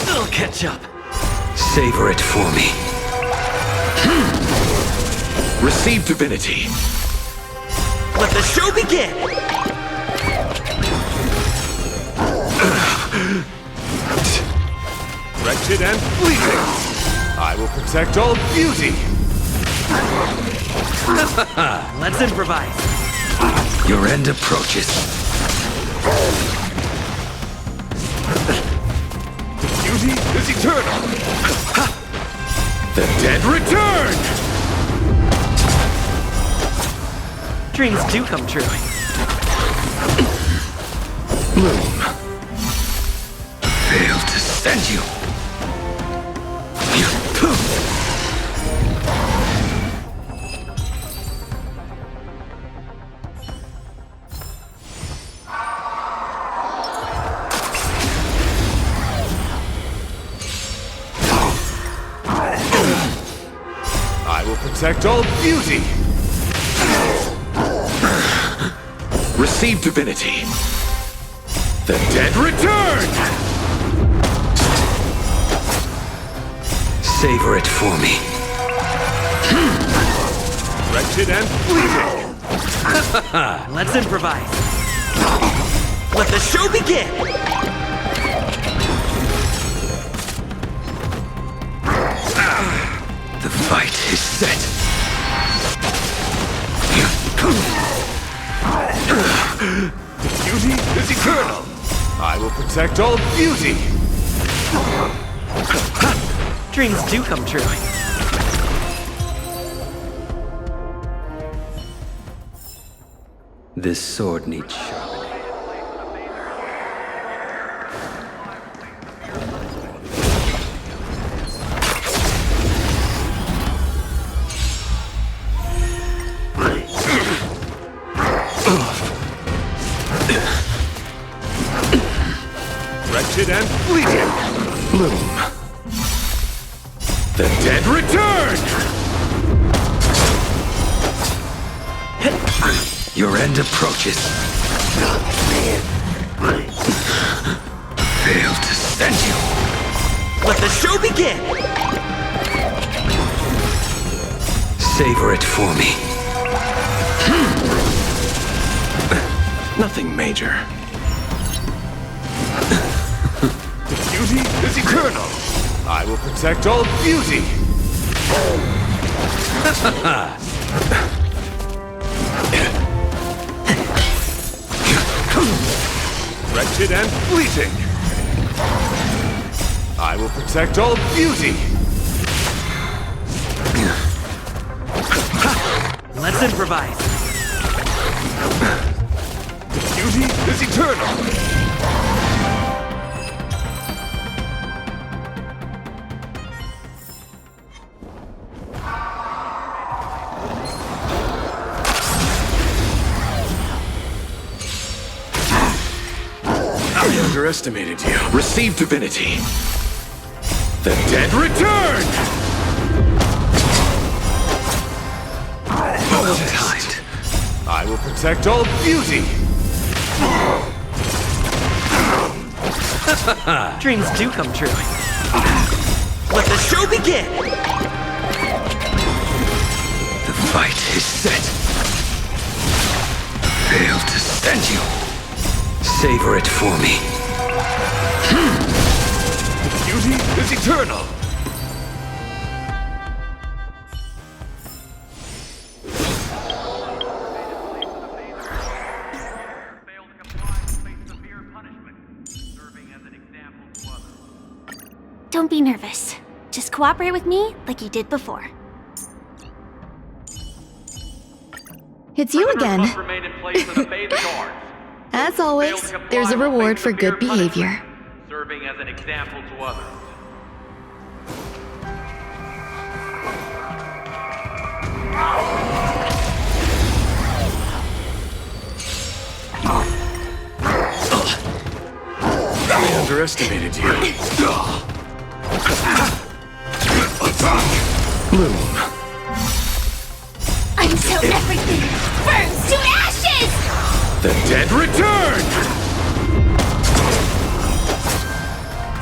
I'll catch up. Savor it for me. Receive divinity. Let the show begin! Wretched and fleeting. I will protect all beauty. Let's improvise. Your end approaches. Beauty is eternal. The dead return. Dreams do come true. Bloom. Failed to send you. I will protect all beauty. Receive divinity. The dead return! Savor it for me. Wretched and fleeting. Let's improvise. Let the show begin! The fight is set. Beauty is eternal. I will protect all beauty. Dreams do come true. This sword needs sharpening. Wretched and fleeting. Bloom. The dead return. Your end approaches. Failed to send you. Let the show begin! Savor it for me. Nothing major. Beauty is eternal. I will protect all beauty. Wretched and fleeting. I will protect all beauty. Let's improvise. Beauty is eternal. underestimated you. Receive divinity. The dead return! Well-timed. I will protect all beauty! Dreams do come true. Let the show begin! The fight is set. Fail to stand you. Savor it for me. Beauty is eternal. Don't be nervous. Just cooperate with me like you did before. It's you again. Must remain in place and obey the guards. As always, there's a reward for good behavior. Serving as an example to others. I underestimated you. Bloom. Until everything burns to ashes! The dead return!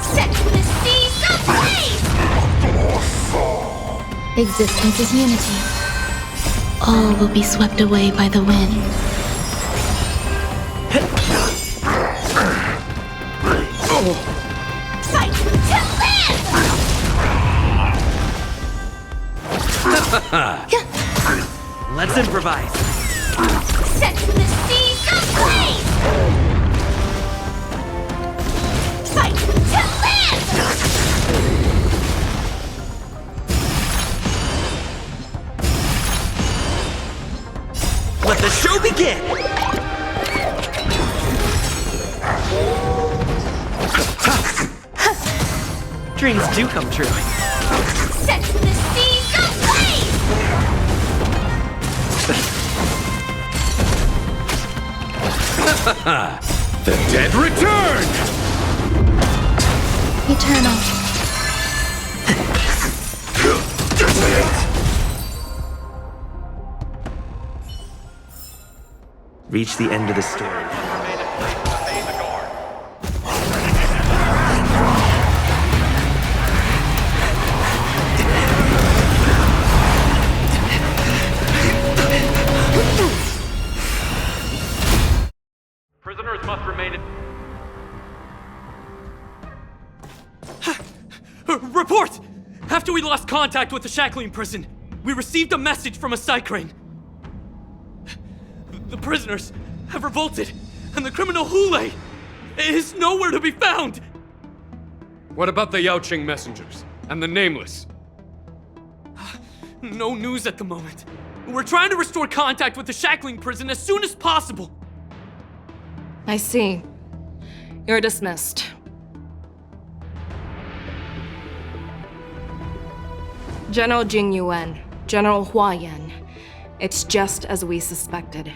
Set the seas ablaze! Existence is unity. All will be swept away by the wind. Fight to live! Let's improvise. Set the seas ablaze! Fight to live! Let the show begin! Dreams do come true. Set the seas ablaze! The dead return! Eternal. Reach the end of the story. Prisoners must remain in... Report! After we lost contact with the shackling prison, we received a message from a Psycrane. The prisoners have revolted, and the criminal Hule is nowhere to be found! What about the Yaoqing messengers and the Nameless? No news at the moment. We're trying to restore contact with the shackling prison as soon as possible. I see. You're dismissed. General Jing Yuan, General Hua Yan. It's just as we suspected.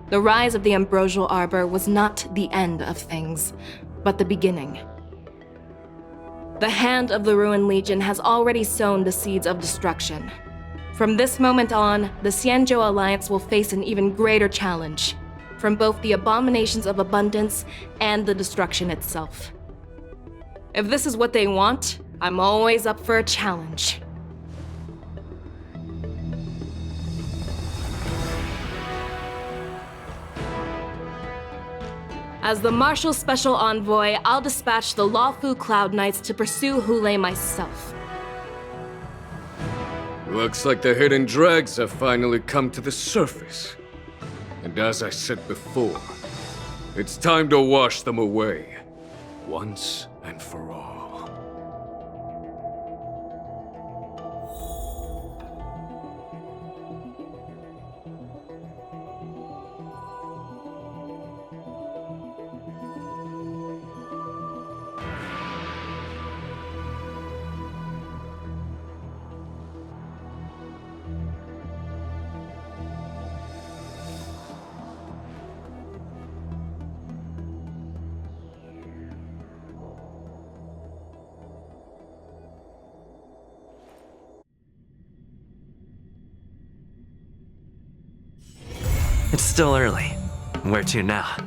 The rise of the Ambrosial Arbor was not the end of things, but the beginning. The hand of the Ruined Legion has already sown the seeds of destruction. From this moment on, the Xianzhou Alliance will face an even greater challenge, from both the abominations of abundance and the destruction itself. If this is what they want, I'm always up for a challenge. As the Marshal Special Envoy, I'll dispatch the Lawfu Cloud Knights to pursue Hule myself. Looks like the hidden dregs have finally come to the surface. And as I said before, it's time to wash them away, once and for all. It's still early. Where to now?